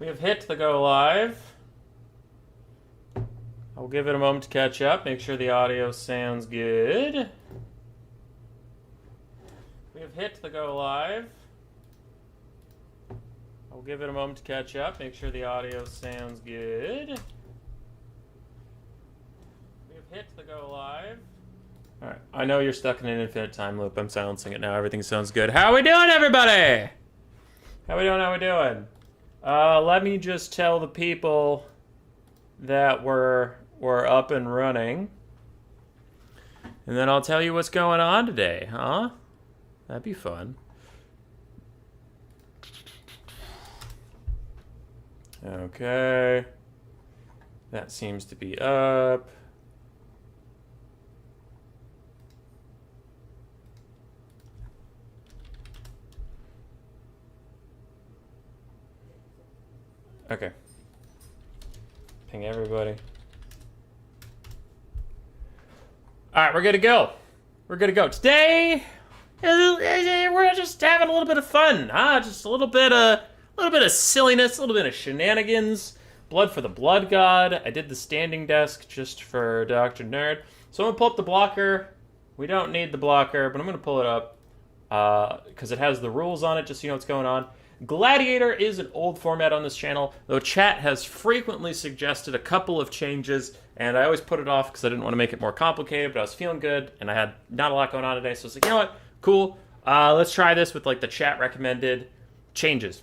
We have hit the go live. I'll give it a moment to catch up, make sure the audio sounds good. We have hit the go live. I'll give it a moment to catch up, make sure the audio sounds good. We have hit the go live. Alright, I know you're stuck in an infinite time loop. I'm silencing it now. Everything sounds good. How we doing, everybody? How we doing? Let me just tell the people that we're up and running. And then I'll tell you what's going on today, huh? That'd be fun. Okay. That seems to be up. Okay. Ping everybody. Alright, we're good to go. Today, we're just having a little bit of fun, huh? Just a little bit of silliness, a little bit of shenanigans. Blood for the Blood God. I did the standing desk just for Dr. Nerd. So I'm going to pull up the blocker. We don't need the blocker, but I'm going to pull it up because it has the rules on it, just so you know what's going on. Gladiator is an old format on this channel, though chat has frequently suggested a couple of changes, and I always put it off because I didn't want to make it more complicated, but I was feeling good, and I had not a lot going on today, so I was like, you know what, cool, let's try this with like the chat recommended changes.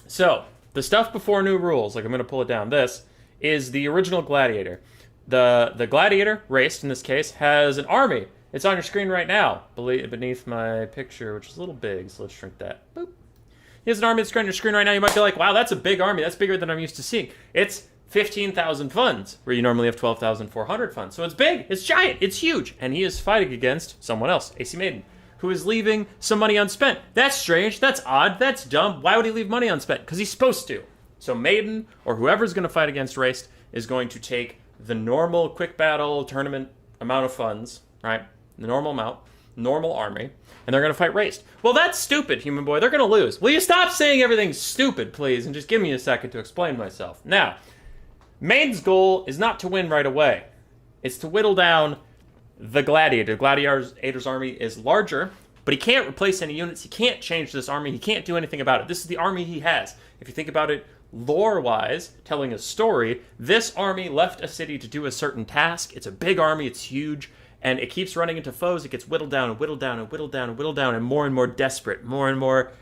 So, the stuff before new rules, like I'm going to pull it down, this is the original Gladiator. The Gladiator, raced in this case, has an army. It's on your screen right now, beneath my picture, which is a little big, so let's shrink that. Boop. He has an army that's on your screen right now. You might be like, wow, that's a big army. That's bigger than I'm used to seeing. It's 15,000 funds, where you normally have 12,400 funds. So it's big, it's giant, it's huge. And he is fighting against someone else, AC Maiden, who is leaving some money unspent. That's strange, that's odd, that's dumb. Why would he leave money unspent? Because he's supposed to. So Maiden, or whoever's going to fight against Raced, is going to take the normal quick battle tournament amount of funds, right? The normal amount, normal army, and they're going to fight Raced. Well, that's stupid, human boy. They're going to lose. Will you stop saying everything's stupid, please, and just give me a second to explain myself? Now, Maiden's goal is not to win right away. It's to whittle down the Gladiator. The Gladiator's army is larger, but he can't replace any units. He can't change this army. He can't do anything about it. This is the army he has. If you think about it lore-wise, telling a story, this army left a city to do a certain task. It's a big army. It's huge. And it keeps running into foes. It gets whittled down and whittled down and whittled down and whittled down and more desperate, more and more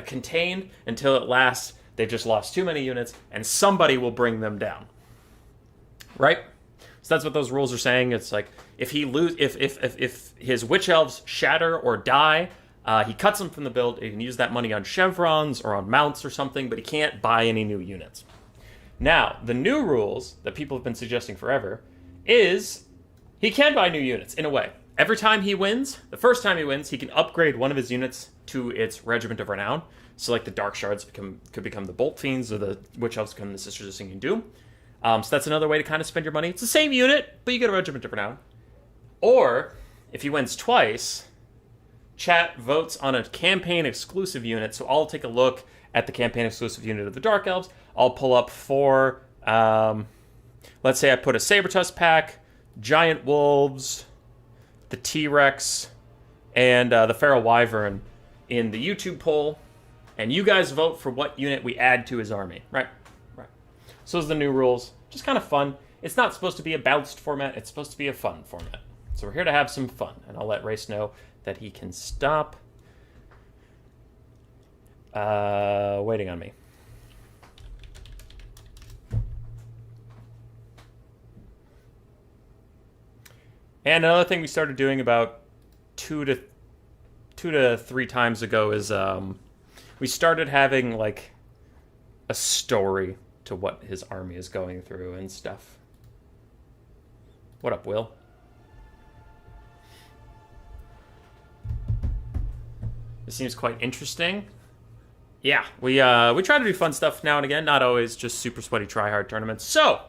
contained until at last they've just lost too many units and somebody will bring them down. Right? So that's what those rules are saying. It's like if his witch elves shatter or die, he cuts them from the build. He can use that money on chevrons or on mounts or something, but he can't buy any new units. Now, the new rules that people have been suggesting forever is he can buy new units, in a way. Every time he wins, the first time he wins, he can upgrade one of his units to its Regiment of Renown. So like the Dark Shards could become the Bolt Fiends, or the Witch Elves become the Sisters of Singing Doom. So that's another way to kind of spend your money. It's the same unit, but you get a Regiment of Renown. Or, if he wins twice, chat votes on a campaign-exclusive unit. So I'll take a look at the campaign-exclusive unit of the Dark Elves. I'll pull up 4, let's say I put a Sabertusk pack, Giant Wolves, the T-Rex, and the Feral Wyvern in the YouTube poll, and you guys vote for what unit we add to his army. Right. So those are the new rules. Just kind of fun. It's not supposed to be a balanced format. It's supposed to be a fun format. So we're here to have some fun, and I'll let Race know that he can stop waiting on me. And another thing we started doing about two to three times ago is we started having like a story to what his army is going through and stuff. What up, Will? This seems quite interesting. Yeah, we try to do fun stuff now and again, not always just super sweaty try-hard tournaments. So,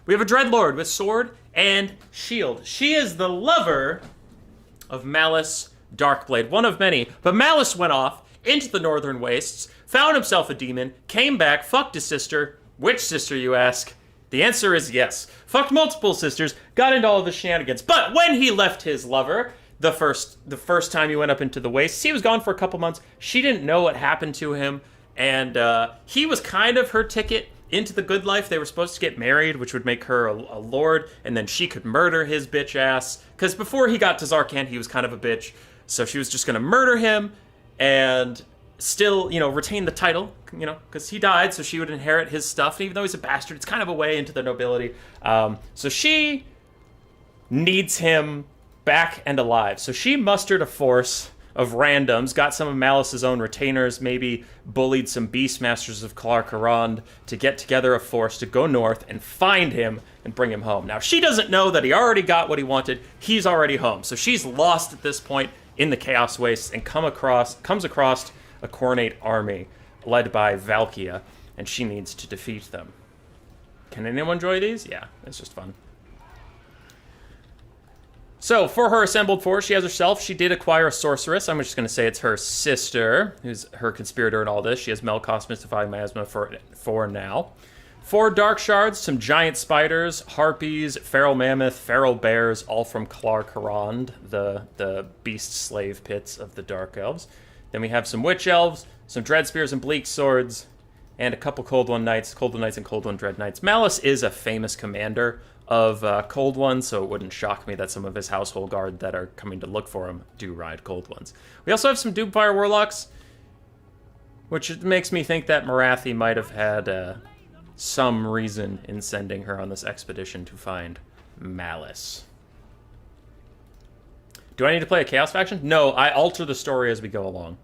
we have a Dreadlord with sword and shield. She is the lover of Malice Darkblade, one of many. But Malice went off into the Northern Wastes, found himself a demon, came back, fucked his sister. Which sister, you ask? The answer is yes. Fucked multiple sisters, got into all of the shenanigans. But when he left his lover, the first time he went up into the Wastes, he was gone for a couple months. She didn't know what happened to him, and he was kind of her ticket into the good life. They were supposed to get married, which would make her a lord, and then she could murder his bitch ass. Because before he got to Zarkand, he was kind of a bitch. So she was just going to murder him and still, retain the title, because he died, so she would inherit his stuff. And even though he's a bastard, it's kind of a way into the nobility. So she needs him back and alive. So she mustered a force of randoms, got some of Malice's own retainers, maybe bullied some Beastmasters of Khorne to get together a force to go north and find him and bring him home. Now, she doesn't know that he already got what he wanted. He's already home. So she's lost at this point in the Chaos Wastes and comes across a Khornate army led by Valkia, and she needs to defeat them. Can anyone enjoy these? Yeah, it's just fun. So, for her assembled force, she has herself. She did acquire a sorceress. I'm just going to say it's her sister, who's her conspirator in all this. She has Melkoth, Mystifying Miasma for now. 4 dark shards, some giant spiders, harpies, feral mammoth, feral bears, all from Khorne, the beast slave pits of the dark elves. Then we have some witch elves, some dread spears and bleak swords, and a couple Cold One Knights and Cold One Dread Knights. Malice is a famous commander of Cold Ones, so it wouldn't shock me that some of his household guard that are coming to look for him do ride Cold Ones. We also have some Doomfire Warlocks, which makes me think that Morathi might have had some reason in sending her on this expedition to find Malice. Do I need to play a Chaos faction? No, I alter the story as we go along.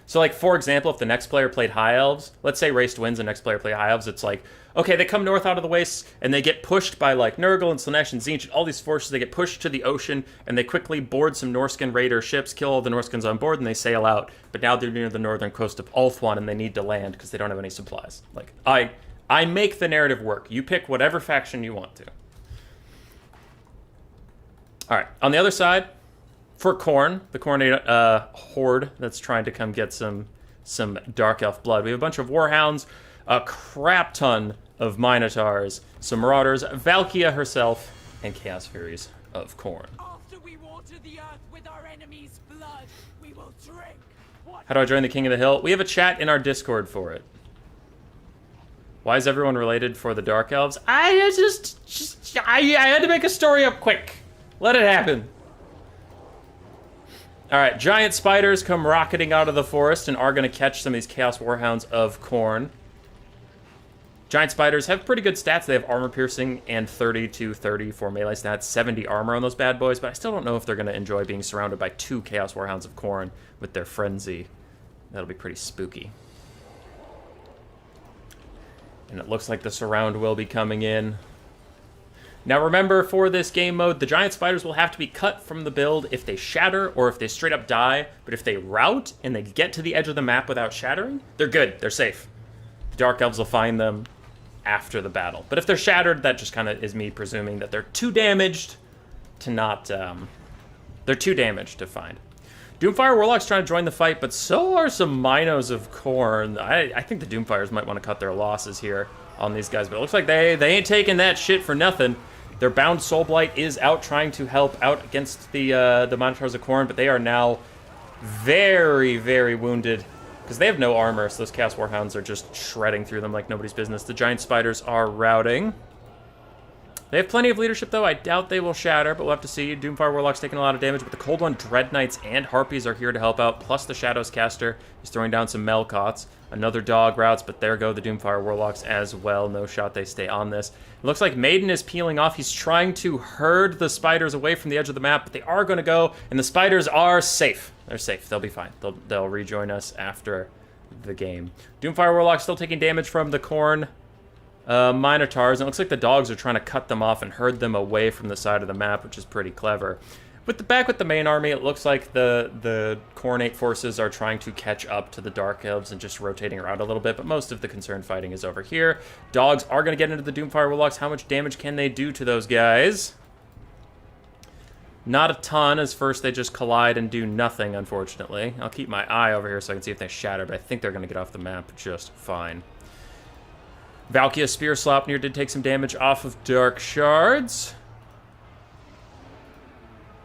So, like, for example, if the next player played High Elves, let's say Raced wins and the next player played High Elves, it's like, okay, they come north out of the Wastes, and they get pushed by, like, Nurgle and Slaanesh and Tzeentch, all these forces, they get pushed to the ocean, and they quickly board some Norscan raider ships, kill all the Norskins on board, and they sail out. But now they're near the northern coast of Ulthuan, and they need to land because they don't have any supplies. Like, I make the narrative work. You pick whatever faction you want to. All right, on the other side, for Khorne, the Khornate horde that's trying to come get some Dark Elf blood, we have a bunch of Warhounds, a crap ton of Minotaurs, some Marauders, Valkia herself, and Chaos Furies of Khorne. After we water the earth with our enemy's blood, we will drink. How do I join the King of the Hill? We have a chat in our Discord for it. Why is everyone related for the Dark Elves? I had to make a story up quick. Let it happen. All right, giant spiders come rocketing out of the forest and are going to catch some of these Chaos Warhounds of Khorne. Giant spiders have pretty good stats. They have armor piercing and 30 for melee stats, 70 armor on those bad boys, but I still don't know if they're going to enjoy being surrounded by 2 Chaos Warhounds of Khorne with their frenzy. That'll be pretty spooky. And it looks like the surround will be coming in. Now remember, for this game mode, the giant spiders will have to be cut from the build if they shatter or if they straight up die. But if they rout and they get to the edge of the map without shattering, they're good. They're safe. The Dark Elves will find them after the battle. But if they're shattered, that just kind of is me presuming that they're too damaged to not... they're too damaged to find. Doomfire Warlock's trying to join the fight, but so are some Minos of Khorne. I think the Doomfires might want to cut their losses here on these guys, but it looks like they ain't taking that shit for nothing. Their Bound Soulblight is out trying to help out against the Minotaurs of Khorne, but they are now very, very wounded because they have no armor, so those Chaos Warhounds are just shredding through them like nobody's business. The giant spiders are routing. They have plenty of leadership, though. I doubt they will shatter, but we'll have to see. Doomfire Warlock's taking a lot of damage, but the Cold One Dread Knights and Harpies are here to help out, plus the Shadows Caster is throwing down some Melkoths. Another dog routes, but there go the Doomfire Warlocks as well. No shot they stay on this. It looks like Maiden is peeling off. He's trying to herd the spiders away from the edge of the map, but they are going to go, and the spiders are safe. They're safe. They'll be fine. They'll rejoin us after the game. Doomfire Warlock still taking damage from the Khorne Minotaurs, and it looks like the dogs are trying to cut them off and herd them away from the side of the map, which is pretty clever. Back with the main army, it looks like the Khornate forces are trying to catch up to the Dark Elves and just rotating around a little bit, but most of the concerned fighting is over here. Dogs are going to get into the Doomfire Warlocks. How much damage can they do to those guys? Not a ton, as first they just collide and do nothing, unfortunately. I'll keep my eye over here so I can see if they shatter, but I think they're going to get off the map just fine. Valkia Spear Slopnir did take some damage off of Dark Shards.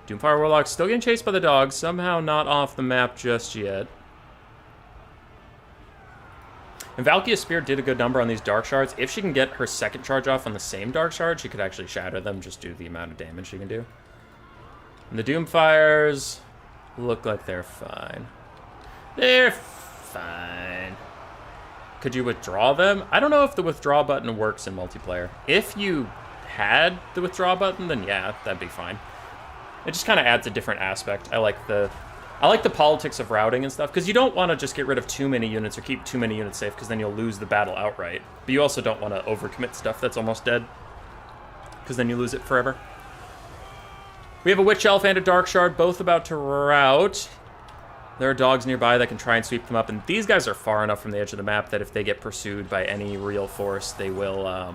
Doomfire Warlock's still getting chased by the dogs, somehow not off the map just yet. And Valkia Spear did a good number on these Dark Shards. If she can get her second charge off on the same Dark Shard, she could actually shatter them, just due to the amount of damage she can do. And the Doomfires look like they're fine. They're fine. Could you withdraw them? I don't know if the withdraw button works in multiplayer. If you had the withdraw button, then yeah, that'd be fine. It just kind of adds a different aspect. I like the politics of routing and stuff, because you don't want to just get rid of too many units or keep too many units safe, because then you'll lose the battle outright. But you also don't want to overcommit stuff that's almost dead, because then you lose it forever. We have a Witch Elf and a Dark Shard, both about to rout. There are dogs nearby that can try and sweep them up, and these guys are far enough from the edge of the map that if they get pursued by any real force, they will,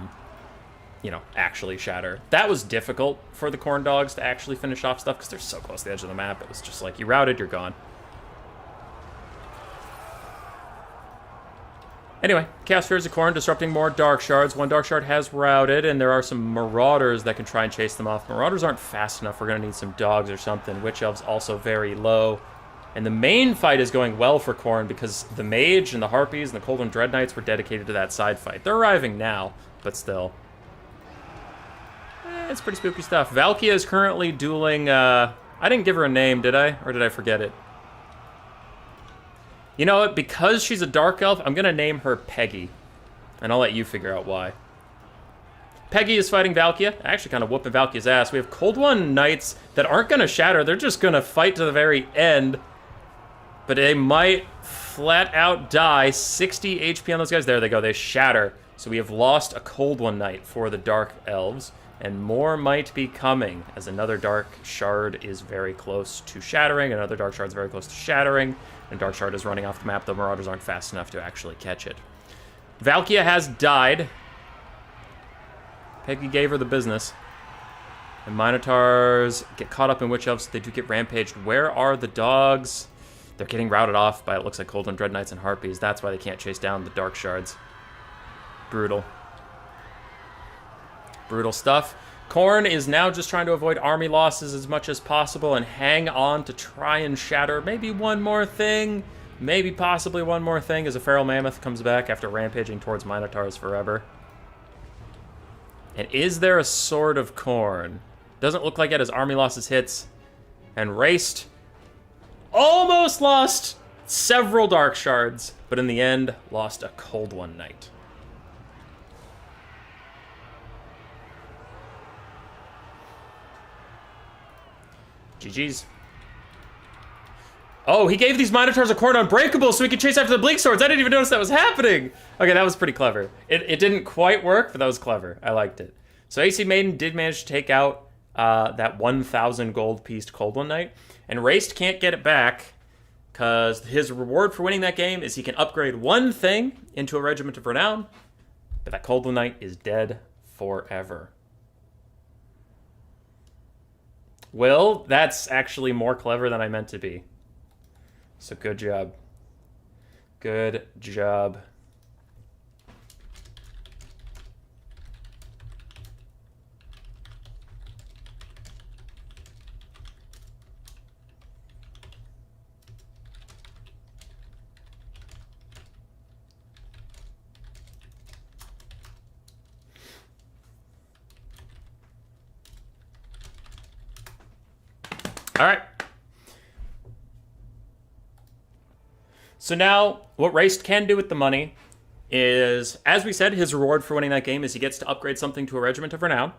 you know, actually shatter. That was difficult for the Khorne dogs to actually finish off stuff, because they're so close to the edge of the map. It was just like, you routed, you're gone. Anyway, Chaos Fears of Khorne disrupting more Dark Shards. One Dark Shard has routed, and there are some Marauders that can try and chase them off. Marauders aren't fast enough. We're going to need some dogs or something. Witch Elves also very low. And the main fight is going well for Khorne, because the Mage and the Harpies and the Cold One Dread Knights were dedicated to that side fight. They're arriving now, but still. It's pretty spooky stuff. Valkia is currently dueling, I didn't give her a name, did I? Or did I forget it? You know what? Because she's a Dark Elf, I'm going to name her Peggy. And I'll let you figure out why. Peggy is fighting Valkia, actually kind of whooping Valkia's ass. We have Cold One Knights that aren't going to shatter. They're just going to fight to the very end. But they might flat out die. 60 HP on those guys. There they go. They shatter. So we have lost a Cold One Knight for the Dark Elves. And more might be coming, as another Dark Shard is very close to shattering. Another Dark Shard is very close to shattering. And Dark Shard is running off the map. The Marauders aren't fast enough to actually catch it. Valkia has died. Peggy gave her the business. And Minotaurs get caught up in Witch Elves. They do get rampaged. Where are the dogs? They're getting routed off by, it looks like, Cold One Dread Knights and Harpies. That's why they can't chase down the Dark Shards. Brutal. Brutal stuff. Khorne is now just trying to avoid army losses as much as possible and hang on to try and shatter maybe one more thing. Maybe possibly one more thing as a Feral Mammoth comes back after rampaging towards Minotaurs forever. And is there a Sword of Khorne? Doesn't look like it as army losses hits. And Raced almost lost several Dark Shards, but in the end lost a Cold One Knight. GG's. Oh, he gave these Minotaurs a Khorne Unbreakable so he could chase after the Bleak Swords. I didn't even notice that was happening. Okay, that was pretty clever. It didn't quite work, but that was clever. I liked it. So AC Maiden did manage to take out that 1,000 gold pieced Cold One Knight. And Raced can't get it back because his reward for winning that game is he can upgrade one thing into a Regiment of Renown, but that Cold One Knight is dead forever. Well, that's actually more clever than I meant to be. So good job. Good job. All right. So now, what Raced can do with the money is, as we said, his reward for winning that game is he gets to upgrade something to a Regiment of Renown.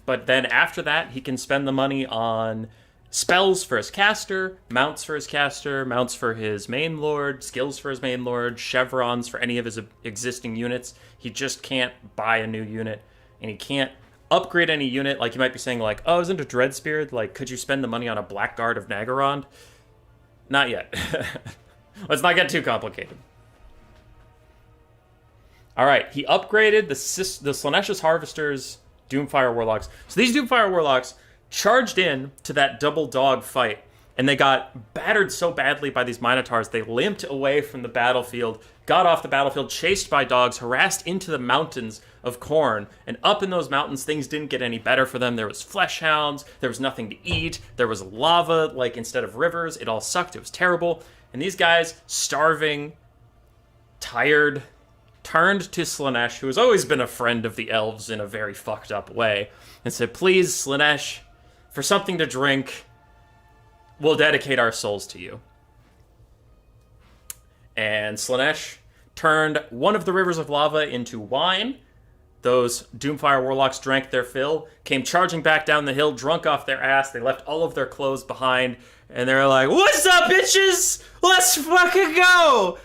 But then after that, he can spend the money on spells for his caster, mounts for his caster, mounts for his main lord, skills for his main lord, chevrons for any of his existing units. He just can't buy a new unit, and he can't upgrade any unit. Like, you might be saying, like, oh, isn't a Dreadspear? Like, could you spend the money on a Blackguard of Naggarond? Not yet. Let's not get too complicated. All right, he upgraded the Slaanesha's Harvesters Doomfire Warlocks. So these Doomfire Warlocks charged in to that double dog fight, and they got battered so badly by these Minotaurs, they limped away from the battlefield, got off the battlefield, chased by dogs, harassed into the mountains of Khorne, and up in those mountains, things didn't get any better for them. There was flesh hounds, there was nothing to eat, there was lava, like, instead of rivers. It all sucked, it was terrible. And these guys, starving, tired, turned to Slaanesh, who has always been a friend of the elves in a very fucked up way, and said, please, Slaanesh, for something to drink, we'll dedicate our souls to you. And Slaanesh turned one of the rivers of lava into wine. Those Doomfire Warlocks drank their fill, came charging back down the hill, drunk off their ass. They left all of their clothes behind, and they were like, what's up, bitches? Let's fucking go!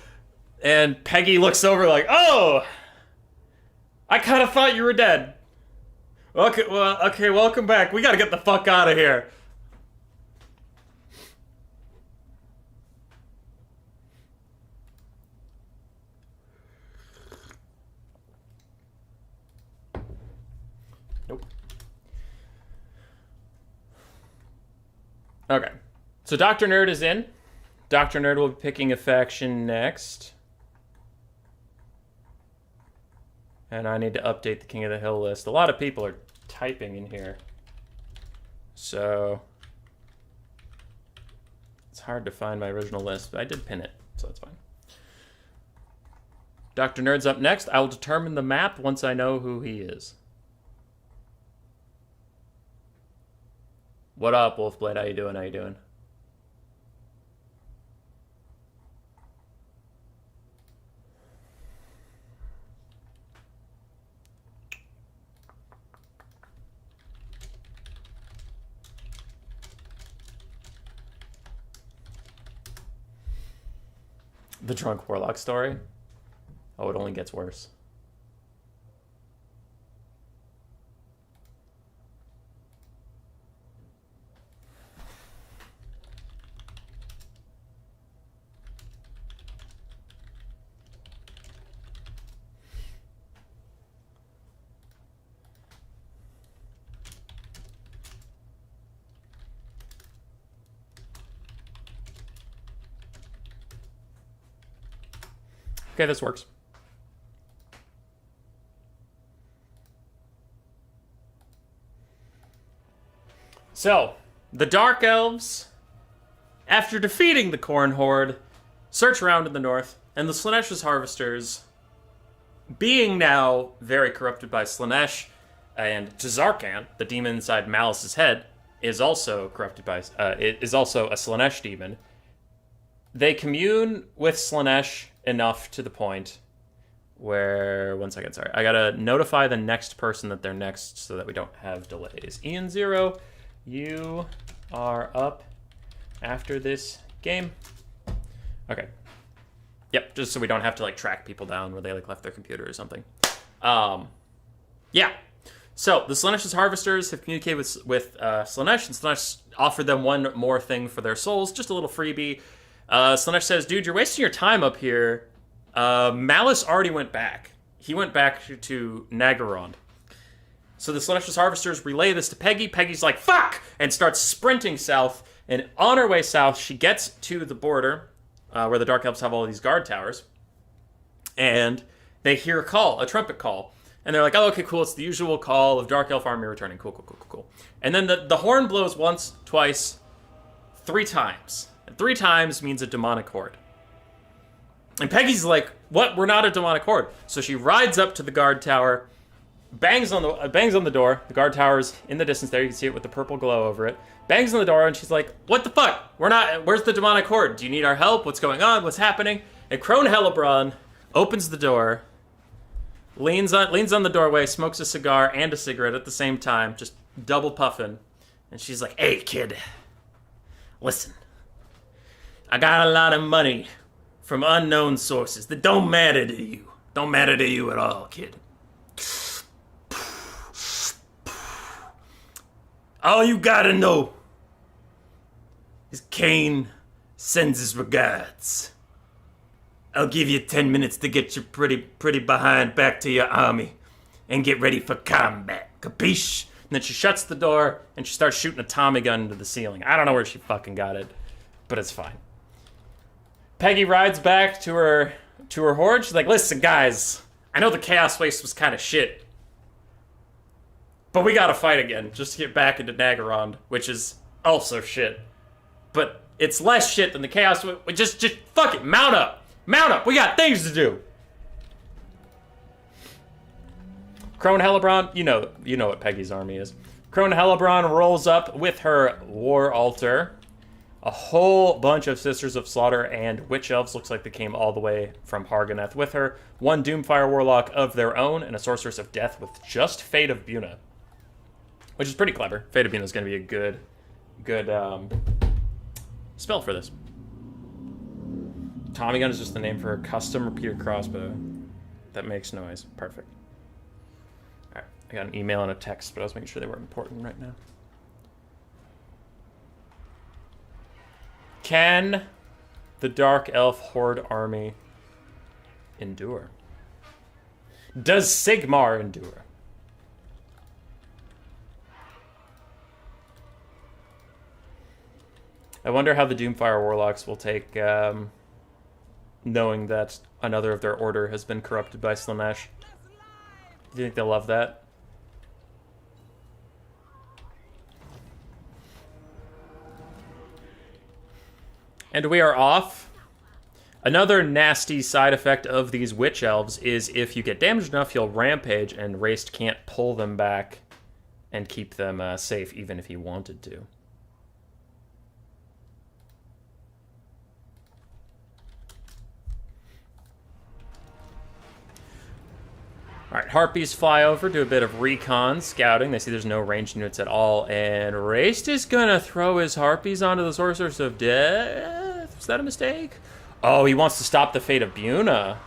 And Peggy looks over like, oh, I kind of thought you were dead. Okay, welcome back. We gotta get the fuck out of here. Nope. Okay. So Dr. Nerd is in. Dr. Nerd will be picking a faction next. And I need to update the King of the Hill list. A lot of people are typing in here. So it's hard to find my original list, but I did pin it, so that's fine. Dr. Nerd's up next. I will determine the map once I know who he is. What up, Wolfblade? How you doing? How you doing? The drunk warlock story? Oh, it only gets worse. Okay, this works. So, the Dark Elves, after defeating the Khorne Horde, search around in the north, and the Slaanesh's Harvesters, being now very corrupted by Slaanesh, and Tazarkan, the demon inside Malice's head, is also corrupted by, is also a Slaanesh demon. They commune with Slaanesh enough to the point where, one second, sorry, I gotta notify the next person that they're next so that we don't have delays. Ian Zero, you are up after this game. Okay. Yep, just so we don't have to like track people down where they like left their computer or something. Yeah. So the Slaanesh's Harvesters have communicated with Slaanesh, and Slaanesh offered them one more thing for their souls, just a little freebie. Slaanesh says, dude, you're wasting your time up here. Malice already went back. He went back to Naggarond. So the Slaanesh's Harvesters relay this to Peggy. Peggy's like, fuck! And starts sprinting south. And on her way south, she gets to the border, where the Dark Elves have all these guard towers. And they hear a call, a trumpet call. And they're like, oh, okay, cool. It's the usual call of Dark Elf army returning. Cool, cool, cool, cool, cool. And then the horn blows once, twice, 3 times. And 3 times means a demonic horde. And Peggy's like, what? We're not a demonic horde. So she rides up to the guard tower, bangs on the door. The guard tower's in the distance there. You can see it with the purple glow over it. Bangs on the door, and she's like, what the fuck? We're not, where's the demonic horde? Do you need our help? What's going on? What's happening? And Khorne Hellebron opens the door, leans on the doorway, smokes a cigar and a cigarette at the same time, just double puffing. And she's like, hey, kid, listen. I got a lot of money from unknown sources that don't matter to you. Don't matter to you at all, kid. All you gotta know is Kane sends his regards. I'll give you 10 minutes to get your pretty behind back to your army and get ready for combat. Capiche? And then she shuts the door, and she starts shooting a Tommy gun into the ceiling. I don't know where she fucking got it, but it's fine. Peggy rides back to her horde. She's like, listen, guys, I know the Chaos Waste was kind of shit, but we gotta fight again just to get back into Naggarond, which is also shit. But it's less shit than the Chaos Waste. Just fuck it, mount up. Mount up, we got things to do. Khorne Hellebron, you know what Peggy's army is. Khorne Hellebron rolls up with her war altar. A whole bunch of Sisters of Slaughter and Witch Elves. Looks like they came all the way from Hargoneth with her. One Doomfire Warlock of their own, and a Sorceress of Death with just Fate of Buna. Which is pretty clever. Fate of Buna is going to be a good spell for this. Tommy gun is just the name for a custom repeater crossbow that makes noise. Perfect. Alright, I got an email and a text, but I was making sure they were important right now. Can the Dark Elf Horde army endure? Does Sigmar endure? I wonder how the Doomfire Warlocks will take knowing that another of their order has been corrupted by Slaanesh. Do you think they'll love that? And we are off. Another nasty side effect of these Witch Elves is if you get damaged enough, you'll rampage, and Raced can't pull them back and keep them safe, even if he wanted to. Alright, Harpies fly over, do a bit of recon, scouting. They see there's no ranged units at all, and Raced is gonna throw his Harpies onto the Sorceress of Death. Is that a mistake? Oh, he wants to stop the Fate of Buna.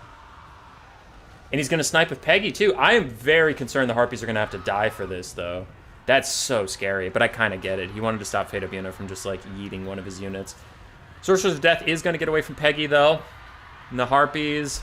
And he's gonna snipe with Peggy, too. I am very concerned the Harpies are gonna have to die for this, though. That's so scary, but I kind of get it. He wanted to stop Fate of Buna from just, like, yeeting one of his units. Sorceress of Death is gonna get away from Peggy, though. And the Harpies...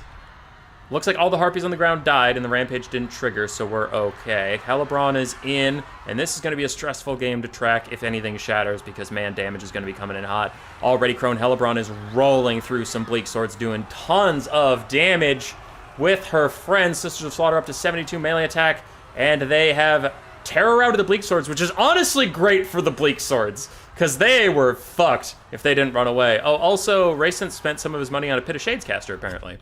Looks like all the Harpies on the ground died, and the Rampage didn't trigger, so we're okay. Hellebron is in, and this is going to be a stressful game to track if anything shatters, because, man, damage is going to be coming in hot. Already, Khorne Hellebron is rolling through some Bleak Swords, doing tons of damage with her friends. Sisters of Slaughter up to 72 melee attack, and they have Terror Routed the Bleak Swords, which is honestly great for the Bleak Swords, because they were fucked if they didn't run away. Oh, also, Racent spent some of his money on a Pit of Shades caster, apparently.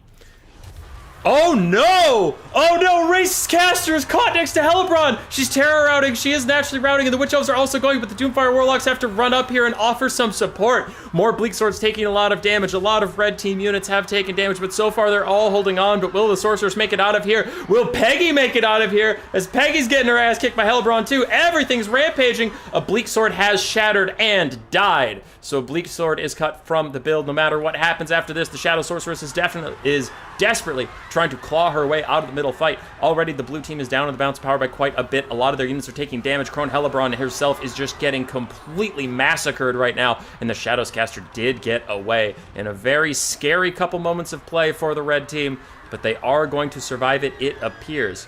Oh no! Oh no, Race's caster is caught next to Hellebron! She's terror routing, she is naturally routing, and the Witch Elves are also going, but the Doomfire Warlocks have to run up here and offer some support. More Bleak Swords taking a lot of damage. A lot of red team units have taken damage, but so far they're all holding on. But will the Sorceress make it out of here? Will Peggy make it out of here? As Peggy's getting her ass kicked by Hellebron too. Everything's rampaging. A Bleak Sword has shattered and died. So Bleak Sword is cut from the build. No matter what happens after this, the Shadow Sorceress is desperately trying to claw her way out of the middle fight. Already the blue team is down on the bounce power by quite a bit. A lot of their units are taking damage. Khorne Hellebron herself is just getting completely massacred right now, and the Shadows caster did get away in a very scary couple moments of play for the red team, but they are going to survive it, it appears.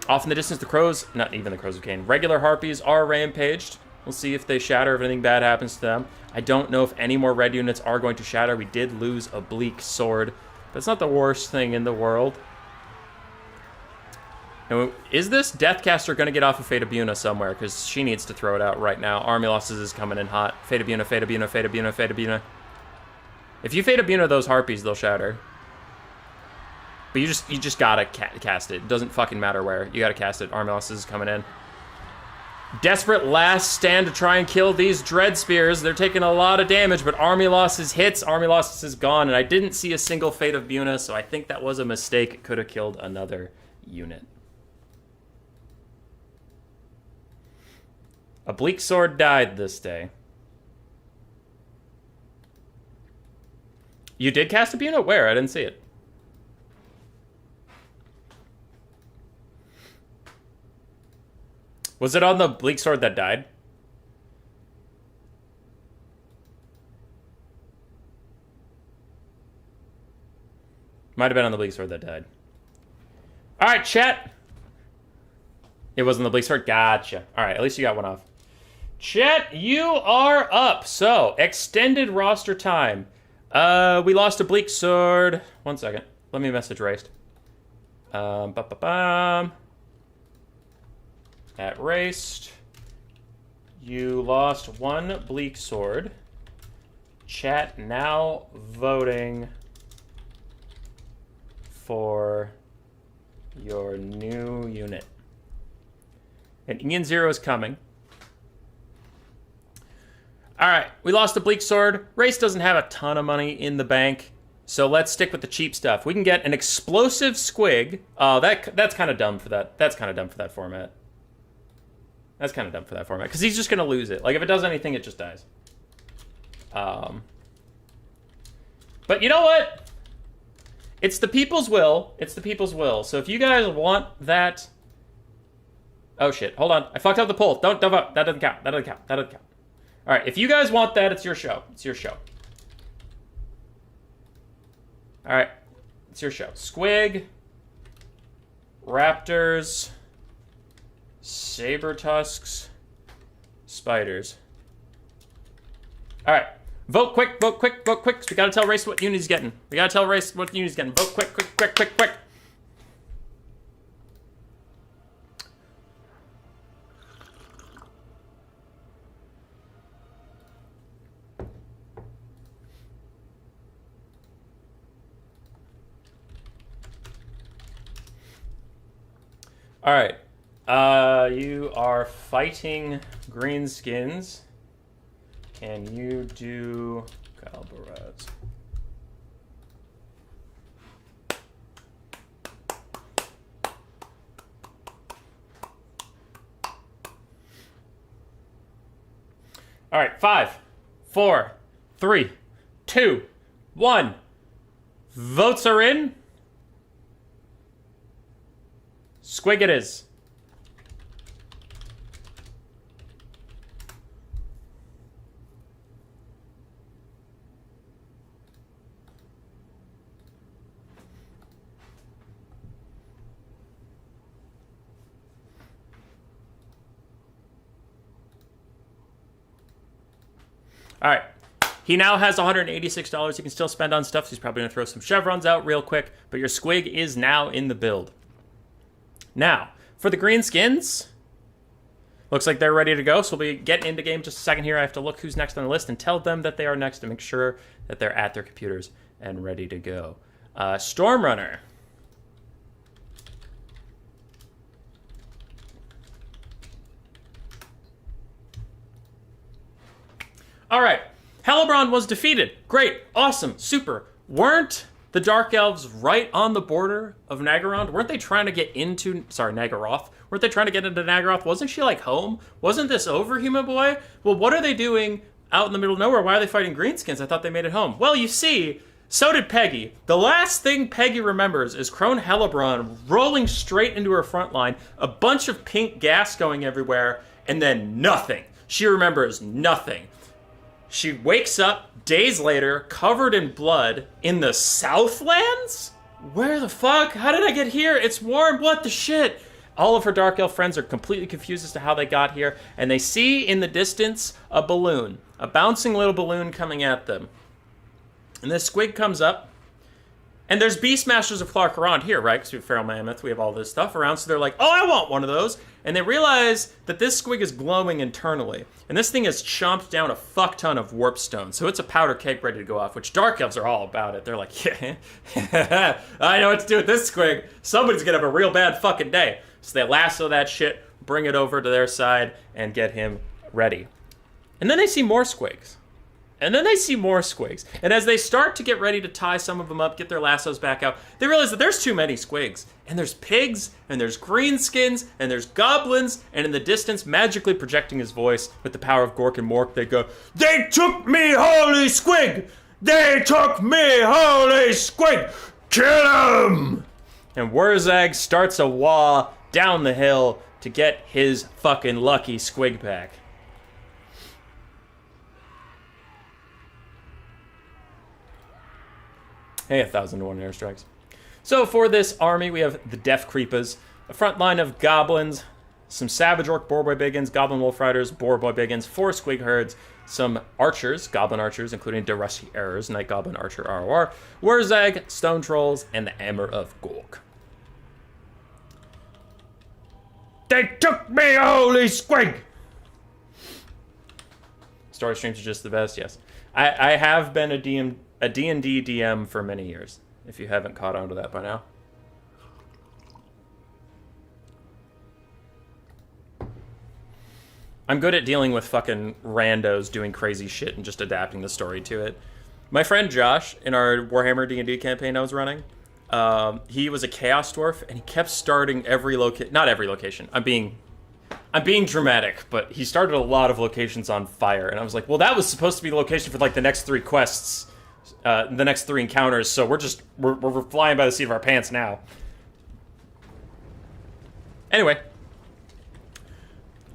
Off in the distance, the Crows, not even the Crows of Cain, regular Harpies are rampaged. We'll see if they shatter, if anything bad happens to them. I don't know if any more red units are going to shatter. We did lose a Bleak Sword, but it's not the worst thing in the world. Now, is this Deathcaster going to get off of Fate of Buna somewhere? Because she needs to throw it out right now. Army Losses is coming in hot. Fate of Buna, Fate of Buna, Fate of Buna, Fate of Buna. If you Fate of Buna those Harpies, they'll shatter. But you just gotta cast it. It doesn't fucking matter where. You gotta cast it. Army Losses is coming in. Desperate last stand to try and kill these Dread Spears. They're taking a lot of damage, but Army Losses hits. Army Losses is gone, and I didn't see a single Fate of Buna, so I think that was a mistake. It could have killed another unit. A Bleak Sword died this day. You did cast a Buna? Where? I didn't see it. Was it on the Bleak Sword that died? Might have been on the Bleak Sword that died. Alright, chat. It wasn't the bleak sword? Gotcha. All right, at least you got one off. Chat, you are up. So, extended roster time. We lost a bleak sword. 1 second. Let me message Raced. At Raced, you lost 1 bleak sword. Chat now voting for your new unit. And Ian Zero is coming. Alright, we lost a bleak sword. Race doesn't have a ton of money in the bank, so let's stick with the cheap stuff. We can get an explosive squig. Oh, that's kind of dumb for that. That's kind of dumb for that format. That's kind of dumb for that format, because he's just going to lose it. Like, if it does anything, it just dies. But you know what? It's the people's will. It's the people's will. So if you guys want that... Oh, shit. Hold on. I fucked up the poll. Don't vote. That doesn't count. That doesn't count. That doesn't count. All right. If you guys want that, it's your show. It's your show. All right. It's your show. Squig. Raptors. Saber tusks. Spiders. All right. Vote quick, vote quick, vote quick. We gotta tell Race what unit he's getting. We gotta tell Race what unit he's getting. Vote quick, quick, quick, quick, quick. All right. You are fighting Greenskins. Can you do Calbaraz? All right, 5, 4, 3, 2, 1. Votes are in. Squig it is. All right. He now has $186 he can still spend on stuff, so he's probably going to throw some chevrons out real quick, but your squig is now in the build. Now, for the Greenskins, looks like they're ready to go, so we'll be getting into game just a second here. I have to look who's next on the list and tell them that they are next to make sure that they're at their computers and ready to go. Stormrunner. All right. Hellebron was defeated. Great. Awesome. Super. Weren't the Dark Elves right on the border of Naggaroth? Weren't they trying to get into... Sorry, Naggaroth. Weren't they trying to get into Naggaroth? Wasn't she, like, home? Wasn't this over, human boy? Well, what are they doing out in the middle of nowhere? Why are they fighting Greenskins? I thought they made it home. Well, you see, so did Peggy. The last thing Peggy remembers is Khorne Hellebron rolling straight into her front line, a bunch of pink gas going everywhere, and then nothing. She remembers nothing. She wakes up days later, covered in blood, in the Southlands? Where the fuck? How did I get here? It's warm. What the shit? All of her Dark Elf friends are completely confused as to how they got here, and they see in the distance a balloon, a bouncing little balloon coming at them. And this squig comes up, and there's Beastmasters of Clark around here, right? Because we have Feral Mammoth, we have all this stuff around, so they're like, oh, I want one of those. And they realize that this squig is glowing internally. And this thing has chomped down a fuck ton of warpstone. So it's a powder keg ready to go off, which Dark Elves are all about it. They're like, yeah, I know what to do with this squig. Somebody's gonna have a real bad fucking day. So they lasso that shit, bring it over to their side, and get him ready. And then they see more squigs. And then they see more squigs. And as they start to get ready to tie some of them up, get their lassos back out, they realize that there's too many squigs. And there's pigs, and there's greenskins, and there's goblins, and in the distance, magically projecting his voice with the power of Gork and Mork, they go, they took me, holy squig! They took me, holy squig! Kill him! And Wurzag starts a wah down the hill to get his fucking lucky squig back. Hey, 1,001 airstrikes. So for this army, we have the Death Creepers, a front line of goblins, some Savage Orc, Boar Boy Biggins, Goblin Wolf Riders, Boar Boy Biggins, 4 Squig Herds, some Archers, Goblin Archers, including the Rusty Errors, Night Goblin Archer ROR, Wurzag, Stone Trolls, and the Hammer of Gork. They took me, holy squig! Story streams are just the best, yes. I have been a D&D DM for many years, if you haven't caught on to that by now. I'm good at dealing with fucking randos doing crazy shit and just adapting the story to it. My friend Josh, in our Warhammer D&D campaign I was running, he was a Chaos Dwarf, and he kept starting every location... Not every location. I'm being dramatic, but he started a lot of locations on fire, and I was like, well, that was supposed to be the location for, like, the next 3 quests, the next 3 encounters, so we're flying by the seat of our pants now. Anyway.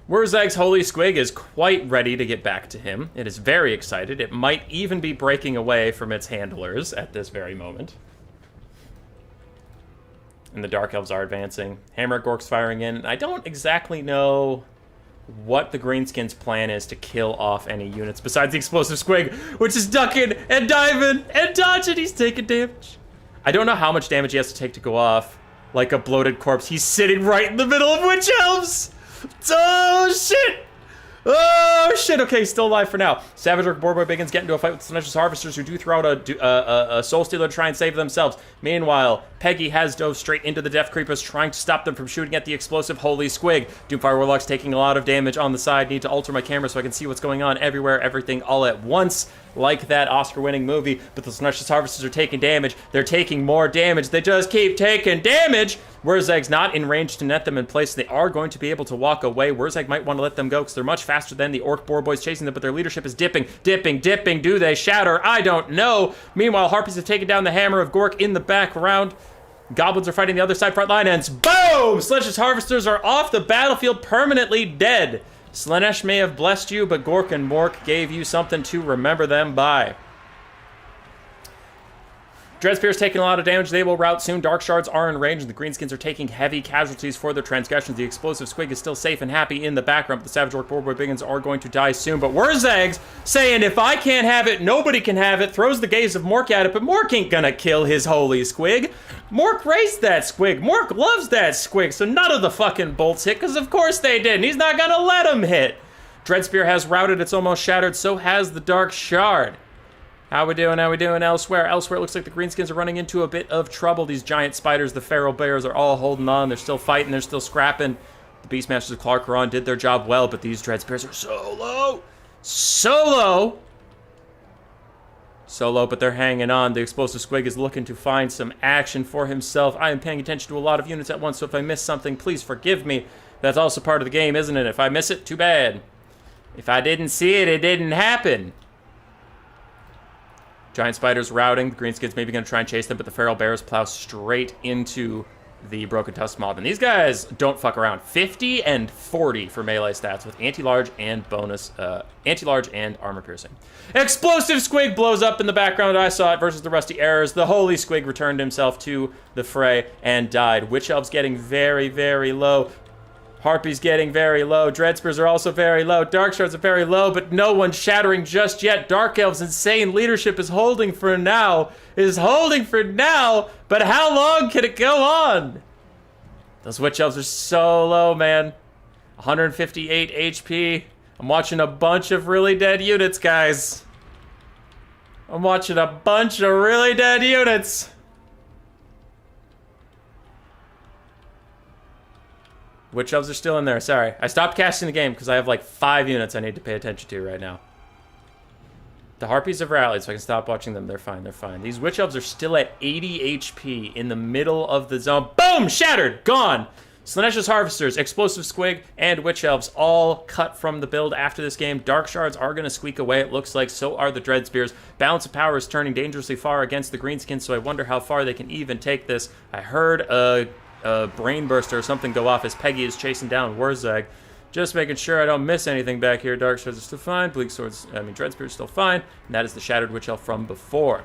Wurzag's Holy Squig is quite ready to get back to him. It is very excited. It might even be breaking away from its handlers at this very moment. And the Dark Elves are advancing. Hammer of Gork's firing in. I don't exactly know what the Greenskins' plan is to kill off any units besides the Explosive Squig, which is ducking and diving and dodging. He's taking damage. I don't know how much damage he has to take to go off like a bloated corpse. He's sitting right in the middle of Witch Elves. Oh, shit! Oh, shit! Okay, still alive for now. Savage Orc Boar Boy Biggins get into a fight with Slaanesh Harvesters, who do throw out a Soul Stealer to try and save themselves. Meanwhile, Peggy has dove straight into the Death Creepers, trying to stop them from shooting at the explosive Holy Squig. Doomfire Warlock's taking a lot of damage on the side. Need to alter my camera so I can see what's going on everywhere, everything, all at once, like that Oscar-winning movie. But the Slaanesh Harvesters are taking damage. They're taking more damage. They just keep taking damage! Wurzag's not in range to net them in place. They are going to be able to walk away. Wurzag might want to let them go because they're much faster than the Orc Boar Boys chasing them, but their leadership is dipping. Do they shatter? I don't know. Meanwhile, Harpies have taken down the Hammer of Gork in the background. Goblins are fighting the other side front line, and boom! Slaanesh Harvesters are off the battlefield, permanently dead. Slaanesh may have blessed you, but Gork and Mork gave you something to remember them by. Dreadspear's taking a lot of damage. They will rout soon. Dark Shards are in range, and the Greenskins are taking heavy casualties for their transgressions. The Explosive Squig is still safe and happy in the background, but the Savage Orc Boar Boy Biggins are going to die soon. But Wurzag's saying, if I can't have it, nobody can have it. Throws the gaze of Mork at it, but Mork ain't gonna kill his Holy Squig. Mork raised that Squig. Mork loves that Squig, so none of the fucking bolts hit, because of course they did, and he's not gonna let them hit. Dreadspear has routed. It's almost shattered. So has the Dark Shard. How we doing elsewhere? Elsewhere, it looks like the Greenskins are running into a bit of trouble. These giant spiders, the feral bears, are all holding on. They're still fighting. They're still scrapping. The Beastmasters of Khorne did their job well, but these Dreadspears are so low. So low, but they're hanging on. The Explosive Squig is looking to find some action for himself. I am paying attention to a lot of units at once, so if I miss something, please forgive me. That's also part of the game, isn't it? If I miss it, too bad. If I didn't see it, it didn't happen. Giant spiders routing. The Greenskins maybe going to try and chase them, but the feral bears plow straight into the Broken Tusk mob. And these guys don't fuck around. 50 and 40 for melee stats with anti-large and bonus, anti-large and armor piercing. Explosive Squig blows up in the background. I saw it versus the Rusty Errors. The Holy Squig returned himself to the fray and died. Witch Elves getting very, very low. Harpies getting very low. Dreadspears are also very low. Dark Shards are very low, but no one's shattering just yet. Dark Elves' insane leadership is holding for now. But how long can it go on? Those Witch Elves are so low, man. 158 HP. I'm watching a bunch of really dead units, guys. I'm watching a bunch of really dead units. Witch Elves are still in there, sorry. I stopped casting the game because I have like 5 units I need to pay attention to right now. The Harpies have rallied, so I can stop watching them. They're fine. These Witch Elves are still at 80 HP in the middle of the zone. Boom! Shattered! Gone! Slaanesh Harvesters, Explosive Squig, and Witch Elves all cut from the build after this game. Dark Shards are going to squeak away, it looks like. So are the Dreadspears. Balance of power is turning dangerously far against the Greenskins, so I wonder how far they can even take this. I heard a brain burster or something go off as Peggy is chasing down Wurzag. Just making sure I don't miss anything back here. Dark Swords are still fine. Dreadspear is still fine. And that is the Shattered Witch Elf from before.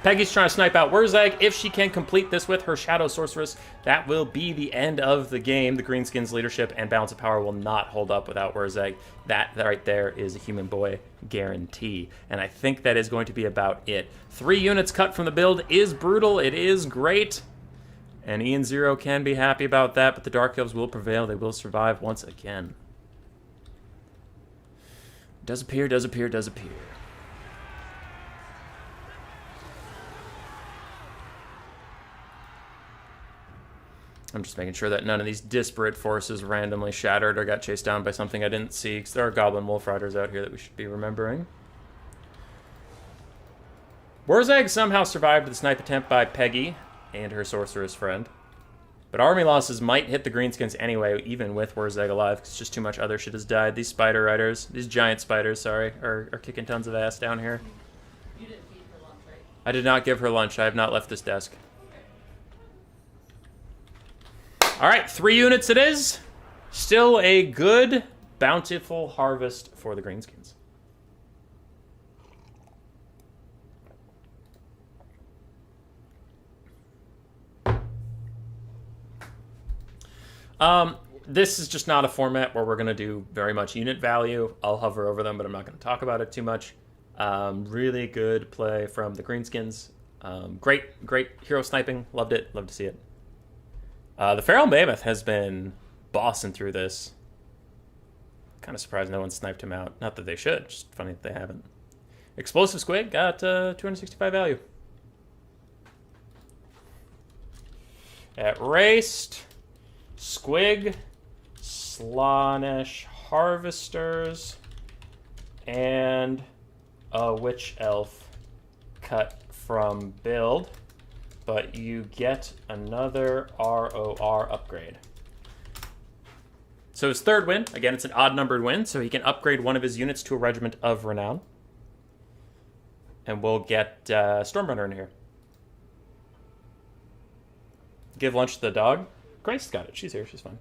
Peggy's trying to snipe out Wurzag. If she can complete this with her Shadow Sorceress, that will be the end of the game. The Greenskins' leadership and balance of power will not hold up without Wurzag. That right there is a human boy guarantee. And I think that is going to be about it. 3 units cut from the build is brutal. It is great. And Ian Zero can be happy about that, but the Dark Elves will prevail. They will survive once again. Does appear, does appear, does appear. I'm just making sure that none of these disparate forces randomly shattered or got chased down by something I didn't see, because there are Goblin Wolf Riders out here that we should be remembering. Wurzag somehow survived the snipe attempt by Peggy and her sorceress friend. But army losses might hit the Greenskins anyway, even with Wurzag alive, because just too much other shit has died. These spider riders, these giant spiders, sorry, are kicking tons of ass down here. You didn't feed her lunch, right? I did not give her lunch. I have not left this desk. All right, 3 units it is. Still a good, bountiful harvest for the Greenskins. This is just not a format where we're going to do very much unit value. I'll hover over them, but I'm not going to talk about it too much. Really good play from the Greenskins. Great hero sniping. Loved it. Love to see it. The Feral Mammoth has been bossing through this. Kind of surprised no one sniped him out. Not that they should, just funny that they haven't. Explosive Squig got 265 value. At raced, Squig, Slaanesh Harvesters, and a Witch Elf cut from build. But you get another ROR upgrade. So his 3rd win, again, it's an odd-numbered win, so he can upgrade one of his units to a Regiment of Renown. And we'll get Stormrunner in here. Give lunch to the dog. Grace got it. She's here. She's fine.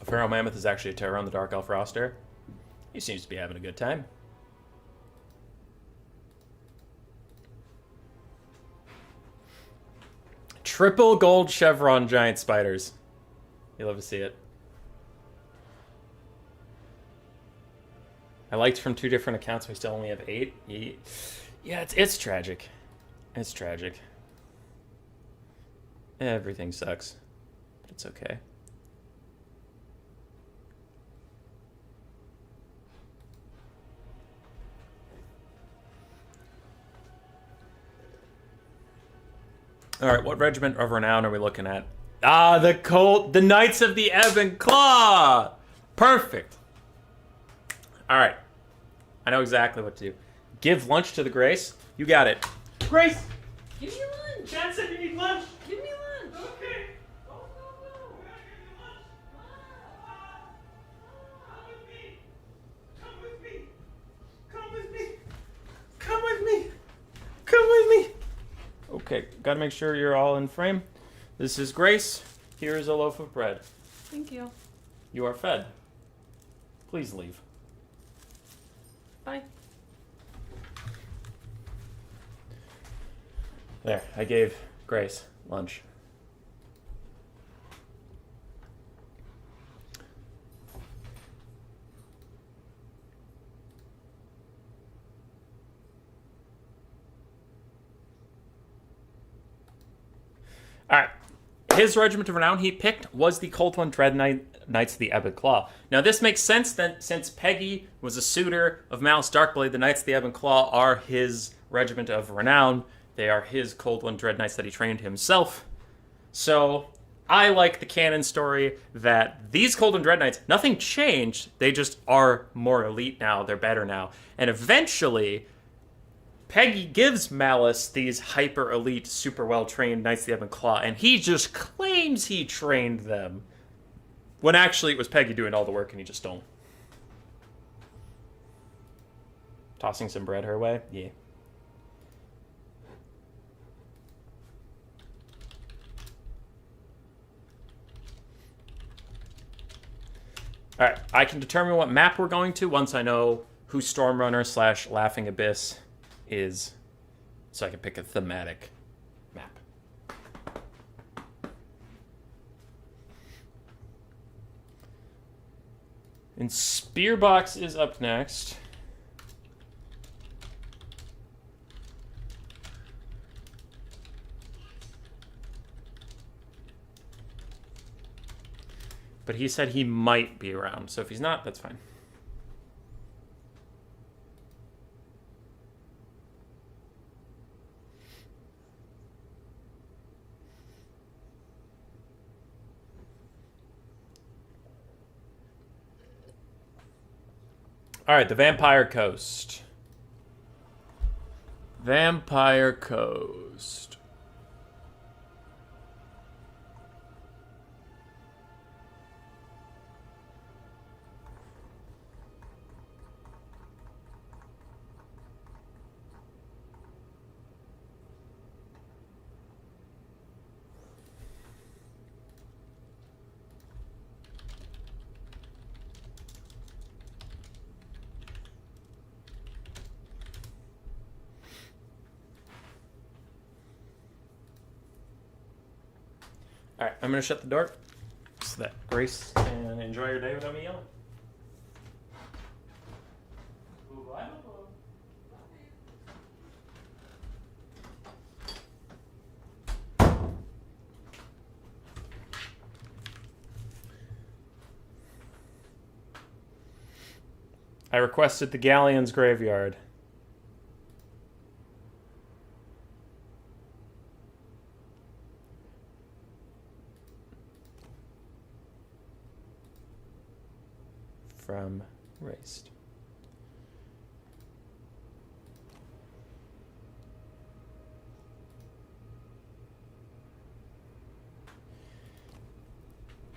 A Feral Mammoth is actually a terror on the Dark Elf roster. He seems to be having a good time. Triple gold chevron giant spiders. You love to see it. I liked from 2 different accounts. We still only have 8. Yeah, it's tragic. It's tragic. Everything sucks, but it's okay. All right, what Regiment of Renown are we looking at? Ah, the Knights of the Ebon Claw. Perfect. All right, I know exactly what to do. Give lunch to the Grace. You got it. Grace, Give me lunch. Chad said you need lunch. Give me lunch. Okay. Go, go, go. Come with me. Come with me. Come with me. Come with me. Come with me. Okay, gotta make sure you're all in frame. This is Grace. Here is a loaf of bread. Thank you. You are fed. Please leave. Bye. There, I gave Grace lunch. All right. His Regiment of Renown he picked was the Cold One Dread Knights of the Ebon Claw. Now, this makes sense that since Peggy was a suitor of Malice Darkblade, the Knights of the Ebon Claw are his Regiment of Renown. They are his Cold One Dread Knights that he trained himself. So, I like the canon story that these Cold One Dread Knights, nothing changed. They just are more elite now. They're better now. And eventually, Peggy gives Malice these hyper-elite, super well-trained Knights of the Ebon Claw, and he just claims he trained them, when actually it was Peggy doing all the work and he just stole. Tossing some bread her way? Yeah. Alright, I can determine what map we're going to once I know who Stormrunner / Laughing Abyss is, so I can pick a thematic map. And Spearbox is up next. But he said he might be around, so if he's not, that's fine. All right, the Vampire Coast. Vampire Coast. All right, I'm going to shut the door so that Grace can enjoy your day without me yelling. I requested the Galleon's Graveyard. From Raced.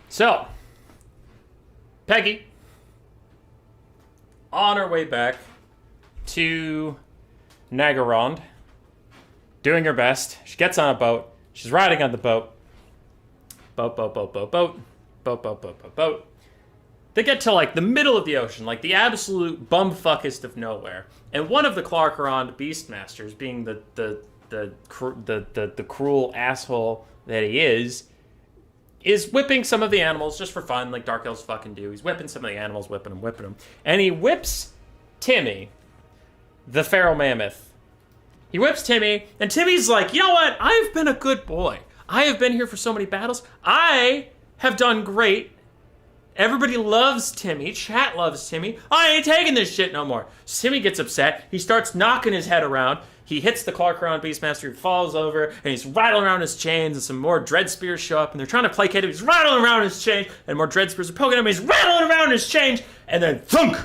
So, Peggy, on her way back to Nagarond, doing her best. She gets on a boat. She's riding on the boat. Boat. They get to, like, the middle of the ocean, like the absolute bumfuckest of nowhere. And one of the Clarkerond Beastmasters, being the cruel asshole that he is whipping some of the animals just for fun, like Dark Elves fucking do. He's whipping some of the animals, whipping them. And he whips Timmy, the feral mammoth. He whips Timmy, and Timmy's like, you know what? I've been a good boy. I have been here for so many battles. I have done great. Everybody loves Timmy. Chat loves Timmy. I ain't taking this shit no more. So Timmy gets upset. He starts knocking his head around. He hits the Clarkeron Beastmaster. He falls over, and he's rattling around his chains, and some more Dread Spears show up, and they're trying to placate him. He's rattling around his chains, and more Dread Spears are poking him. He's rattling around his chains, and then thunk!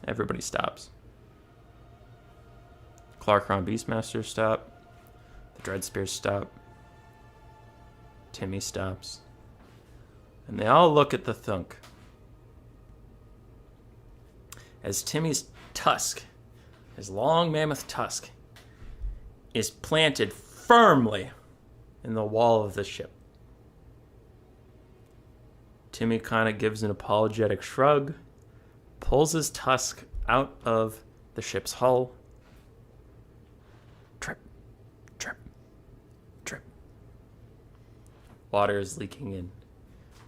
Everybody stops. Clarkeron Beastmaster stop. The Dread Spears stop. Timmy stops. And they all look at the thunk. As Timmy's tusk, his long mammoth tusk, is planted firmly in the wall of the ship. Timmy kind of gives an apologetic shrug, pulls his tusk out of the ship's hull. Trip, trip, trip. Water is leaking in.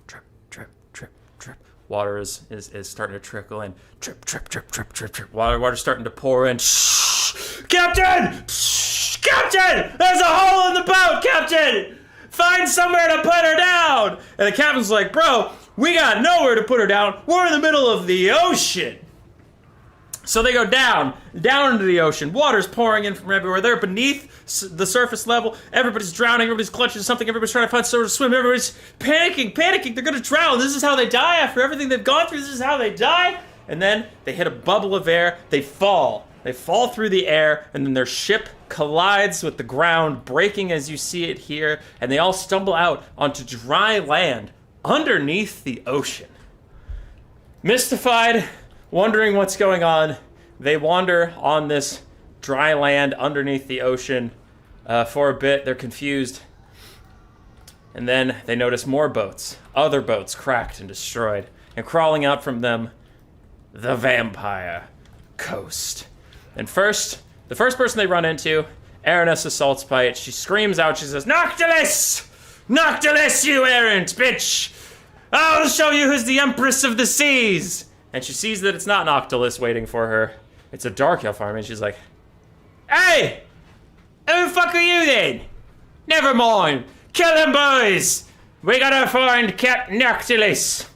Trip, trip, trip, trip. Water is starting to trickle in. Trip, trip, trip, trip, trip, trip. Water's starting to pour in. Shh! Captain! Shh! Captain! There's a hole in the boat, Captain! Find somewhere to put her down! And the captain's like, bro, we got nowhere to put her down. We're in the middle of the ocean. So they go down into the ocean. Water's pouring in from everywhere. They're beneath the surface level. Everybody's drowning. Everybody's clutching something. Everybody's trying to find somewhere to swim. Everybody's panicking. They're going to drown. This is how they die after everything they've gone through. This is how they die. And then they hit a bubble of air. They fall. They fall through the air, and then their ship collides with the ground, breaking as you see it here. And they all stumble out onto dry land underneath the ocean. Mystified, wondering what's going on, they wander on this dry land underneath the ocean for a bit. They're confused. And then they notice more boats, other boats cracked and destroyed. and crawling out from them, the vampire coast. And the first person they run into, Aranessa Saltspite, she screams out, she says, Noctilus! Noctilus, you errant bitch! I'll show you who's the Empress of the Seas! And she sees that it's not Noctilus waiting for her. It's a Dark Elf army, and she's like, Hey! Who the fuck are you then? Never mind. Kill them boys! We gotta find Captain Noctilus!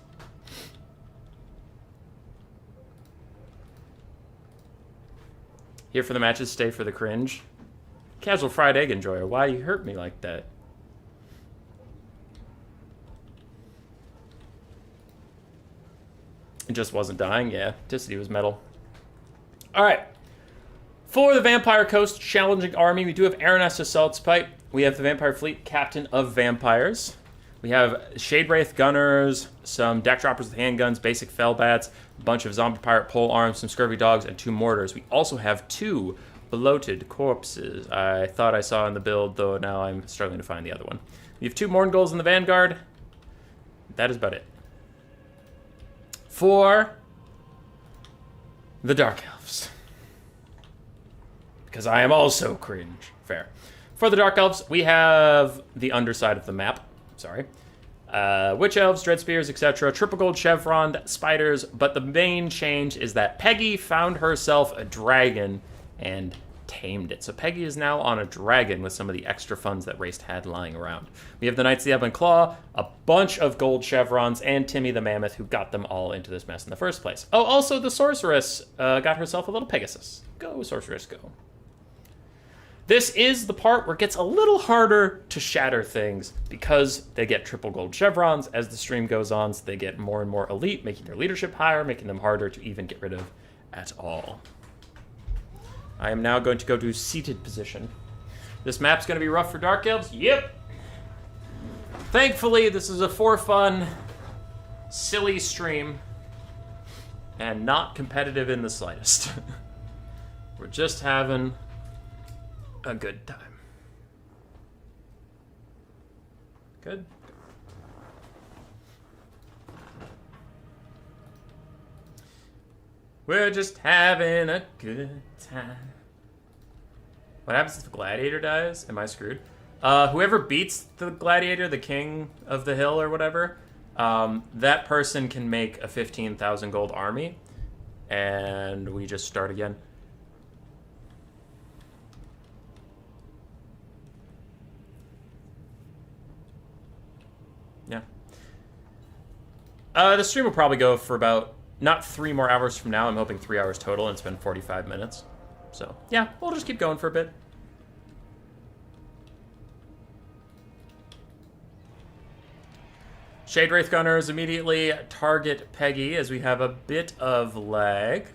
Here for the matches, stay for the cringe. Casual fried egg enjoyer, why do you hurt me like that? It just wasn't dying, yeah. Ticity was metal. Alright. For the Vampire Coast challenging army, we do have Aranessa Saltspite. We have the Vampire Fleet, Captain of Vampires. We have Shade Wraith Gunners, some Deck Droppers with handguns, basic Fellbats, a bunch of Zombie Pirate pole arms, some Scurvy Dogs, and 2 mortars. We also have 2 bloated corpses. I thought I saw in the build, though now I'm struggling to find the other one. We have 2 Morngulls in the Vanguard. That is about it. For the Dark Elves. Because I am also cringe. Fair. For the Dark Elves, we have the underside of the map. Sorry. Witch Elves, Dread Spears, etc. Triple gold chevron, spiders. But the main change is that Peggy found herself a dragon and tamed it. So Peggy is now on a dragon with some of the extra funds that Raced had lying around. We have the Knights of the Ebon Claw, a bunch of gold chevrons, and Timmy the Mammoth, who got them all into this mess in the first place. Oh, also the Sorceress got herself a little Pegasus. Go, Sorceress, go. This is the part where it gets a little harder to shatter things because they get triple gold chevrons as the stream goes on, so they get more and more elite, making their leadership higher, making them harder to even get rid of at all. I am now going to go to seated position. This map's going to be rough for Dark Elves. Yep. Thankfully, this is a for fun, silly stream and not competitive in the slightest. We're just having a good time. Good. We're just having a good time. What happens if the Gladiator dies? Am I screwed? Whoever beats the Gladiator, the king of the hill or whatever, that person can make a 15,000 gold army, and we just start again. Yeah. The stream will probably go for about, not 3 more hours from now. I'm hoping 3 hours total, and it's been 45 minutes. So, yeah, we'll just keep going for a bit. Shade Wraith Gunners immediately target Peggy as we have a bit of lag.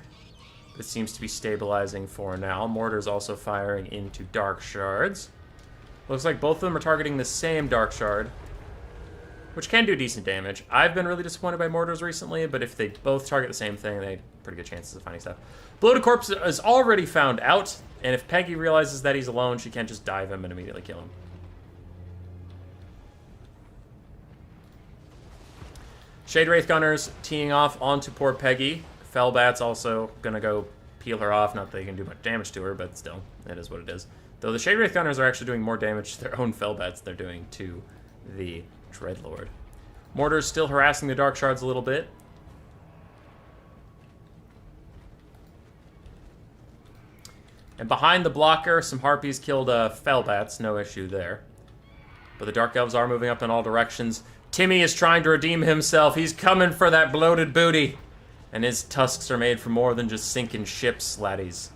It seems to be stabilizing for now. Mortar's also firing into Dark Shards. Looks like both of them are targeting the same Dark Shard, which can do decent damage. I've been really disappointed by Mortars recently, but if they both target the same thing, they have pretty good chances of finding stuff. Bloated Corpse is already found out, and if Peggy realizes that he's alone, she can't just dive him and immediately kill him. Shade Wraith Gunners teeing off onto poor Peggy. Fellbat's also gonna go peel her off. Not that they can do much damage to her, but still, it is what it is. Though the Shade Wraith Gunners are actually doing more damage to their own Fellbats than they're doing to the Dreadlord. Mortar's still harassing the Dark Shards a little bit. And behind the blocker, some Harpies killed Fellbats, no issue there. But the Dark Elves are moving up in all directions. Timmy is trying to redeem himself. He's coming for that bloated booty. And his tusks are made for more than just sinking ships, laddies.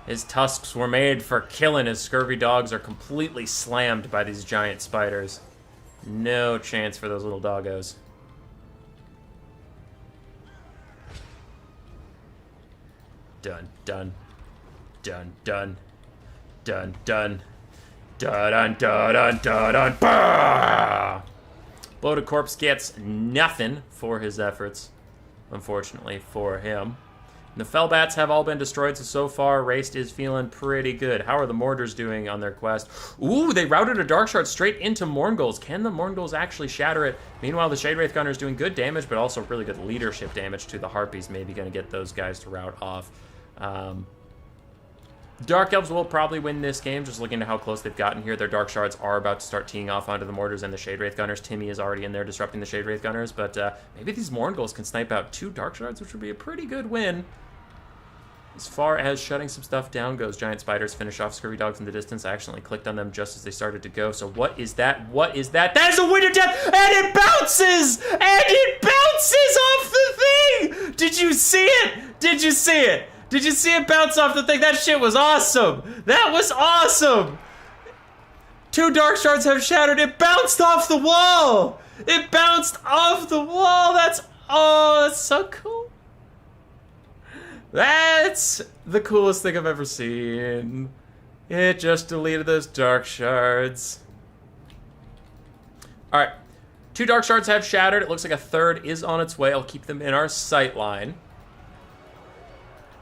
His tusks were made for killing. His scurvy dogs are completely slammed by these giant spiders. No chance for those little doggos. Dun, dun. Dun, dun. Dun, dun. Dun, dun, dun, dun, dun, dun. Bah! Bloated Corpse gets nothing for his efforts, unfortunately for him. The Fellbats have all been destroyed, so far, Raced is feeling pretty good. How are the Mortars doing on their quest? Ooh, they routed a Dark Shard straight into Mourngulls. Can the Mourngulls actually shatter it? Meanwhile, the Shade Wraith Gunner is doing good damage, but also really good leadership damage to the Harpies. Maybe going to get those guys to rout off. Dark Elves will probably win this game, just looking at how close they've gotten here. Their Dark Shards are about to start teeing off onto the Mortars and the Shade Wraith Gunners. Timmy is already in there disrupting the Shade Wraith Gunners, but maybe these Mourngulls can snipe out 2 Dark Shards, which would be a pretty good win. As far as shutting some stuff down goes, Giant Spiders finish off Scurvy Dogs in the distance. I accidentally clicked on them just as they started to go, so what is that? What is that? That is a Winter Death, and it bounces! And it bounces off the thing! Did you see it? Did you see it? Did you see it bounce off the thing? That shit was awesome! That was awesome! 2 Dark Shards have shattered. It bounced off the wall! It bounced off the wall! That's so cool. That's the coolest thing I've ever seen. It just deleted those Dark Shards. Alright. 2 Dark Shards have shattered. It looks like a 3rd is on its way. I'll keep them in our sight line.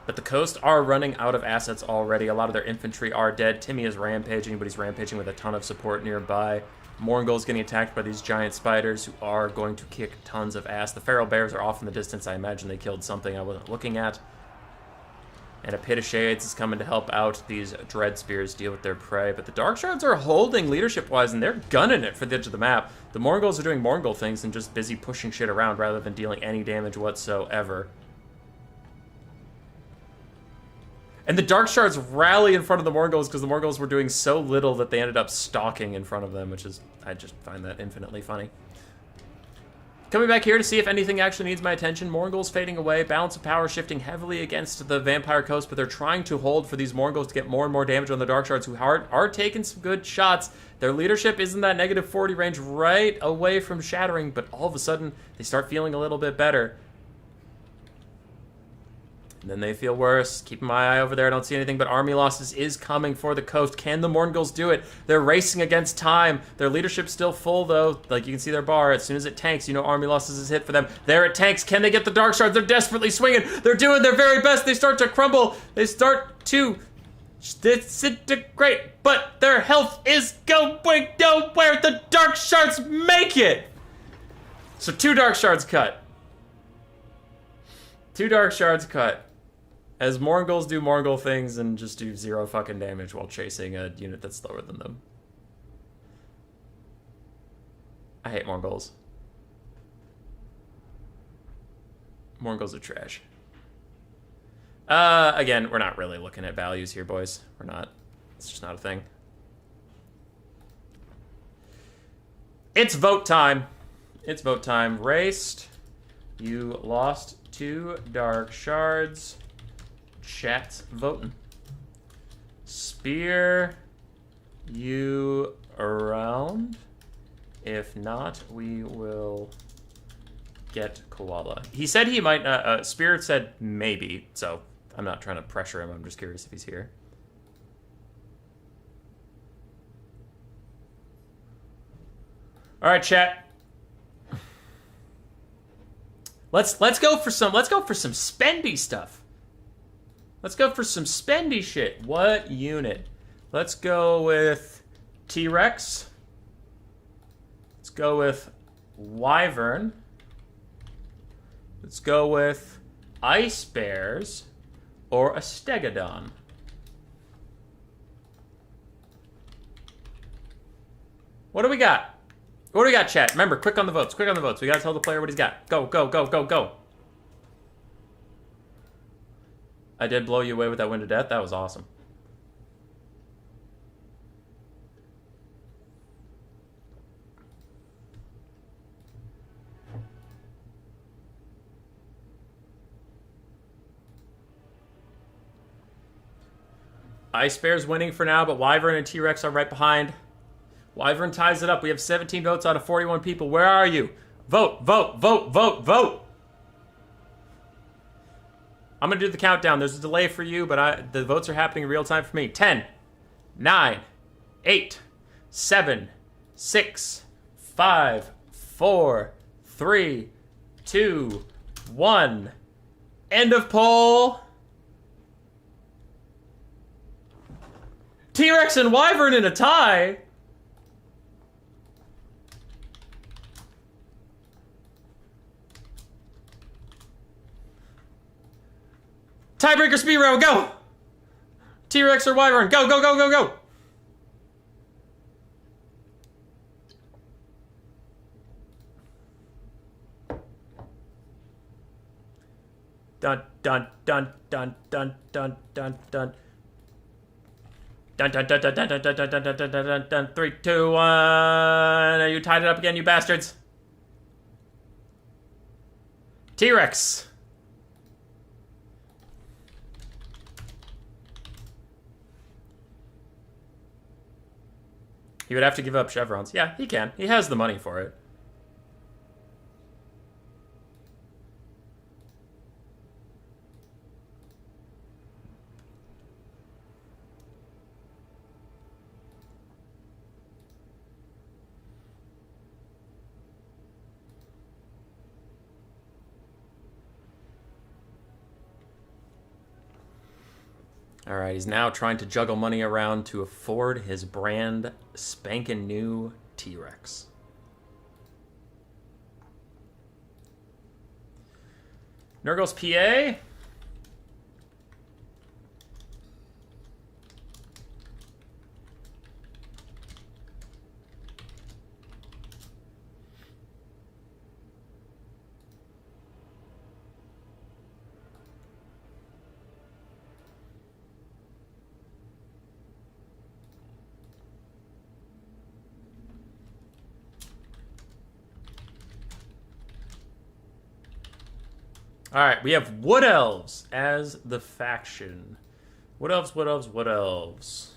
But the Coast are running out of assets already. A lot of their infantry are dead. Timmy is rampaging, but he's rampaging with a ton of support nearby. Mourngul's getting attacked by these giant spiders who are going to kick tons of ass. The feral bears are off in the distance. I imagine they killed something I wasn't looking at. And a Pit of Shades is coming to help out these Dread Spears deal with their prey. But the Dark Shards are holding leadership-wise, and they're gunning it for the edge of the map. The Mourngulls are doing Mourngul things and just busy pushing shit around rather than dealing any damage whatsoever. And the Dark Shards rally in front of the Mourngulls because the Mourngulls were doing so little that they ended up stalking in front of them, which is, I just find that infinitely funny. Coming back here to see if anything actually needs my attention. Mourngulls fading away. Balance of power shifting heavily against the Vampire Coast, but they're trying to hold for these Mourngulls to get more and more damage on the Dark Shards, who are taking some good shots. Their leadership is in that -40 range right away from shattering, but all of a sudden, they start feeling a little bit better. And then they feel worse. Keeping my eye over there. I don't see anything, but army losses is coming for the Coast. Can the Mourngulls do it? They're racing against time. Their leadership's still full, though. Like, you can see their bar. As soon as it tanks, you know army losses is hit for them. There it tanks. Can they get the Dark Shards? They're desperately swinging. They're doing their very best. They start to crumble. They start to disintegrate. But their health is going nowhere. The Dark Shards make it. So 2 Dark Shards cut. 2 Dark Shards cut. As Mourngulls do Mourngul things and just do 0 fucking damage while chasing a unit that's slower than them. I hate Mourngulls. Mourngulls are trash. Again, we're not really looking at values here, boys. We're not. It's just not a thing. It's vote time. It's vote time. Raced. You lost 2 Dark Shards. Chat's voting. Spear you around. If not, we will get Koala. He said he might, Spirit said maybe, so I'm not trying to pressure him. I'm just curious if he's here. All right, chat. Let's go for some spendy stuff. Let's go for some spendy shit. What unit? Let's go with T-Rex. Let's go with Wyvern. Let's go with Ice Bears or a Stegodon. What do we got? What do we got, chat? Remember, quick on the votes. Quick on the votes. We gotta tell the player what he's got. Go, go, go, go, go. I did blow you away with that Wind of Death. That was awesome. Ice Bear's winning for now, but Wyvern and T-Rex are right behind. Wyvern ties it up. We have 17 votes out of 41 people. Where are you? Vote, vote, vote, vote, vote. I'm going to do the countdown. There's a delay for you, but the votes are happening in real time for me. 10, 9, 8, 7, 6, 5, 4, 3, 2, 1. End of poll. T-Rex and Wyvern in a tie. Tiebreaker speed round, go! T-Rex or Wyvern, go, go, go, go, go! Dun, dun, dun, dun, dun, dun, dun, dun. Dun, dun, dun, dun, dun, dun, dun, dun, dun, dun, dun, dun, dun. 3, 2, 1. You tied it up again, you bastards. T-Rex. He would have to give up chevrons. Yeah, he can. He has the money for it. Alright, he's now trying to juggle money around to afford his brand spankin' new T-Rex. Nurgle's PA. Alright, we have Wood Elves as the faction. Wood Elves, Wood Elves, Wood Elves.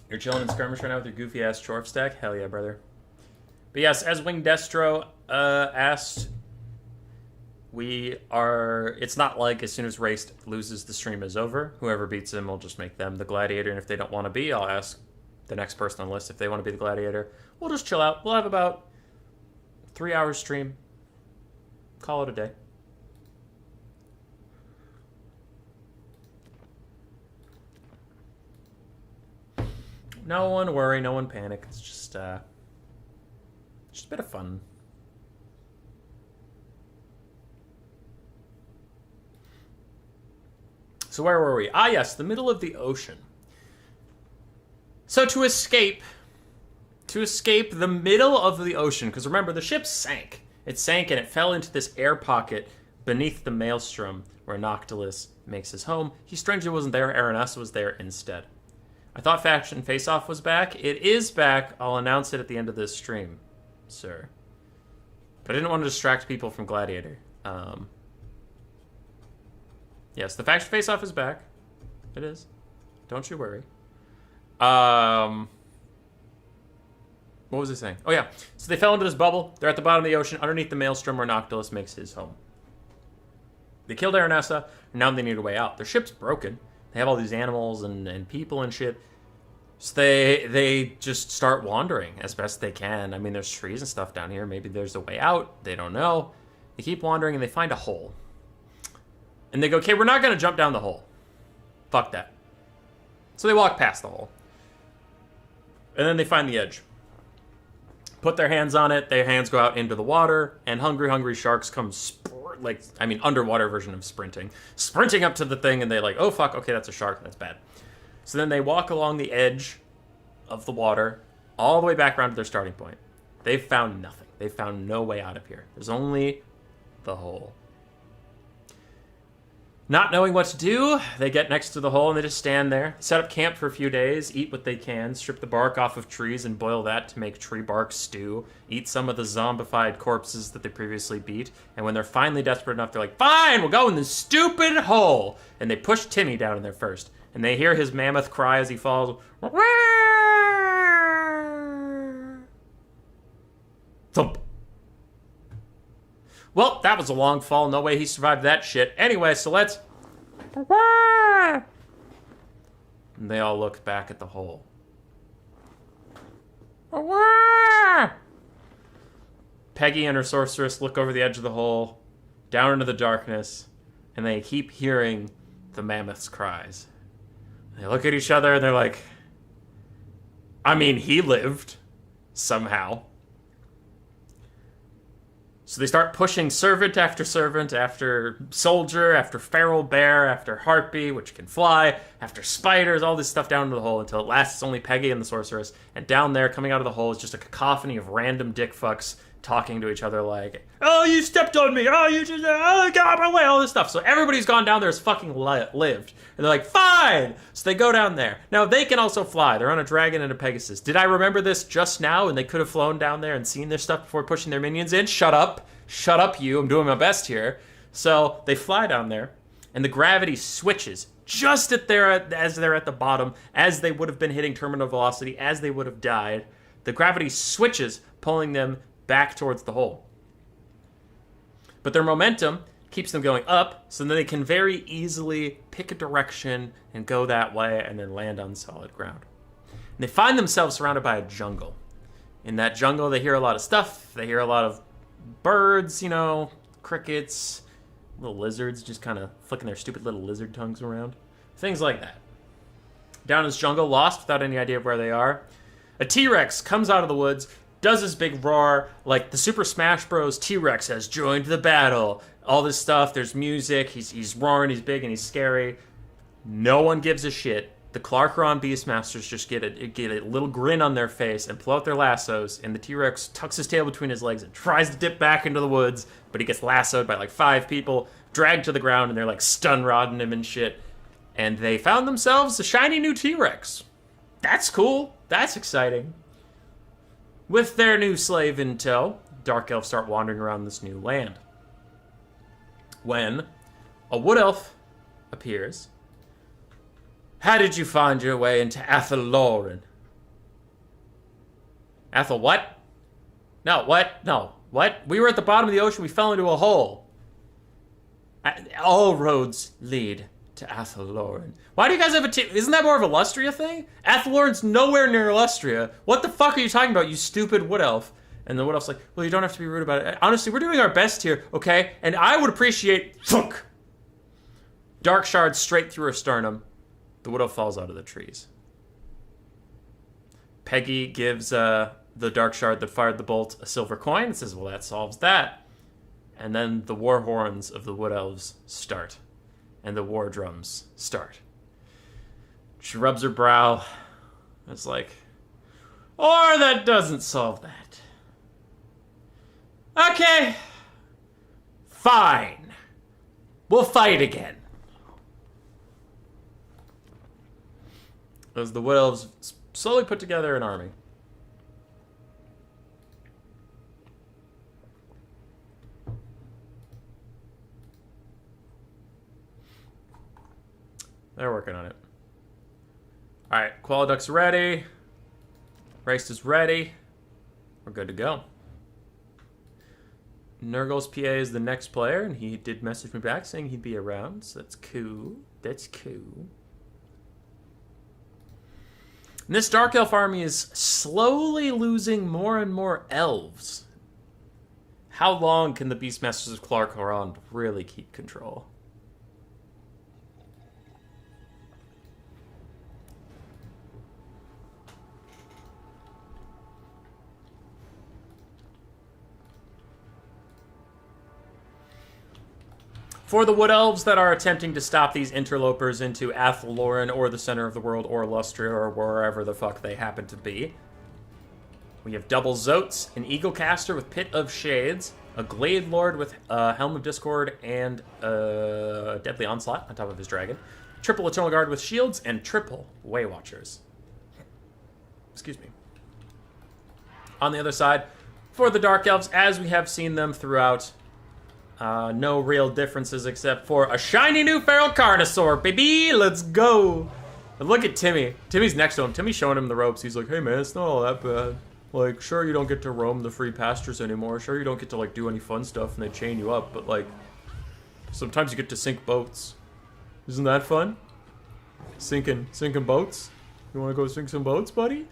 You're chilling in skirmish right now with your goofy ass Chorf stack? Hell yeah, brother. But yes, as Wing Destro asked, it's not like as soon as Race loses, the stream is over. Whoever beats him will just make them the Gladiator, and if they don't want to be, I'll ask the next person on the list if they want to be the Gladiator. We'll just chill out. We'll have about 3 hours stream. Call it a day. No one worry, no one panic. It's just a bit of fun. So where were we? Ah, yes, the middle of the ocean. So to escape the middle of the ocean, because remember, the ship sank. It sank and it fell into this air pocket beneath the maelstrom where Noctilus makes his home. He strangely wasn't there. Aranessa was there instead. I thought Faction Face-Off was back. It is back. I'll announce it at the end of this stream, sir. But I didn't want to distract people from Gladiator. Yes, the Faction Face-Off is back. It is. Don't you worry. What was I saying? Oh, yeah. So they fell into this bubble. They're at the bottom of the ocean, underneath the maelstrom where Noctilus makes his home. They killed Aranessa, and now they need a way out. Their ship's broken. They have all these animals and people and shit. So they just start wandering as best they can. I mean, there's trees and stuff down here. Maybe there's a way out. They don't know. They keep wandering, and they find a hole. And they go, okay, we're not going to jump down the hole. Fuck that. So they walk past the hole. And then they find the edge. Put their hands on it. Their hands go out into the water. And hungry sharks come, underwater version of sprinting. Sprinting up to the thing, and they like, oh, fuck, okay, that's a shark. That's bad. So then they walk along the edge of the water, all the way back around to their starting point. They've found nothing. They've found no way out of here. There's only the hole. Not knowing what to do, they get next to the hole and they just stand there, set up camp for a few days, eat what they can, strip the bark off of trees and boil that to make tree bark stew, eat some of the zombified corpses that they previously beat, and when they're finally desperate enough, they're like, fine, we'll go in this stupid hole! And they push Timmy down in there first, and they hear his mammoth cry as he falls. Thump. Well, that was a long fall. No way he survived that shit. Anyway, so let's... And they all look back at the hole. Peggy and her sorceress look over the edge of the hole, down into the darkness, and they keep hearing the mammoth's cries. They look at each other and they're like, I mean, he lived somehow. So they start pushing servant after soldier, after feral bear, after harpy, which can fly, after spiders, all this stuff down into the hole until at last it's only Peggy and the sorceress. And down there, coming out of the hole, is just a cacophony of random dick fucks talking to each other like, oh, you stepped on me, oh, you just, oh, get out of my way, all this stuff. So everybody's gone down there has fucking lived. And they're like, fine! So they go down there. Now, they can also fly. They're on a dragon and a Pegasus. Did I remember this just now and they could have flown down there and seen this stuff before pushing their minions in? Shut up. Shut up, you. I'm doing my best here. So they fly down there, and the gravity switches just as they're at the bottom, as they would have been hitting terminal velocity, as they would have died. The gravity switches, pulling them back towards the hole. But their momentum keeps them going up, so then they can very easily pick a direction and go that way and then land on solid ground. And they find themselves surrounded by a jungle. In that jungle, they hear a lot of stuff. They hear a lot of birds, crickets, little lizards just kind of flicking their stupid little lizard tongues around. Things like that. Down in this jungle, lost without any idea of where they are. A T-Rex comes out of the woods, does his big roar, like the Super Smash Bros. T-Rex has joined the battle. All this stuff, there's music, he's roaring, he's big and he's scary. No one gives a shit. The Clarkeron Beastmasters just get a little grin on their face and pull out their lassos, and the T-Rex tucks his tail between his legs and tries to dip back into the woods, but he gets lassoed by like 5 people, dragged to the ground, and they're like stun-rodding him and shit. And they found themselves a shiny new T-Rex. That's cool. That's exciting. With their new slave in tow, Dark Elves start wandering around this new land. When a Wood Elf appears. How did you find your way into Athaloran? Athel what? No, what? No, what? We were at the bottom of the ocean, we fell into a hole. All roads lead to Athaloran. Why do you guys have isn't that more of a Lustria thing? Athaloran's nowhere near Lustria. What the fuck are you talking about, you stupid Wood Elf? And the Wood Elf's like, well, you don't have to be rude about it. Honestly, we're doing our best here, okay? And I would appreciate... Thunk! Dark shard straight through her sternum. The Wood Elf falls out of the trees. Peggy gives the Dark Shard that fired the bolt a silver coin and says, well, that solves that. And then the war horns of the Wood Elves start. And the war drums start. She rubs her brow. It's like, or that doesn't solve that. Okay. Fine. We'll fight again. As the Wood Elves slowly put together an army. They're working on it. Alright, Qualiduck's ready. Race is ready. We're good to go. Nurgle's PA is the next player, and he did message me back saying he'd be around, so that's cool. That's cool. And this Dark Elf army is slowly losing more and more elves. How long can the Beastmasters of Khorne really keep control? For the Wood Elves that are attempting to stop these interlopers into Athaloran or the center of the world or Lustria or wherever the fuck they happen to be, we have double Zotes, an Eaglecaster with Pit of Shades, a Glade Lord with Helm of Discord and Deadly Onslaught on top of his dragon, triple Eternal Guard with shields, and triple Way Watchers. Excuse me. On the other side, for the Dark Elves, as we have seen them throughout, no real differences except for a shiny new feral Carnosaur, baby! Let's go! And look at Timmy. Timmy's next to him. Timmy's showing him the ropes. He's like, hey man, it's not all that bad. Like, sure, you don't get to roam the free pastures anymore. Sure, you don't get to, like, do any fun stuff and they chain you up. But, like, sometimes you get to sink boats. Isn't that fun? Sinking boats? You want to go sink some boats, buddy?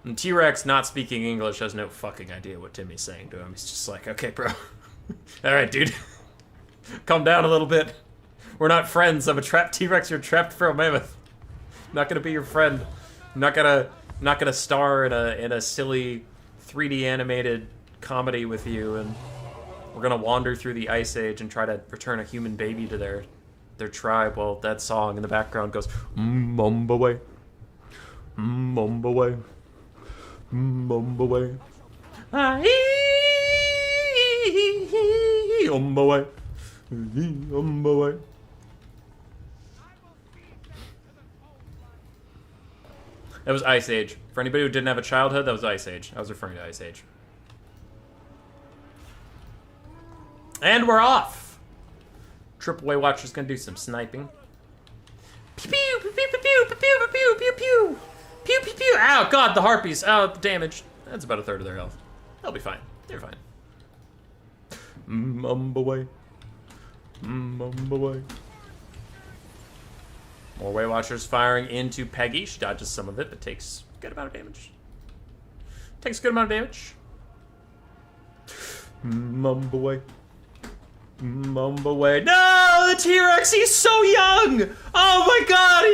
And T-Rex, not speaking English, has no fucking idea what Timmy's saying to him. He's just like, okay, bro. Alright, dude. Calm down a little bit. We're not friends. I'm a trapped T-Rex. You're a trapped feral mammoth. I'm not gonna be your friend. I'm not gonna star in a silly 3D animated comedy with you, and we're gonna wander through the Ice Age and try to return a human baby to their tribe. Well, that song in the background goes, Mumba way. Mumba way. Mumba way. Umba way. Umba way. That was Ice Age. For anybody who didn't have a childhood, that was Ice Age. I was referring to Ice Age. And we're off! Triple Way Watcher's gonna do some sniping. Pew pew pew pew pew pew pew pew pew pew pew pew pew. Ow, God, the harpies. Oh, the damage. That's about a third of their health. They'll be fine. They're fine. Way. Way. More Way Watchers firing into Peggy. She dodges some of it, but takes a good amount of damage. Takes a good amount of damage. Way. Way. No, the T-Rex, he's so young! Oh my God,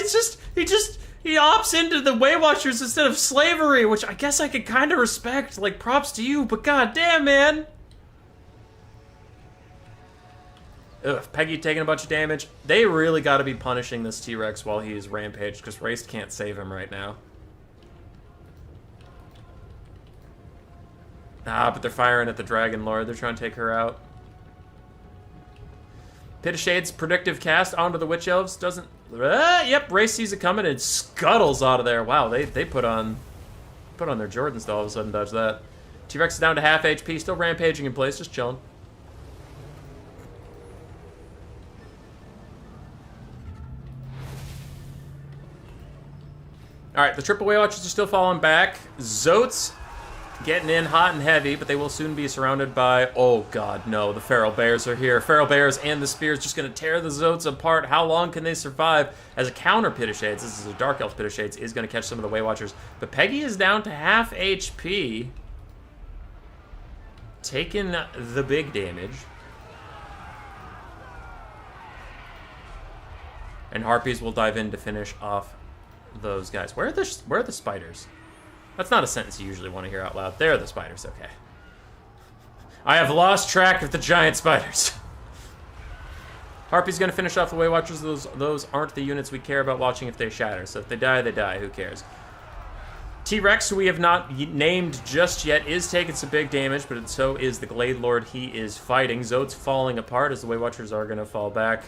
he opts into the Way Watchers instead of slavery, which I guess I could kind of respect. Like, props to you, but god damn, man. Ugh, Peggy taking a bunch of damage. They really got to be punishing this T-Rex while he is rampaged, because Raced can't save him right now. Ah, but they're firing at the Dragon Lord. They're trying to take her out. Pit of Shade's predictive cast onto the Witch Elves doesn't... yep, Race sees it coming and scuttles out of there. Wow, they put on their Jordans to all of a sudden dodge that. T-Rex is down to half HP, still rampaging in place, just chilling. Alright, the Triple Way Watchers are still falling back. Zotes getting in hot and heavy, but they will soon be surrounded by... Oh god, no, the Feral Bears are here. Feral Bears and the Spears just going to tear the Zotes apart. How long can they survive? As a counter Pit of Shades, this is a Dark Elf Pit of Shades, is going to catch some of the Way Watchers. But Peggy is down to half HP. Taking the big damage. And Harpies will dive in to finish off those guys. Where are the spiders? That's not a sentence you usually want to hear out loud. There are the spiders, okay. I have lost track of the giant spiders. Harpy's gonna finish off the Way Watchers. Those aren't the units we care about watching if they shatter. So if they die, they die. Who cares? T-Rex, who we have not named just yet, is taking some big damage, but so is the Glade Lord he is fighting. Zote's falling apart as the Way Watchers are gonna fall back.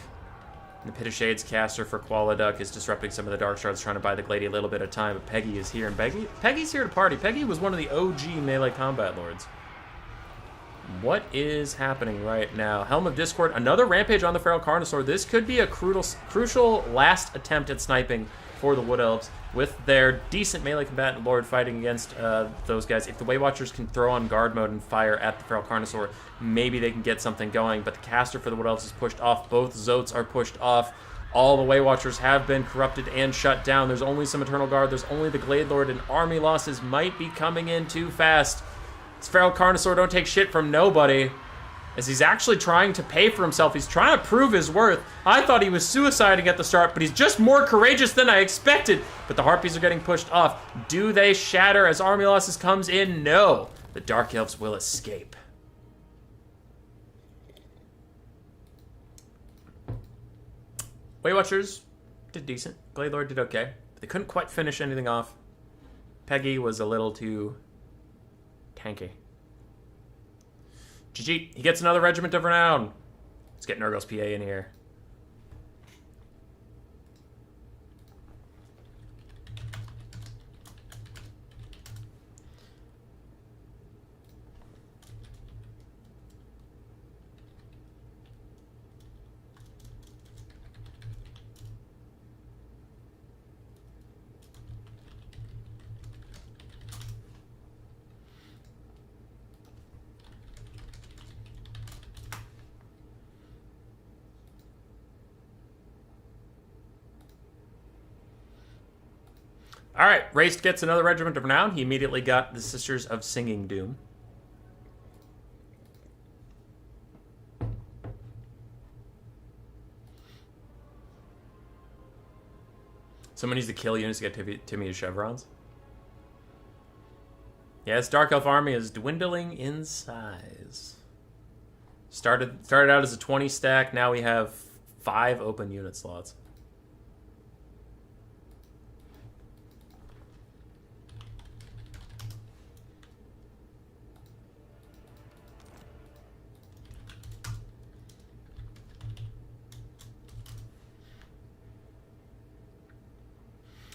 The Pit of Shades caster for Qualaduck is disrupting some of the Dark Shards, trying to buy the Glady a little bit of time, but Peggy is here, and Peggy's here to party. Peggy was one of the OG melee combat lords. What is happening right now? Helm of Discord, another rampage on the Feral Carnosaur. This could be a crucial last attempt at sniping for the Wood Elves with their decent melee combatant lord fighting against those guys. If the Way Watchers can throw on guard mode and fire at the Feral Carnosaur, maybe they can get something going, but the caster for the Wood Elves is pushed off. Both Zotes are pushed off. All the Way Watchers have been corrupted and shut down. There's only some Eternal Guard. There's only the Glade Lord, and army losses might be coming in too fast. This Feral Carnosaur don't take shit from nobody, as he's actually trying to pay for himself. He's trying to prove his worth. I thought he was suiciding at the start, but he's just more courageous than I expected. But the Harpies are getting pushed off. Do they shatter as army losses comes in? No. The Dark Elves will escape. Way Watchers did decent. Glade Lord did okay. But they couldn't quite finish anything off. Peggy was a little too tanky. GG. He gets another Regiment of Renown. Let's get Nurgle's PA in here. All right, Raced gets another regiment of renown. He immediately got the Sisters of Singing Doom. Someone needs to kill units to get Timmy to chevrons. Yes, Dark Elf army is dwindling in size. Started out as a 20 stack. Now we have 5 open unit slots.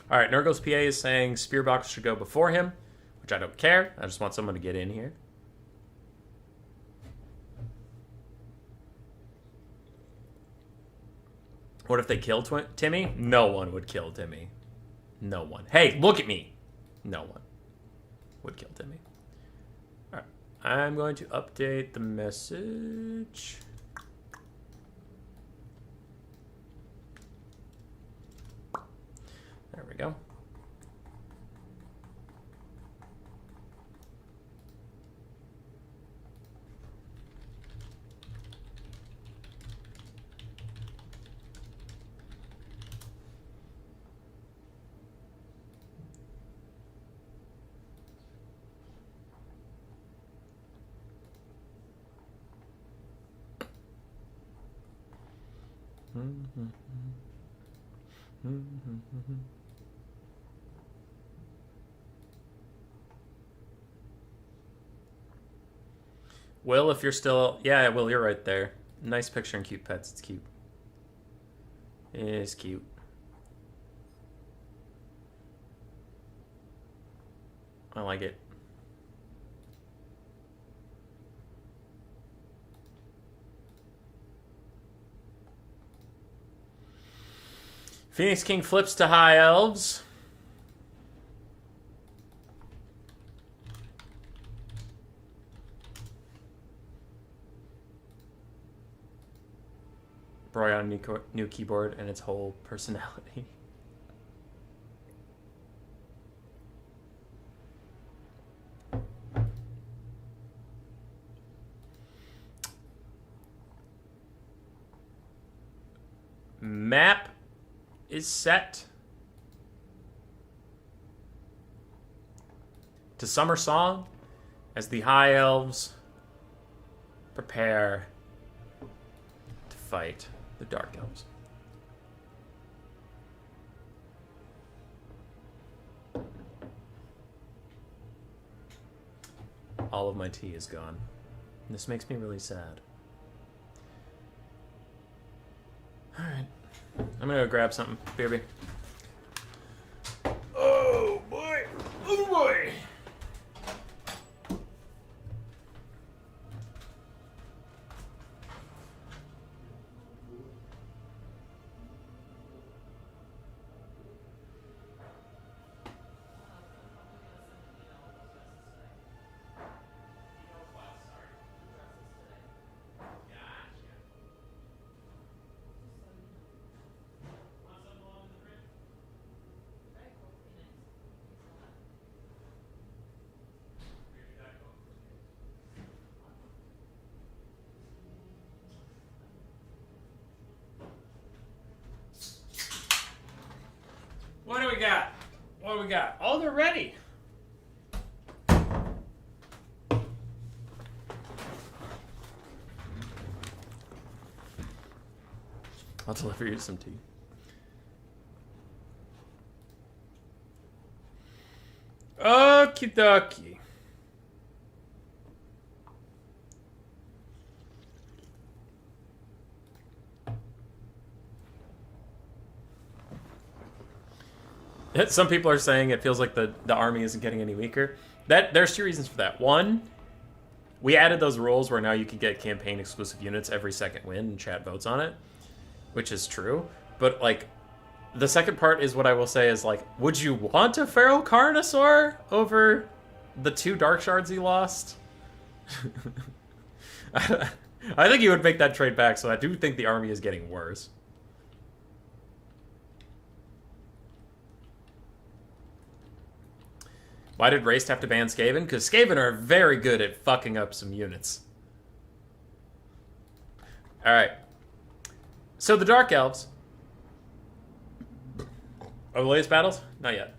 All right, Nurgle's PA is saying Spearbox should go before him, which I don't care. I just want someone to get in here. What if they kill Timmy? No one would kill Timmy. No one. Hey, look at me. No one would kill Timmy. All right, I'm going to update the message. There we go. Will, if you're still... Yeah, Will, you're right there. Nice picture and cute pets. It's cute. It is cute. I like it. Phoenix King flips to High Elves. Brought on a new keyboard and its whole personality. Map is set to Summer Song as the High Elves prepare to fight the Dark Elves. All of my tea is gone. This makes me really sad. Alright. I'm gonna go grab something. BRB. Oh boy! Oh boy! What do we got? What do we got? Oh, they're ready. I'll deliver you some tea. Okie dokie. Some people are saying it feels like the army isn't getting any weaker. There's 2 reasons for that. One, we added those rules where now you can get campaign exclusive units every second win and chat votes on it, which is true. But like, the second part is what I will say is like, would you want a Feral Carnosaur over the 2 Dark Shards he lost? I think he would make that trade back, so I do think the army is getting worse. Why did Raced have to ban Skaven? Because Skaven are very good at fucking up some units. Alright. So the Dark Elves. Are the latest battles? Not yet.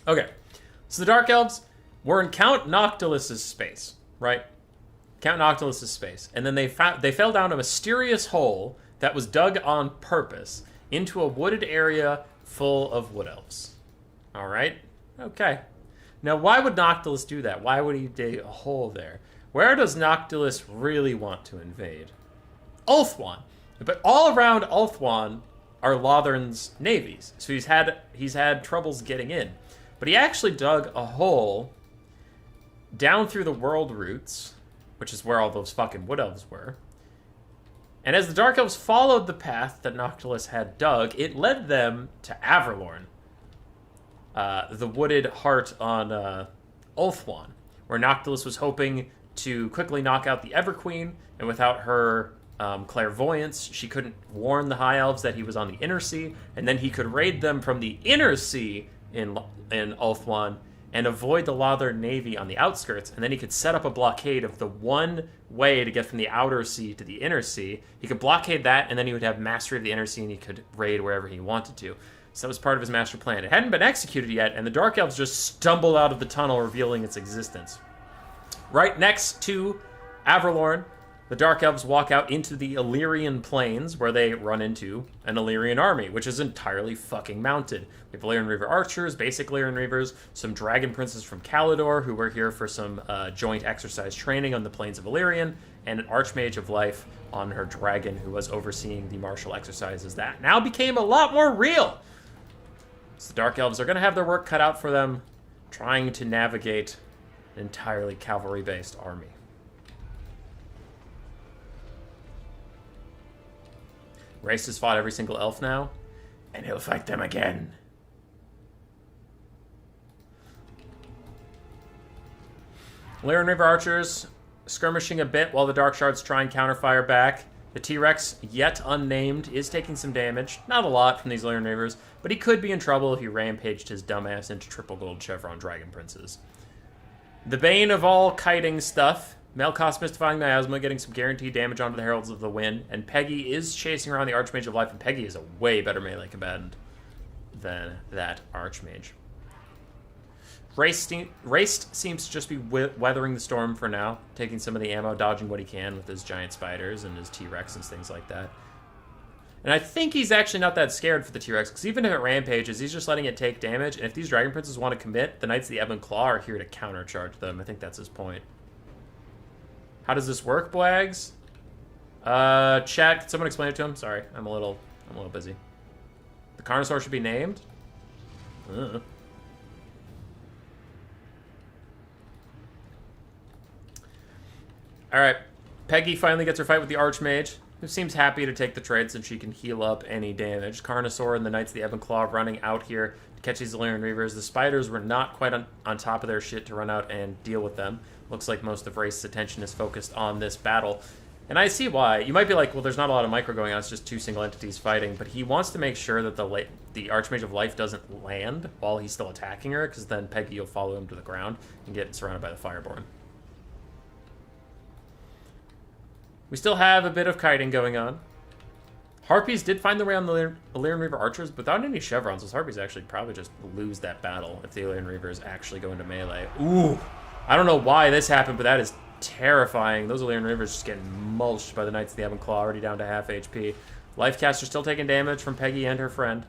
Okay. So the Dark Elves were in Count Noctilus's space, right? Count Noctilus's space. And then they fell down a mysterious hole that was dug on purpose into a wooded area full of wood elves. All right? Okay. Now, why would Noctilus do that? Why would he dig a hole there? Where does Noctilus really want to invade? Ulthuan. But all around Ulthuan are Lothern's navies. So he's had troubles getting in. But he actually dug a hole down through the world roots, which is where all those fucking wood elves were. And as the Dark Elves followed the path that Noctilus had dug, it led them to Averlorn, the wooded heart on Ulthuan, where Noctilus was hoping to quickly knock out the Everqueen, and without her clairvoyance, she couldn't warn the High Elves that he was on the Inner Sea, and then he could raid them from the Inner Sea in Ulthuan and avoid the Lothern Navy on the outskirts, and then he could set up a blockade of the one way to get from the Outer Sea to the Inner Sea. He could blockade that, and then he would have mastery of the Inner Sea, and he could raid wherever he wanted to. So that was part of his master plan. It hadn't been executed yet, and the Dark Elves just stumbled out of the tunnel, revealing its existence. Right next to Averlorn, the Dark Elves walk out into the Illyrian plains, where they run into an Illyrian army, which is entirely fucking mounted. We have Illyrian Reaver archers, basic Illyrian Reavers, some Dragon Princes from Calidor, who were here for some joint exercise training on the plains of Illyrian, and an Archmage of Life on her dragon, who was overseeing the martial exercises. That now became a lot more real. So the Dark Elves are going to have their work cut out for them, trying to navigate an entirely cavalry-based army. Race has fought every single elf now, and he'll fight them again. Illyrian Reaver archers skirmishing a bit while the Dark Shards try and counterfire back. The T-Rex, yet unnamed, is taking some damage. Not a lot from these Illyrian Reavers, but he could be in trouble if he rampaged his dumbass into triple gold chevron Dragon Princes. The bane of all kiting stuff, Melkoth Mystifying Miasma getting some guaranteed damage onto the Heralds of the Wind, and Peggy is chasing around the Archmage of Life, and Peggy is a way better melee combatant than that Archmage. Raced seems to just be weathering the storm for now, taking some of the ammo, dodging what he can with his giant spiders and his T-Rex and things like that. And I think he's actually not that scared for the T-Rex, because even if it rampages, he's just letting it take damage, and if these Dragon Princes want to commit, the Knights of the Ebon Claw are here to countercharge them. I think that's his point. How does this work, Blags? Chat, can someone explain it to him? Sorry, I'm a little busy. The Carnosaur should be named? Alright, Peggy finally gets her fight with the Archmage, who seems happy to take the trade since she can heal up any damage. Carnosaur and the Knights of the Ebon Claw running out here to catch these Illyrian Reavers. The spiders were not quite on top of their shit to run out and deal with them. Looks like most of Race's attention is focused on this battle. And I see why. You might be like, well, there's not a lot of micro going on, it's just two single entities fighting, but he wants to make sure that the Archmage of Life doesn't land while he's still attacking her, because then Peggy will follow him to the ground and get surrounded by the Fireborn. We still have a bit of kiting going on. Harpies did find their way on the Illyrian Reaver archers, but without any chevrons. Those Harpies actually probably just lose that battle if the Illyrian Reavers actually go into melee. Ooh! I don't know why this happened, but that is terrifying. Those Illyrian Reavers just getting mulched by the Knights of the Ebon Claw, already down to half HP. Lifecaster still taking damage from Peggy and her friend.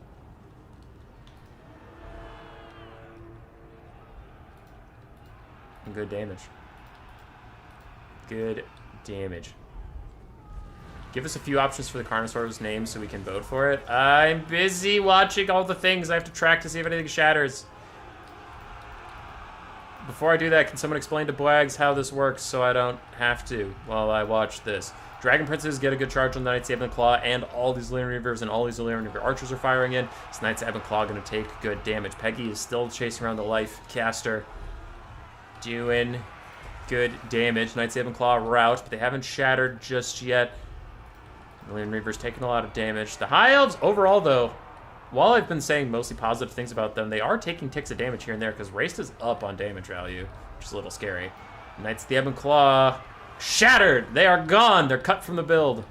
And good damage. Good damage. Give us a few options for the Carnosaur's name so we can vote for it. I'm busy watching all the things I have to track to see if anything shatters. Before I do that, can someone explain to Blags how this works so I don't have to while I watch this? Dragon Princes get a good charge on the Knights of the Ebon Claw, and all these Illyrian Reavers and all these Illyrian Reaver archers are firing in. So Knights of the Ebon Claw going to take good damage. Peggy is still chasing around the Life Caster, doing good damage. Knights of the Ebon Claw rout, but they haven't shattered just yet. Illyrian Reavers taking a lot of damage. The High Elves, overall, though, while I've been saying mostly positive things about them, they are taking ticks of damage here and there because Wraith is up on damage value, which is a little scary. Knights of the Ebon Claw, shattered! They are gone! They're cut from the build.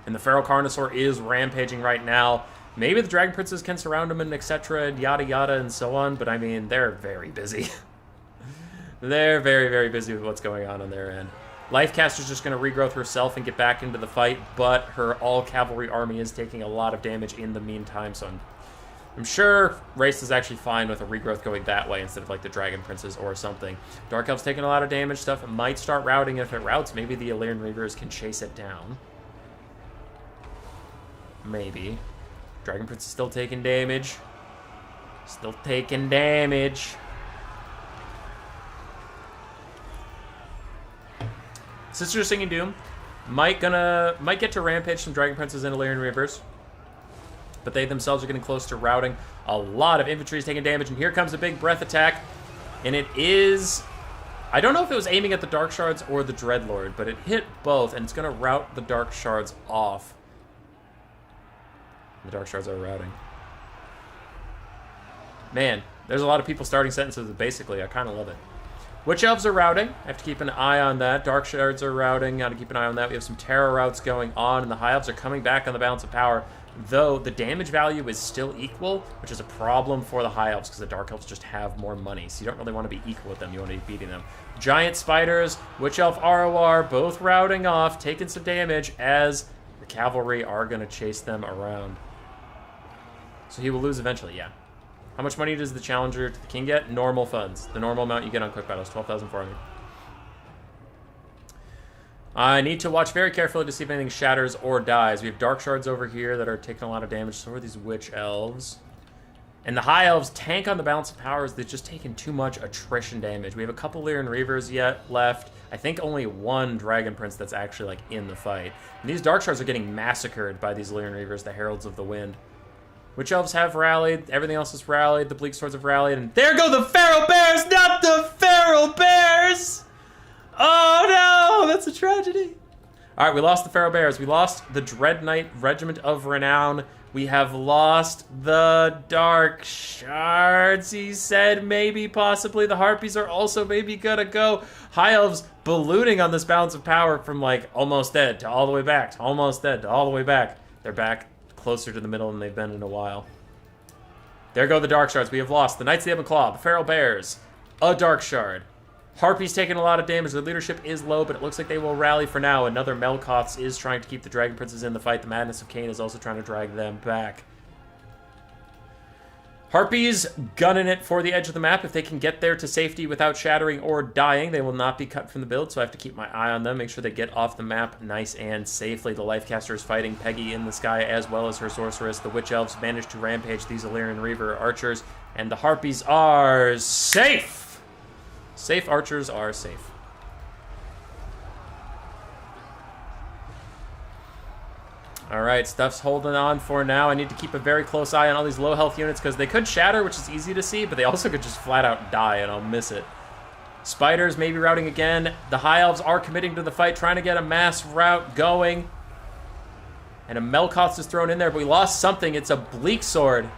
And the Feral Carnosaur is rampaging right now. Maybe the Dragon Princes can surround him and etc. and yada yada and so on, but I mean, they're very busy. They're very, very busy with what's going on their end. Lifecaster's just going to regrowth herself and get back into the fight, but her all-cavalry army is taking a lot of damage in the meantime, so I'm sure Race is actually fine with a regrowth going that way instead of like the Dragon Princes or something. Dark Elf's taking a lot of damage stuff. It might start routing. If it routes, maybe the Illyrian Reavers can chase it down. Maybe. Dragon Prince is still taking damage. Still taking damage. Sister Singing Doom might get to rampage some Dragon Princes and Illyrian Reavers, but they themselves are getting close to routing. A lot of infantry is taking damage, and here comes a big breath attack, and it is... I don't know if it was aiming at the Dark Shards or the Dreadlord, but it hit both, and it's going to rout the Dark Shards off. The Dark Shards are routing. Man, there's a lot of people starting sentences basically. I kind of love it. Witch Elves are routing. I have to keep an eye on that. Dark Shards are routing. Got to keep an eye on that. We have some Terror routes going on, and the High Elves are coming back on the balance of power, though the damage value is still equal, which is a problem for the High Elves because the Dark Elves just have more money, so you don't really want to be equal with them. You want to be beating them. Giant Spiders, Witch Elf ROR, both routing off, taking some damage as the Cavalry are going to chase them around. So he will lose eventually, yeah. How much money does the Challenger to the King get? Normal funds. The normal amount you get on quick battles, 12,400. I need to watch very carefully to see if anything shatters or dies. We have Dark Shards over here that are taking a lot of damage. So are these Witch Elves. And the High Elves tank on the balance of powers. They've just taken too much attrition damage. We have a couple Lyran Reavers yet left. I think only one Dragon Prince that's actually like in the fight. And these Dark Shards are getting massacred by these Lyran Reavers, the Heralds of the Wind. Witch Elves have rallied. Everything else has rallied. The Bleak Swords have rallied. And there go the Feral Bears! Not the Feral Bears! Oh no! That's a tragedy. Alright, we lost the Feral Bears. We lost the Dread Knight Regiment of Renown. We have lost the Dark Shards. He said maybe, possibly. The Harpies are also maybe gonna go. High Elves ballooning on this balance of power from like almost dead to all the way back to almost dead to all the way back. They're back closer to the middle than they've been in a while. There go the Dark Shards. We have lost the Knights of the Ebon Claw, the Feral Bears, a Dark Shard. Harpy's taking a lot of damage. Their leadership is low, but it looks like they will rally for now. Another Melkoths is trying to keep the Dragon Princes in the fight. The Madness of Cain is also trying to drag them back. Harpies gunning it for the edge of the map. If they can get there to safety without shattering or dying, they will not be cut from the build, so I have to keep my eye on them, make sure they get off the map nice and safely. The Lifecaster is fighting Peggy in the sky as well as her Sorceress. The Witch Elves managed to rampage these Illyrian Reaver archers, and the Harpies are safe! Safe archers are safe. Alright, stuff's holding on for now. I need to keep a very close eye on all these low health units because they could shatter, which is easy to see, but they also could just flat out die and I'll miss it. Spiders may be routing again. The High Elves are committing to the fight, trying to get a mass rout going. And a Melkoths is thrown in there, but we lost something. It's a Bleak Sword.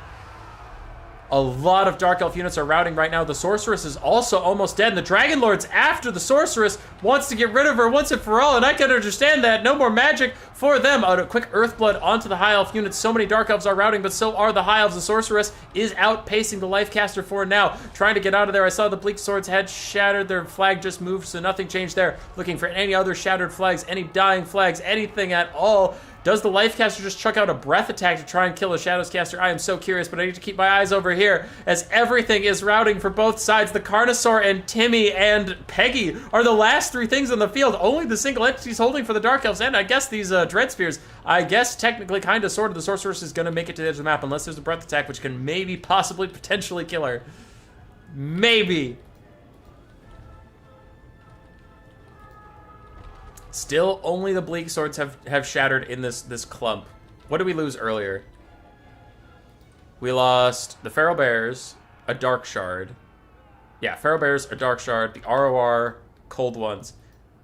A lot of Dark Elf units are routing right now. The Sorceress is also almost dead, and the Dragon Lord's after the Sorceress, wants to get rid of her once and for all, and I can understand that. No more magic for them. A quick Earthblood onto the High Elf units. So many Dark Elves are routing, but so are the High Elves. The Sorceress is outpacing the Lifecaster for now, trying to get out of there. I saw the Bleak Sword's head shattered. Their flag just moved, so nothing changed there. Looking for any other shattered flags, any dying flags, anything at all. Does the Lifecaster just chuck out a breath attack to try and kill a Shadows Caster? I am so curious, but I need to keep my eyes over here as everything is routing for both sides. The Carnosaur and Timmy and Peggy are the last three things on the field. Only the single entities holding for the Dark Elves, and I guess these Dread Spears. I guess technically, kind of, sort of, the Sorceress is going to make it to the edge of the map unless there's a breath attack, which can maybe, possibly, potentially kill her. Maybe. Still, only the Bleak Swords have shattered in this clump. What did we lose earlier? We lost the Feral Bears, a Dark Shard. Yeah, Feral Bears, a Dark Shard, the ROR, Cold Ones,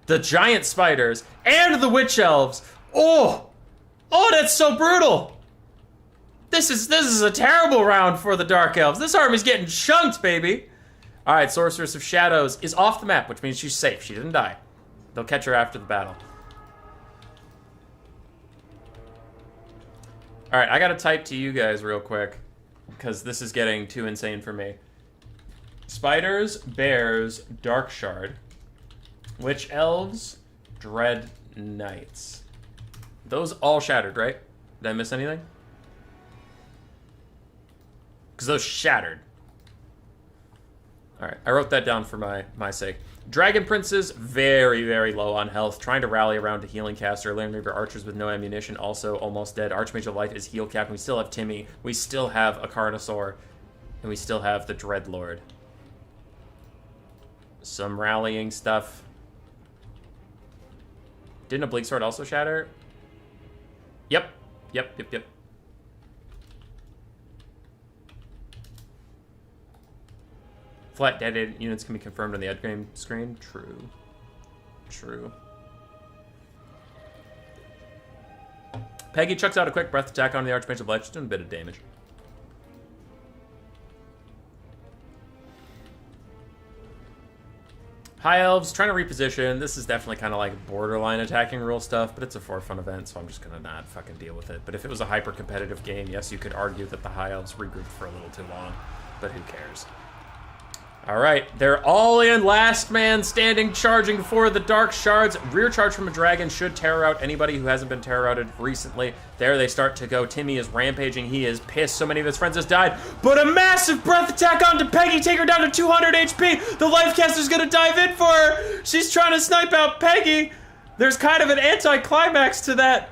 the Giant Spiders, and the Witch Elves. Oh! Oh, that's so brutal! This is a terrible round for the Dark Elves. This army's getting chunked, baby. All right, Sorceress of Shadows is off the map, which means she's safe. She didn't die. They'll catch her after the battle. All right, I gotta type to you guys real quick because this is getting too insane for me. Spiders, bears, dark shard, witch elves, dread knights. Those all shattered, right? Did I miss anything? Because those shattered. All right, I wrote that down for my sake. Dragon Princes, very, very low on health. Trying to rally around a healing caster. Land Reaver Archers with no ammunition, also almost dead. Archmage of Light is heal cap. We still have Timmy. We still have a Carnosaur. And we still have the Dreadlord. Some rallying stuff. Didn't a Bleak Sword also shatter? Yep. Yep. Flat dead units can be confirmed on the endgame screen. True. Peggy chucks out a quick breath attack on the Archmage of Light, just doing a bit of damage. High Elves, trying to reposition. This is definitely kind of like borderline attacking rule stuff, but it's a for fun event, so I'm just going to not fucking deal with it. But if it was a hyper-competitive game, yes, you could argue that the High Elves regrouped for a little too long, but who cares? All right, they're all in. Last man standing, charging for the Dark Shards. Rear charge from a dragon should terror out anybody who hasn't been terror outed recently. There they start to go. Timmy is rampaging. He is pissed. So many of his friends has died. But a massive breath attack onto Peggy. Take her down to 200 HP. The Lifecaster's going to dive in for her. She's trying to snipe out Peggy. There's kind of an anti-climax to that.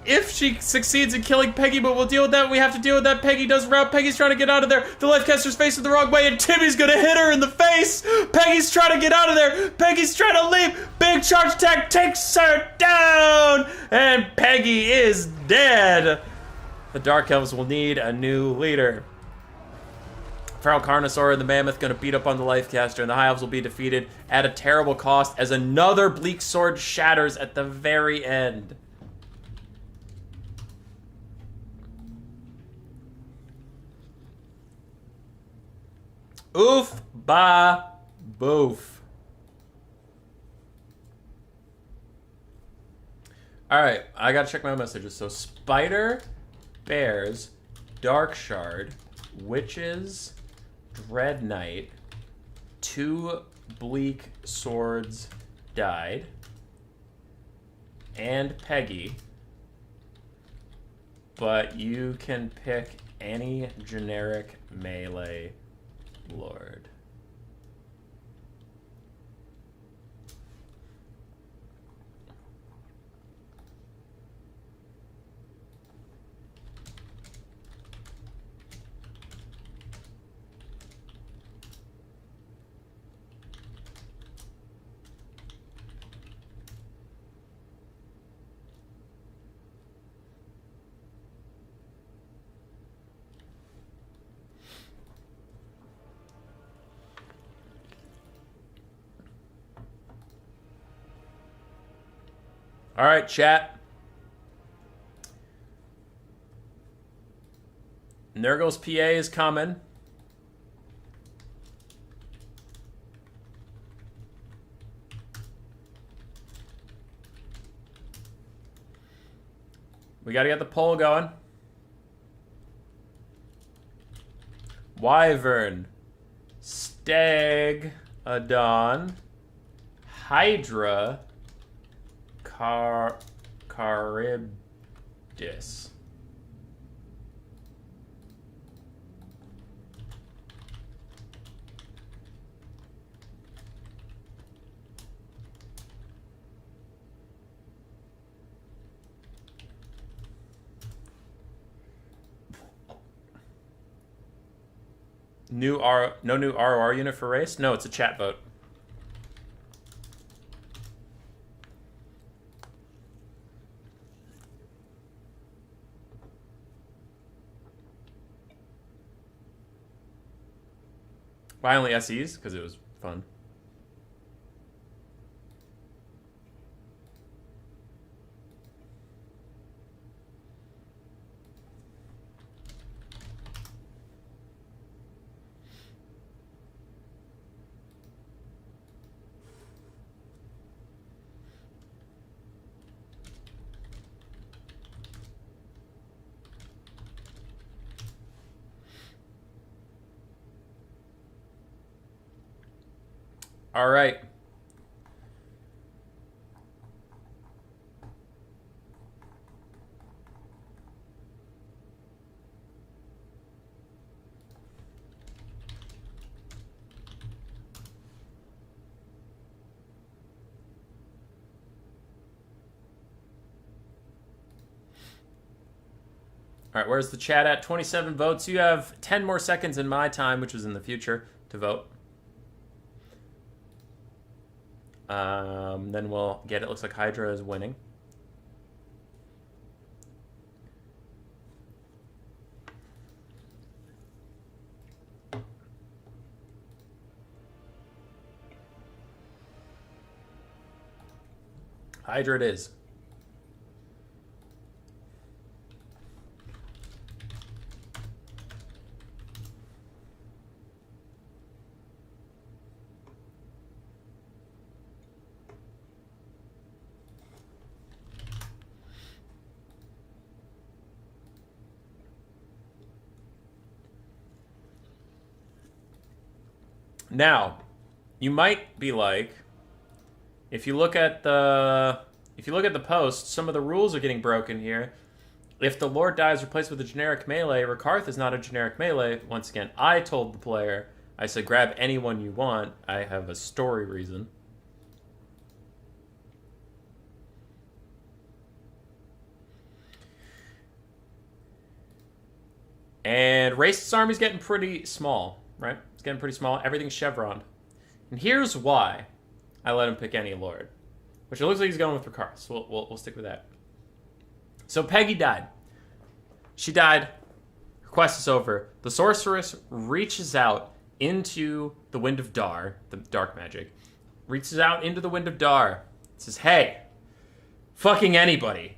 If she succeeds in killing Peggy, but we'll deal with that. We have to deal with that. Peggy does rout. Peggy's trying to get out of there. The Lifecaster's facing the wrong way, and Timmy's gonna hit her in the face. Peggy's trying to get out of there. Peggy's trying to leave. Big charge attack takes her down, and Peggy is dead. The Dark Elves will need a new leader. Feral Carnosaur and the Mammoth gonna beat up on the Lifecaster, and the High Elves will be defeated at a terrible cost as another Bleak Sword shatters at the very end. Oof, ba, boof. All right, I gotta check my messages. So Spider, Bears, Dark Shard, Witches, Dread Knight, 2 Bleak Swords died, and Peggy. But you can pick any generic melee lord. All right, chat. Nurgle's PA is coming. We gotta get the poll going. Wyvern, Stag, Adon, Hydra, Charybdis. No new ROR unit for race? No, it's a chat vote. Why only SEs? Because it was fun. All right. All right, where's the chat at? 27 votes. You have 10 more seconds in my time, which was in the future, to vote. Then we'll get it. Looks like Hydra is winning. Hydra it is. Now, you might be like, if you look at the post, some of the rules are getting broken here. If the Lord dies replaced with a generic melee, Rakarth is not a generic melee. Once again, I told the player, I said grab anyone you want. I have a story reason. And Racist's army's getting pretty small, right? It's getting pretty small. Everything's chevroned. And here's why I let him pick any Lord. Which it looks like he's going with Rakarth, so we'll stick with that. So Peggy died. She died. Her quest is over. The sorceress reaches out into the Wind of Dar, the dark magic. Reaches out into the Wind of Dar. Says, hey, fucking anybody.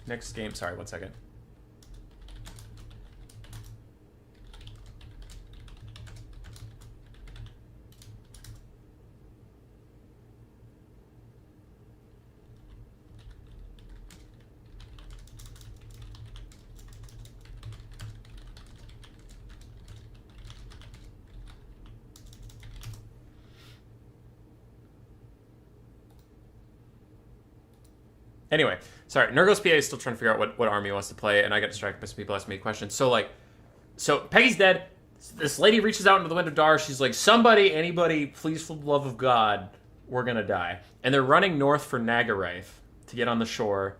Next game, sorry, 1 second. Anyway, sorry, Nurgle's PA is still trying to figure out what army he wants to play, and I got distracted by some people asking me questions. So Peggy's dead. This lady reaches out into the Wind of Dar. She's like, somebody, anybody, please, for the love of God, we're gonna die. And they're running north for Nagarath to get on the shore,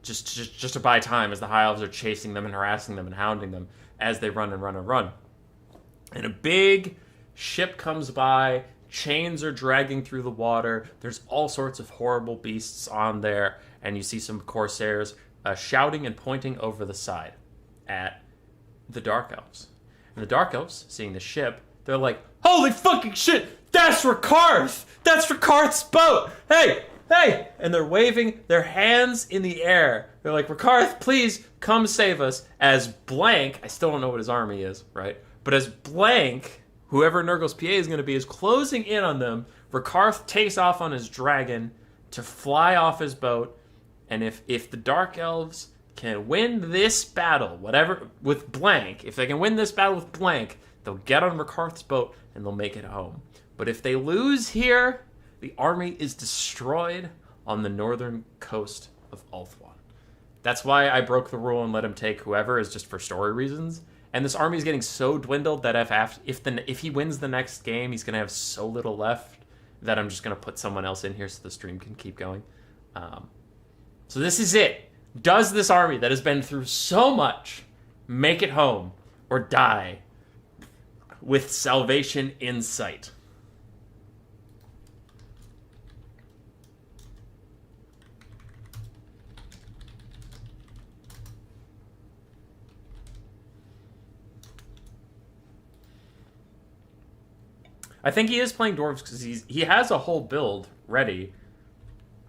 just to buy time as the High Elves are chasing them and harassing them and hounding them as they run and run and run. And a big ship comes by. Chains are dragging through the water. There's all sorts of horrible beasts on there. And you see some Corsairs shouting and pointing over the side at the Dark Elves. And the Dark Elves, seeing the ship, they're like, holy fucking shit! That's Rakarth! That's Rakarth's boat! Hey! Hey! And they're waving their hands in the air. They're like, Rakarth, please come save us. As Blank, I still don't know what his army is, right? But as Blank, whoever Nurgle's PA is going to be, is closing in on them. Rakarth takes off on his dragon to fly off his boat. And if the Dark Elves can win this battle, whatever, with Blank, if they can win this battle with Blank, they'll get on Rakarth's boat and they'll make it home. But if they lose here, the army is destroyed on the northern coast of Ulthuan. That's why I broke the rule and let him take whoever, is just for story reasons. And this army is getting so dwindled that if he wins the next game, he's going to have so little left that I'm just going to put someone else in here so the stream can keep going. So this is it. Does this army that has been through so much make it home or die with salvation in sight? I think he is playing Dwarves because he has a whole build ready.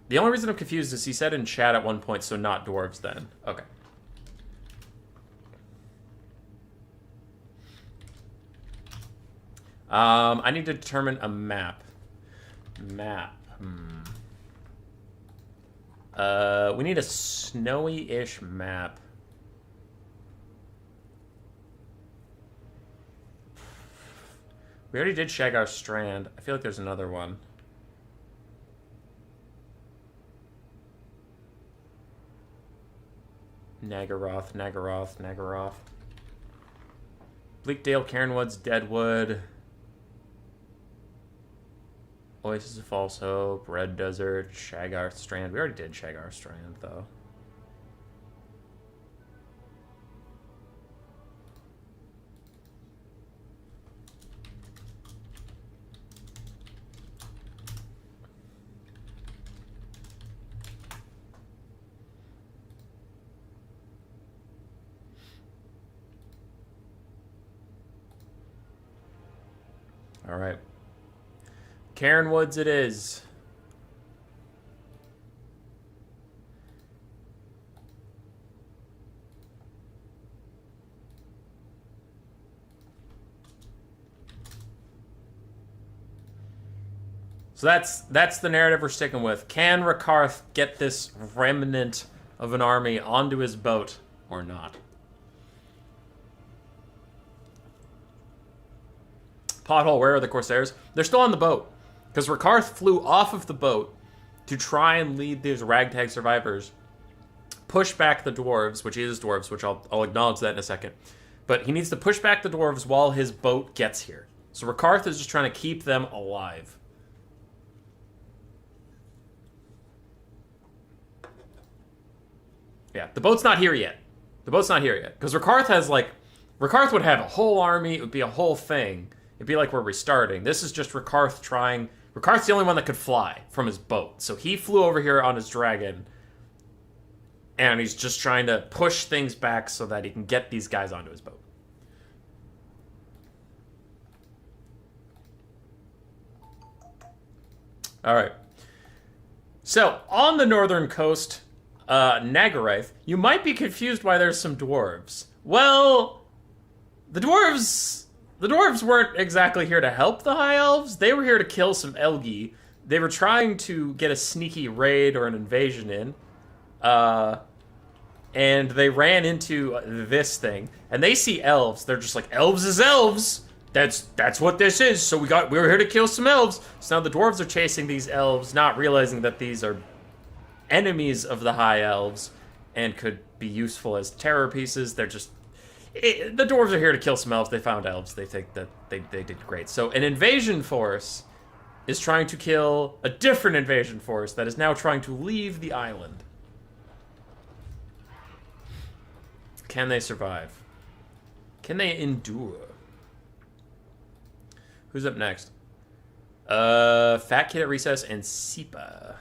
The only reason I'm confused is he said in chat at one point, so not Dwarves then. Okay. I need to determine a map. We need a snowy-ish map. We already did Shagar Strand. I feel like there's another one. Nagaroth, Nagaroth, Nagaroth. Bleakdale, Cairnwoods, Deadwood. Oasis of False Hope, Red Desert, Shagar Strand. We already did Shagar Strand, though. All right. Cairnwoods it is. So that's the narrative we're sticking with. Can Rakarth get this remnant of an army onto his boat or not? Pothole, where are the Corsairs? They're still on the boat. Because Rakarth flew off of the boat to try and lead these ragtag survivors, push back the dwarves, which is dwarves, which I'll acknowledge that in a second. But he needs to push back the dwarves while his boat gets here. So Rakarth is just trying to keep them alive. Yeah, the boat's not here yet. The boat's not here yet. Because Rakarth has, like... Rakarth would have a whole army. It would be a whole thing. It'd be like we're restarting. This is just Rakarth trying... Rakarth's the only one that could fly from his boat. So he flew over here on his dragon. And he's just trying to push things back so that he can get these guys onto his boat. Alright. So, on the northern coast... Nagarath, you might be confused why there's some dwarves. Well, the dwarves weren't exactly here to help the High Elves. They were here to kill some Elgi. They were trying to get a sneaky raid or an invasion in. And they ran into this thing. And they see elves. They're just like, elves is elves! That's what this is. So we were here to kill some elves. So now the dwarves are chasing these elves, not realizing that these are enemies of the High Elves and could be useful as terror pieces. They're just... the dwarves are here to kill some elves. They found elves. They think that they did great. So an invasion force is trying to kill a different invasion force that is now trying to leave the island. Can they survive? Can they endure? Who's up next? Fat Kid at Recess and Sipa.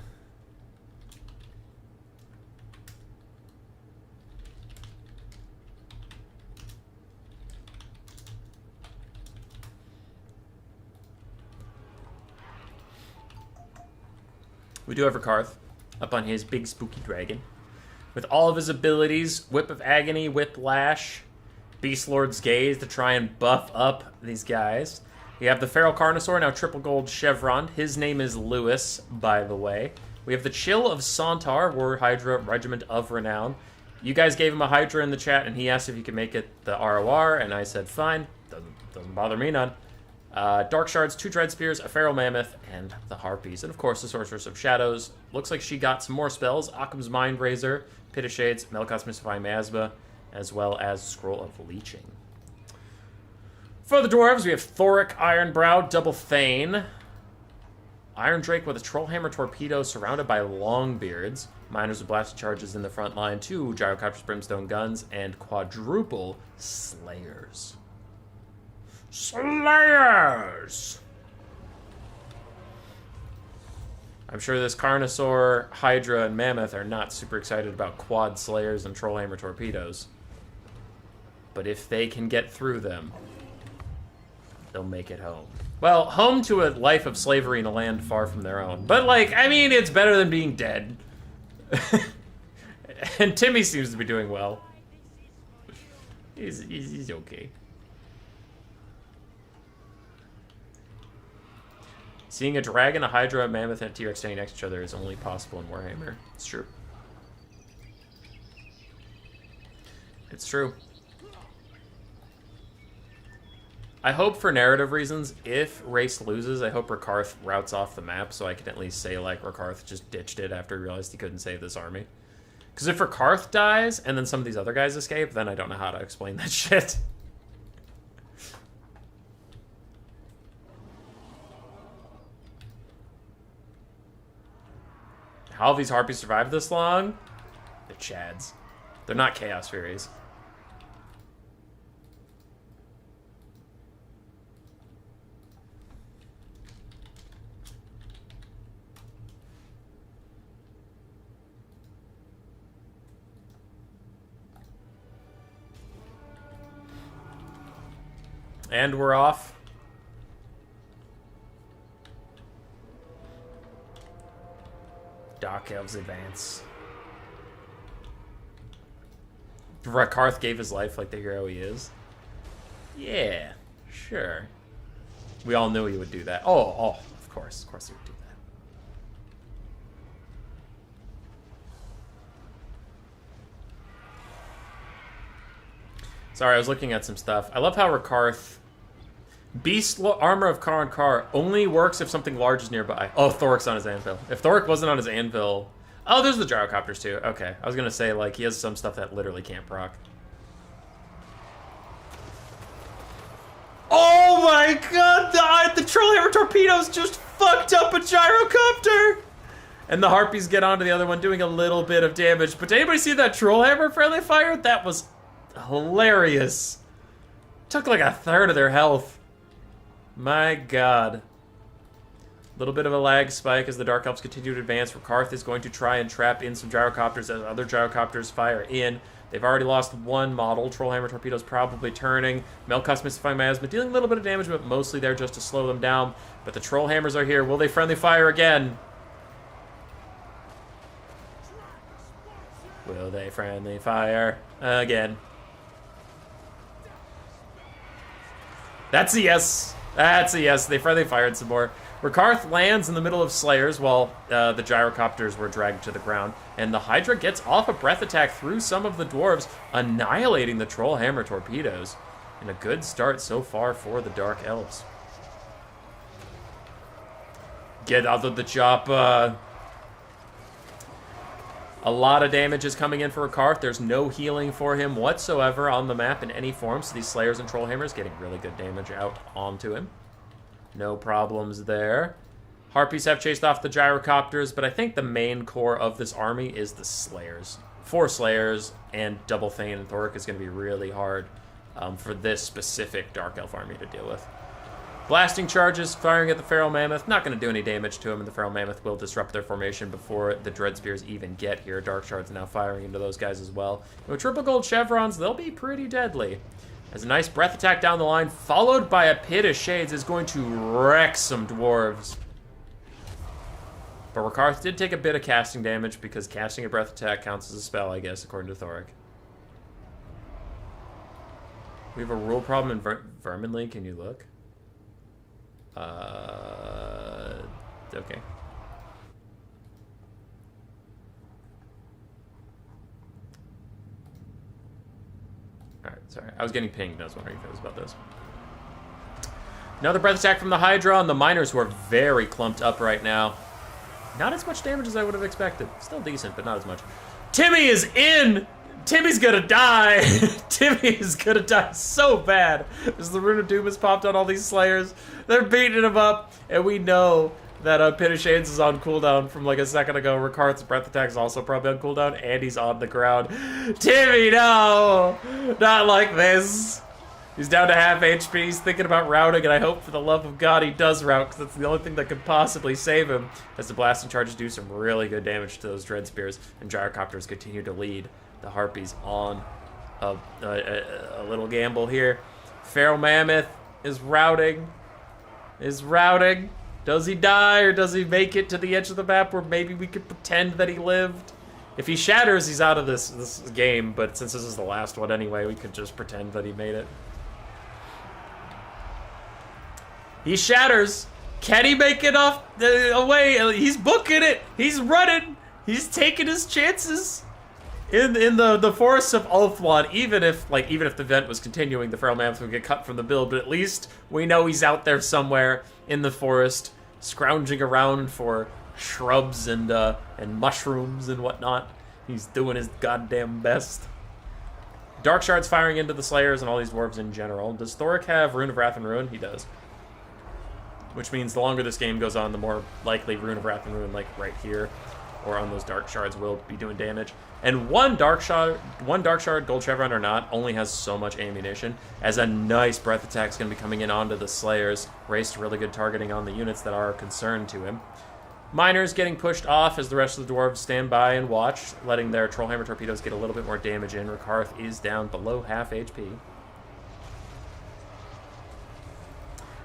We do have Rakarth up on his big spooky dragon. With all of his abilities, Whip of Agony, Whiplash, Beast Lord's Gaze to try and buff up these guys. We have the Feral Carnosaur, now triple gold chevron. His name is Lewis, by the way. We have the Chill of Sontar, War Hydra Regiment of Renown. You guys gave him a Hydra in the chat, and he asked if he could make it the ROR, and I said, fine. Doesn't bother me none. Dark Shards, 2 Dread Spears, a Feral Mammoth, and the Harpies. And of course, the Sorceress of Shadows. Looks like she got some more spells. Occam's Mind Razor, Pit of Shades, Melkoth's Mystifying Miasma, as well as Scroll of Leeching. For the dwarves, we have Thoric, Ironbrow, Double Thane, Iron Drake with a Trollhammer Torpedo surrounded by Longbeards, Miners with Blasted Charges in the front line, 2 Gyrocopters Brimstone Guns, and quadruple Slayers. Slayers! I'm sure this Carnosaur, Hydra, and Mammoth are not super excited about quad Slayers and Trollhammer Torpedoes. But if they can get through them, they'll make it home. Well, home to a life of slavery in a land far from their own. But, like, I mean, it's better than being dead. And Timmy seems to be doing well. He's okay. Seeing a dragon, a Hydra, a Mammoth, and a T-Rex standing next to each other is only possible in Warhammer. It's true. It's true. I hope for narrative reasons, if Race loses, I hope Rakarth routes off the map so I can at least say, like, Rakarth just ditched it after he realized he couldn't save this army. Because if Rakarth dies and then some of these other guys escape, then I don't know how to explain that shit. How have these Harpies survived this long? They're Chads. They're not Chaos Furies. And we're off. Dark Elves advance. Rakarth gave his life like the hero he is. Yeah, sure. We all knew he would do that. Oh, of course he would do that. Sorry, I was looking at some stuff. I love how Rakarth... Beast Armor of Khorne only works if something large is nearby. Oh, Thoric's on his anvil. If Thoric wasn't on his anvil... Oh, there's the Gyrocopters too. Okay, I was gonna say, like, he has some stuff that literally can't proc. Oh my god! The Trollhammer Torpedoes just fucked up a Gyrocopter! And the Harpies get onto the other one, doing a little bit of damage. But did anybody see that Trollhammer friendly fire? That was hilarious. Took like a third of their health. My god. A little bit of a lag spike as the Dark Elves continue to advance. Rakarth is going to try and trap in some Gyrocopters as other Gyrocopters fire in. They've already lost one model. Trollhammer Torpedo's probably turning. Melkusk Mystifying Miasma dealing a little bit of damage, but mostly there just to slow them down. But the Trollhammers are here. Will they friendly fire again? Will they friendly fire again? That's a yes. That's a yes. They friendly fired some more. Rakarth lands in the middle of Slayers while the Gyrocopters were dragged to the ground. And the Hydra gets off a breath attack through some of the Dwarves, annihilating the Trollhammer Torpedoes. And a good start so far for the Dark Elves. Get out of the chopper. A lot of damage is coming in for Rakarth. There's no healing for him whatsoever on the map in any form. So these Slayers and Trollhammers getting really good damage out onto him. No problems there. Harpies have chased off the Gyrocopters, but I think the main core of this army is the Slayers. 4 Slayers and Double Thane and Thoric is going to be really hard for this specific Dark Elf army to deal with. Blasting charges, firing at the Feral Mammoth. Not going to do any damage to him, and the Feral Mammoth will disrupt their formation before the Dread Spears even get here. Dark Shards now firing into those guys as well. And with triple gold chevrons, they'll be pretty deadly. As a nice breath attack down the line, followed by a Pit of Shades, is going to wreck some Dwarves. But Rakarth did take a bit of casting damage because casting a breath attack counts as a spell, I guess, according to Thoric. We have a rule problem in Vermin League. Can you look? Okay. Alright, sorry. I was getting pinged. I was wondering if it was about this. Another breath attack from the Hydra on the Miners, who are very clumped up right now. Not as much damage as I would have expected. Still decent, but not as much. Timmy is in! Timmy's gonna die! Timmy is gonna die so bad. As the Rune of Doom has popped on all these Slayers. They're beating him up, and we know that Pit of Shades is on cooldown from like a second ago. Rakarth's breath attack is also probably on cooldown, and he's on the ground. Timmy, no! Not like this! He's down to half HP, he's thinking about routing, and I hope for the love of God he does route, because that's the only thing that could possibly save him, as the blasting charges do some really good damage to those Dread Spears, and Gyrocopters continue to lead the Harpies on a little gamble here. Feral Mammoth is routing. Does he die, or does he make it to the edge of the map where maybe we could pretend that he lived? If he shatters, he's out of this game, but since this is the last one anyway, we could just pretend that he made it. He shatters. Can he make it off away? He's booking it. He's running. He's taking his chances. in the forests of Ulthuan, even if the event was continuing, the Feral Mammoth would get cut from the build, but at least we know he's out there somewhere in the forest, scrounging around for shrubs and mushrooms and whatnot. He's doing his goddamn best. Dark Shards firing into the Slayers and all these dwarves in general. Does Thoric have Rune of Wrath and Ruin? He does. Which means the longer this game goes on, the more likely Rune of Wrath and Ruin, like right here, or on those Dark Shards, will be doing damage. And one Dark Shard, Gold Chevron or not, only has so much ammunition, as a nice breath attack is going to be coming in onto the Slayers. Raced really good targeting on the units that are a concern to him. Miners getting pushed off as the rest of the dwarves stand by and watch, letting their Trollhammer torpedoes get a little bit more damage in. Rakarth is down below half HP. In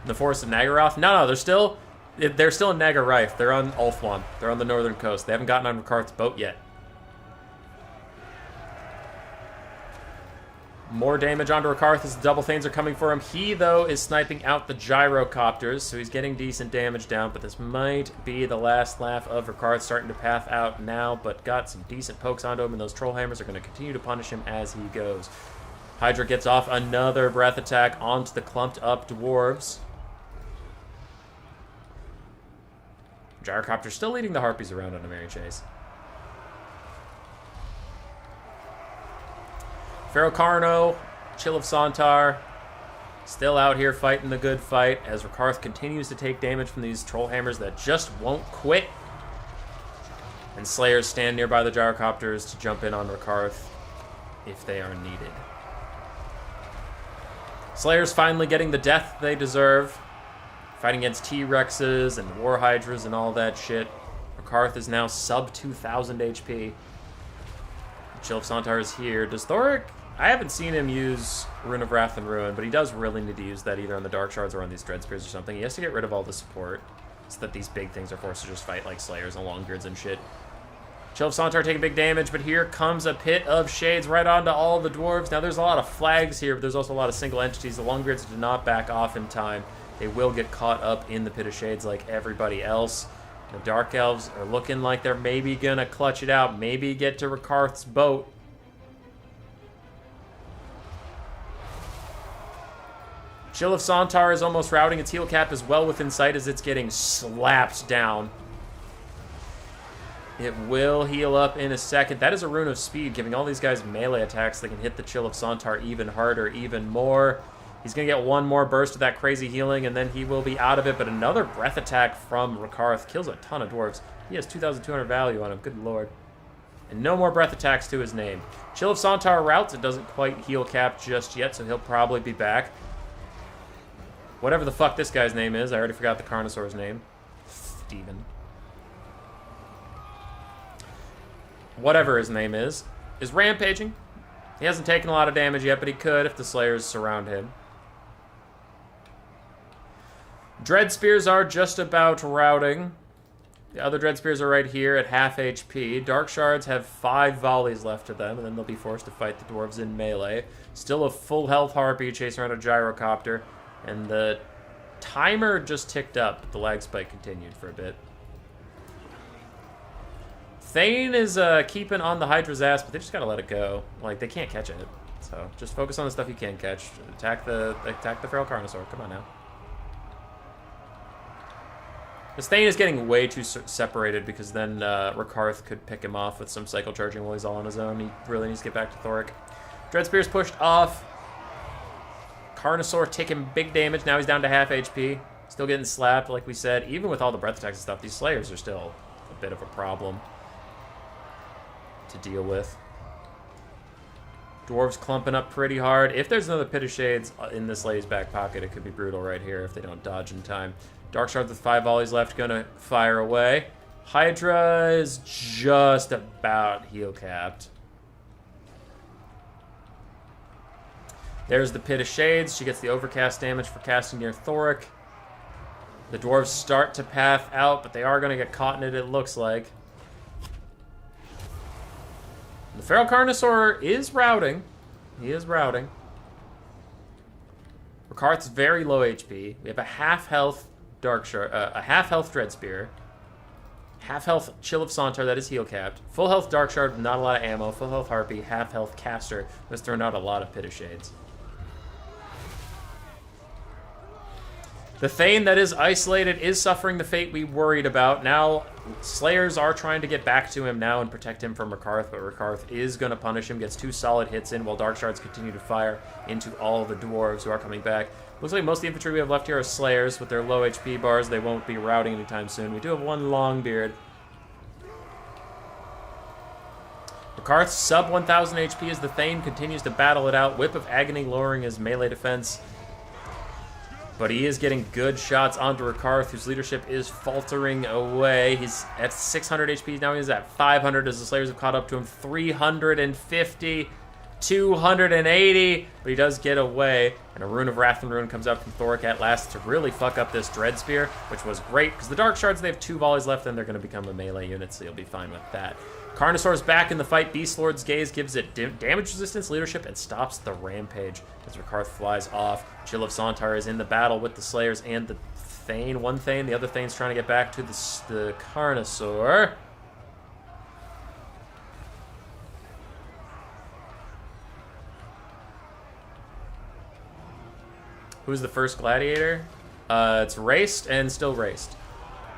the Forest of Nagaroth? No, they're still in Nagarife. They're on Ulthuan. They're on the northern coast. They haven't gotten on Rakarth's boat yet. More damage onto Rakarth as the Double Thanes are coming for him. He, though, is sniping out the Gyrocopters, so he's getting decent damage down, but this might be the last laugh of Rakarth, starting to path out now, but got some decent pokes onto him, and those Trollhammers are going to continue to punish him as he goes. Hydra gets off another breath attack onto the clumped up dwarves. Gyrocopter still leading the Harpies around on a merry chase. Pharaoh Carno, Chill of Sontar, still out here fighting the good fight as Rakarth continues to take damage from these Trollhammers that just won't quit. And Slayers stand nearby the Gyrocopters to jump in on Rakarth if they are needed. Slayers finally getting the death they deserve. Fighting against T-Rexes and War Hydras and all that shit. Rakarth is now sub 2,000 HP. Chill of Sontar is here. Does Thoric... I haven't seen him use Rune of Wrath and Ruin, but he does really need to use that either on the Dark Shards or on these Dread Spears or something. He has to get rid of all the support so that these big things are forced to just fight like Slayers and Longbeards and shit. Chill of Sontar taking big damage, but here comes a Pit of Shades right onto all the dwarves. Now, there's a lot of flags here, but there's also a lot of single entities. The Longbeards did not back off in time. They will get caught up in the Pit of Shades like everybody else. The Dark Elves are looking like they're maybe going to clutch it out, maybe get to Rakarth's boat. Chill of Sontar is almost routing. Its heal cap is well within sight as it's getting slapped down. It will heal up in a second. That is a Rune of Speed, giving all these guys melee attacks that can hit the Chill of Sontar even harder, even more. He's going to get one more burst of that crazy healing, and then he will be out of it. But another breath attack from Rakarth kills a ton of dwarves. He has 2,200 value on him. Good lord. And no more breath attacks to his name. Chill of Sontar routes. It doesn't quite heal cap just yet, so he'll probably be back. Whatever the fuck this guy's name is. I already forgot the Carnosaur's name. Steven. Whatever his name is rampaging. He hasn't taken a lot of damage yet, but he could if the Slayers surround him. Dread Spears are just about routing. The other Dread Spears are right here at half HP. Dark Shards have 5 volleys left to them, and then they'll be forced to fight the dwarves in melee. Still a full health Harpy chasing around a Gyrocopter. And the timer just ticked up, but the lag spike continued for a bit. Thane is keeping on the Hydra's ass, but they just gotta let it go. Like, they can't catch it. So, just focus on the stuff you can catch. Attack the Feral Carnosaur. Come on now. This Thane is getting way too separated because then Rakarth could pick him off with some Cycle Charging while he's all on his own. He really needs to get back to Thoric. Dread Spear's pushed off. Carnosaur taking big damage. Now he's down to half HP. Still getting slapped, like we said. Even with all the breath attacks and stuff, these Slayers are still a bit of a problem to deal with. Dwarves clumping up pretty hard. If there's another Pit of Shades in this lady's back pocket, it could be brutal right here if they don't dodge in time. Dark Shards with 5 volleys left, gonna fire away. Hydra is just about heal capped. There's the Pit of Shades. She gets the overcast damage for casting near Thoric. The dwarves start to path out, but they are going to get caught in it, it looks like. The Feral Carnosaur is routing. He is routing. Rakarth's very low HP. We have a half health Dark Shard, a half health Dread Spear, Half health Chill of Sauntar, that is heal capped. Full health Dark Shard, not a lot of ammo. Full health Harpy, half health Caster, was throwing out a lot of Pit of Shades. The Thane that is isolated is suffering the fate we worried about. Now, Slayers are trying to get back to him now and protect him from Rakarth, but Rakarth is going to punish him, gets 2 solid hits in while Dark Shards continue to fire into all the Dwarves who are coming back. Looks like most of the infantry we have left here are Slayers with their low HP bars. They won't be routing anytime soon. We do have 1 Longbeard. Rakarth's sub 1000 HP as the Thane continues to battle it out. Whip of Agony lowering his melee defense. But he is getting good shots onto Rakarth, whose leadership is faltering away. He's at 600 HP. Now he's at 500 as the Slayers have caught up to him. 350, 280. But he does get away. And a Rune of Wrath and Ruin comes out from Thorek at last to really fuck up this Dread Spear, which was great. Because the Dark Shards, they have 2 volleys left, and they're going to become a melee unit, so you'll be fine with that. Carnosaur's back in the fight. Beast Lord's Gaze gives it damage resistance, leadership, and stops the rampage as Rakarth flies off. Chill of Sauntar is in the battle with the Slayers and the Thane. One Thane, the other Thane's trying to get back to the Carnosaur. Who's the first Gladiator? It's raced and still raced.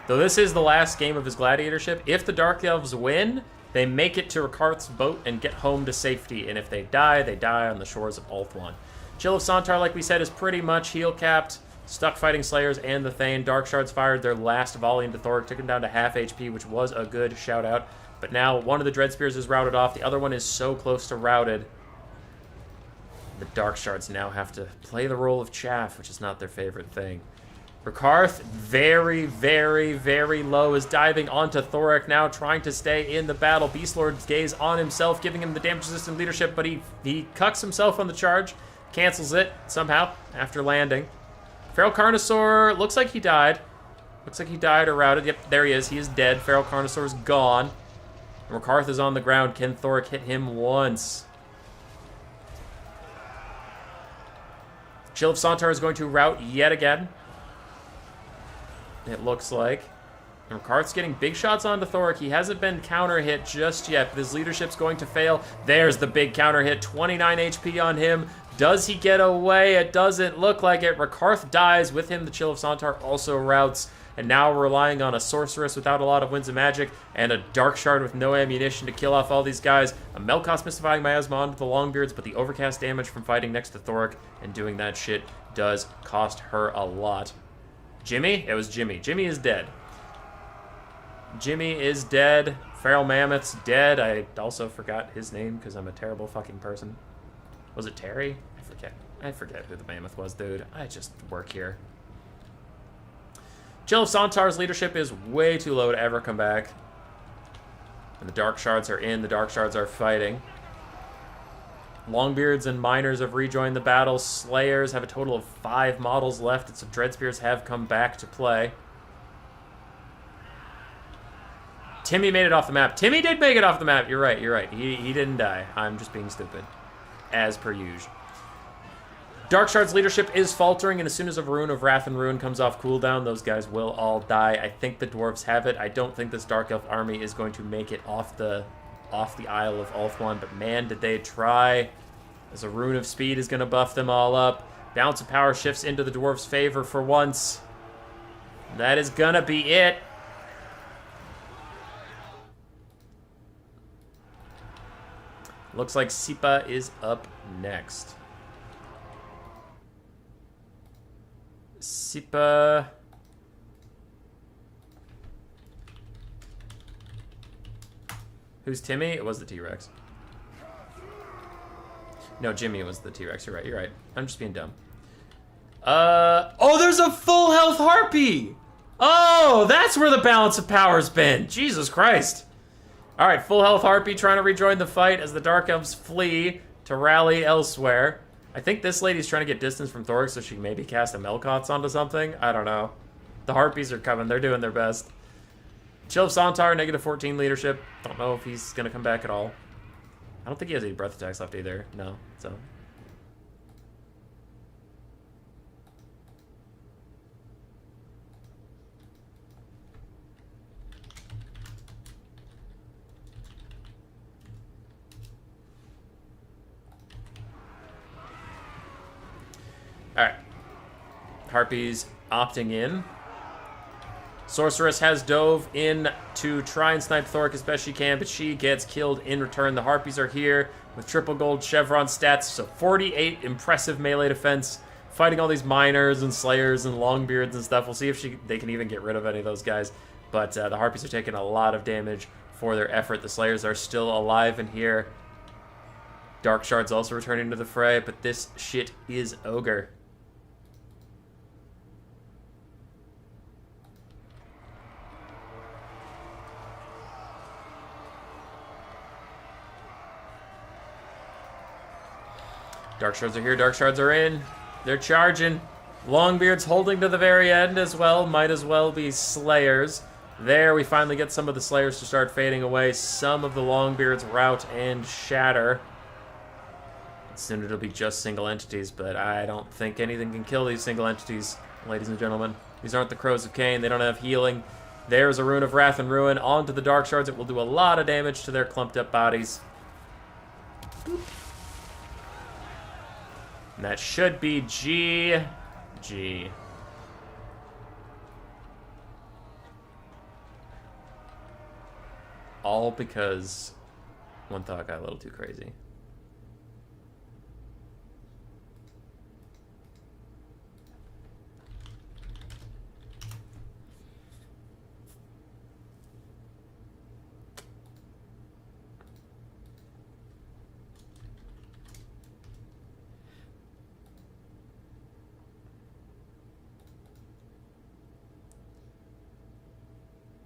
Though this is the last game of his Gladiatorship, if the Dark Elves win, they make it to Rakarth's boat and get home to safety. And if they die on the shores of Ulthuan. Chill of Sauntar, like we said, is pretty much heal-capped. Stuck fighting Slayers and the Thane. Dark Shards fired their last volley into Thorek, took him down to half HP, which was a good shout-out. But now one of the Dread Spears is routed off. The other one is so close to routed. The Dark Shards now have to play the role of chaff, which is not their favorite thing. Rakarth, very, very, very low, is diving onto Thorek now, trying to stay in the battle. Beast Lord's Gaze on himself, giving him the damage-resistant leadership, but he cucks himself on the charge, cancels it somehow after landing. Feral Carnosaur, looks like he died. Looks like he died or routed. Yep, there he is. He is dead. Feral Carnosaur's gone. And Rakarth is on the ground. Can Thorek hit him once? Chill of Sauntar is going to rout yet again. It looks like. And Rakarth's getting big shots onto Thorek. He hasn't been counter-hit just yet, but his leadership's going to fail. There's the big counter-hit. 29 HP on him. Does he get away? It doesn't look like it. Rakarth dies. With him, the Chill of Sauntar also routs. And now we're relying on a Sorceress without a lot of Winds of Magic and a Dark Shard with no ammunition to kill off all these guys. A Melkoth Mystifying Miasma onto the Longbeards, but the overcast damage from fighting next to Thorek and doing that shit does cost her a lot. Jimmy? It was Jimmy. Jimmy is dead. Jimmy is dead. Feral Mammoth's dead. I also forgot his name because I'm a terrible fucking person. Was it Terry? I forget. I forget who the Mammoth was, dude. I just work here. Chill of Sauntar's leadership is way too low to ever come back. And the Dark Shards are in. The Dark Shards are fighting. Longbeards and Miners have rejoined the battle. Slayers have a total of 5 models left, and some Dread Spears have come back to play. Timmy made it off the map. Timmy did make it off the map. You're right, you're right. He didn't die. I'm just being stupid. As per usual. Dark Shard's leadership is faltering, and as soon as a Rune of Wrath and Ruin comes off cooldown, those guys will all die. I think the Dwarves have it. I don't think this Dark Elf army is going to make it off the Isle of Ulthuan, but man, did they try. As a Rune of Speed is going to buff them all up. Balance of power shifts into the Dwarves' favor for once. That is going to be it. Looks like Sipa is up next. Sipa... Who's Timmy? It was the T-Rex. No, Jimmy was the T-Rex. You're right, you're right. I'm just being dumb. Oh, there's a full health Harpy! Oh, that's where the balance of power's been. Jesus Christ. All right, full health Harpy trying to rejoin the fight as the Dark Elves flee to rally elsewhere. I think this lady's trying to get distance from Thorek so she can maybe cast a Melkoth onto something. I don't know. The Harpies are coming. They're doing their best. Chill of Sauntar, negative 14 leadership. Don't know if he's going to come back at all. I don't think he has any breath attacks left either. No, so... Harpies opting in. Sorceress has dove in to try and snipe Thork as best she can, but she gets killed in return. The Harpies are here with triple gold chevron stats, so 48 impressive melee defense, fighting all these miners and slayers and longbeards and stuff. We'll see if they can even get rid of any of those guys, but the Harpies are taking a lot of damage for their effort. The slayers are still alive in here. Dark Shard's also returning to the fray, but this shit is ogre. Dark Shards are here, Dark Shards are in. They're charging. Longbeard's holding to the very end as well. Might as well be Slayers. There, we finally get some of the Slayers to start fading away. Some of the Longbeards rout and shatter. Soon it'll be just single entities, but I don't think anything can kill these single entities, ladies and gentlemen. These aren't the Crows of Cain. They don't have healing. There's a Rune of Wrath and Ruin onto the Dark Shards. It will do a lot of damage to their clumped up bodies. Boop. And that should be GG. All because one thought got a little too crazy.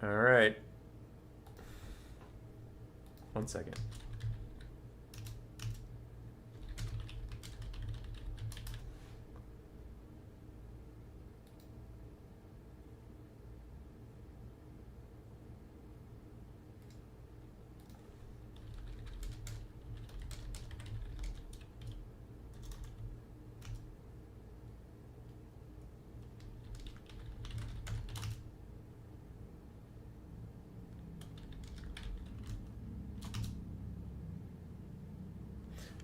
All right. 1 second.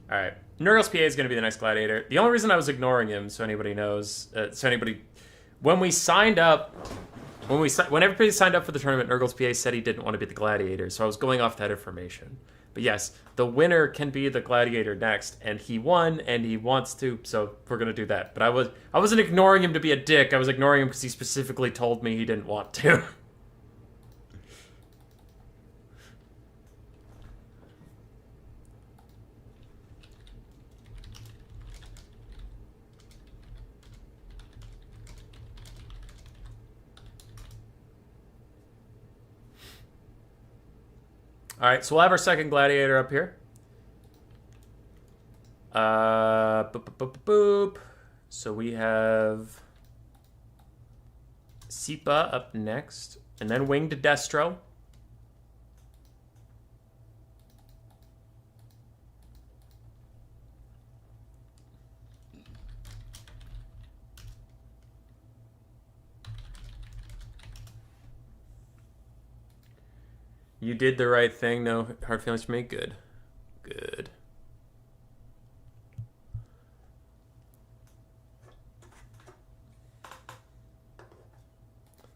All right, Nurgle's PA is going to be the next Gladiator. The only reason I was ignoring him, so anybody knows, when we signed up, when everybody signed up for the tournament, Nurgle's PA said he didn't want to be the Gladiator, so I was going off that information. But yes, the winner can be the Gladiator next, and he won, and he wants to, so we're going to do that. But I wasn't ignoring him to be a dick. I was ignoring him because he specifically told me he didn't want to. All right, so we'll have our second Gladiator up here. Boop. So we have Sipa up next, and then Winged Destro. You did the right thing. No hard feelings for me. Good. Good.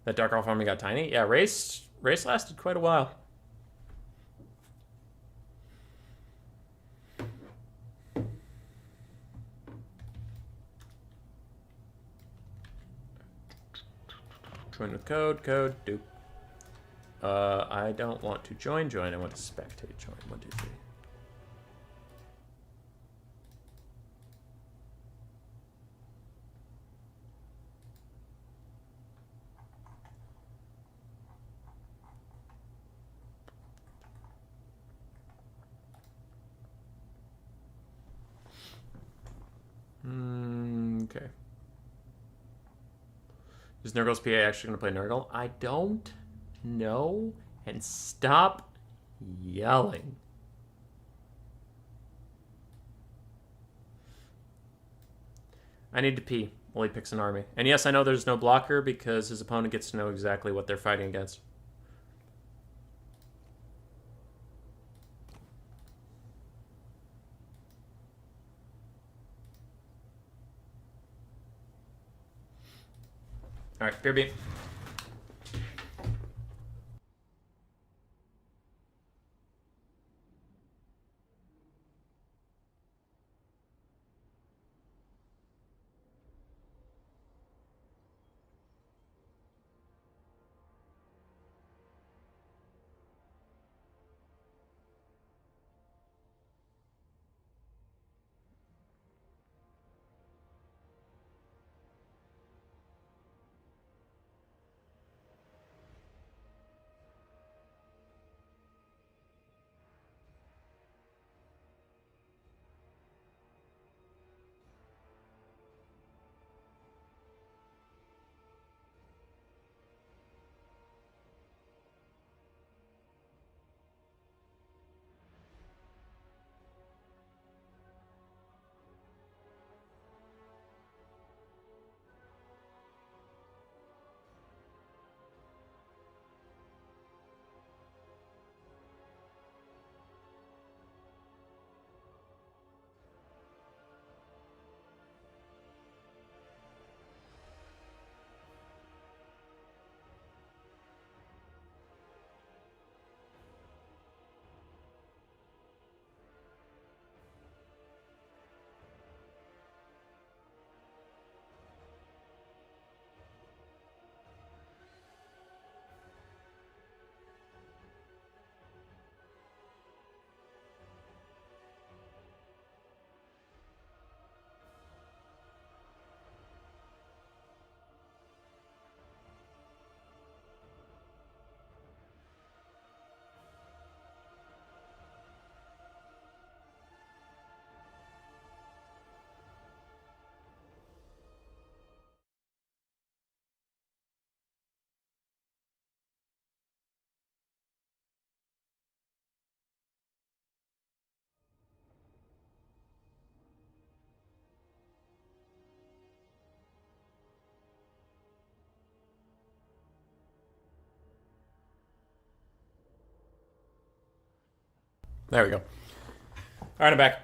That Dark Elf army got tiny? Yeah, race lasted quite a while. Join with code, dupe. I don't want to join. I want to spectate join. 1, 2, 3. Okay. Is Nurgle's PA actually going to play Nurgle? I don't know. And stop yelling. I need to pee while he picks an army. And yes, I know there's no blocker because his opponent gets to know exactly what they're fighting against. All right, beer beat. There we go. All right, I'm back.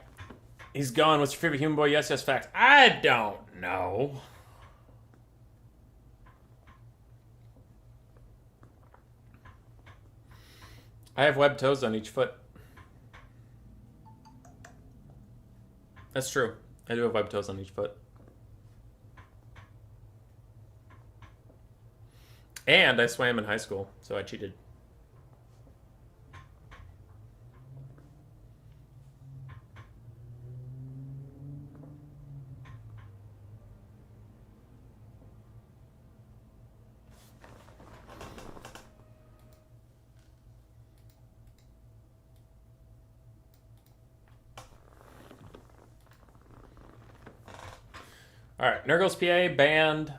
He's gone. What's your favorite human boy? Yes, yes, facts. I don't know. I have webbed toes on each foot. That's true. I do have webbed toes on each foot. And I swam in high school, so I cheated. Alright, Nurgle's PA banned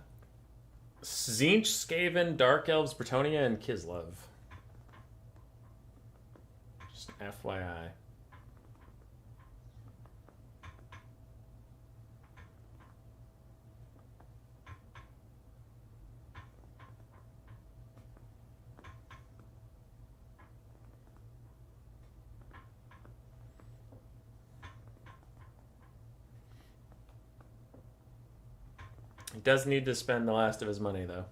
Zinch, Skaven, Dark Elves, Bretonnia, and Kislev. Just an FYI. He does need to spend the last of his money, though.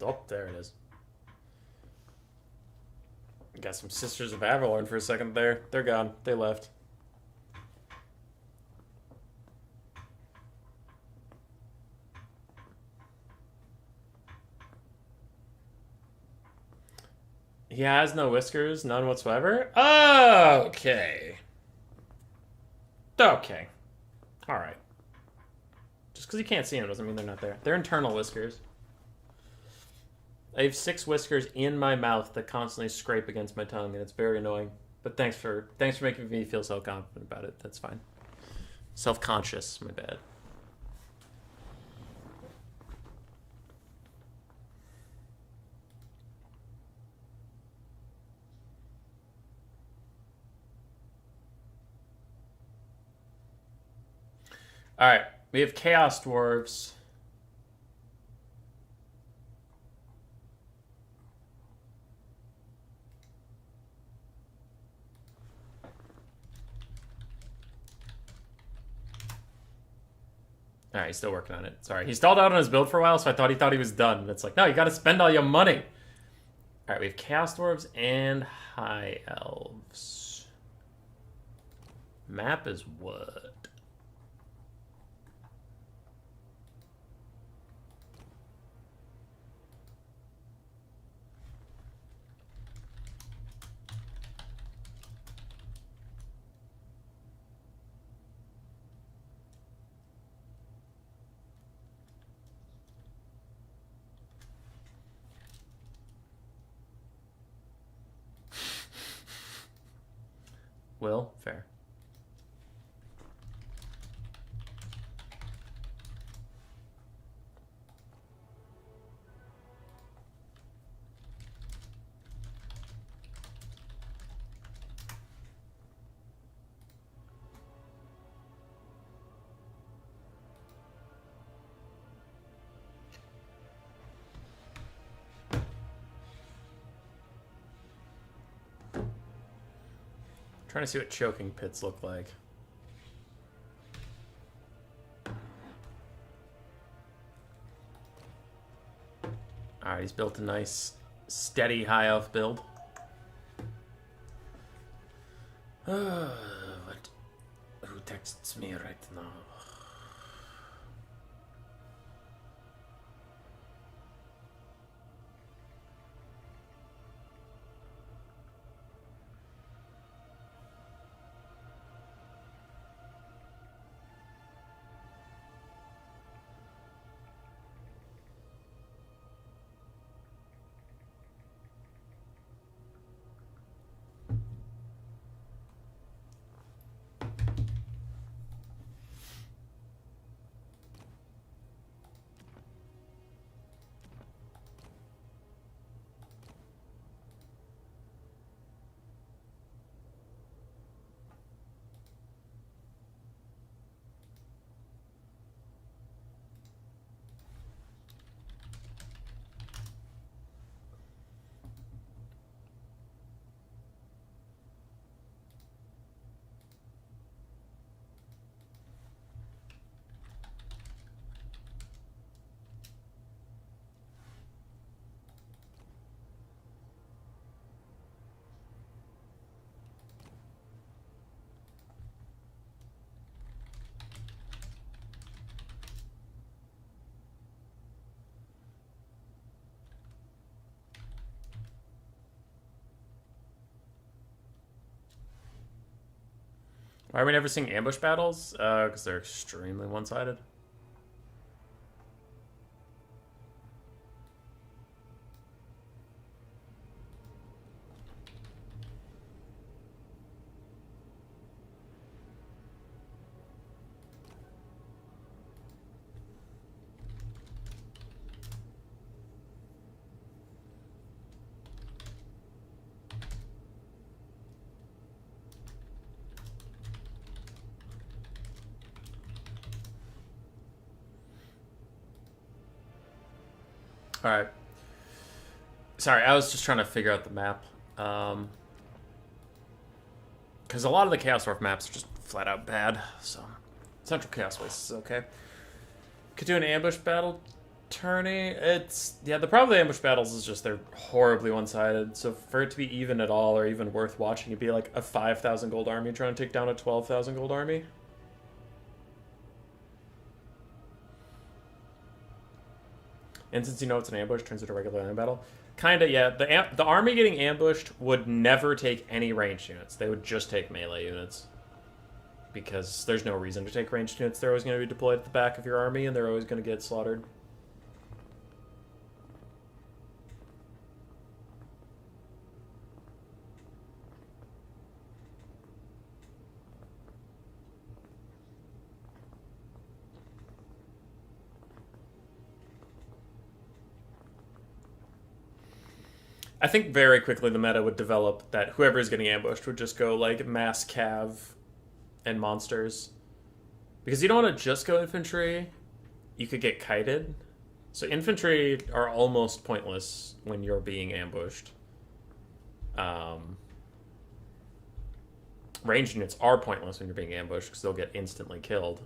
Oh, there it is. Got some Sisters of Avalorn for a second there. They're gone. They left. He has no whiskers, none whatsoever? Okay. Okay. Alright. Just because you can't see them doesn't mean they're not there. They're internal whiskers. I have 6 whiskers in my mouth that constantly scrape against my tongue, and it's very annoying. But thanks for making me feel self-confident about it. That's fine. Self-conscious, my bad. Alright, we have Chaos Dwarves. Alright, he's still working on it. Sorry. He stalled out on his build for a while, so I thought he was done. And it's like, no, you gotta spend all your money. Alright, we have Chaos Dwarves and High Elves. Map is what? Will, fair. Trying to see what choking pits look like. Alright, he's built a nice, steady high elf build. What? Who texts me right now? Why are we never seeing ambush battles? Because they're extremely one-sided. Alright. Sorry, I was just trying to figure out the map. Because a lot of the Chaos Dwarf maps are just flat out bad. So, Central Chaos Waste is okay. Could do an ambush battle tourney. It's... Yeah, the problem with ambush battles is just they're horribly one-sided. So for it to be even at all or even worth watching, it'd be like a 5,000 gold army trying to take down a 12,000 gold army. And since you know it's an ambush, turns into a regular land battle. Kinda, yeah. The army getting ambushed would never take any ranged units. They would just take melee units. Because there's no reason to take ranged units. They're always going to be deployed at the back of your army, and they're always going to get slaughtered. I think very quickly the meta would develop that whoever is getting ambushed would just go like mass cav and monsters. Because you don't want to just go infantry. You could get kited. So infantry are almost pointless when you're being ambushed. Ranged units are pointless when you're being ambushed because they'll get instantly killed.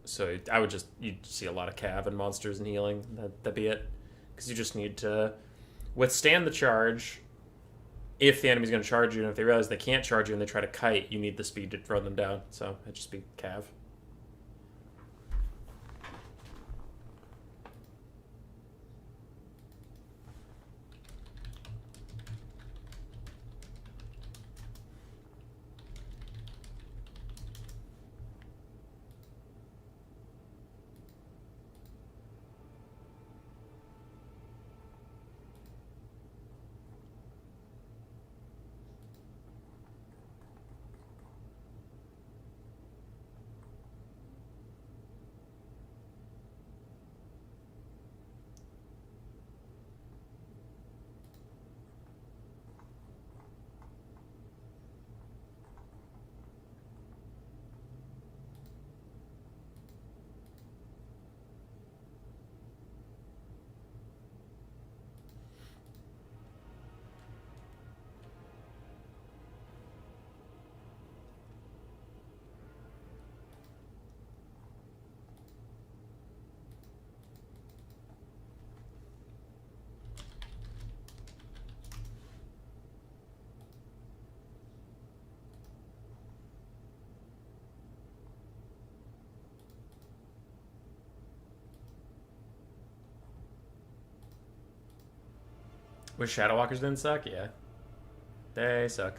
So I would just, you'd see a lot of cav and monsters and healing. That'd be it. Because you just need to withstand the charge. If the enemy's going to charge you, and if they realize they can't charge you and they try to kite, you need the speed to run them down. So it'd just be cav. Wish Shadow Walkers didn't suck? Yeah. They suck.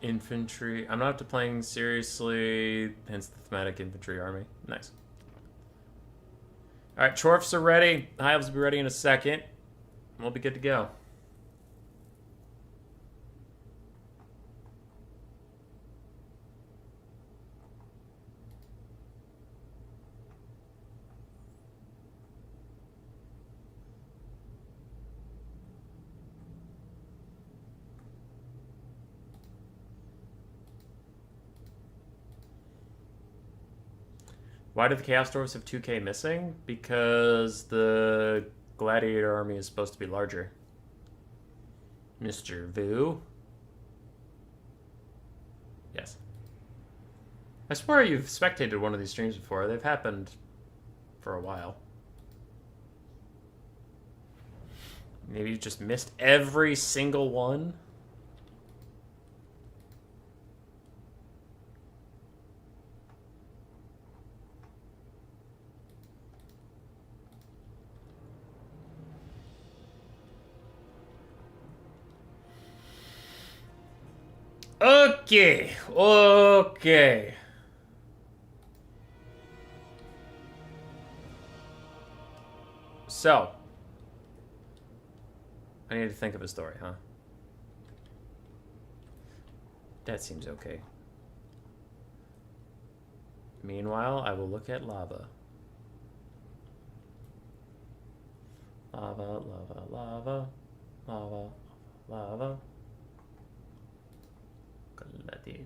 Infantry. I'm not up to playing seriously, hence the thematic infantry army. Nice. Alright, Dwarfs are ready. High Elves will be ready in a second. We'll be good to go. Why do the Chaos Dwarfs have 2k missing? Because the Gladiator army is supposed to be larger. Mr. Vu? Yes. I swear you've spectated one of these streams before. They've happened for a while. Maybe you just missed every single one? Okay. Okay. So. I need to think of a story, huh? That seems okay. Meanwhile, I will look at lava. Lava, lava, lava. Lava, lava. Gladiator.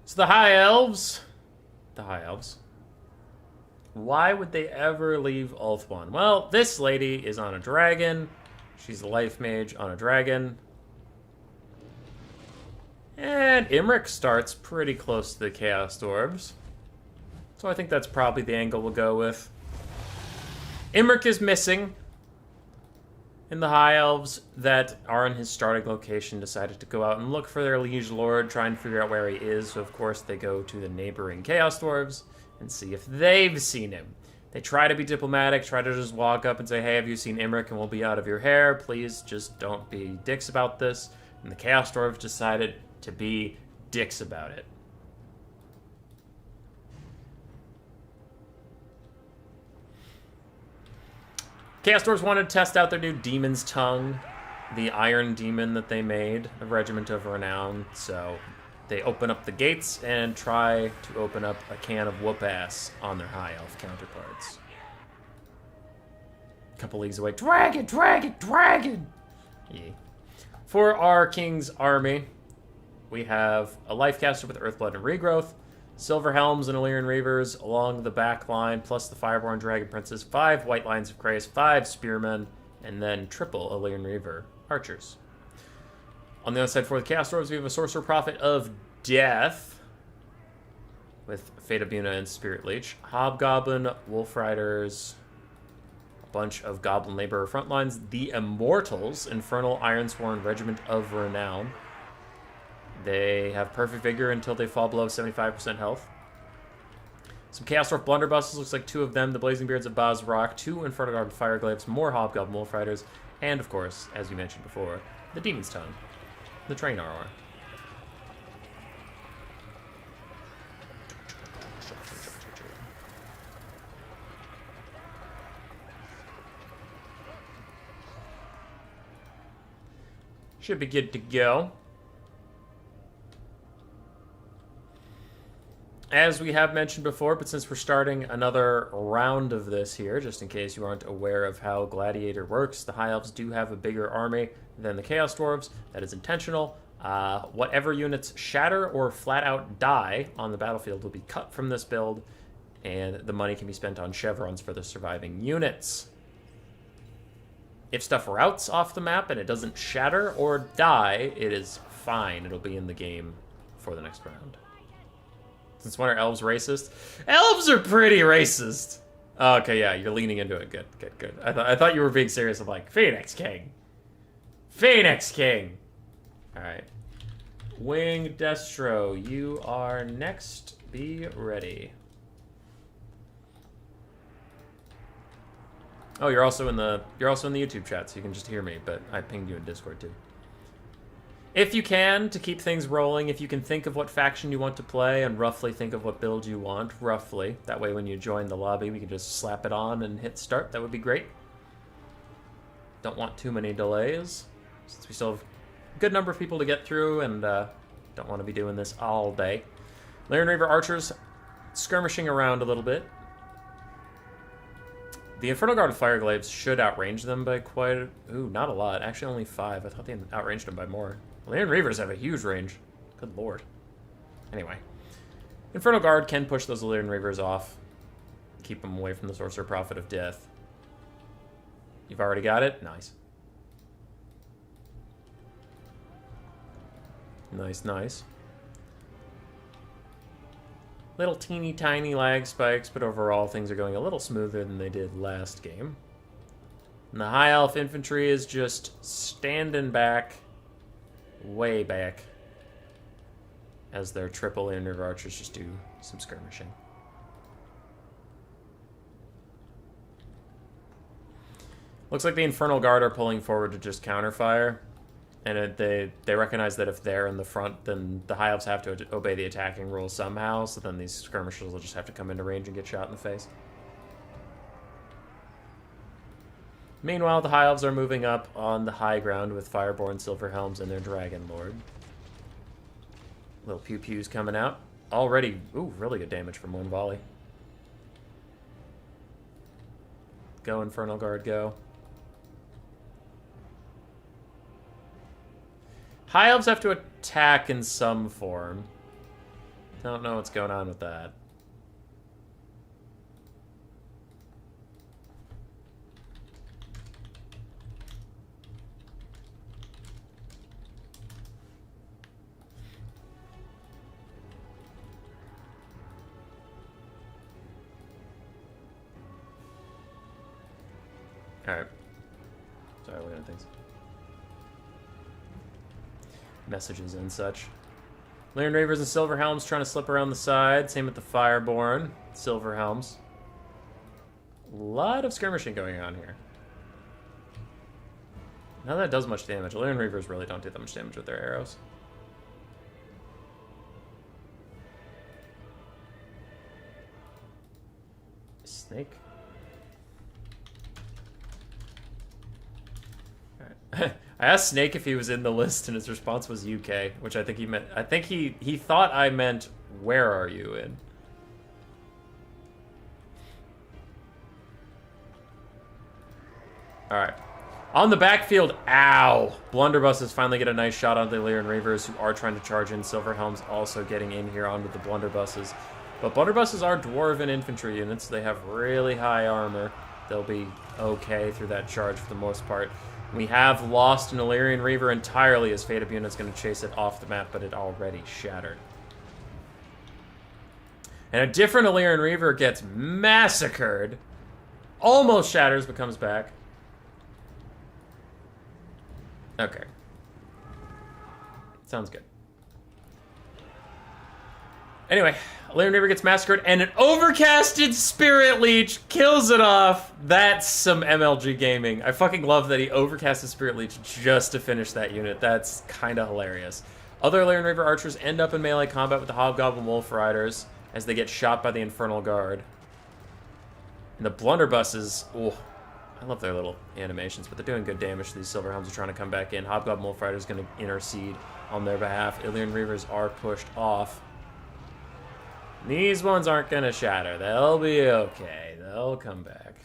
So the High Elves. The High Elves. Why would they ever leave Ulthuan? Well, this lady is on a dragon. She's a life mage on a dragon. And Imric starts pretty close to the Chaos Dwarves. So I think that's probably the angle we'll go with. Imric is missing. And the High Elves that are in his starting location decided to go out and look for their Liege Lord, try and figure out where he is. So of course they go to the neighboring Chaos Dwarves and see if they've seen him. They try to be diplomatic, try to just walk up and say, hey, have you seen Imric? And we'll be out of your hair. Please just don't be dicks about this. And the Chaos Dwarves decided to be dicks about it. Chaos Dwarves wanted to test out their new Demon's Tongue, the Iron Demon that they made, a Regiment of Renown. So they open up the gates and try to open up a can of whoop-ass on their High Elf counterparts. A couple leagues away. Dragon! Dragon! Dragon! Yeah. For our King's army, we have a Life Caster with Earthblood and Regrowth, Silver Helms and Illyrian Reavers along the back line, plus the Fireborn Dragon Princes, 5 White Lines of Krace, 5 Spearmen, and then triple Illyrian Reaver Archers. On the other side for the Chaos Dwarves, we have a Sorcerer Prophet of Death with Fate of Buna and Spirit Leech, Hobgoblin, Wolf Riders, a bunch of Goblin Laborer Frontlines, the Immortals, Infernal Ironsworn Regiment of Renown. They have Perfect Vigor until they fall below 75% health. Some Chaos Dwarf Blunderbusses, looks like 2 of them, the Blazing Beards of Bazrock, 2 Infernal Guard Fireglaves, more Hobgoblin Wolf Riders, and of course, as we mentioned before, the Demon's Tongue, the Train Armor. Should be good to go. As we have mentioned before, but since we're starting another round of this here, just in case you aren't aware of how Gladiator works, the High Elves do have a bigger army than the Chaos Dwarves. That is intentional. Whatever units shatter or flat out die on the battlefield will be cut from this build, and the money can be spent on chevrons for the surviving units. If stuff routes off the map and it doesn't shatter or die, it is fine. It'll be in the game for the next round. Since when are elves racist? Elves are pretty racist. Okay, yeah, you're leaning into it. Good, good, good. I thought you were being serious. I'm like, Phoenix King. Phoenix King. All right. Wing Destro, you are next. Be ready. Oh, you're also in the YouTube chat, so you can just hear me, but I pinged you in Discord too. If you can, to keep things rolling, if you can think of what faction you want to play and roughly think of what build you want, roughly. That way when you join the lobby, we can just slap it on and hit start. That would be great. Don't want too many delays, since we still have a good number of people to get through and don't want to be doing this all day. Illyrian Reaver Archers skirmishing around a little bit. The Infernal Guard of Fireglaves should outrange them by quite a... Ooh, not a lot. Actually, only 5. I thought they outranged them by more. Illyrian Reavers have a huge range. Good lord. Anyway. Infernal Guard can push those Illyrian Reavers off. Keep them away from the Sorcerer Prophet of Death. You've already got it? Nice. Nice, nice. Little teeny tiny lag spikes, but overall things are going a little smoother than they did last game. And the High Elf Infantry is just standing back, way back, as their triple Illyrian Archers just do some skirmishing. Looks like the Infernal Guard are pulling forward to just counterfire. And they recognize that if they're in the front, then the High Elves have to obey the attacking rules somehow, so then these skirmishers will just have to come into range and get shot in the face. Meanwhile, the High Elves are moving up on the high ground with Fireborn, Silver Helms, and their Dragon Lord. Little pew-pews coming out. Already, ooh, really good damage from one volley. Go, Infernal Guard, go. High Elves have to attack in some form. Don't know what's going on with that. Alright. Sorry, looking at things. Messages and such. Illyrian Reavers and Silver Helms trying to slip around the side. Same with the Fireborn. Silver Helms. A lot of skirmishing going on here. Not that it does much damage. Illyrian Reavers really don't do that much damage with their arrows. Snake. Alright. I asked Snake if he was in the list, and his response was UK, which I think he meant... I think he thought I meant, where are you in? Alright. On the backfield, ow! Blunderbusses finally get a nice shot on the Illyrian Reavers, who are trying to charge in. Silverhelm's also getting in here onto the Blunderbusses. But Blunderbusses are Dwarven infantry units. They have really high armor. They'll be okay through that charge for the most part. We have lost an Illyrian Reaver entirely, as Fate of Unit's going to chase it off the map, but it already shattered. And a different Illyrian Reaver gets massacred. Almost shatters, but comes back. Okay. Sounds good. Anyway, Illyrian Reaver gets massacred, and an overcasted Spirit Leech kills it off. That's some MLG gaming. I fucking love that he overcasted Spirit Leech just to finish that unit. That's kind of hilarious. Other Illyrian Reaver archers end up in melee combat with the Hobgoblin Wolf Riders as they get shot by the Infernal Guard. And the Blunderbusses, ooh, I love their little animations, but they're doing good damage to these Silverhelms are trying to come back in. Hobgoblin Wolf Rider is going to intercede on their behalf. Illyrian Reavers are pushed off. These ones aren't going to shatter. They'll be okay. They'll come back.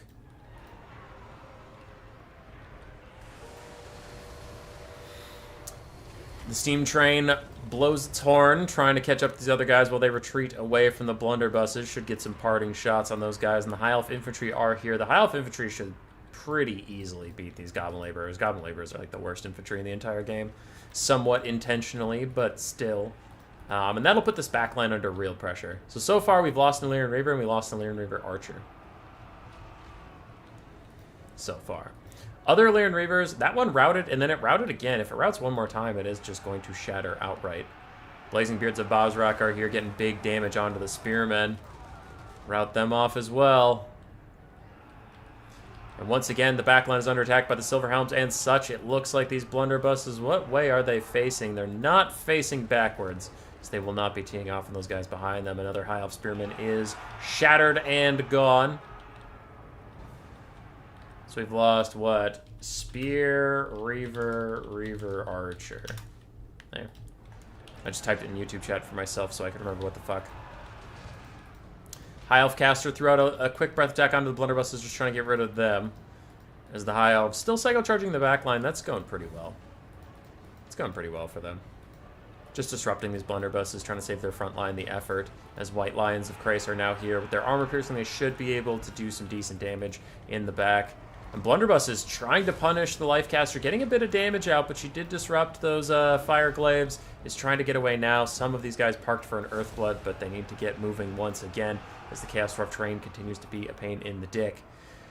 The steam train blows its horn, trying to catch up to these other guys while they retreat away from the blunderbusses. Should get some parting shots on those guys. And the High Elf Infantry are here. The High Elf Infantry should pretty easily beat these Goblin Laborers. Goblin Laborers are like the worst infantry in the entire game. Somewhat intentionally, but still. And that'll put this backline under real pressure. So far we've lost an Illyrian Reaver and we lost an Illyrian Reaver Archer. So far. Other Illyrian Reavers, that one routed, and then it routed again. If it routes one more time, it is just going to shatter outright. Blazing Beards of Bosrak are here getting big damage onto the Spearmen. Route them off as well. And once again, the backline is under attack by the Silverhelms and such. It looks like these blunderbusses, what way are they facing? They're not facing backwards, so they will not be teeing off on those guys behind them. Another High Elf Spearman is shattered and gone. So we've lost what? Spear, Reaver, Archer. There. I just typed it in YouTube chat for myself so I could remember what the fuck. High Elf Caster threw out a quick breath attack onto the blunderbusses, just trying to get rid of them. As the High Elves still psycho charging the back line. That's going pretty well. It's going pretty well for them. Just disrupting these blunderbusses, trying to save their front line the effort. As White Lions of Krace are now here with their armor piercing, they should be able to do some decent damage in the back. And Blunderbuss is trying to punish the Lifecaster, getting a bit of damage out, but she did disrupt those Fire Glaives. Is trying to get away now. Some of these guys parked for an Earthblood, but they need to get moving once again as the Chaos Dwarf train continues to be a pain in the dick.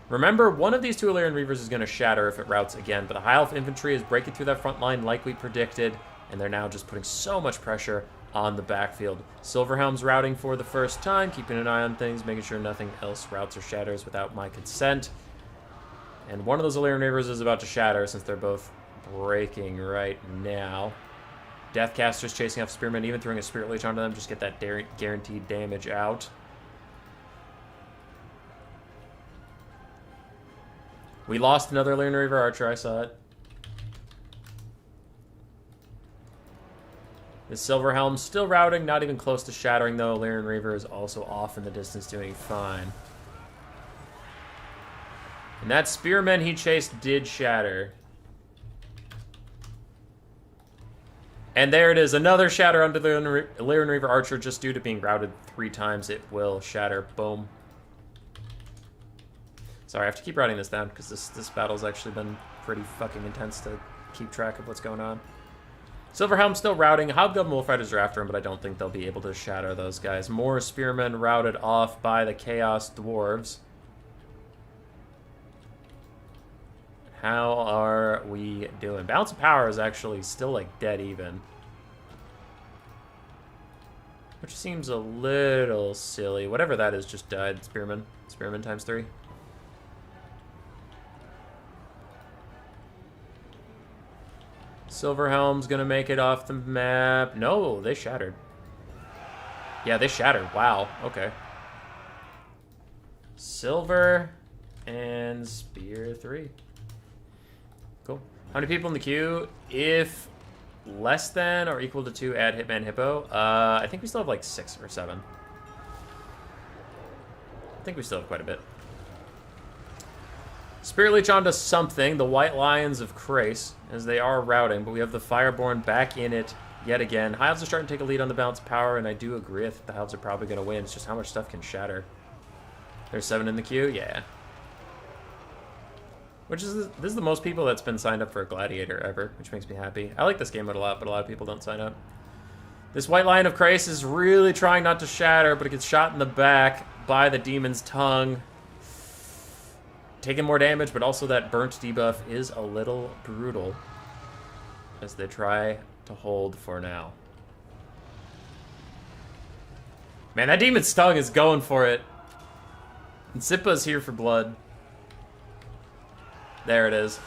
Remember, one of these two Illyrian Reavers is going to shatter if it routes again, but the High Elf Infantry is breaking through that front line like we predicted, and they're now just putting so much pressure on the backfield. Silverhelm's routing for the first time, keeping an eye on things, making sure nothing else routes or shatters without my consent. And one of those Illyrian Reavers is about to shatter since they're both breaking right now. Deathcaster's chasing off Spearmen, even throwing a Spirit Leech onto them, just get that guaranteed damage out. We lost another Illyrian Reaver Archer, I saw it. The Silverhelm's still routing, not even close to shattering though. Illyrian Reaver is also off in the distance doing fine. And that Spearman he chased did shatter. And there it is, another shatter under the Illyrian Reaver Archer just due to being routed 3 times. It will shatter. Boom. Sorry, I have to keep writing this down because this battle's actually been pretty fucking intense to keep track of what's going on. Silverhelm's still routing. Hobgoblin Wolfriders are after him, but I don't think they'll be able to shatter those guys. More Spearmen routed off by the Chaos Dwarves. How are we doing? Balance of Power is actually still like dead even. Which seems a little silly. Whatever that is just died. Spearman. Spearman times 3. Silverhelm's gonna make it off the map. No, they shattered. Yeah, they shattered. Wow. Okay. Silver and Spear 3. Cool. How many people in the queue? If less than or equal to 2, add Hitman Hippo. I think we still have like 6 or 7. I think we still have quite a bit. Spirit Leech onto something, the White Lions of Krace, as they are routing, but we have the Fireborn back in it yet again. Hives are starting to take a lead on the balance of power, and I do agree. I think the Hives are probably going to win. It's just how much stuff can shatter. There's 7 in the queue? Yeah. This is the most people that's been signed up for a Gladiator ever, which makes me happy. I like this game mode a lot, but a lot of people don't sign up. This White Lion of Krace is really trying not to shatter, but it gets shot in the back by the Demon's Tongue. Taking more damage, but also that burnt debuff is a little brutal as they try to hold for now. Man, that Demon's Tongue is going for it. And Sippa's here for blood. There it is.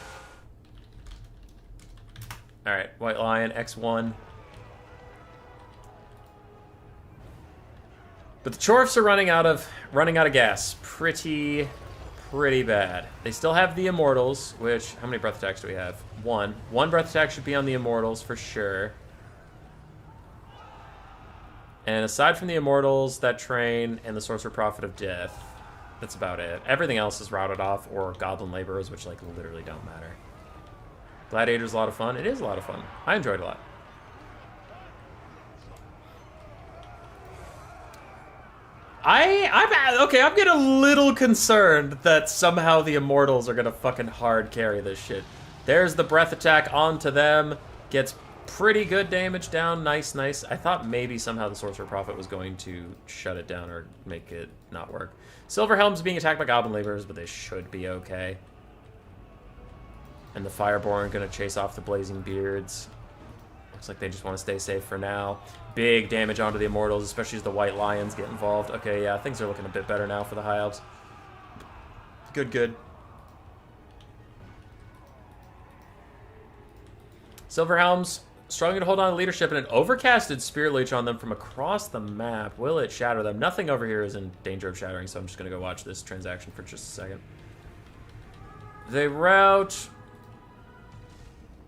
Alright, White Lion, X1. But the Dwarfs are running out of gas. Pretty bad. They still have the Immortals, which, how many breath attacks do we have? One. One breath attack should be on the Immortals for sure. And aside from the Immortals, that train, and the Sorcerer Prophet of Death, that's about it. Everything else is routed off, or Goblin Laborers, which, like, literally don't matter. Gladiator's a lot of fun. It is a lot of fun. I enjoyed it a lot. I'm getting a little concerned that somehow the Immortals are gonna fucking hard carry this shit. There's the breath attack onto them. Gets pretty good damage down. Nice. I thought maybe somehow the Sorcerer Prophet was going to shut it down or make it not work. Silver Helm's being attacked by Goblin Laborers, but they should be okay. And the Fireborn gonna chase off the Blazing Beards. Looks like they just want to stay safe for now. Big damage onto the Immortals, especially as the White Lions get involved. Okay, yeah, things are looking a bit better now for the High Elves. Good. Silverhelms struggling to hold on to leadership, and an overcasted Spirit Leech on them from across the map. Will it shatter them? Nothing over here is in danger of shattering, so I'm just going to go watch this transaction for just a second. They route,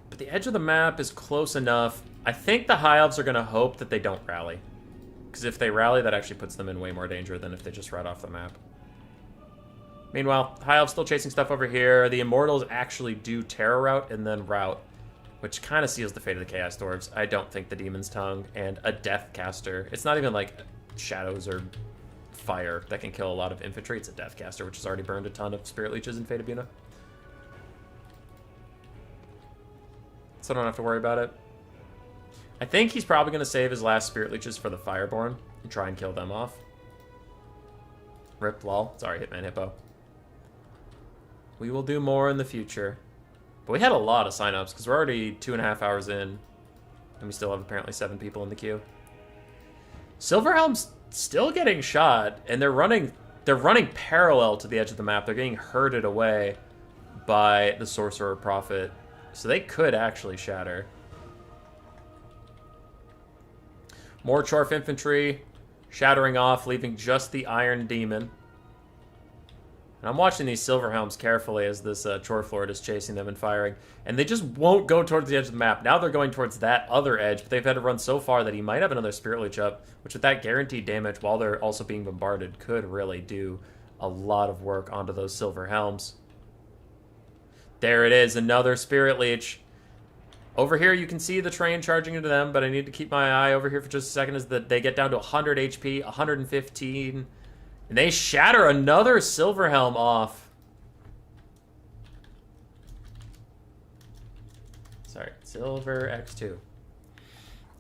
but the edge of the map is close enough. I think the High Elves are going to hope that they don't rally, because if they rally, that actually puts them in way more danger than if they just route off the map. Meanwhile, High Elves still chasing stuff over here. The Immortals actually do Terror Route and then route, which kind of seals the fate of the Chaos Dwarves. I don't think the Demon's Tongue and a Death Caster, it's not even like Shadows or Fire that can kill a lot of infantry. It's a Death Caster, which has already burned a ton of Spirit Leeches in Fate of Buna. So I don't have to worry about it. I think he's probably going to save his last Spirit Leeches for the Fireborn and try and kill them off. Rip lol. Sorry, Hitman Hippo. We will do more in the future. But we had a lot of signups because we're already 2.5 hours in. And we still have apparently 7 people in the queue. Silverhelm's still getting shot, and they're running parallel to the edge of the map. They're getting herded away by the Sorcerer Prophet. So they could actually shatter. More Chorf infantry shattering off, leaving just the Iron Demon. And I'm watching these Silverhelms carefully as this Chorf Lord is chasing them and firing. And they just won't go towards the edge of the map. Now they're going towards that other edge, but they've had to run so far that he might have another Spirit Leech up, which with that guaranteed damage while they're also being bombarded could really do a lot of work onto those Silverhelms. There it is, another Spirit Leech. Over here, you can see the train charging into them, but I need to keep my eye over here for just a second as they get down to 100 HP, 115, and they shatter another Silverhelm off. Sorry, Silver X2.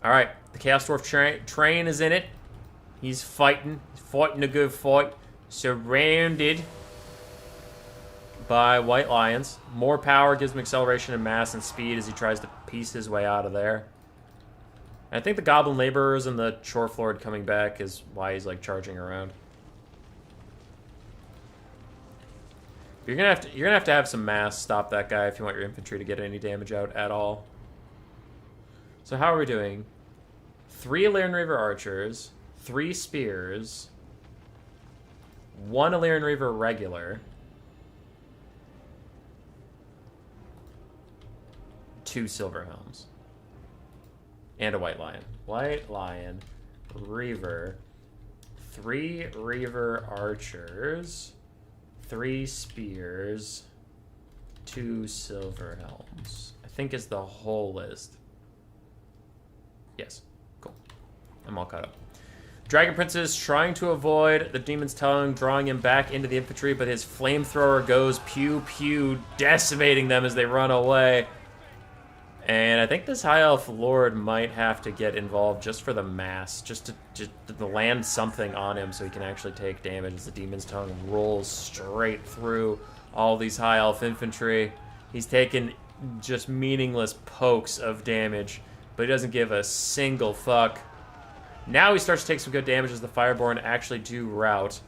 All right, the Chaos Dwarf train is in it. He's fighting a good fight, surrounded by White Lions. More power gives him acceleration and mass and speed as he tries to piece his way out of there. And I think the Goblin Laborers and the Chorf Lord coming back is why he's like charging around. But you're gonna have to have some mass stop that guy if you want your infantry to get any damage out at all. So how are we doing? 3 Illyrian Reaver archers, 3 spears, 1 Illyrian Reaver regular, 2 Silverhelms, and a White Lion. White Lion, Reaver, 3 Reaver archers, 3 spears, 2 silver helms, I think is the whole list. Yes. Cool. I'm all caught up. Dragon Prince is trying to avoid the Demon's Tongue, drawing him back into the infantry, but his flamethrower goes pew-pew, decimating them as they run away. And I think this High Elf Lord might have to get involved just for the mass, just to land something on him so he can actually take damage as the Demon's Tongue rolls straight through all these High Elf infantry. He's taken just meaningless pokes of damage, but he doesn't give a single fuck. Now he starts to take some good damage as the Fireborn actually do rout.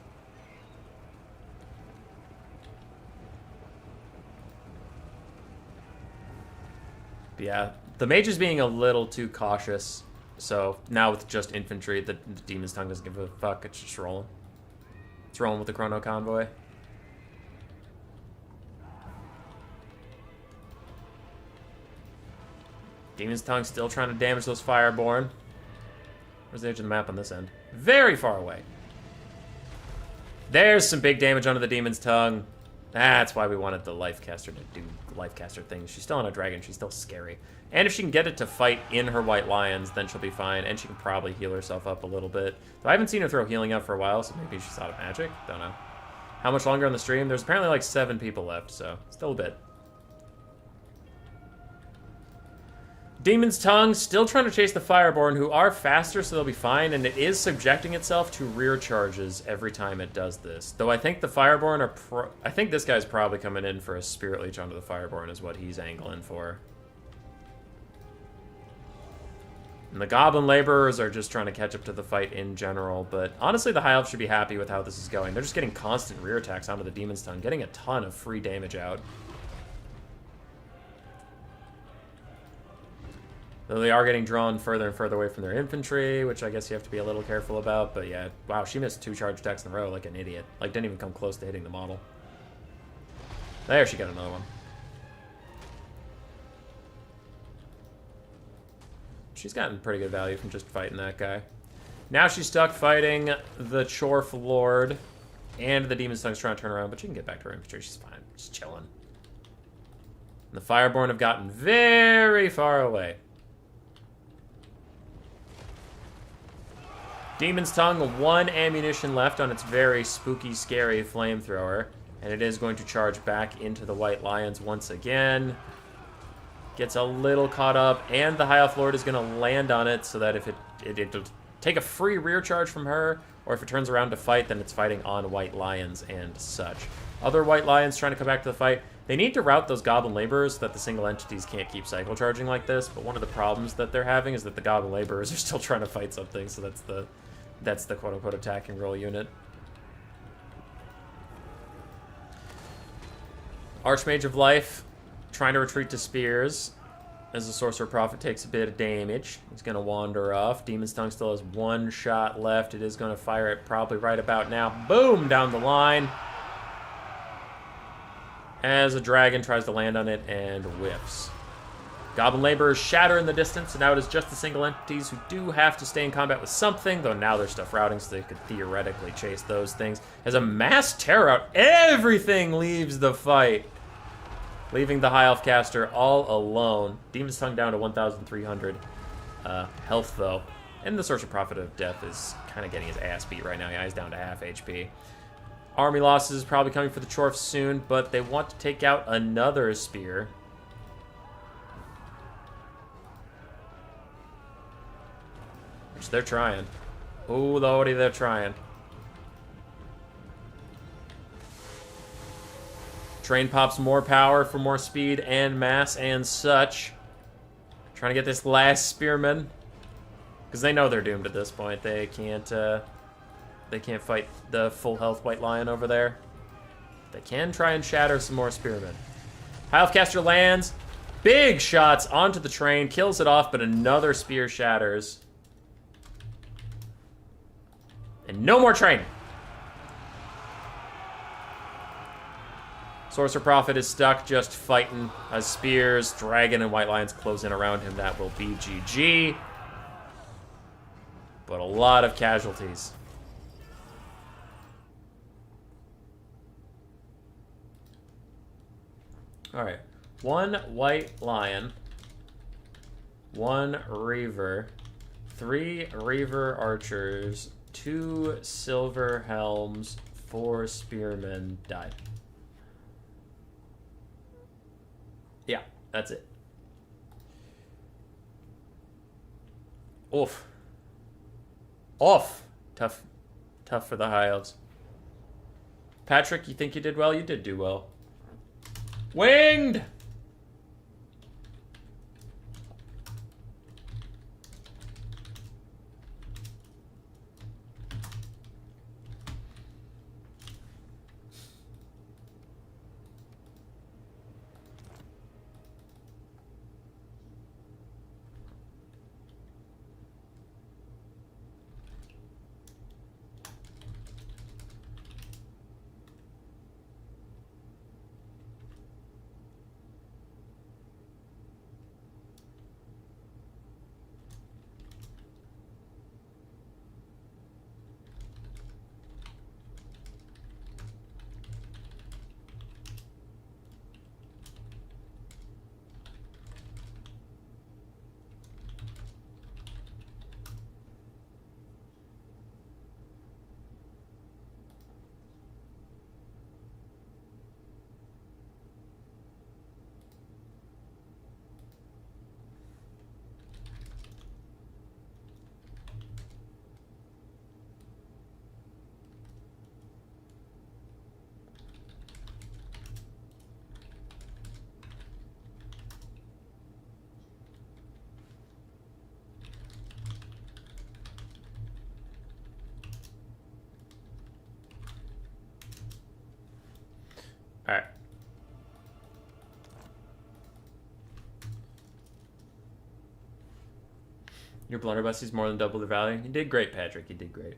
But yeah, the mage is being a little too cautious. So now with just infantry, the Demon's Tongue doesn't give a fuck. It's just rolling. It's rolling with the Chrono Convoy. Demon's Tongue still trying to damage those Fireborn. Where's the edge of the map on this end? Very far away. There's some big damage onto the Demon's Tongue. That's why we wanted the Lifecaster to do Lifecaster things. She's still on a dragon. She's still scary. And if she can get it to fight in her White Lions, then she'll be fine. And she can probably heal herself up a little bit. So I haven't seen her throw healing up for a while, so maybe she's out of magic. Don't know. How much longer on the stream? There's apparently like 7 people left, so still a bit. Demon's Tongue still trying to chase the Fireborn, who are faster, so they'll be fine, and it is subjecting itself to rear charges every time it does this. Though I think the Fireborn are I think this guy's probably coming in for a Spirit Leech onto the Fireborn is what he's angling for. And the Goblin Laborers are just trying to catch up to the fight in general, but honestly the High Elves should be happy with how this is going. They're just getting constant rear attacks onto the Demon's Tongue, getting a ton of free damage out. Though they are getting drawn further and further away from their infantry, which I guess you have to be a little careful about. But yeah, wow, she missed 2 charge attacks in a row like an idiot. Like, didn't even come close to hitting the model. There, she got another one. She's gotten pretty good value from just fighting that guy. Now she's stuck fighting the Chorf Lord. And the Demon's Tongue's trying to turn around, but she can get back to her infantry. She's fine. She's chilling. And the Fireborn have gotten very far away. Demon's Tongue, 1 ammunition left on its very spooky, scary flamethrower. And it is going to charge back into the White Lions once again. Gets a little caught up, and the High Elf Lord is going to land on it so that if it'll take a free rear charge from her, or if it turns around to fight, then it's fighting on White Lions and such. Other White Lions trying to come back to the fight. They need to route those Goblin Laborers so that the single entities can't keep cycle charging like this, but one of the problems that they're having is that the Goblin Laborers are still trying to fight something, so that's the quote-unquote attack and roll unit. Archmage of Life trying to retreat to Spears as the Sorcerer Prophet takes a bit of damage. He's going to wander off. Demon's Tongue still has 1 shot left. It is going to fire it probably right about now. Boom! Down the line. As a dragon tries to land on it and whiffs. Goblin Laborers shatter in the distance, and now it is just the single entities who do have to stay in combat with something, though now they're stuff routing, so they could theoretically chase those things. As a mass terror out, everything leaves the fight, leaving the High Elf caster all alone. Demon's Tongue down to 1,300 health, though. And the Sorcerer Prophet of Death is kind of getting his ass beat right now. Yeah, he's down to half HP. Army losses probably coming for the Chorfs soon, but they want to take out another spear. Which they're trying. Oh, lordy, they're trying. Train pops more power for more speed and mass and such. Trying to get this last spearman. Because they know they're doomed at this point. They can't fight the full health White Lion over there. They can try and shatter some more spearmen. High Elf caster lands. Big shots onto the train. Kills it off, but another spear shatters. And no more train. Sorcerer Prophet is stuck just fighting as spears, dragon, and White Lions close in around him. That will be GG. But a lot of casualties. Alright. 1 white lion. 1 reaver. 3 reaver archers. 2 silver helms. 4 spearmen died. Yeah, that's it. Oof. Off. Tough. Tough for the high elves. Patrick, you think you did well? You did do well. Winged! Alright. Your blunderbuss is more than double the value. You did great, Patrick. You did great.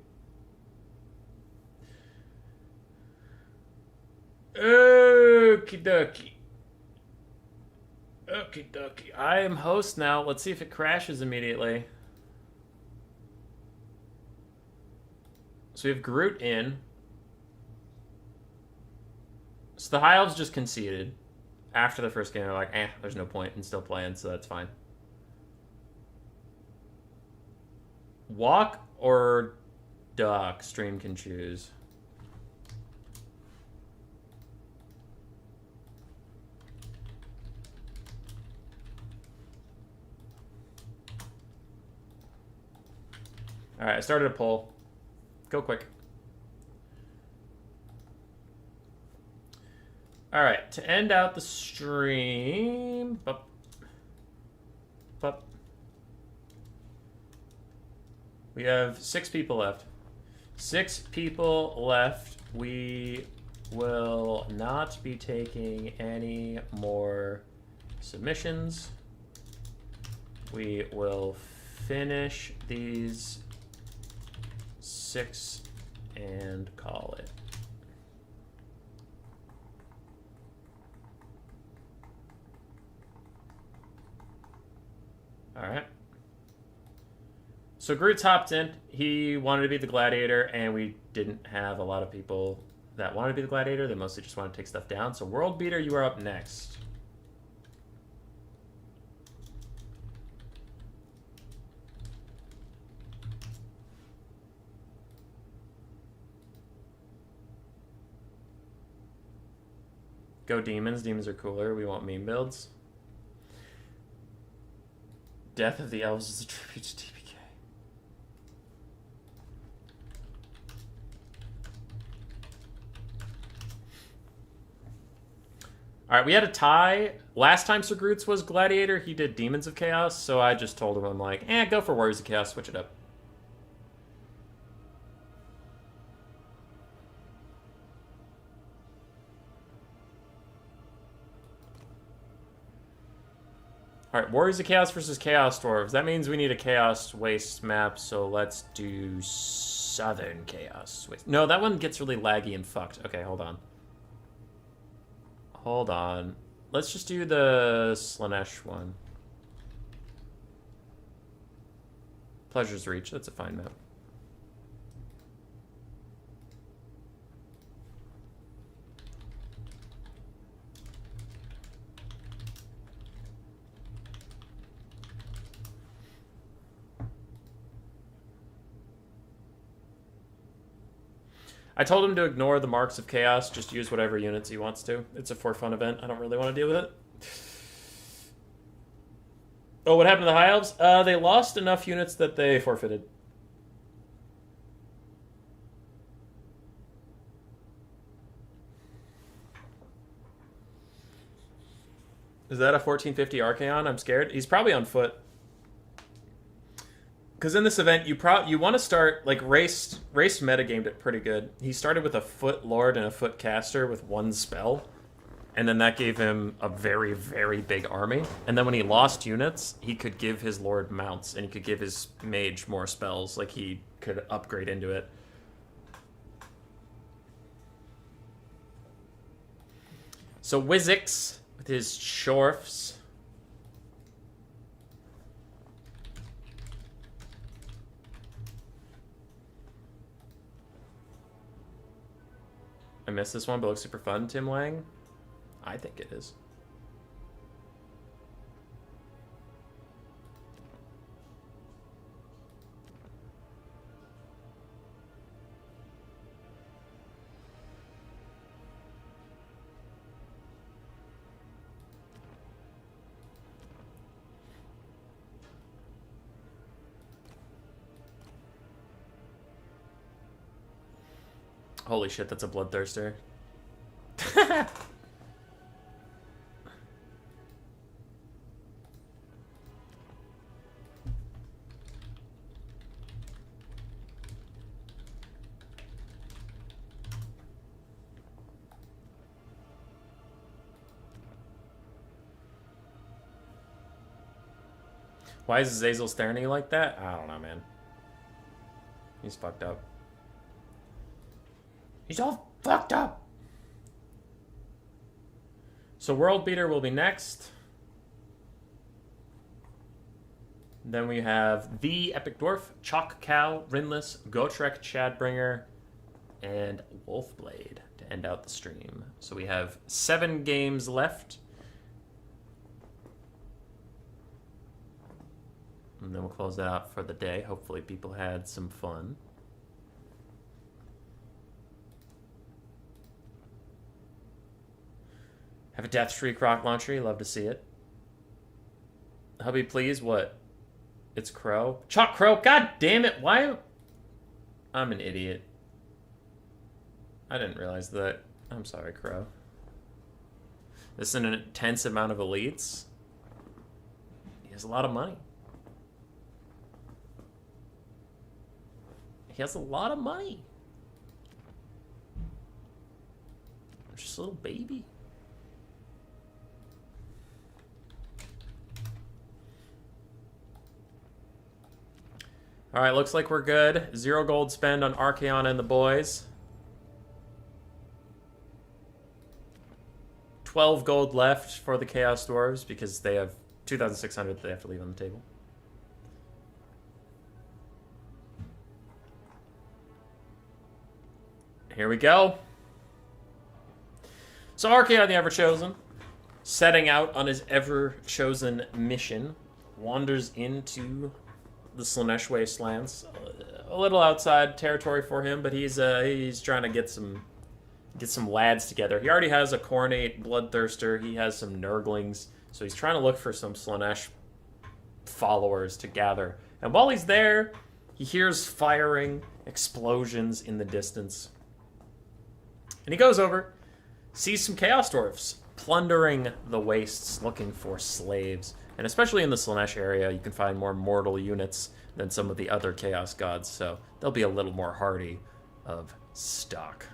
Okie dokie. Okie dokie. I am host now. Let's see if it crashes immediately. So we have Groot in. So the High Elves just conceded. After the first game, they're like, there's no point in still playing, so that's fine. Walk or duck, stream can choose. Alright, I started a poll. Go quick. Alright, to end out the stream... Bup. Bup. We have 6 people left. 6 people left. We will not be taking any more submissions. We will finish these 6 and call it. All right. So Groot's hopped in. He wanted to be the Gladiator, and we didn't have a lot of people that wanted to be the Gladiator. They mostly just wanted to take stuff down. So World Beater, you are up next. Go Demons. Demons are cooler. We want meme builds. Death of the Elves is a tribute to TPK. Alright, we had a tie. Last time Sir Groots was Gladiator, he did Demons of Chaos, so I just told him, I'm like, go for Warriors of Chaos, switch it up. Alright, Warriors of Chaos versus Chaos Dwarves. That means we need a Chaos Waste map, so let's do Southern Chaos Waste. No, that one gets really laggy and fucked. Okay, hold on. Hold on. Let's just do the Slanesh one. Pleasure's Reach, that's a fine map. I told him to ignore the marks of chaos, just use whatever units he wants to. It's a for fun event. I don't really want to deal with it. Oh, what happened to the High Elves? They lost enough units that they forfeited. Is that a 1450 Archaon? I'm scared. He's probably on foot. Because in this event, you want to start, like, Race metagamed it pretty good. He started with a foot lord and a foot caster with one spell. And then that gave him a very, very big army. And then when he lost units, he could give his lord mounts. And he could give his mage more spells. Like, he could upgrade into it. So Wizix with his Shorfs. I missed this one, but it looks super fun, Tim Lang. I think it is. Holy shit, that's a bloodthirster. Why is Zazel staring at you like that? I don't know, man. He's fucked up. He's all fucked up. So World Beater will be next. Then we have the Epic Dwarf, Chalk Cow, Rinless, Gotrek, Chadbringer, and Wolfblade to end out the stream. So we have 7 games left. And then we'll close that out for the day. Hopefully people had some fun. Have a Death Shriek rock launcher. You love to see it. Hubby, please. What? It's Crow. Chalk Crow. God damn it. Why? I'm an idiot. I didn't realize that. I'm sorry, Crow. This is an intense amount of elites. He has a lot of money. He has a lot of money. Just a little baby. Alright, looks like we're good. 0 gold spend on Archaon and the boys. 12 gold left for the Chaos Dwarves because they have 2,600 that they have to leave on the table. Here we go. So Archaon the Ever-Chosen, setting out on his ever-chosen mission, wanders into the Slaanesh Wastelands. A little outside territory for him, but he's trying to get some lads together. He already has a Khorne Bloodthirster. He has some Nurglings, so he's trying to look for some Slaanesh followers to gather. And while he's there, he hears firing, explosions in the distance. And he goes over, sees some Chaos Dwarfs plundering the wastes, looking for slaves. And especially in the Slaanesh area, you can find more mortal units than some of the other Chaos Gods, so they'll be a little more hardy of stock.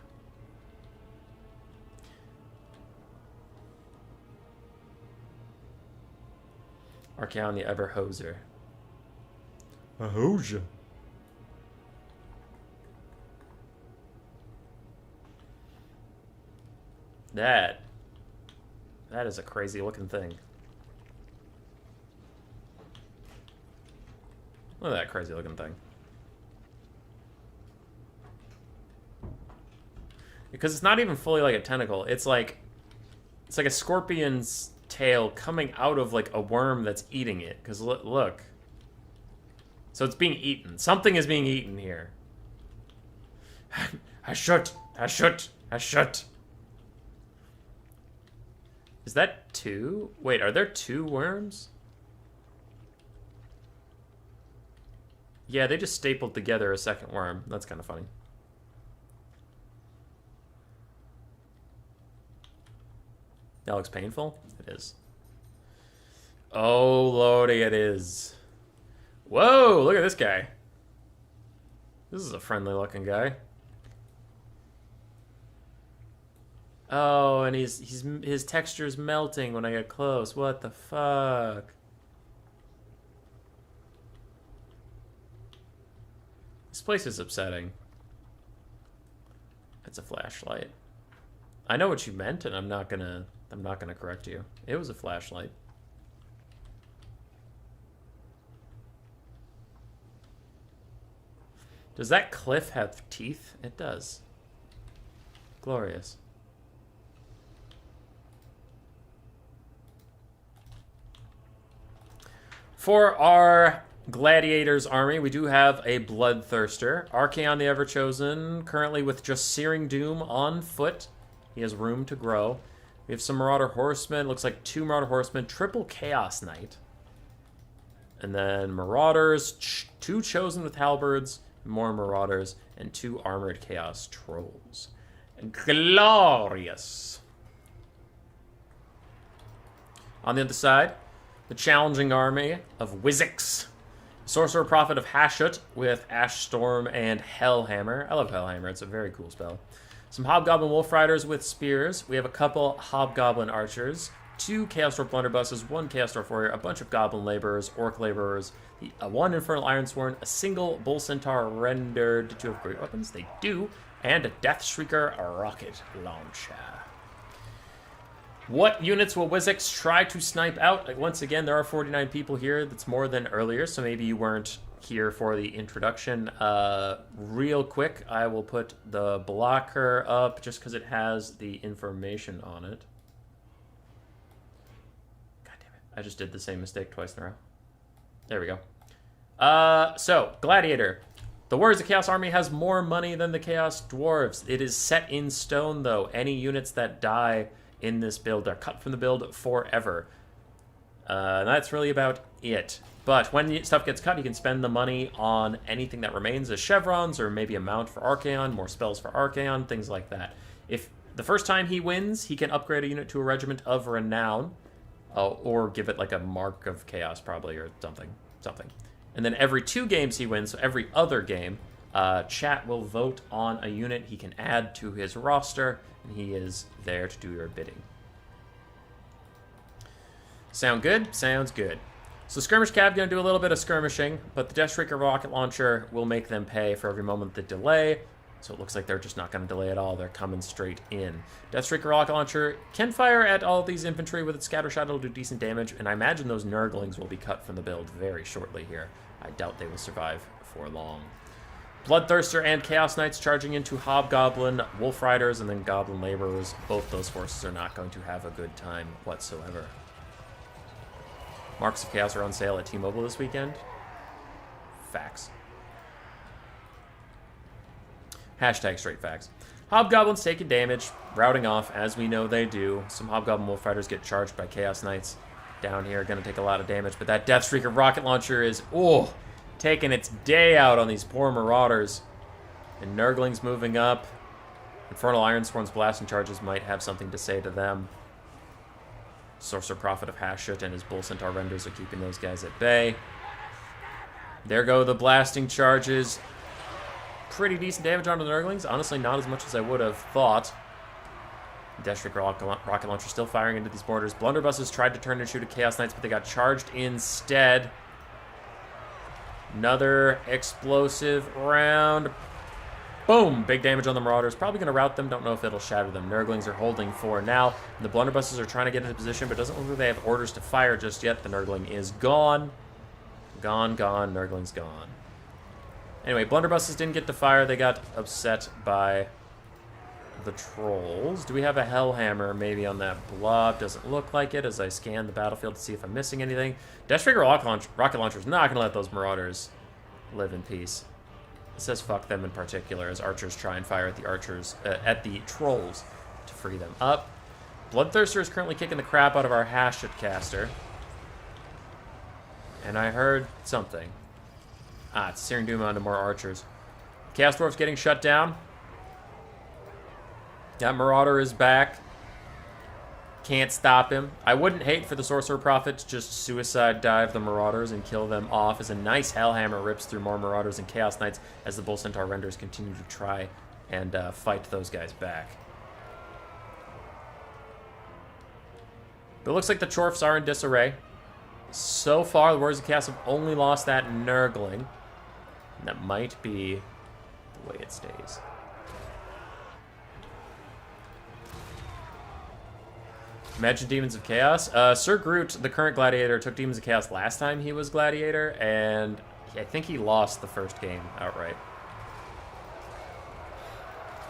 Archaon the Ever-Hoser. A Hoja. That is a crazy looking thing. Look at that crazy looking thing. Because it's not even fully like a tentacle. It's like a scorpion's tail coming out of like a worm that's eating it. Because look. So it's being eaten. Something is being eaten here. I shoot. I shoot. I shoot. Is that 2? Wait, are there 2 worms? Yeah, they just stapled together a second worm. That's kind of funny. That looks painful? It is. Oh, lordy, it is. Whoa, look at this guy. This is a friendly looking guy. Oh, and his texture's melting when I get close. What the fuck? This place is upsetting. It's a flashlight. I know what you meant, and I'm not gonna correct you. It was a flashlight. Does that cliff have teeth? It does. Glorious. For our Gladiator's army, we do have a Bloodthirster. Archaon the Everchosen, currently with just Searing Doom on foot. He has room to grow. We have some Marauder Horsemen. Looks like 2 Marauder Horsemen. Triple Chaos Knight. And then Marauders. 2 Chosen with Halberds. More Marauders. And 2 Armored Chaos Trolls. Glorious. On the other side, the challenging army of Wizix. Sorcerer Prophet of Hashut with Ash Storm and Hellhammer. I love Hellhammer. It's a very cool spell. Some Hobgoblin Wolf Riders with spears. We have a couple Hobgoblin Archers. 2 Chaos Dwarf Blunderbusses. 1 Chaos Dwarf Warrior. A bunch of Goblin Laborers. Orc Laborers. 1 Infernal Ironsworn. A single Bull Centaur rendered. Do you have great weapons? They do. And a Death Shrieker Rocket Launcher. What units will Wizix try to snipe out? Once again, there are 49 people here. That's more than earlier, so maybe you weren't here for the introduction. Real quick, I will put the blocker up just because it has the information on it. God damn it. I just did the same mistake twice in a row. There we go. So, Gladiator. The Warriors of Chaos Army has more money than the Chaos Dwarves. It is set in stone, though. Any units that die in this build are cut from the build forever. That's really about it. But when stuff gets cut, you can spend the money on anything that remains as chevrons, or maybe a mount for Archaon, more spells for Archaon, things like that. If the first time he wins, he can upgrade a unit to a Regiment of Renown, or give it like a Mark of Chaos, probably, or something. And then every 2 games he wins, so every other game, chat will vote on a unit he can add to his roster, and he is there to do your bidding. Sound good? Sounds good. So Skirmish Cav going to do a little bit of skirmishing, but the Death Shrieker Rocket Launcher will make them pay for every moment they delay. So it looks like they're just not going to delay at all. They're coming straight in. Death Shrieker Rocket Launcher can fire at all these infantry with its Scatter Shot. It'll do decent damage, and I imagine those Nurglings will be cut from the build very shortly here. I doubt they will survive for long. Bloodthirster and Chaos Knights charging into Hobgoblin, Wolf Riders, and then Goblin Laborers. Both those forces are not going to have a good time whatsoever. Marks of Chaos are on sale at T-Mobile this weekend. Facts. Hashtag straight facts. Hobgoblins taking damage, routing off, as we know they do. Some Hobgoblin Wolf Riders get charged by Chaos Knights down here. Going to take a lot of damage, but that Death Shrieker Rocket Launcher is, taking its day out on these poor Marauders. And Nurglings moving up. Infernal Ironsworn's blasting charges might have something to say to them. Sorcerer Prophet of Hashut and his Bull Centaur Renders are keeping those guys at bay. There go the blasting charges. Pretty decent damage on the Nurglings. Honestly, not as much as I would have thought. Death Shrieker Rocket Launcher still firing into these borders. Blunderbusses tried to turn and shoot at Chaos Knights, but they got charged instead. Another explosive round. Boom! Big damage on the Marauders. Probably going to rout them. Don't know if it'll shatter them. Nurglings are holding for now. The Blunderbusses are trying to get into position, but doesn't look like they have orders to fire just yet. The Nurgling is gone. Gone. Nurgling's gone. Anyway, Blunderbusses didn't get to fire. They got upset by the Trolls. Do we have a Hellhammer maybe on that blob? Doesn't look like it as I scan the battlefield to see if I'm missing anything. Death Shrieker Rocket Launcher is not going to let those Marauders live in peace. It says fuck them in particular as archers try and fire at the archers, at the trolls to free them up. Bloodthirster is currently kicking the crap out of our Hashut caster. And I heard something. Ah, it's Searing Doom onto more archers. Chaos Dwarf's getting shut down. That Marauder is back. Can't stop him. I wouldn't hate for the Sorcerer Prophet to just suicide dive the Marauders and kill them off as a nice Hellhammer rips through more Marauders and Chaos Knights as the Bull Centaur Renders continue to try and fight those guys back. But it looks like the Dwarfs are in disarray. So far, the Warriors of Chaos have only lost that Nurgling. And that might be the way it stays. Imagine Demons of Chaos. Sir Groot, the current Gladiator, took Demons of Chaos last time he was Gladiator, and I think he lost the first game outright.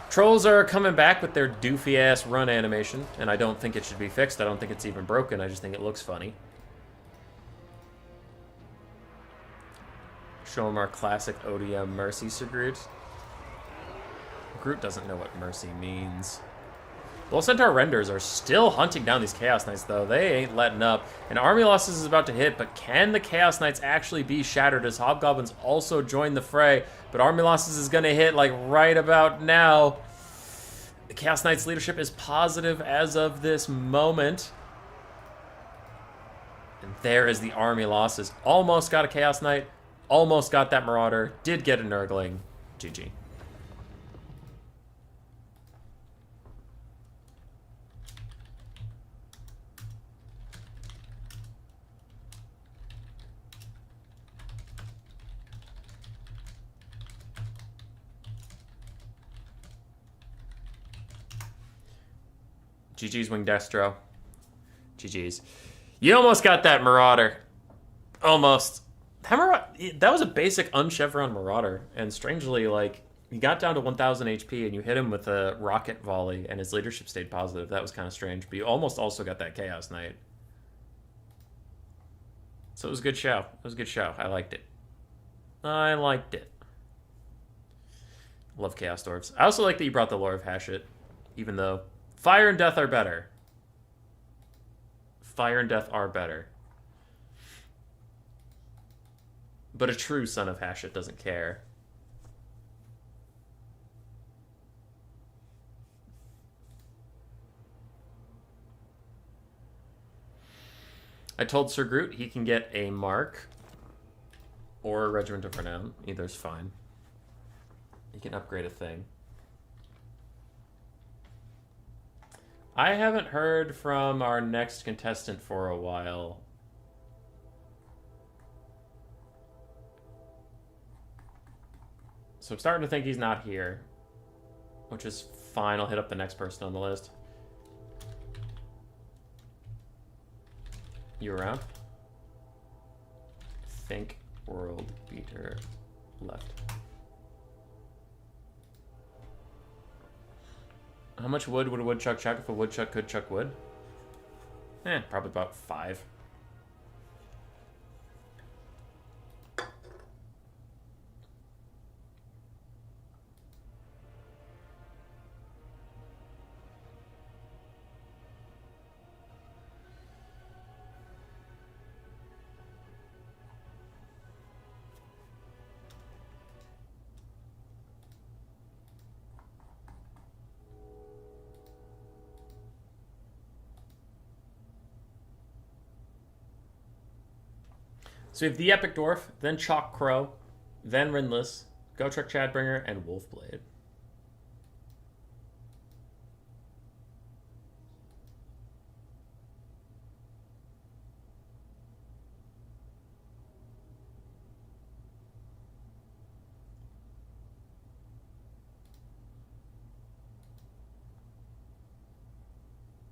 Trolls are coming back with their doofy-ass run animation, and I don't think it should be fixed. I don't think it's even broken. I just think it looks funny. Show him our classic ODM Mercy, Sir Groot. Groot doesn't know what mercy means. Bull Centaur Renders are still hunting down these Chaos Knights, though. They ain't letting up. And Army Losses is about to hit, but can the Chaos Knights actually be shattered as Hobgoblins also join the fray? But Army Losses is going to hit, like, right about now. The Chaos Knights leadership is positive as of this moment. And there is the Army Losses. Almost got a Chaos Knight. Almost got that Marauder. Did get a Nurgling. GG. GG's Wing Destro. GG's. You almost got that Marauder. Almost. That was a basic unchevron Marauder. And strangely, like, he got down to 1,000 HP and you hit him with a rocket volley and his leadership stayed positive. That was kind of strange. But you almost also got that Chaos Knight. So it was a good show. It was a good show. I liked it. I liked it. Love Chaos Dwarfs. I also like that you brought the lore of Hashut, even though Fire and Death are better. Fire and Death are better. But a true son of Hashut doesn't care. I told Sir Groot he can get a Mark or a Regiment of Renown. Either's fine. He can upgrade a thing. I haven't heard from our next contestant for a while. So I'm starting to think he's not here, which is fine. I'll hit up the next person on the list. You around? Think World Beater left. How much wood would a woodchuck chuck if a woodchuck could chuck wood? Probably about 5. So we have the Epic Dwarf, then Chalk Crow, then Rindless, Gotrek Chadbringer, and Wolfblade.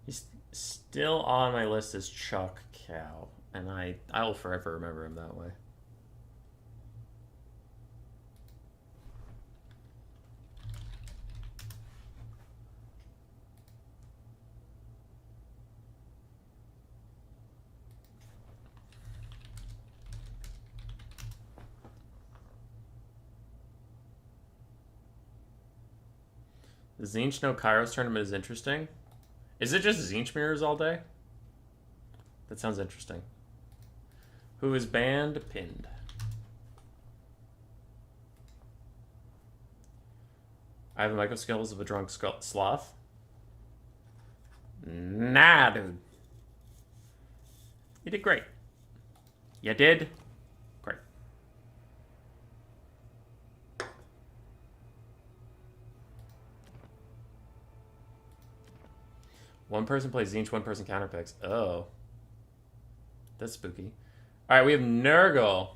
He's still on my list as Chalk Cow. And I will forever remember him that way. The Tzeentch no Kairos tournament is interesting. Is it just Tzeentch mirrors all day? That sounds interesting. Who is banned? Pinned. I have the micro skills of a drunk sloth. Nah, dude. You did great. You did great. One person plays Tzeentch, one person counterpicks. Oh. That's spooky. Alright, we have Nurgle.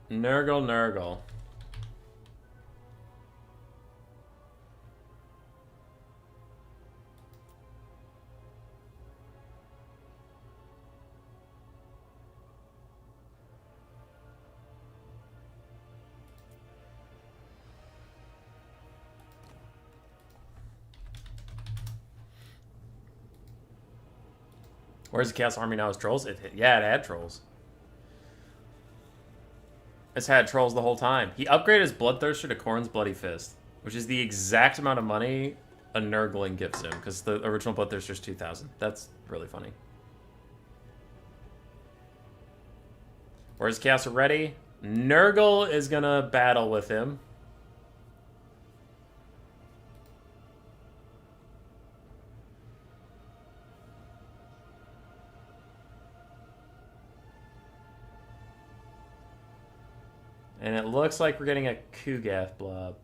Nurgle. Where's the Chaos Army now? As trolls? Yeah, it had trolls. It's had trolls the whole time. He upgraded his Bloodthirster to Khorne's Bloody Fist, which is the exact amount of money a Nurgling gives him, because the original Bloodthirster is 2,000. That's really funny. Where's Chaos ready? Nurgle is gonna battle with him. And it looks like we're getting a Kugath blob.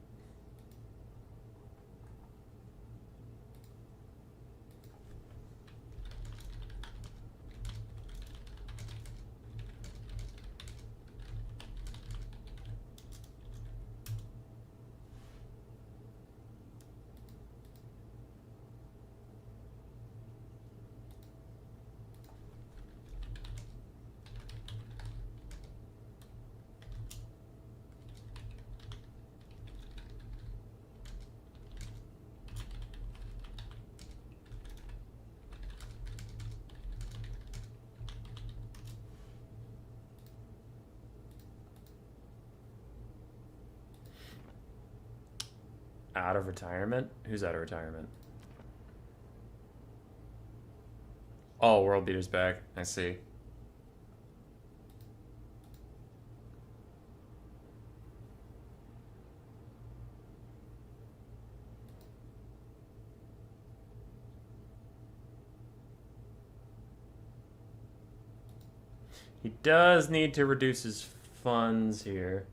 Out of retirement? Who's out of retirement? Oh, World Beater's back. I see. He does need to reduce his funds here.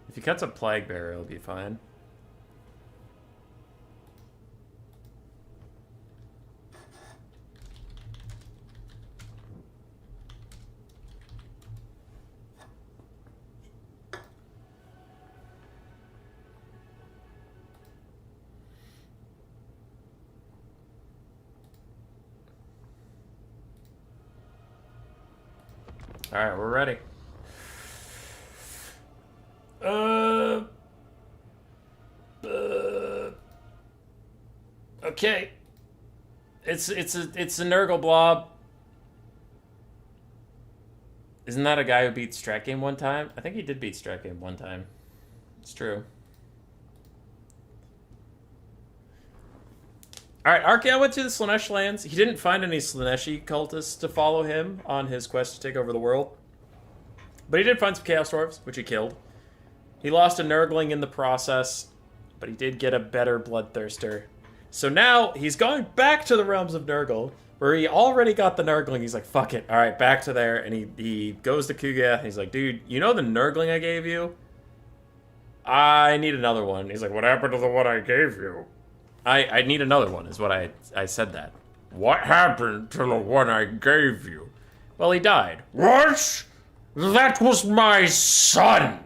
If he cuts a Plague Bearer, it'll be fine. All right, we're ready. Okay. It's a Nurgle blob. Isn't that a guy who beat Strat Game one time? I think he did beat Strat Game one time. It's true. Alright, Archaon went to the Slaanesh lands. He didn't find any Slaaneshi cultists to follow him on his quest to take over the world. But he did find some Chaos Dwarfs, which he killed. He lost a Nurgling in the process, but he did get a better Bloodthirster. So now he's going back to the realms of Nurgle, where he already got the Nurgling. He's like, fuck it. All right, back to there. And he goes to Kugath, and he's like, dude, you know the Nurgling I gave you? I need another one. He's like, what happened to the one I gave you? I need another one, is what I said that. What happened to the one I gave you? Well, he died. What? That was my son!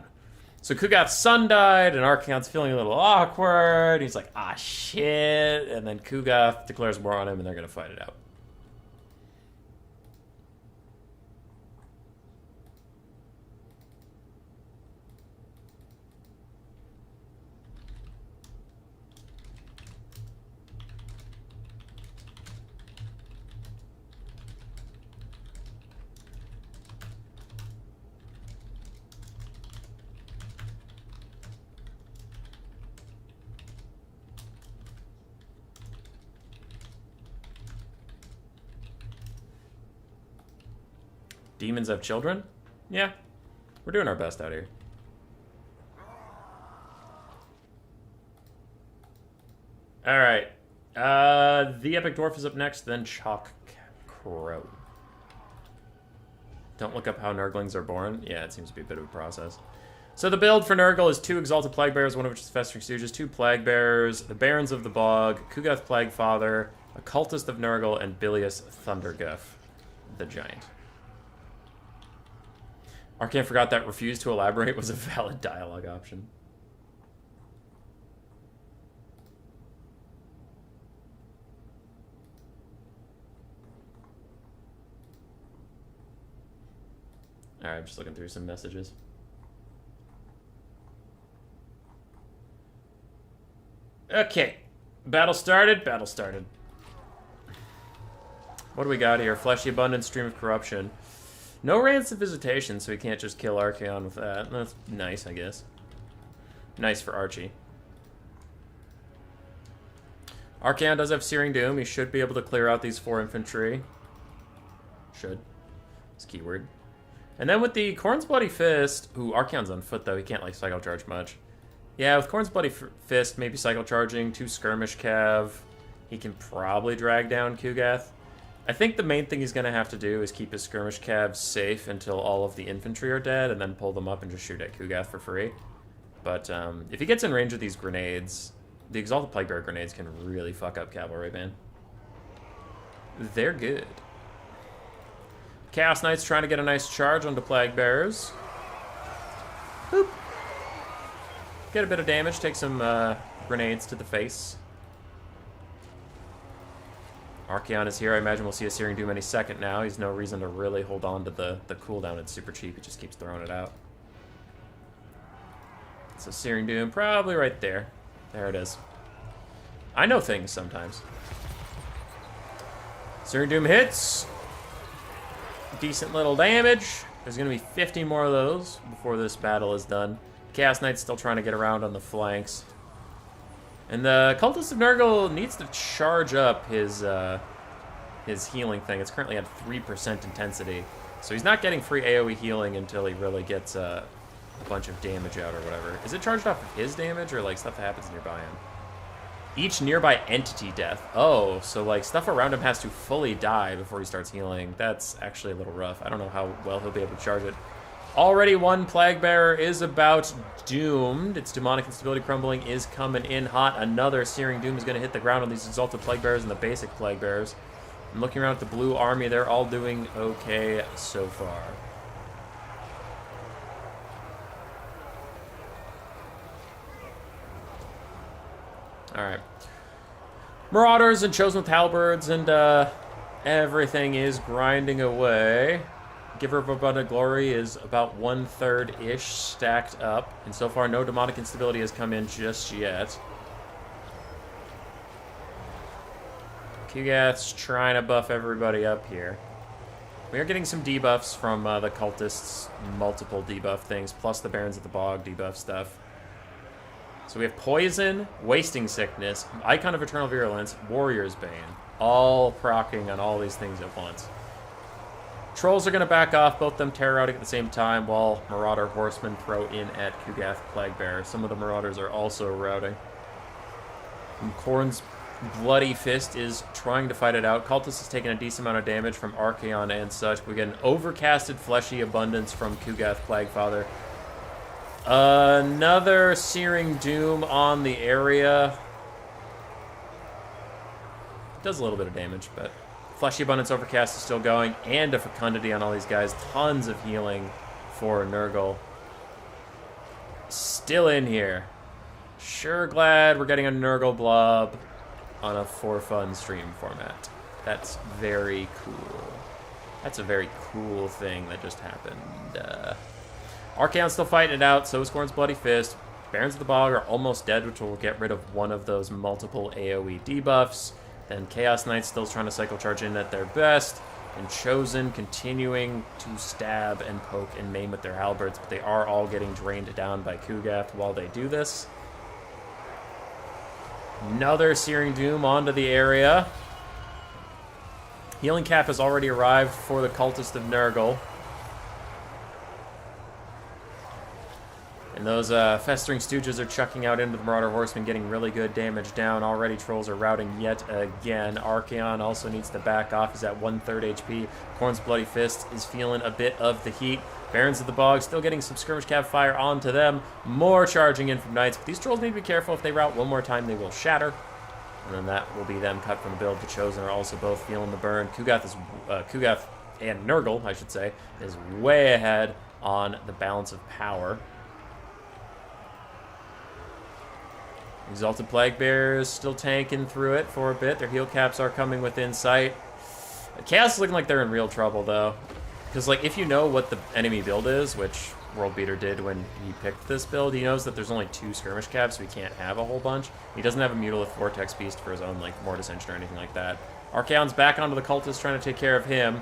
So Kugath's son died, and Archaon's feeling a little awkward. He's like, ah, shit. And then Kugath declares war on him, and they're going to fight it out. Demons have children? Yeah. We're doing our best out here. Alright. The Epic Dwarf is up next, then Chalk Crow. Don't look up how Nurglings are born. Yeah, it seems to be a bit of a process. So the build for Nurgle is 2 Exalted Plague Bearers, one of which is Festering Stooges, 2 Plague Bearers, the Barons of the Bog, Kugath Plague Father, a Cultist of Nurgle, and Bilious Thunderguff, the Giant. Arcane forgot that refuse to elaborate was a valid dialogue option. Alright, I'm just looking through some messages. Okay. Battle started. Battle started. What do we got here? Fleshy Abundance, Stream of Corruption. No Rancid Visitation, so we can't just kill Archaon with that. That's nice, I guess. Nice for Archie. Archaon does have Searing Doom. He should be able to clear out these 4 infantry. Should. It's keyword. And then with the Khorne's Bloody Fist... Ooh, Archaon's on foot, though. He can't, like, Cycle Charge much. Yeah, with Khorne's Bloody Fist, maybe Cycle Charging, 2 Skirmish Cav. He can probably drag down Kugath. I think the main thing he's going to have to do is keep his Skirmish Cavs safe until all of the infantry are dead, and then pull them up and just shoot at Kugath for free. But if he gets in range of these grenades, the Exalted Plague Bearer grenades can really fuck up Cavalry, man. They're good. Chaos Knight's trying to get a nice charge onto Plague Bearers. Boop. Get a bit of damage, take some grenades to the face. Archaon is here. I imagine we'll see a Searing Doom any second now. He's no reason to really hold on to the cooldown. It's super cheap. He just keeps throwing it out. So Searing Doom, probably right there. There it is. I know things sometimes. Searing Doom hits. Decent little damage. There's going to be 50 more of those before this battle is done. Chaos Knight's still trying to get around on the flanks. And the Cultist of Nurgle needs to charge up his healing thing. It's currently at 3% intensity. So he's not getting free AoE healing until he really gets a bunch of damage out or whatever. Is it charged off of his damage or like stuff that happens nearby him? Each nearby entity death. Oh, so like stuff around him has to fully die before he starts healing. That's actually a little rough. I don't know how well he'll be able to charge it. Already one Plague Bearer is about doomed. Its Demonic Instability Crumbling is coming in hot. Another Searing Doom is going to hit the ground on these Exalted Plague Bearers and the basic Plague Bearers. I'm looking around at the blue army. They're all doing okay so far. Alright. Marauders and Chosen with Halberds and everything is grinding away. Giver of Abundant Glory is about 1/3-ish stacked up. And so far, no Demonic Instability has come in just yet. Kugath's trying to buff everybody up here. We are getting some debuffs from the Cultists, multiple debuff things, plus the Barons of the Bog debuff stuff. So we have Poison, Wasting Sickness, Icon of Eternal Virulence, Warrior's Bane, all proccing on all these things at once. Trolls are going to back off, both them terror routing at the same time, while Marauder Horsemen throw in at Kugath Plague Bearer. Some of the Marauders are also routing. And Khorne's Bloody Fist is trying to fight it out. Cultist is taking a decent amount of damage from Archaon and such. We get an overcasted Fleshy Abundance from Kugath Plague Father. Another Searing Doom on the area. Does a little bit of damage, but Fleshy Abundance Overcast is still going, and a Fecundity on all these guys. Tons of healing for Nurgle. Still in here. Sure glad we're getting a Nurgle blob on a for fun stream format. That's very cool. That's a very cool thing that just happened. Archaon's still fighting it out, so is Khorne's Bloody Fist. Barons of the Bog are almost dead, which will get rid of one of those multiple AoE debuffs. Then Chaos Knights still trying to cycle charge in at their best. And Chosen continuing to stab and poke and maim with their halberds, but they are all getting drained down by Kugath while they do this. Another Searing Doom onto the area. Healing Cap has already arrived for the Cultist of Nurgle. And those Festering Stooges are chucking out into the Marauder Horsemen, getting really good damage down. Already Trolls are routing yet again. Archaon also needs to back off. He's at 1/3 HP. Khorne's Bloody Fist is feeling a bit of the heat. Barons of the Bog still getting some Skirmish Cav fire onto them. More charging in from Knights. But these Trolls need to be careful. If they rout one more time, they will shatter. And then that will be them cut from the build. The Chosen are also both feeling the burn. Kugath and Nurgle, I should say, is way ahead on the balance of power. Exalted Plague Bearers still tanking through it for a bit. Their heal caps are coming within sight. Chaos is looking like they're in real trouble, though. Because, like, if you know what the enemy build is, which World Beater did when he picked this build, he knows that there's only 2 skirmish caps, so he can't have a whole bunch. He doesn't have a Mutalith Vortex Beast for his own, like, Mortis Engine or anything like that. Archaon's back onto the Cultist, trying to take care of him.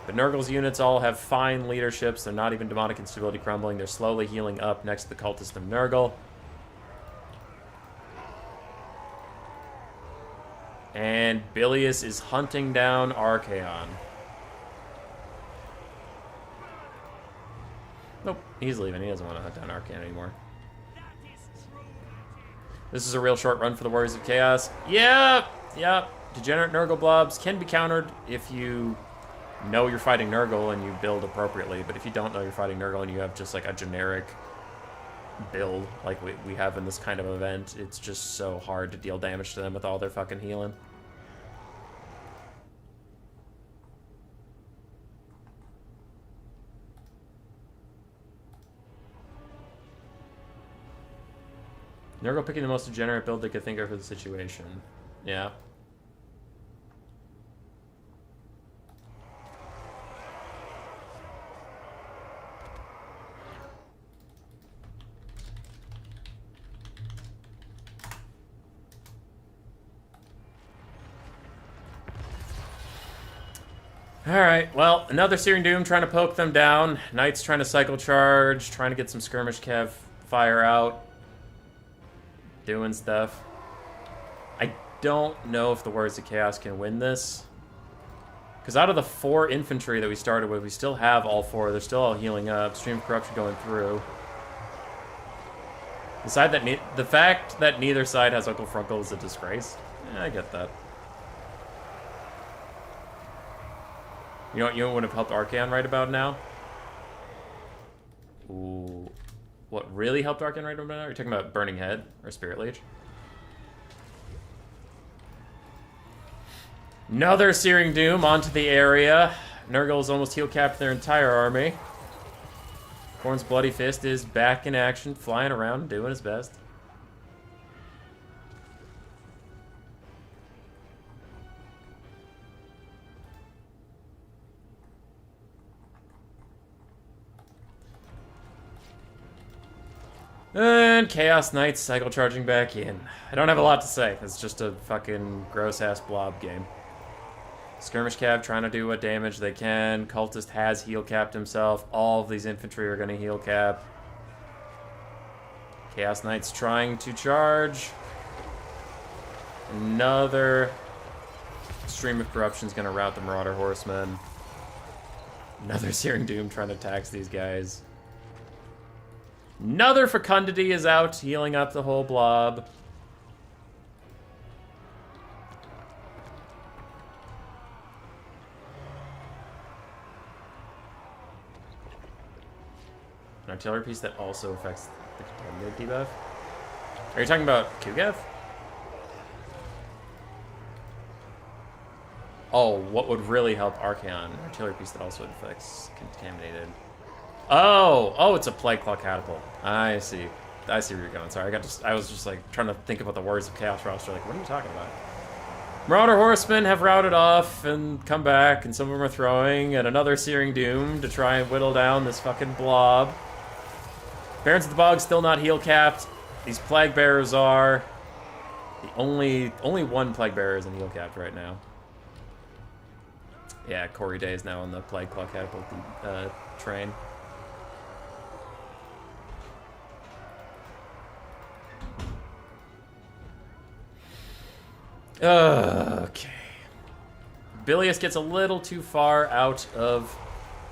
But Nurgle's units all have fine leaderships. They're not even Demonic Instability crumbling. They're slowly healing up next to the Cultist of Nurgle. And Bilius is hunting down Archaon. Nope, he's leaving. He doesn't want to hunt down Archaon anymore. This is a real short run for the Warriors of Chaos. Yep. Degenerate Nurgle blobs can be countered if you know you're fighting Nurgle and you build appropriately. But if you don't know you're fighting Nurgle and you have just like a generic build like we have in this kind of event, it's just so hard to deal damage to them with all their fucking healing. Nurgle picking the most degenerate build they could think of for the situation. Yeah. Alright, well, another Searing Doom trying to poke them down. Knights trying to cycle charge, trying to get some skirmish cav fire out. Doing stuff. I don't know if the Warriors of Chaos can win this. Because out of the 4 infantry that we started with, we still have all 4. They're still all healing up. Stream of Corruption going through. The fact that neither side has Uncle Frunkle is a disgrace. Yeah, I get that. You know what would have helped Archaon right about now? Ooh. What really helped Archaon right about now? Are you talking about Burning Head or Spirit Leech? Another Searing Doom onto the area. Nurgle's almost heal capped their entire army. Khorne's Bloody Fist is back in action, flying around, doing his best. And Chaos Knights cycle charging back in. I don't have a lot to say. It's just a fucking gross-ass blob game. Skirmish Cav trying to do what damage they can. Cultist has heal capped himself. All of these infantry are going to heal cap. Chaos Knights trying to charge. Another Stream of Corruption is going to rout the Marauder Horsemen. Another Searing Doom trying to tax these guys. Another Fecundity is out, healing up the whole blob. An artillery piece that also affects the contaminated debuff. Are you talking about Kugath? Oh, what would really help Archaon? Artillery piece that also inflicts contaminated. Oh, it's a plague claw catapult. I see. I see where you're going. Sorry, I was just like trying to think about the words of Chaos Roster. Like, what are you talking about? Marauder Horsemen have routed off and come back, and some of them are throwing, and another Searing Doom to try and whittle down this fucking blob. Barons of the Bog still not heal capped. These Plague Bearers are. The only one Plague Bearer isn't heal capped right now. Yeah, Corey Day is now on the Plague Claw Catapult train. Okay. Bilius gets a little too far out of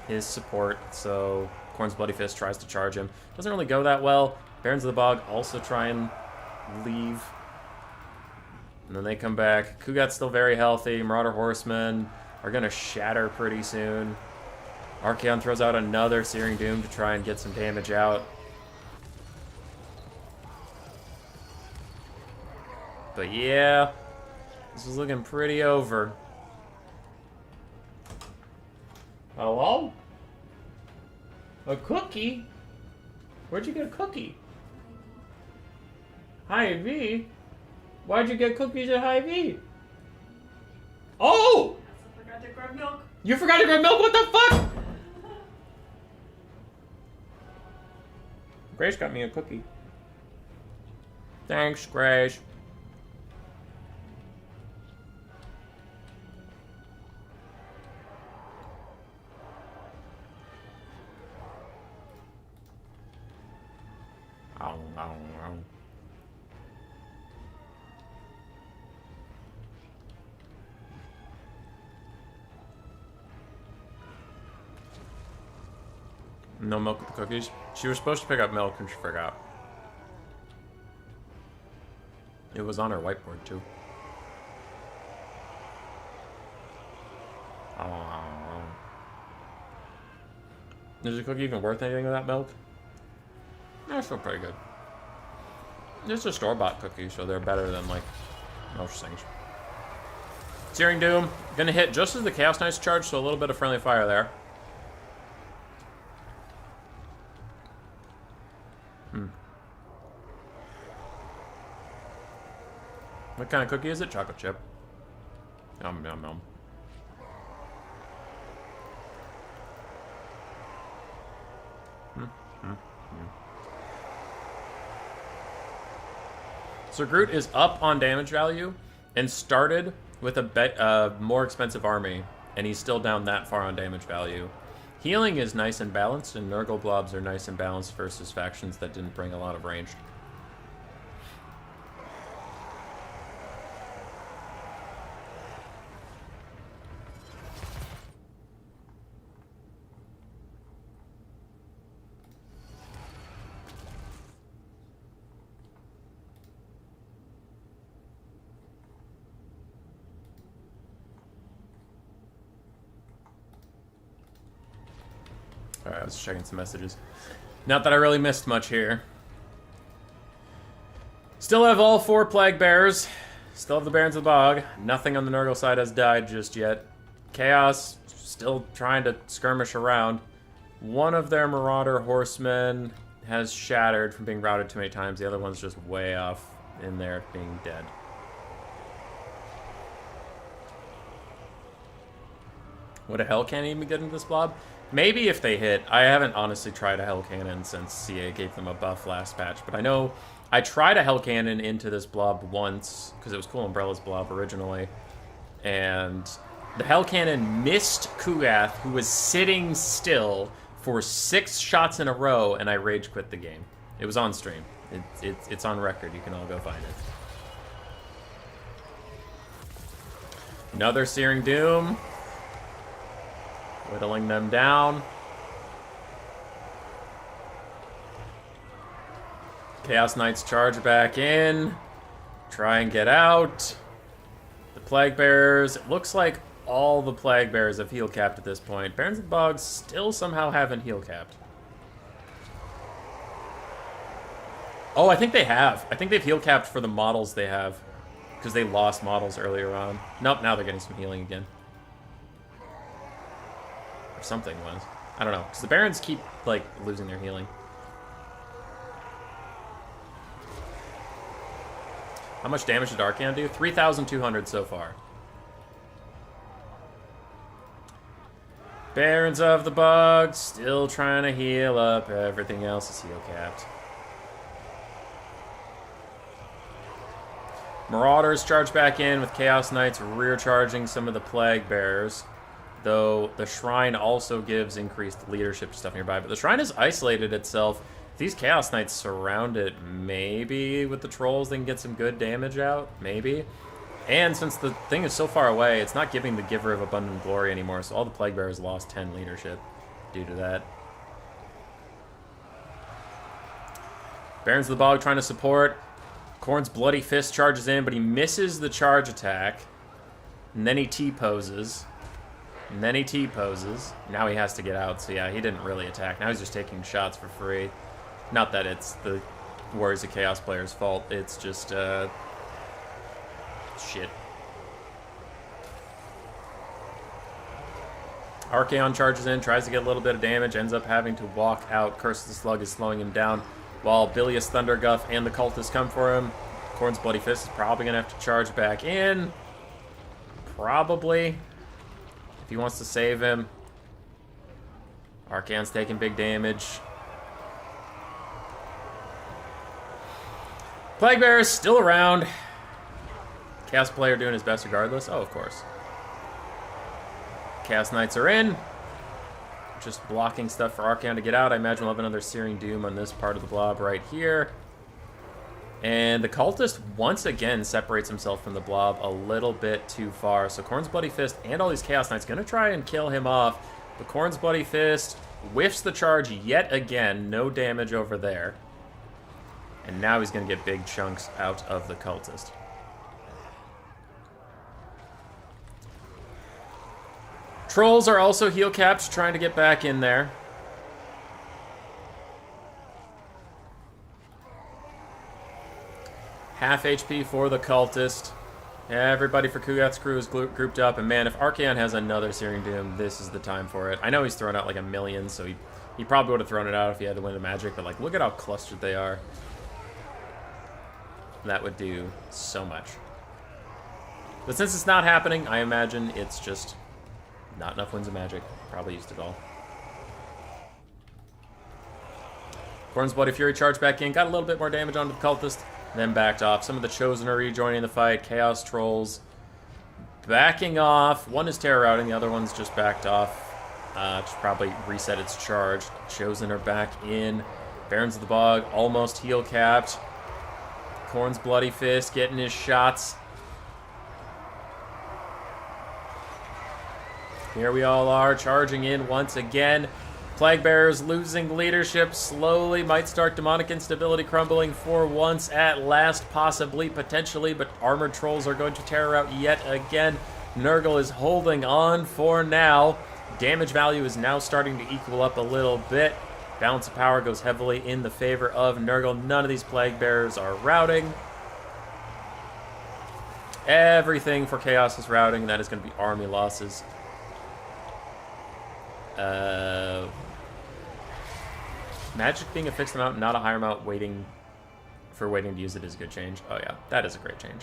his support, so Khorne's Bloody Fist tries to charge him. Doesn't really go that well. Barons of the Bog also try and leave. And then they come back. Kugat's still very healthy. Marauder Horsemen are going to shatter pretty soon. Archaon throws out another Searing Doom to try and get some damage out. But yeah, this is looking pretty over. Hello? A cookie? Where'd you get a cookie? Hy-Vee? Why'd you get cookies at Hy-Vee? Oh! I forgot to grab milk. You forgot to grab milk? What the fuck? Grace got me a cookie. Thanks, Grace. No milk with the cookies. She was supposed to pick up milk and she forgot. It was on her whiteboard too. Is the cookie even worth anything without milk? I feel pretty good. It's a store-bought cookie, so they're better than like most things. Searing Doom, gonna hit just as the Chaos Knights charge, so a little bit of friendly fire there. What kind of cookie is it? Chocolate chip. Yum, yum, yum. So Groot is up on damage value and started with a more expensive army, and he's still down that far on damage value. Healing is nice and balanced, and Nurgle blobs are nice and balanced versus factions that didn't bring a lot of range. Alright, I was checking some messages. Not that I really missed much here. Still have all 4 Plague Bearers. Still have the Barons of the Bog. Nothing on the Nurgle side has died just yet. Chaos still trying to skirmish around. One of their Marauder Horsemen has shattered from being routed too many times. The other one's just way off in there being dead. Would a Hell Cannon even get into this blob? Maybe if they hit. I haven't honestly tried a Hell Cannon since CA gave them a buff last patch, but I know I tried a Hell Cannon into this blob once, because it was Cool Umbrella's blob originally, and the Hell Cannon missed Kugath, who was sitting still for 6 shots in a row, and I rage quit the game. It was on stream. It's on record. You can all go find it. Another Searing Doom. Whittling them down. Chaos Knights charge back in. Try and get out. The Plague Bearers. It looks like all the Plague Bearers have heal capped at this point. Barons of the Bog still somehow haven't heal capped. Oh, I think they have. I think they've heal capped for the models they have. Because they lost models earlier on. Nope, now they're getting some healing again. something was. I don't know, because the Barons keep, like, losing their healing. How much damage did Archaon do? 3,200 so far. Barons of the Bog, still trying to heal up. Everything else is heal capped. Marauders charge back in with Chaos Knights rear charging some of the Plague Bearers. Though the Shrine also gives increased leadership to stuff nearby. But the Shrine has isolated itself. If these Chaos Knights surround it, maybe with the Trolls they can get some good damage out. Maybe. And since the thing is so far away, it's not giving the Giver of Abundant Glory anymore. So all the Plague Bearers lost 10 leadership due to that. Barons of the Bog trying to support. Khorne's Bloody Fist charges in, but he misses the charge attack. And then he T-poses. And then he T-poses. Now he has to get out, so yeah, he didn't really attack. Now he's just taking shots for free. Not that it's the Warriors of Chaos player's fault. It's just, shit. Archaon charges in, tries to get a little bit of damage, ends up having to walk out. Curse of the Slug is slowing him down, while Bilious Thunderguff and the Cultists come for him. Khorne's Bloody Fist is probably going to have to charge back in. Probably. If he wants to save him. Archaon's taking big damage. Plague Bearers still around. Chaos player doing his best regardless. Oh, of course. Chaos Knights are in. Just blocking stuff for Archaon to get out. I imagine we'll have another Searing Doom on this part of the blob right here. And the Cultist once again separates himself from the blob a little bit too far. So Khorne's Bloody Fist and all these Chaos Knights going to try and kill him off. But Khorne's Bloody Fist whiffs the charge yet again. No damage over there. And now he's going to get big chunks out of the Cultist. Trolls are also heal capped, trying to get back in there. Half HP for the Cultist. Everybody for Kugat's crew is grouped up, and man, if Archaon has another Searing Doom, this is the time for it. I know he's thrown out like a million, so he probably would have thrown it out if he had the Wind of Magic, but like, look at how clustered they are. That would do so much. But since it's not happening, I imagine it's just not enough Winds of Magic. Probably used it all. Khorne's Bloody Fury charged back in, got a little bit more damage onto the Cultist, then backed off. Some of the Chosen are rejoining the fight. Chaos Trolls backing off. One is terror routing, the other one's just backed off. Just probably reset its charge. Chosen are back in. Barons of the Bog almost heal capped. Khorne's Bloody Fist getting his shots. Here we all are, charging in once again. Plague Bearers losing leadership slowly. Might start demonic instability crumbling for once at last, possibly, potentially, but Armored Trolls are going to terror out yet again. Nurgle is holding on for now. Damage value is now starting to equal up a little bit. Balance of power goes heavily in the favor of Nurgle. None of these Plague Bearers are routing. Everything for Chaos is routing, and that is going to be army losses. Magic being a fixed amount, not a higher amount, waiting to use it is a good change. Oh yeah, that is a great change.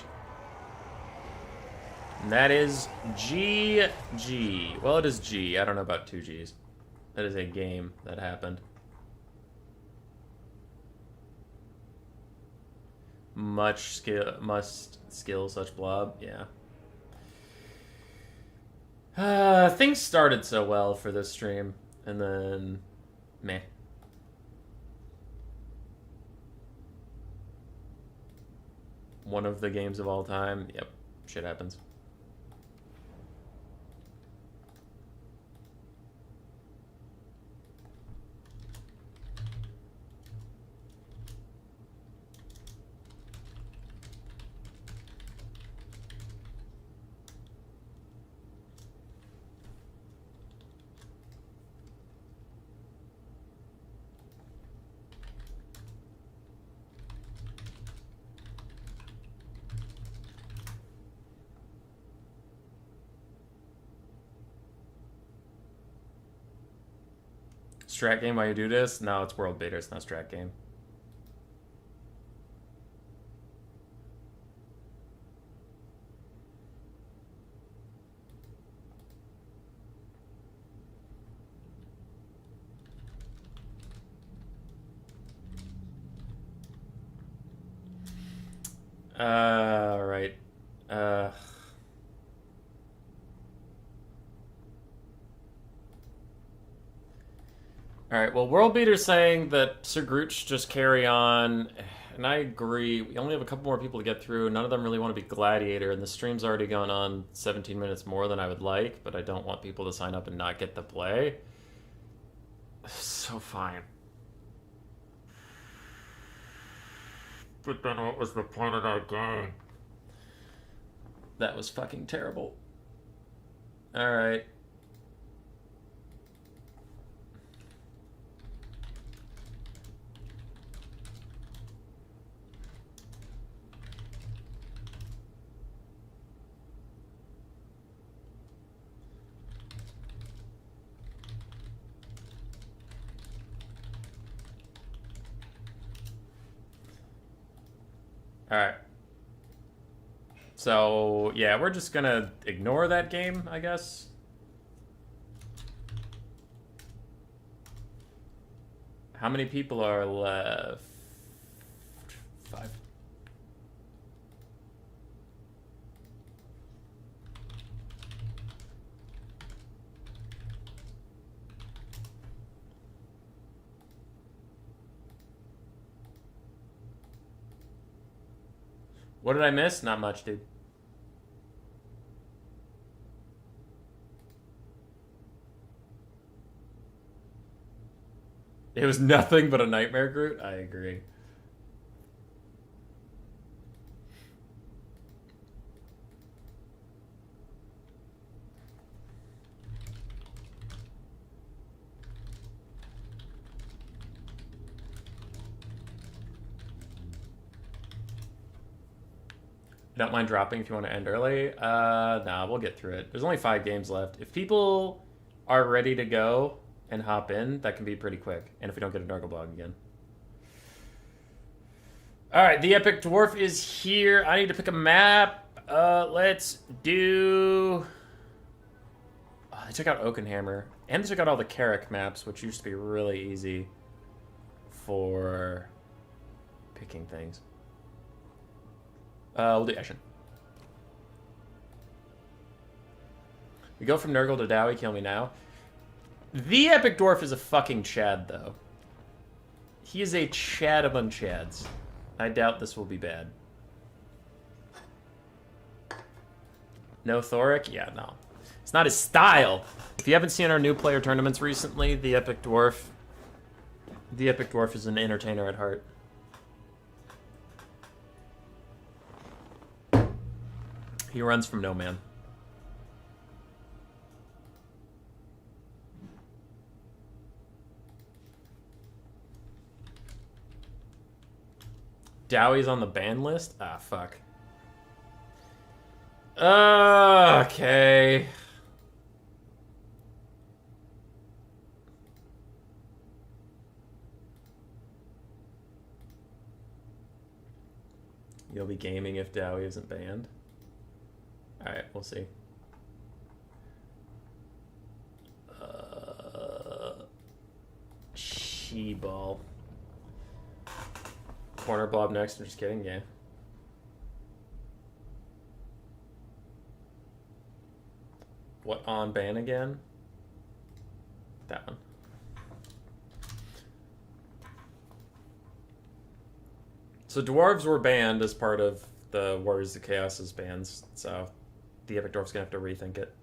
And that is GG. Well, it is G. I don't know about 2 Gs. That is a game that happened. Must skill such blob. Yeah. Things started so well for this stream, and then meh. One of the games of all time. Yep, shit happens. Strat game while you do this? No, it's world beta, it's not strat game. Right. Alright, well, World Beater's saying that Sir Groot should just carry on, and I agree. We only have a couple more people to get through. None of them really want to be Gladiator, and the stream's already gone on 17 minutes more than I would like, but I don't want people to sign up and not get to play. So fine. But then what was the point of that game? That was fucking terrible. Alright. Alright. So, yeah, we're just gonna ignore that game, I guess. How many people are left? 5. What did I miss? Not much, dude. It was nothing but a nightmare, Groot? I agree. Don't mind dropping if you want to end early. Nah, we'll get through it. There's only 5 games left. If people are ready to go and hop in, that can be pretty quick. And if we don't get a Nurgle blog again. Alright, the Epic Dwarf is here. I need to pick a map. Let's do... Oh, they took out Oakenhammer. And they took out all the Carrick maps, which used to be really easy for picking things. We'll do Ashen. We go from Nurgle to Dowie, kill me now. The Epic Dwarf is a fucking Chad, though. He is a Chad among Chads. I doubt this will be bad. No Thoric? Yeah, no. It's not his style. If you haven't seen our new player tournaments recently, the Epic Dwarf is an entertainer at heart. He runs from no man. Dowie's on the ban list? Ah, fuck. Okay. You'll be gaming if Dowie isn't banned? Alright, we'll see. She-ball. Corner blob next, I'm just kidding, yeah. What on ban again? That one. So dwarves were banned as part of the Warriors of Chaos's bans, so the Epic Dwarf's gonna have to rethink it.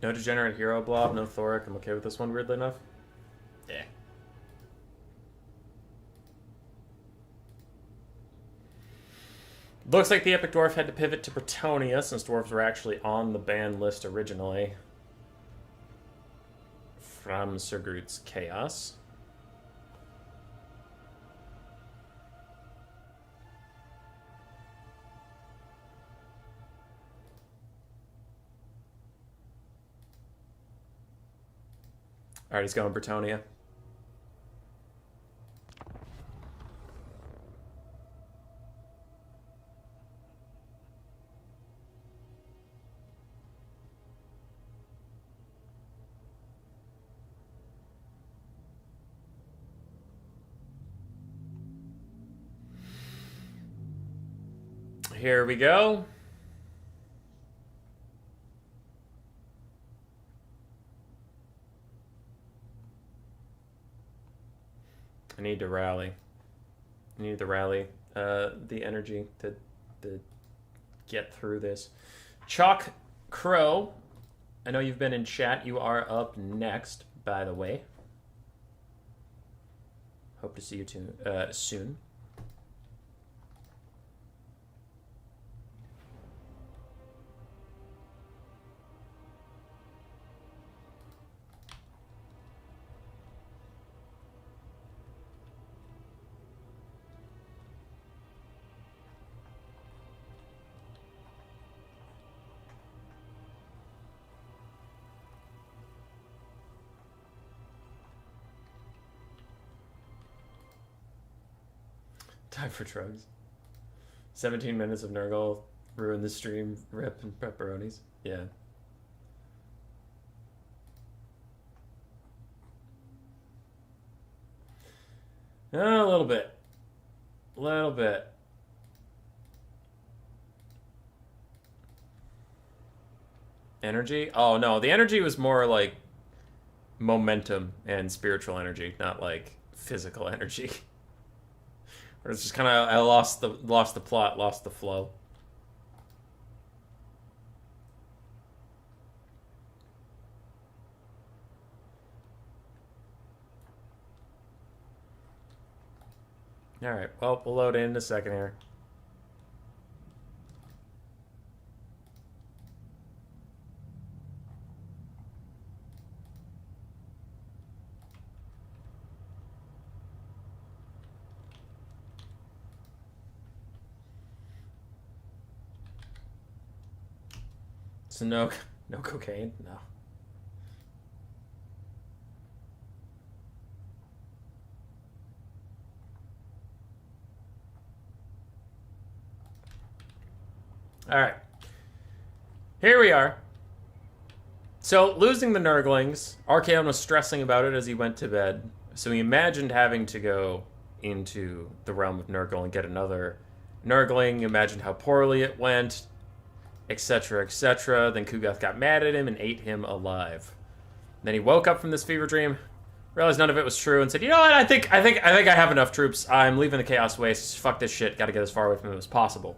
No degenerate hero blob, no Thoric. I'm okay with this one, weirdly enough. Yeah. Looks like the Epic Dwarf had to pivot to Bretonnia since dwarves were actually on the ban list originally. From Sir Groot's Chaos. Alright, he's going Bretonnia. Here we go. I need to rally. I need to rally the energy to get through this. Chalk Crow, I know you've been in chat. You are up next, by the way. Hope to see you soon. Time for drugs. 17 minutes of Nurgle ruined the stream. Rip and pepperonis. Yeah. A little bit. A little bit. Energy? Oh, no. The energy was more like momentum and spiritual energy, not like physical energy. Or it's just kind of I lost the plot, lost the flow. All right. Well, we'll load in a second here. So no cocaine? No. All right. Here we are. So, losing the Nurglings, Archaon was stressing about it as he went to bed. So he imagined having to go into the realm of Nurgle and get another Nurgling, imagined how poorly it went, etc., etc. Then Kugath got mad at him and ate him alive. Then he woke up from this fever dream, realized none of it was true, and said, "You know what? I think I have enough troops. I'm leaving the Chaos Wastes. Fuck this shit. Got to get as far away from it as possible."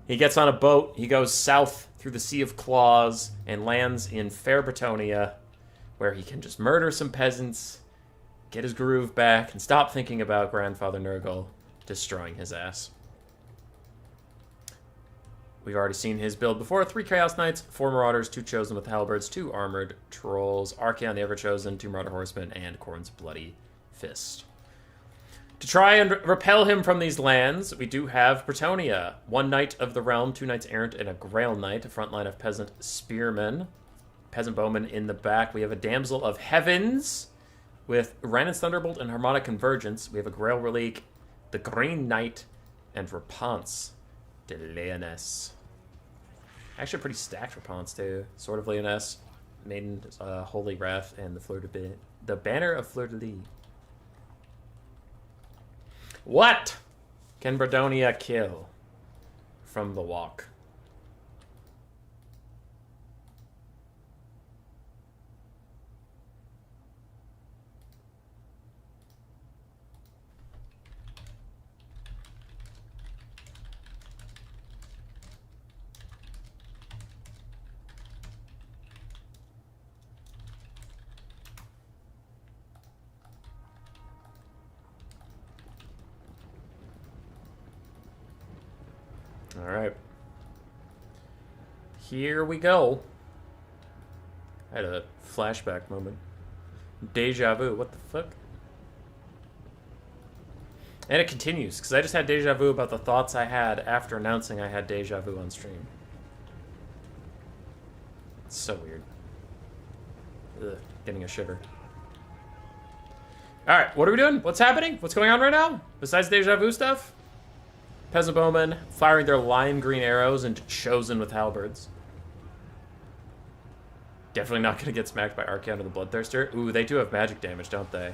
He gets on a boat. He goes south through the Sea of Claws and lands in fair Bretonnia, where he can just murder some peasants, get his groove back, and stop thinking about Grandfather Nurgle destroying his ass. We've already seen his build before. 3 Chaos Knights, 4 Marauders, 2 Chosen with Halberds, 2 Armored Trolls, Archaon the Ever-Chosen, 2 Marauder Horsemen, and Khorne's Bloody Fist. To try and repel him from these lands, we do have Bretonnia. 1 Knight of the Realm, 2 Knights Errant, and a Grail Knight, a front line of Peasant Spearmen. Peasant Bowmen in the back. We have a Damsel of Heavens with Rannon's Thunderbolt and Harmonic Convergence. We have a Grail Relic, the Green Knight, and Rapunce de Leoness. Actually pretty stacked Rapunce too. Sword of Leoness, Maiden, Holy Wrath, and the Banner of Fleur-de-Lis. What can Bretonnia kill from the walk? All right. Here we go. I had a flashback moment. Deja vu. What the fuck? And it continues, because I just had deja vu about the thoughts I had after announcing I had deja vu on stream. It's so weird. Ugh, getting a shiver. Alright, what are we doing? What's happening? What's going on right now? Besides deja vu stuff? Peasant bowmen firing their lime green arrows into chosen with halberds. Definitely not going to get smacked by Archaon or the Bloodthirster. Ooh, they do have magic damage, don't they?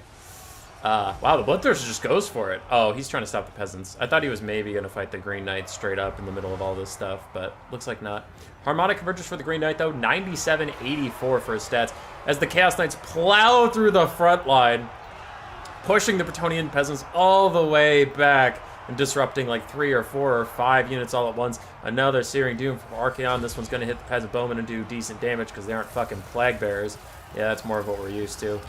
Wow, the Bloodthirster just goes for it. Oh, he's trying to stop the peasants. I thought he was maybe going to fight the Green Knight straight up in the middle of all this stuff, but looks like not. Harmonic Convergence for the Green Knight, though. 97-84 for his stats. As the Chaos Knights plow through the front line, pushing the Bretonnian peasants all the way back and disrupting like 3 or 4 or 5 units all at once. Another Searing Doom from Archaon. This one's going to hit the Peasant Bowmen and do decent damage because they aren't fucking Plague Bearers. Yeah, that's more of what we're used to.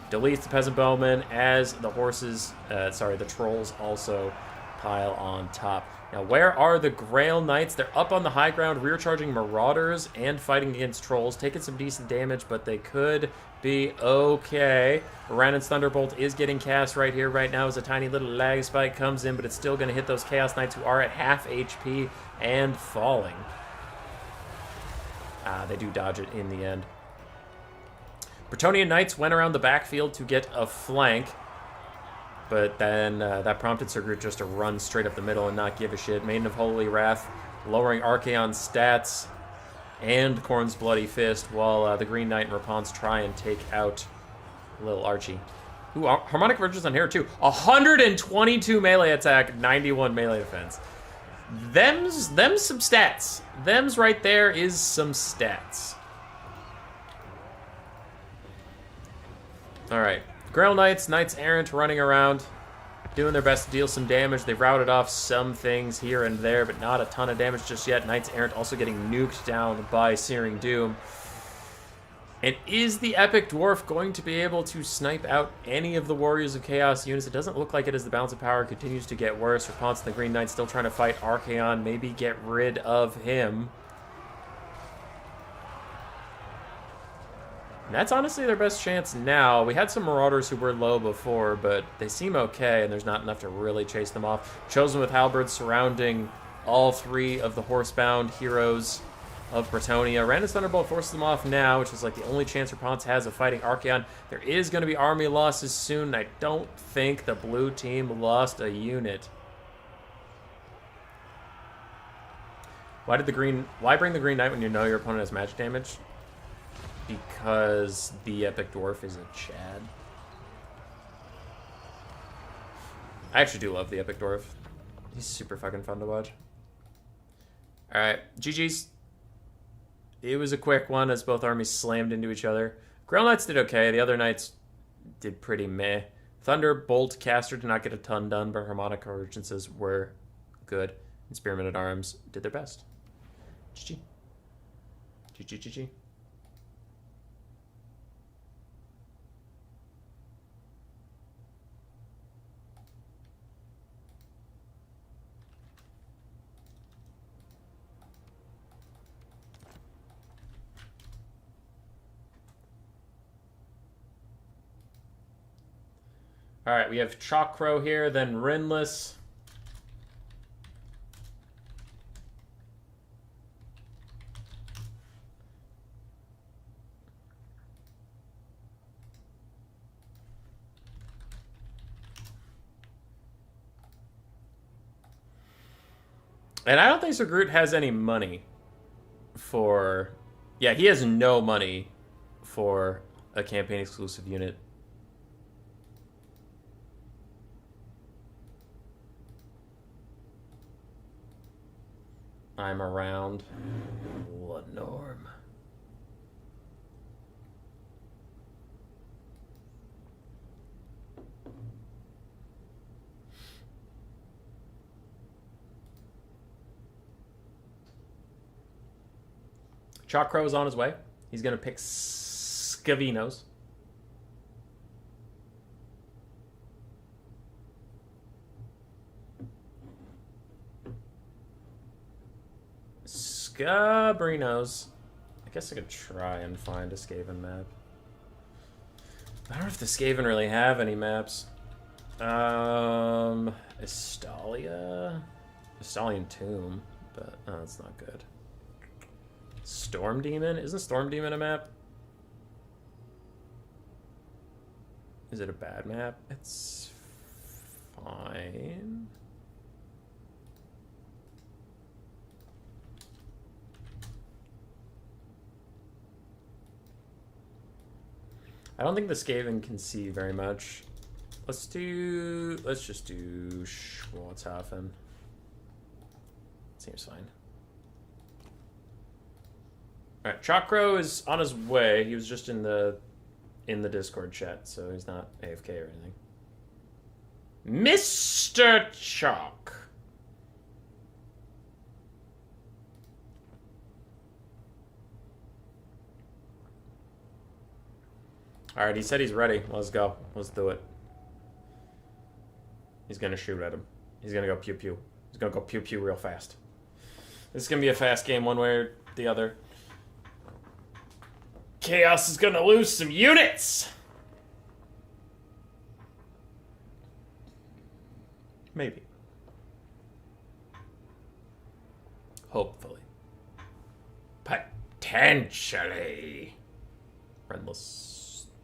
Deletes the Peasant Bowmen as the horses, the trolls also pile on top. Now, where are the Grail Knights? They're up on the high ground, rear-charging Marauders and fighting against trolls, taking some decent damage, but they could be okay. Rannon's Thunderbolt is getting cast right here, right now, as a tiny little lag spike comes in, but it's still going to hit those Chaos Knights who are at half HP and falling. They do dodge it in the end. Bretonnian Knights went around the backfield to get a flank, but then that prompted Sir Groot just to run straight up the middle and not give a shit. Maiden of Holy Wrath lowering Archaon's stats and Khorne's Bloody Fist, while the Green Knight and Rapun's try and take out little Archie. Ooh, Harmonic Convergence on here too. 122 melee attack, 91 melee defense. Them's some stats. Them's right there is some stats. Alright. Grail Knights, Knights Errant running around, doing their best to deal some damage. They've routed off some things here and there, but not a ton of damage just yet. Knights Errant also getting nuked down by Searing Doom. And is the Epic Dwarf going to be able to snipe out any of the Warriors of Chaos units? It doesn't look like it as the balance of power continues to get worse. Rapun's and the Green Knight still trying to fight Archaon, maybe get rid of him. And that's honestly their best chance now. We had some Marauders who were low before, but they seem okay, and there's not enough to really chase them off. Chosen with halberds surrounding all 3 of the horsebound heroes of Bretonnia. Randall's Thunderbolt forces them off now, which is like the only chance Rapun's has of fighting Archaon. There is going to be army losses soon. I don't think the blue team lost a unit. Why bring the Green Knight when you know your opponent has magic damage? Because the Epic Dwarf is a Chad. I actually do love the Epic Dwarf. He's super fucking fun to watch. Alright, GG's. It was a quick one as both armies slammed into each other. Grail Knights did okay. The other Knights did pretty meh. Thunderbolt Caster did not get a ton done, but Harmonic Convergences were good. And Spearmen at Arms did their best. GG. GG, GG. All right, we have Chalk Crow here, then Rinless. And I don't think Sir Groot has any money for... Yeah, he has no money for a campaign-exclusive unit. I'm around. What norm? Chalk Crow is on his way. He's going to pick Scavinos. Scabrinos. I guess I could try and find a Skaven map. I don't know if the Skaven really have any maps. Estalia? Estalian Tomb, but oh, that's not good. Storm Demon? Isn't Storm Demon a map? Is it a bad map? It's fine. I don't think the Skaven can see very much. Let's just do Schwarzhafen. Seems fine. Alright, Chakro is on his way. He was just in the Discord chat, so he's not AFK or anything. Mr. Chalk. Alright, he said he's ready. Let's go. Let's do it. He's gonna shoot at him. He's gonna go pew pew. He's gonna go pew pew real fast. This is gonna be a fast game one way or the other. Chaos is gonna lose some units! Maybe. Hopefully. Potentially. Friendless.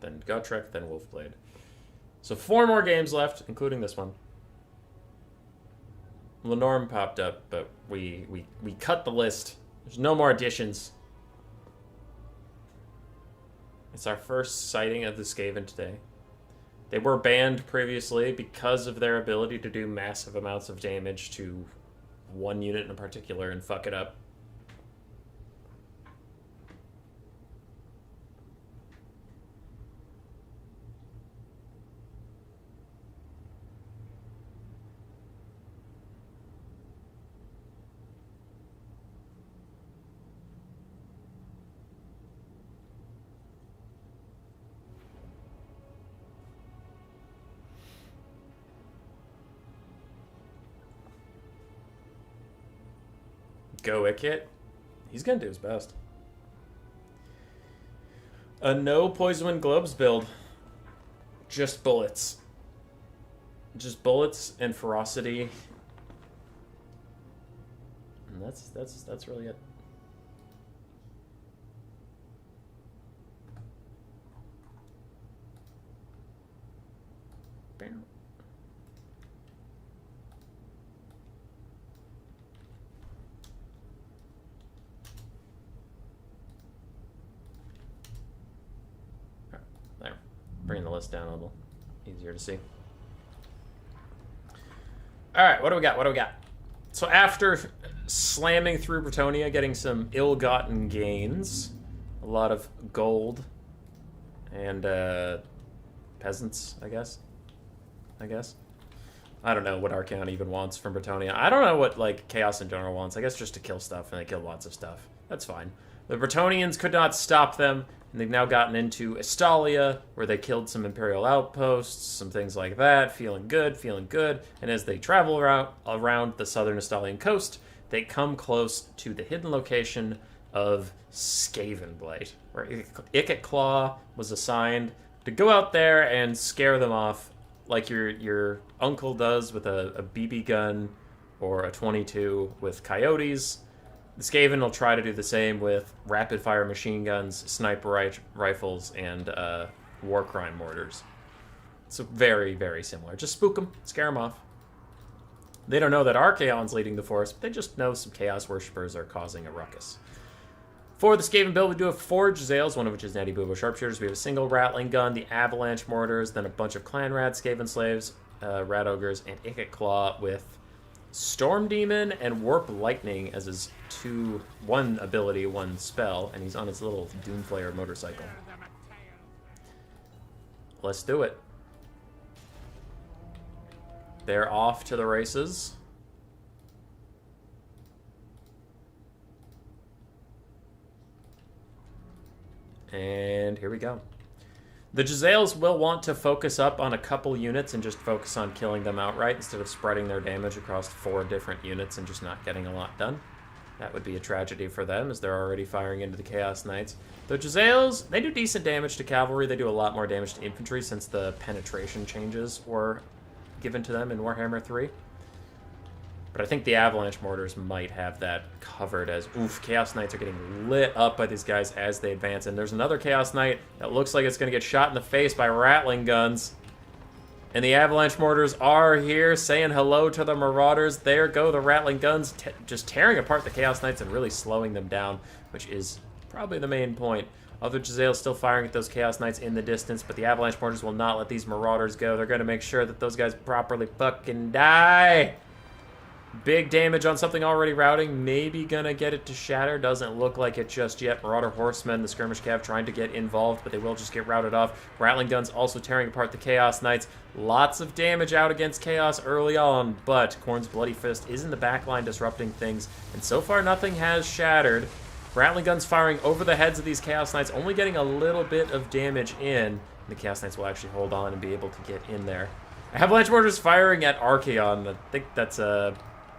Then Gotrek, then Wolfblade. So 4 more games left, including this one. Lenorm popped up, but we cut the list. There's no more additions. It's our first sighting of the Skaven today. They were banned previously because of their ability to do massive amounts of damage to one unit in particular and fuck it up. Go Ikit. He's gonna do his best. A no Poison Wind Globes build. Just bullets. Just bullets and ferocity. And that's really it. Bam. There. Bring the list down a little easier to see. Alright, what do we got? What do we got? So after slamming through Bretonnia, getting some ill-gotten gains, a lot of gold, and peasants, I guess. I don't know what Archaon even wants from Bretonnia. I don't know what, like, Chaos in general wants. I guess just to kill stuff, and they kill lots of stuff. That's fine. The Bretonnians could not stop them, and they've now gotten into Estalia, where they killed some Imperial outposts, some things like that, feeling good. And as they travel around the southern Estalian coast, they come close to the hidden location of Skavenblight, where Ikit Claw was assigned to go out there and scare them off like your uncle does with a BB gun or a 22 with coyotes. The Skaven will try to do the same with rapid-fire machine guns, sniper rifles, and war crime mortars. So very, very similar. Just spook them, scare them off. They don't know that Archaon's leading the force, but they just know some Chaos Worshippers are causing a ruckus. For the Skaven build, we do have 4 Jezzails, one of which is Natty Boobo Sharpshooters. We have a single Rattling Gun, the Avalanche Mortars, then a bunch of Clan Rad Skaven Slaves, Rat Ogres, and Ikit Claw with Storm Demon and Warp Lightning as his one ability, one spell, and he's on his little Doomflayer motorcycle. Let's do it. They're off to the races. And here we go. The Jezzails will want to focus up on a couple units and just focus on killing them outright instead of spreading their damage across 4 different units and just not getting a lot done. That would be a tragedy for them, as they're already firing into the Chaos Knights. The Jezzails, they do decent damage to cavalry. They do a lot more damage to infantry since the penetration changes were given to them in Warhammer 3. But I think the Avalanche Mortars might have that covered as, oof, Chaos Knights are getting lit up by these guys as they advance. And there's another Chaos Knight that looks like it's going to get shot in the face by Rattling guns. And the Avalanche Mortars are here saying hello to the Marauders. There go the Rattling guns, just tearing apart the Chaos Knights and really slowing them down, which is probably the main point. Other Jezzails still firing at those Chaos Knights in the distance, but the Avalanche Mortars will not let these Marauders go. They're going to make sure that those guys properly fucking die. Big damage on something already routing. Maybe gonna get it to shatter. Doesn't look like it just yet. Marauder Horsemen, the Skirmish Cav, trying to get involved, but they will just get routed off. Rattling guns also tearing apart the Chaos Knights. Lots of damage out against Chaos early on, but Khorne's Bloody Fist is in the backline disrupting things, and so far nothing has shattered. Rattling guns firing over the heads of these Chaos Knights, only getting a little bit of damage in. The Chaos Knights will actually hold on and be able to get in there. Avalanche Mortars firing at Archaon. I think that's a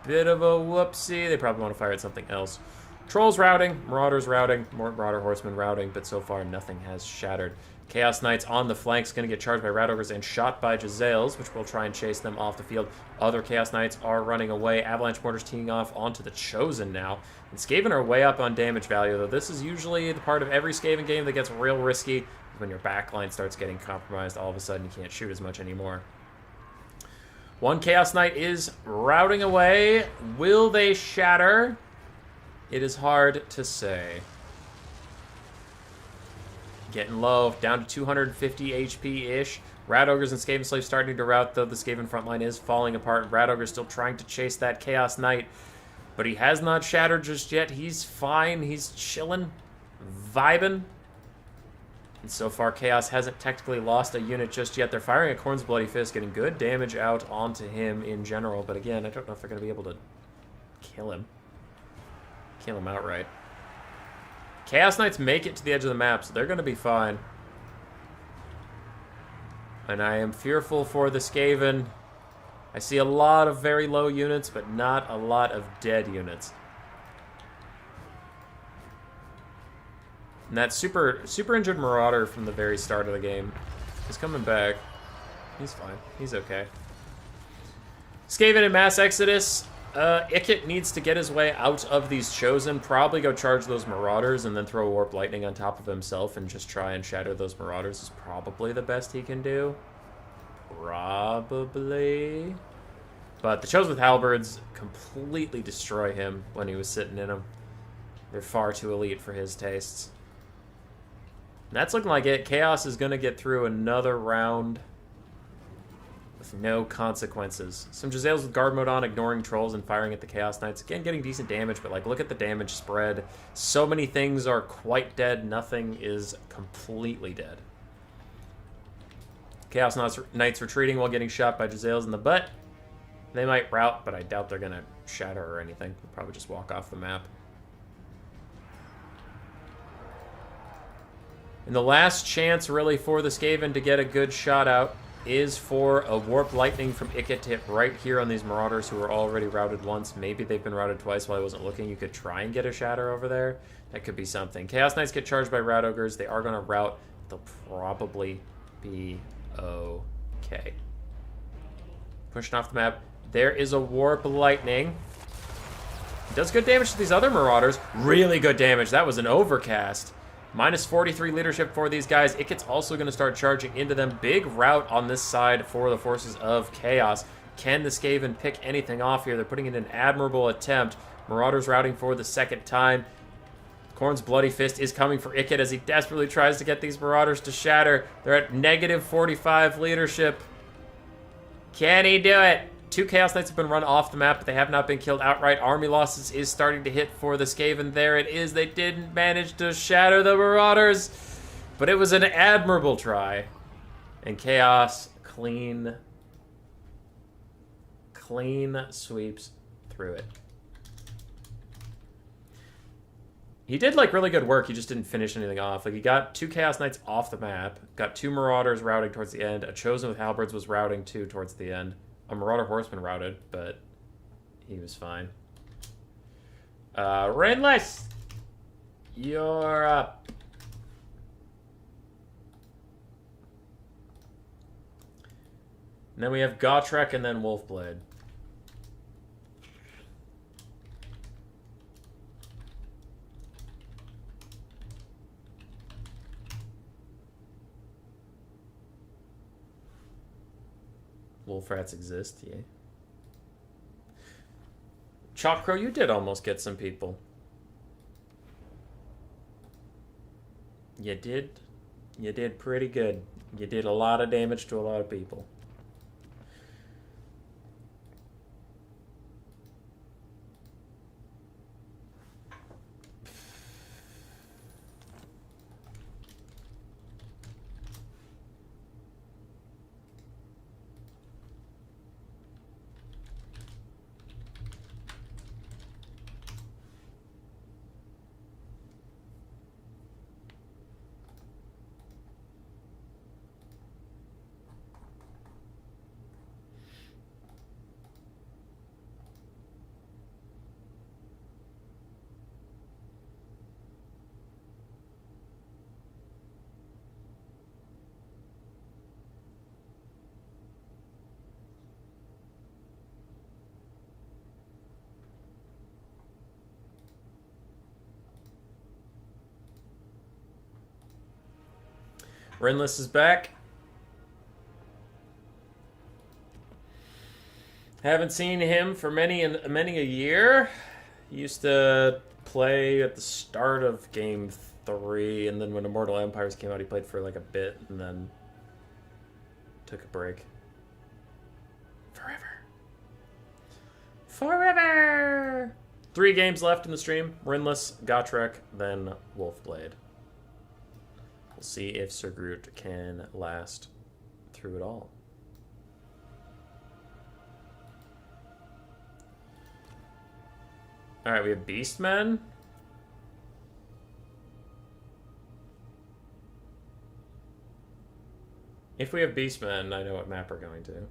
bit of a whoopsie. They probably want to fire at something else. Trolls routing, Marauders routing, Marauder Horsemen routing, but so far nothing has shattered. Chaos Knights on the flanks going to get charged by Rat Ogres and shot by Jezzails, which will try and chase them off the field. Other Chaos Knights are running away. Avalanche Mortars teeing off onto the Chosen now. And Skaven are way up on damage value, though this is usually the part of every Skaven game that gets real risky. When your backline starts getting compromised, all of a sudden you can't shoot as much anymore. One Chaos Knight is routing away. Will they shatter? It is hard to say. Getting low, down to 250 HP-ish. Rat Ogres and Skaven Slaves starting to rout, though the Skaven front line is falling apart. Rat Ogre still trying to chase that Chaos Knight, but he has not shattered just yet. He's fine. He's chilling, vibing. And so far, Chaos hasn't technically lost a unit just yet. They're firing at Khorne's Bloody Fist, getting good damage out onto him in general. But again, I don't know if they're going to be able to kill him. Kill him outright. Chaos Knights make it to the edge of the map, so they're going to be fine. And I am fearful for the Skaven. I see a lot of very low units, but not a lot of dead units. And that super injured Marauder from the very start of the game is coming back. He's fine. He's okay. Skaven in mass exodus. Ikit needs to get his way out of these Chosen. Probably go charge those Marauders and then throw Warp Lightning on top of himself and just try and shatter those Marauders is probably the best he can do. Probably. But the Chosen with Halberds completely destroy him when he was sitting in them. They're far too elite for his tastes. And that's looking like it. Chaos is going to get through another round with no consequences. Some Jezzails with guard mode on, ignoring trolls and firing at the Chaos Knights. Again, getting decent damage, but like, look at the damage spread. So many things are quite dead. Nothing is completely dead. Chaos Knights retreating while getting shot by Jezzails in the butt. They might rout, but I doubt they're going to shatter or anything. They'll probably just walk off the map. And the last chance, really, for the Skaven to get a good shot out is for a Warp Lightning from Ikit to hit right here on these Marauders who are already routed once. Maybe they've been routed twice while I wasn't looking. You could try and get a shatter over there. That could be something. Chaos Knights get charged by Rat Ogres. They are going to rout. They'll probably be okay. Pushing off the map. There is a Warp Lightning. It does good damage to these other Marauders. Really good damage. That was an overcast. Minus 43 leadership for these guys. Ikit's also going to start charging into them. Big rout on this side for the forces of Chaos. Can the Skaven pick anything off here? They're putting in an admirable attempt. Marauders routing for the second time. Khorne's Bloody Fist is coming for Ikit as he desperately tries to get these Marauders to shatter. They're at negative 45 leadership. Can he do it? Two Chaos Knights have been run off the map, but they have not been killed outright. Army losses is starting to hit for the Skaven. There it is. They didn't manage to shatter the Marauders, but it was an admirable try. And Chaos clean sweeps through it. He did, like, really good work. He just didn't finish anything off. Like, he got two Chaos Knights off the map, got two Marauders routing towards the end. A Chosen with Halberds was routing, too, towards the end. A Marauder Horseman routed, but he was fine. Rainless! You're up. And then we have Gotrek and then Wolfblade. Wolf rats exist, yeah. Chalkcrow, you did almost get some people. You did. You did pretty good. You did a lot of damage to a lot of people. Renless is back. Haven't seen him for many a year. He used to play at the start of Game 3, and then when Immortal Empires came out, he played for like a bit, and then took a break. Forever! 3 games left in the stream. Renless, Gotrek, then Wolfblade. We'll see if Sir Groot can last through it all. Alright, we have Beastmen. If we have Beastmen, I know what map we're going to.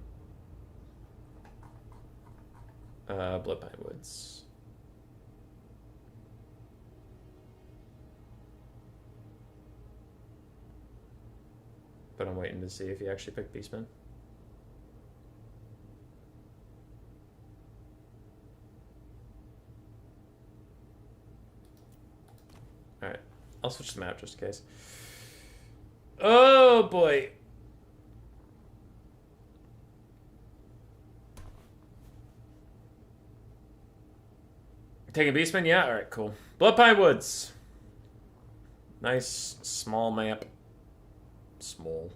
Bloodpine Woods. But I'm waiting to see if he actually picked Beastmen. Alright. I'll switch the map just in case. Oh boy. Taking Beastmen? Yeah? Alright, cool. Bloodpine Woods. Nice small map. Small.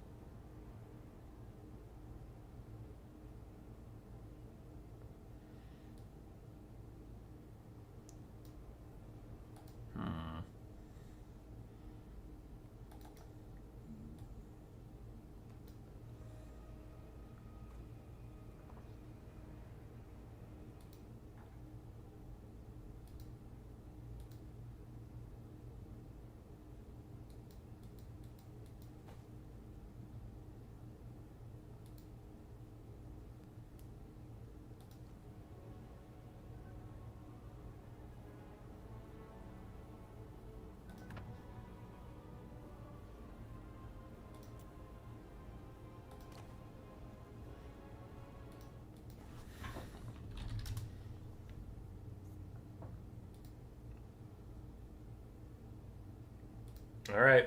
All right.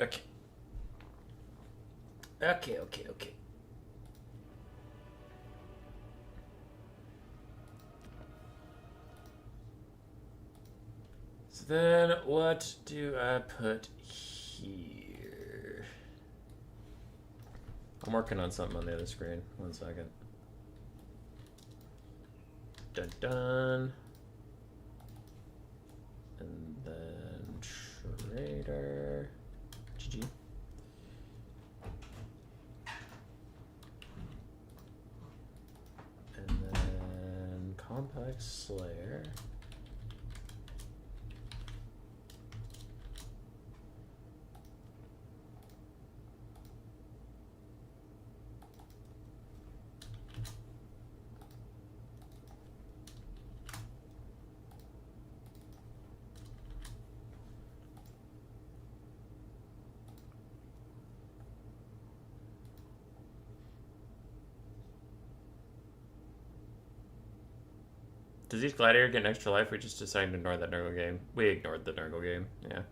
Okay. Okay. So then what do I put here? I'm working on something on the other screen. 1 second. Dun. And then trader. GG. And then compile. Axe Slayer. Does each gladiator get an extra life? We just decided to ignore that Nurgle game. We ignored the Nurgle game, yeah.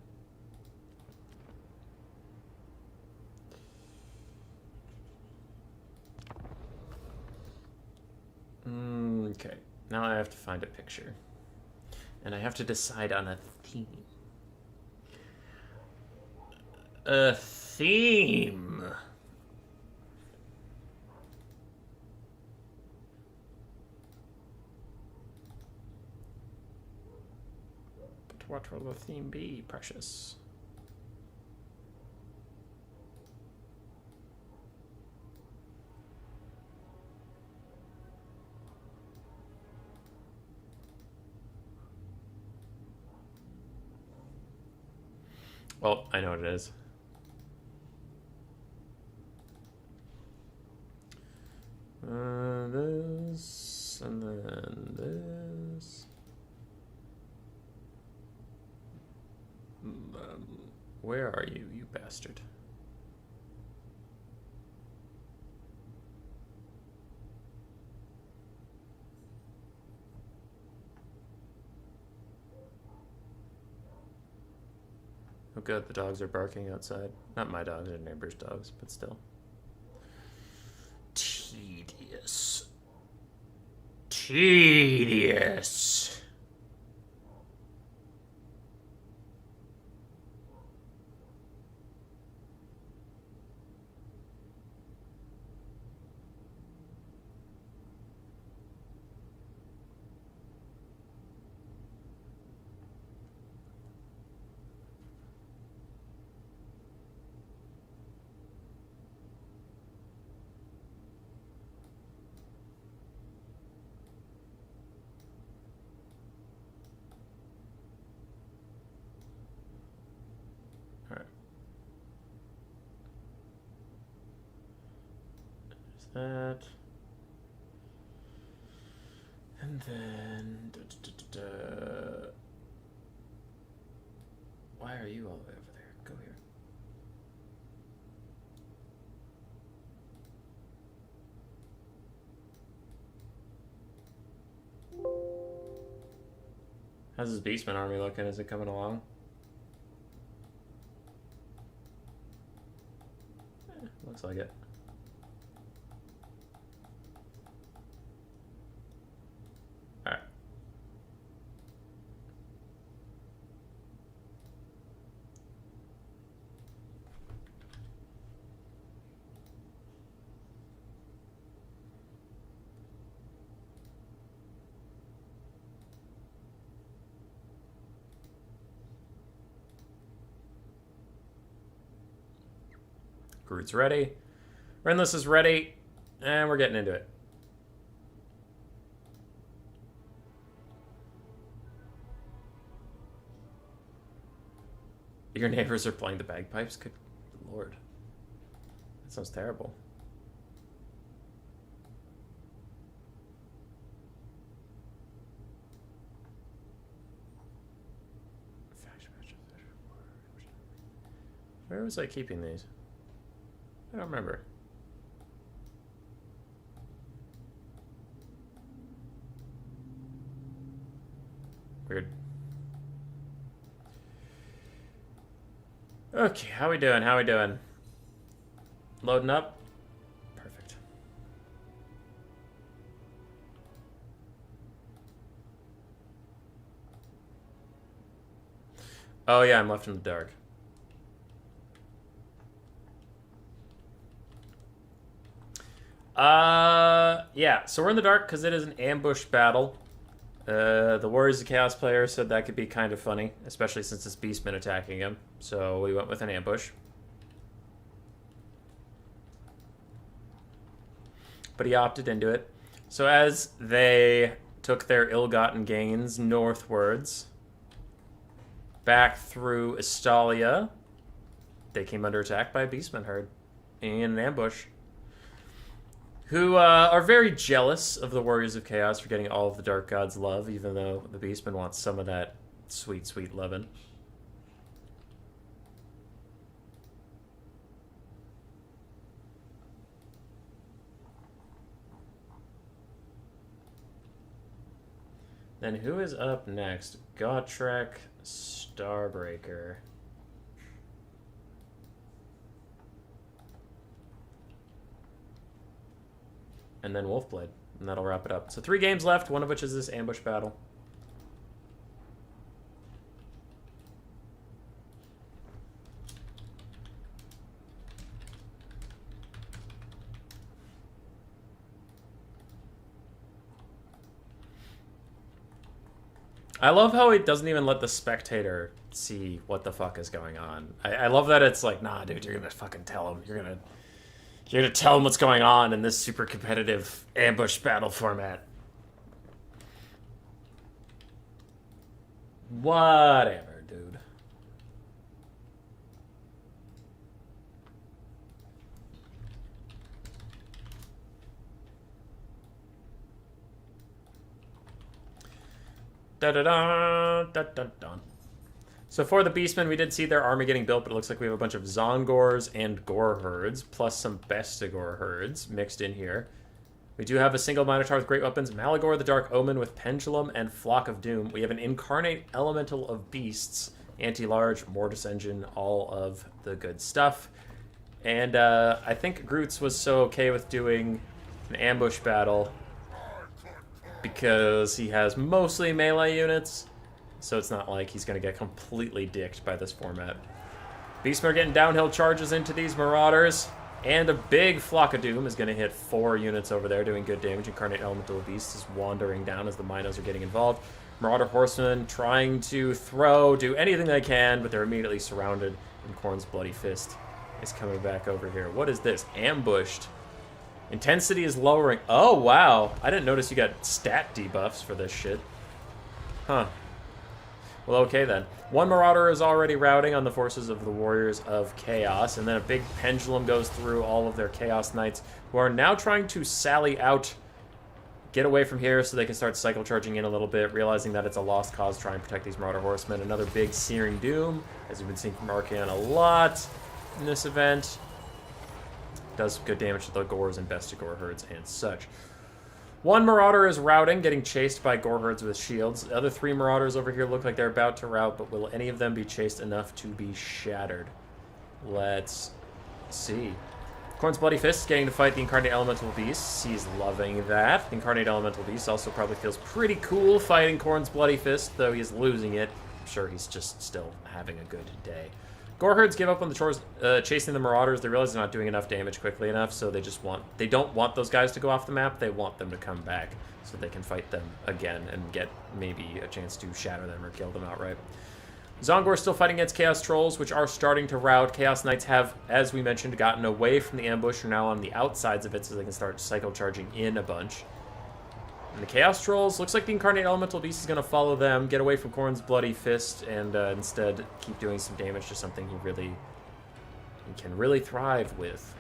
Okay, now I have to find a picture. And I have to decide on a theme. A theme! What will the theme be, precious? Well, I know what it is. This, and then this. Where are you, you bastard? Oh good, the dogs are barking outside. Not my dogs, they're neighbors' dogs, but still. Tedious. Tedious. That. And then... Why are you all the way over there? Go here. How's this Beastman army looking? Is it coming along? Looks like it. Groot's ready. Renless is ready. And we're getting into it. Your neighbors are playing the bagpipes? Good lord. That sounds terrible. Where was I keeping these? I don't remember. Weird. Okay, how we doing? How we doing? Loading up? Perfect. Oh yeah, I'm left in the dark. Yeah, so we're in the dark because it is an ambush battle. The Warriors of Chaos player said that could be kind of funny, especially since it's Beastmen attacking him. So we went with an ambush. But he opted into it. So as they took their ill-gotten gains northwards. Back through Estalia. They came under attack by a Beastman herd in an ambush. Who are very jealous of the Warriors of Chaos for getting all of the Dark God's love, even though the Beastman wants some of that sweet, sweet lovin'. Then who is up next? Gotrek, Starbreaker. And then Wolfblade. And that'll wrap it up. So 3 games left, one of which is this ambush battle. I love how it doesn't even let the spectator see what the fuck is going on. I love that it's like, nah, dude, you're gonna fucking tell him. You're gonna tell him what's going on in this super competitive ambush battle format. Whatever, dude. Da-da-da, da-da-da. So for the Beastmen, we did see their army getting built, but it looks like we have a bunch of Zongors and Gore herds, plus some Bestigor herds mixed in here. We do have a single Minotaur with great weapons, Malagor the Dark Omen with Pendulum and Flock of Doom. We have an Incarnate Elemental of Beasts, Anti-Large, Mortis Engine, all of the good stuff. And I think Groots was so okay with doing an ambush battle because he has mostly melee units, so it's not like he's going to get completely dicked by this format. Beastmen are getting downhill charges into these Marauders, and a big Flock of Doom is going to hit 4 units over there, doing good damage. Incarnate Elemental of Beasts is wandering down as the Minos are getting involved. Marauder Horsemen trying to throw, do anything they can, but they're immediately surrounded, and Khorne's Bloody Fist is coming back over here. What is this? Ambushed. Intensity is lowering. Oh, wow. I didn't notice you got stat debuffs for this shit. Huh. Well, okay then. One Marauder is already routing on the forces of the Warriors of Chaos, and then a big pendulum goes through all of their Chaos Knights, who are now trying to sally out, get away from here so they can start cycle charging in a little bit, realizing that it's a lost cause, try and protect these Marauder Horsemen. Another big Searing Doom, as we've been seeing from Archaon a lot in this event. Does good damage to the Gores and Bestigor herds and such. One Marauder is routing, getting chased by Gore herds with shields. The other 3 Marauders over here look like they're about to rout, but will any of them be chased enough to be shattered? Let's see. Khorne's Bloody Fist is getting to fight the Incarnate Elemental Beast. He's loving that. The Incarnate Elemental Beast also probably feels pretty cool fighting Khorne's Bloody Fist, though he's losing it. I'm sure he's just still having a good day. Gore herds give up on the chores, chasing the Marauders. They realize they're not doing enough damage quickly enough, so they don't want those guys to go off the map. They want them to come back so they can fight them again and get maybe a chance to shatter them or kill them outright. Zongor still fighting against Chaos Trolls, which are starting to rout. Chaos Knights have, as we mentioned, gotten away from the ambush, are now on the outsides of it so they can start cycle charging in a bunch. And the Chaos Trolls, looks like the Incarnate Elemental Beast is going to follow them, get away from Khorne's Bloody Fist, and instead keep doing some damage to something he can really thrive with.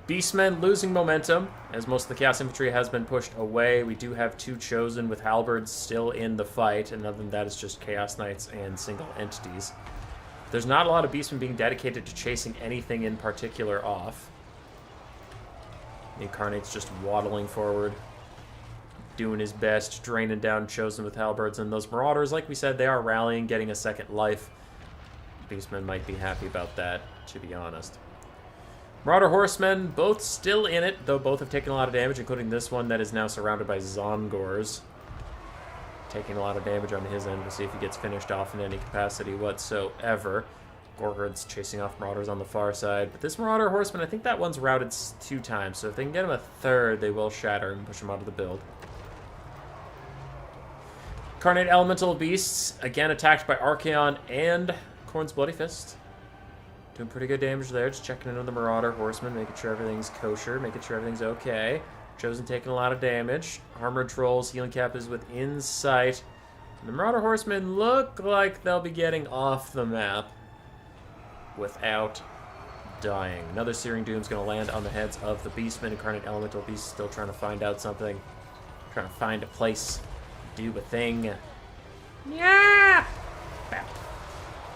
Beastmen losing momentum, as most of the Chaos Infantry has been pushed away. We do have 2 Chosen with Halberds still in the fight, and other than that, it's just Chaos Knights and single entities. There's not a lot of Beastmen being dedicated to chasing anything in particular off. The Incarnate's just waddling forward, doing his best, draining down Chosen with Halberds, and those Marauders, like we said, they are rallying, getting a second life. Beastmen might be happy about that, to be honest. Marauder Horsemen, both still in it, though both have taken a lot of damage, including this one that is now surrounded by Zongors. Taking a lot of damage on his end. We'll see if he gets finished off in any capacity whatsoever. Gorgard's chasing off Marauders on the far side. But this Marauder Horseman, I think that one's routed 2 times, so if they can get him a 3rd, they will shatter and push him out of the build. Incarnate Elemental Beasts, again attacked by Archaon and Khorne's Bloody Fist. Doing pretty good damage there, just checking in on the Marauder Horseman, making sure everything's kosher, making sure everything's okay. Chosen taking a lot of damage. Armored trolls, healing cap is within sight. And the Marauder Horsemen look like they'll be getting off the map without dying. Another Searing Doom's going to land on the heads of the Beastmen. Incarnate Elemental Beast still trying to find out something. Trying to find a place, do a thing. Yeah! Bam.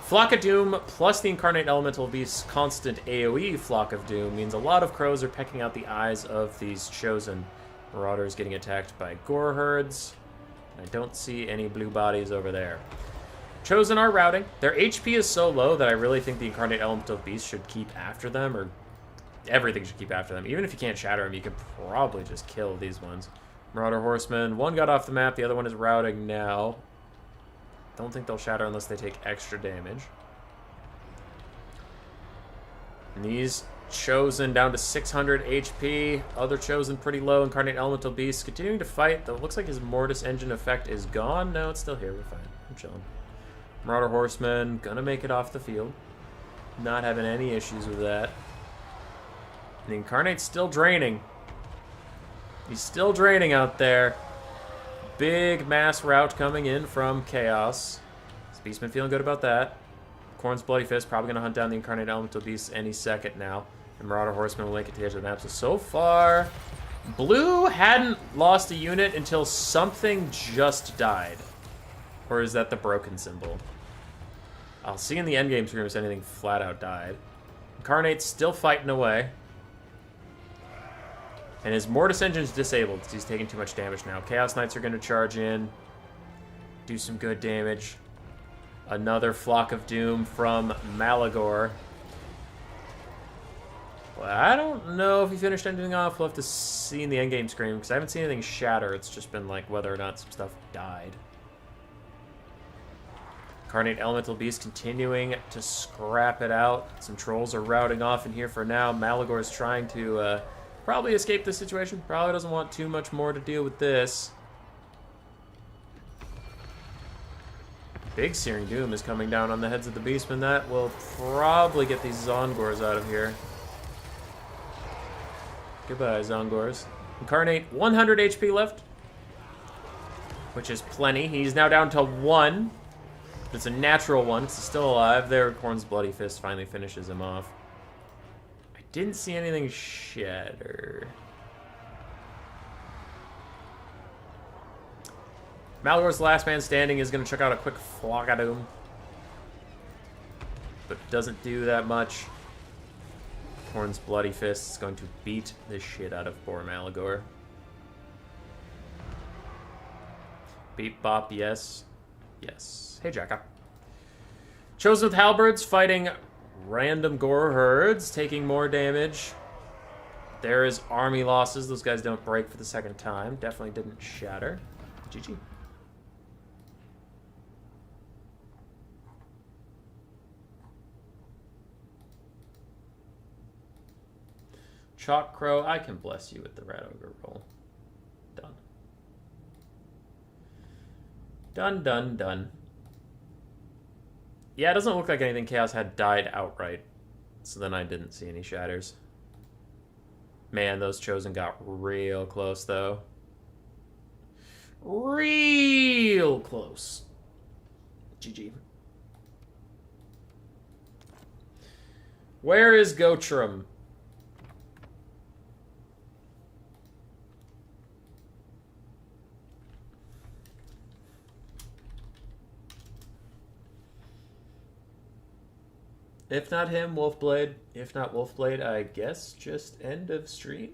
Flock of Doom plus the Incarnate Elemental Beast's constant AoE Flock of Doom means a lot of crows are pecking out the eyes of these Chosen. Marauders getting attacked by gore herds. I don't see any blue bodies over there. Chosen are routing. Their HP is so low that I really think the Incarnate Elemental Beast should keep after them, or everything should keep after them. Even if you can't shatter them, you could probably just kill these ones. Marauder Horsemen, one got off the map, the other one is routing now. Don't think they'll shatter unless they take extra damage. And these Chosen down to 600 HP. Other Chosen pretty low. Incarnate Elemental Beast continuing to fight, though it looks like his Mortis Engine effect is gone. No, it's still here. We're fine. I'm chilling. Marauder Horsemen gonna make it off the field. Not having any issues with that. And the Incarnate's still draining. He's still draining out there. Big mass rout coming in from Chaos. This Beastman feeling good about that. Khorne's Bloody Fist probably going to hunt down the Incarnate Elemental Beast any second now. And Marauder Horseman will make it to the edge of the map. So far, Blue hadn't lost a unit until something just died. Or is that the broken symbol? I'll see in the endgame screen if anything flat out died. Incarnate's still fighting away. And his Mortis Engine's disabled because he's taking too much damage now. Chaos Knights are going to charge in. Do some good damage. Another Flock of Doom from Malagor. Well, I don't know if he finished anything off. We'll have to see in the endgame screen because I haven't seen anything shatter. It's just been like whether or not some stuff died. Incarnate Elemental Beast continuing to scrap it out. Some trolls are routing off in here for now. Malagor's trying to probably escape this situation. Probably doesn't want too much more to deal with this. Big Searing Doom is coming down on the heads of the Beastmen. That will probably get these Zongors out of here. Goodbye, Zongors. Incarnate, 100 HP left, which is plenty. He's now down to 1. It's a natural 1 because he's still alive. There, Khorne's Bloody Fist finally finishes him off. I didn't see anything shatter. Malagor's last man standing is going to check out a quick Flock of Doom, but doesn't do that much. Khorne's Bloody Fist is going to beat the shit out of poor Malagor. Beep bop, yes. Yes. Hey, Jacka. Chosen with Halberds fighting random gore herds, taking more damage. There is army losses. Those guys don't break for the second time. Definitely didn't shatter. GG. Chalk Crow, I can bless you with the Rat Ogre roll. Done. Done, done, done. Yeah, it doesn't look like anything Chaos had died outright. So then I didn't see any shatters. Man, those Chosen got real close, though. Real close. GG. Where is Gotram? If not him, Wolfblade. If not Wolfblade, I guess just end of stream.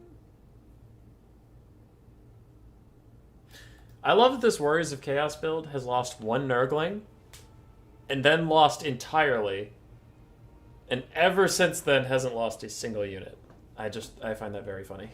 I love that this Warriors of Chaos build has lost one Nurgling and then lost entirely. And ever since then hasn't lost a single unit. I find that very funny.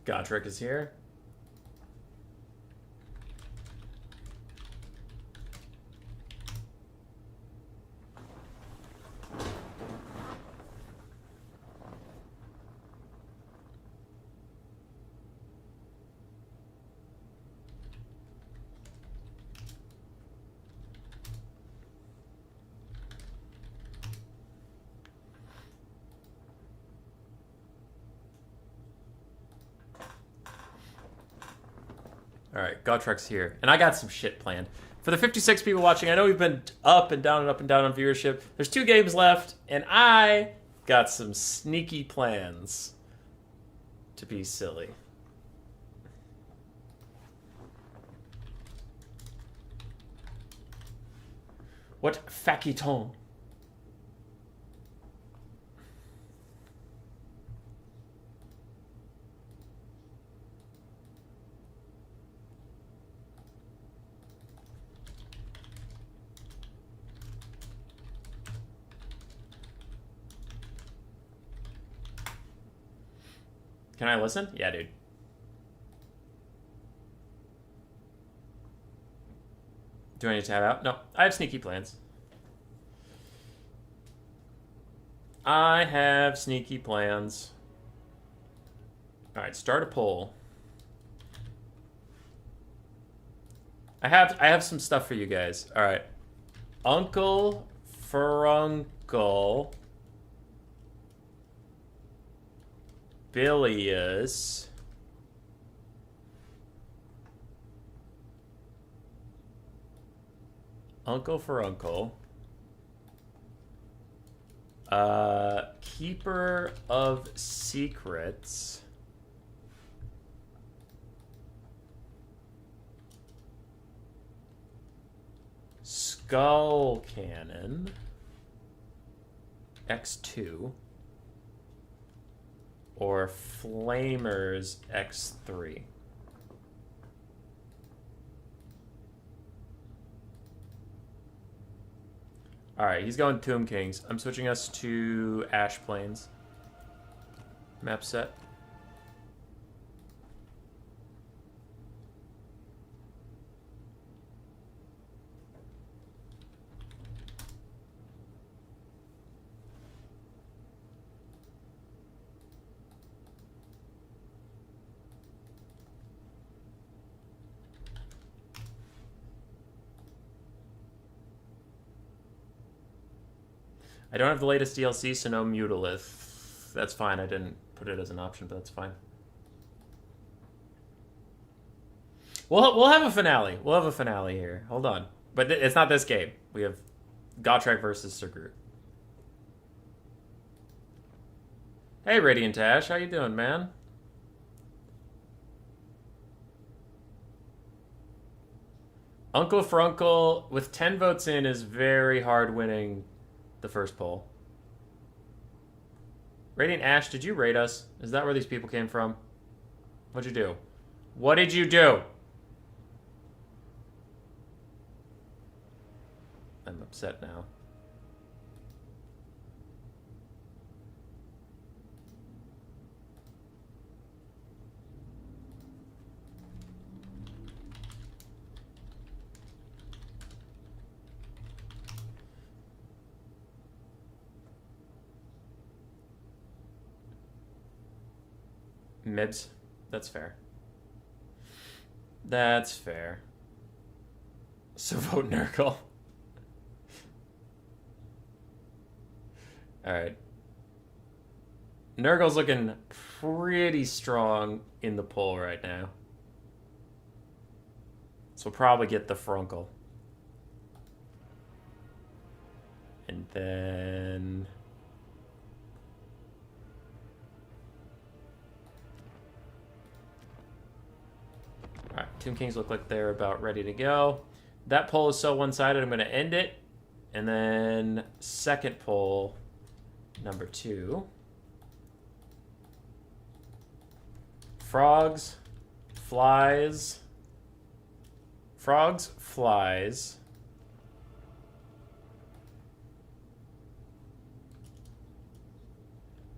Godric is here. Alright, Gotrek's here. And I got some shit planned. For the 56 people watching, I know we've been up and down and up and down on viewership. There's 2 games left, and I got some sneaky plans to be silly. What faciton? Can I listen? Yeah, dude. Do I need to tab out? No, I have sneaky plans. I have sneaky plans. Alright, start a poll. I have some stuff for you guys. Alright. Uncle Furuncle Bilious Uncle Furuncle Keeper of Secrets Skull Cannon X2 or Flamers X3. Alright, he's going Tomb Kings. I'm switching us to Ash Plains. Map set. I don't have the latest DLC, so no Mutalith. That's fine. I didn't put it as an option, but that's fine. We'll have a finale. We'll have a finale here. Hold on. But it's not this game. We have Gotrek versus Sir Groot. Hey, Radiant Ash. How you doing, man? Uncle Frunkle, with 10 votes in, is very hard winning the first poll. Radiant Ash, did you raid us? Is that where these people came from? What'd you do? What did you do? I'm upset now. Mibs. That's fair. That's fair. So vote Nurgle. Alright. Nurgle's looking pretty strong in the poll right now. So we'll probably get the Frunkle. And then... Alright, Tomb Kings look like they're about ready to go. That poll is so one-sided, I'm going to end it. And then second poll, number 2. Frogs, flies,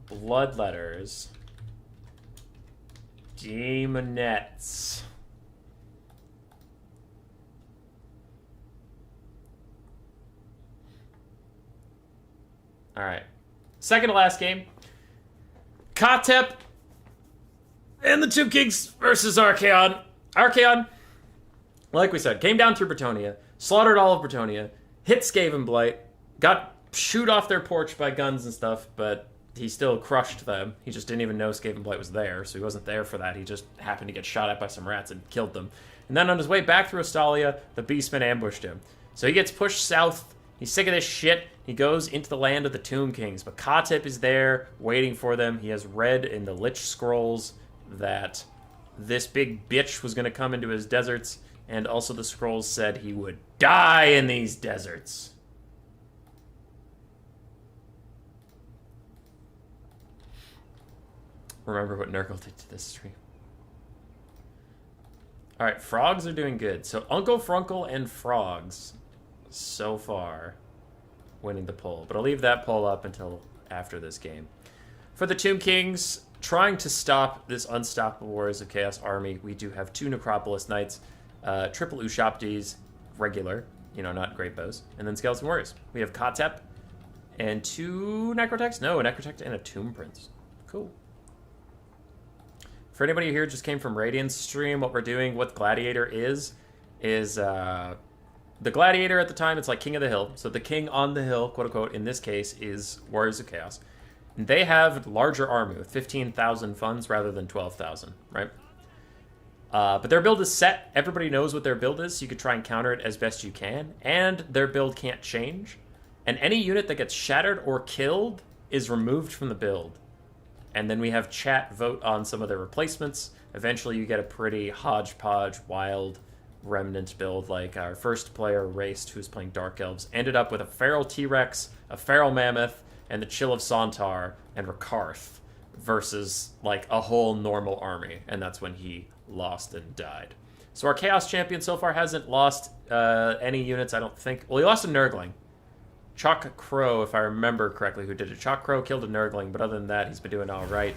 bloodletters, Demonettes. Alright. Second to last game. Kotep and the Tomb Kings versus Archaon. Archaon, like we said, came down through Bretonnia, slaughtered all of Bretonnia, hit Skaven Blight, got shooed off their porch by guns and stuff, but he still crushed them. He just didn't even know Skaven Blight was there, so he wasn't there for that. He just happened to get shot at by some rats and killed them. And then on his way back through Astalia, the Beastmen ambushed him. So he gets pushed south. He's sick of this shit. He goes into the land of the Tomb Kings, but Kotep is there waiting for them. He has read in the Lich Scrolls that this big bitch was going to come into his deserts, and also the scrolls said he would die in these deserts. Remember what Nurgle did to this stream. Alright, frogs are doing good. So Uncle Frunkle and frogs so far winning the poll, but I'll leave that poll up until after this game. For the Tomb Kings, trying to stop this unstoppable Warriors of Chaos army, we do have 2 Necropolis Knights, triple Ushabtis, regular, you know, not Great Bows, and then Skeleton Warriors. We have Kotep and 2 Necrotechs? No, a Necrotech and a Tomb Prince. Cool. For anybody here who just came from Radiant's stream, what we're doing, what Gladiator is the Gladiator at the time, it's like King of the Hill. So the king on the hill, quote unquote, in this case, is Warriors of Chaos. And they have larger army with 15,000 funds rather than 12,000, right? But their build is set. Everybody knows what their build is, so you could try and counter it as best you can. And their build can't change. And any unit that gets shattered or killed is removed from the build. And then we have chat vote on some of their replacements. Eventually you get a pretty hodgepodge, wild remnant build, like our first player, Raced, who's playing Dark Elves, ended up with a Feral T-Rex, a Feral Mammoth, and the Chill of Sontar, and Rakarth, versus, like, a whole normal army. And that's when he lost and died. So our Chaos Champion so far hasn't lost any units, I don't think. Well, he lost a Nurgling. Chalk Crow, if I remember correctly, who did it. Chalk Crow killed a Nurgling, but other than that, he's been doing all right.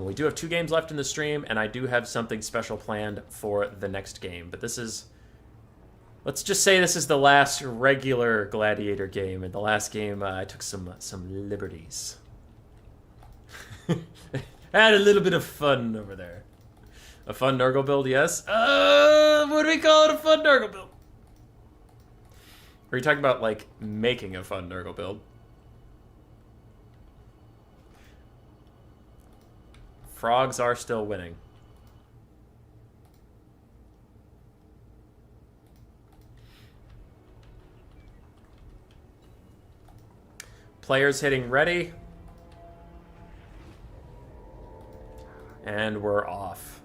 We do have 2 games left in the stream, and I do have something special planned for the next game. But this is... Let's just say this is the last regular Gladiator game. In the last game, I took some liberties. I had a little bit of fun over there. A fun Nurgle build, yes? What do we call it, a fun Nurgle build? Are you talking about, like, making a fun Nurgle build? Frogs are still winning. Players hitting ready. And we're off.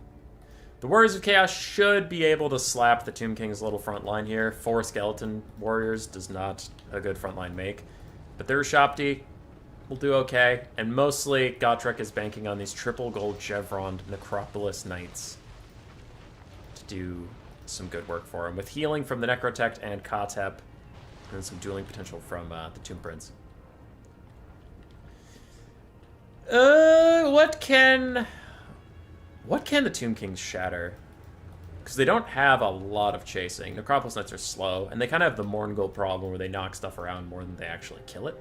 The Warriors of Chaos should be able to slap the Tomb King's little front line here. 4 Skeleton Warriors does not a good front line make. But their Shopti will do okay. And mostly, Gotrek is banking on these triple gold chevroned Necropolis Knights to do some good work for him. With healing from the Necrotect and Kotep, and some dueling potential from the Tomb Prince. What can the Tomb Kings shatter? Because they don't have a lot of chasing. Necropolis Knights are slow, and they kind of have the Mourngul problem where they knock stuff around more than they actually kill it.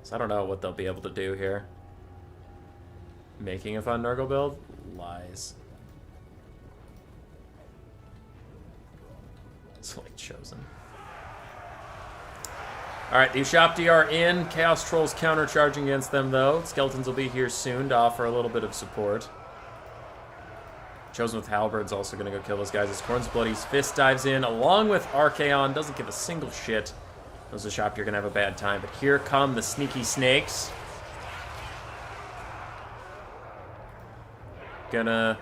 So I don't know what they'll be able to do here. Making a fun Nurgle build? Lies. It's like chosen. Alright, the Ushapti are in. Chaos Trolls countercharging against them, though. Skeletons will be here soon to offer a little bit of support. Chosen with Halberd's also going to go kill those guys as Khorne's Bloody Fist dives in, along with Archaon. Doesn't give a single shit. Those Ushapti are going to have a bad time. But here come the sneaky snakes. Gonna...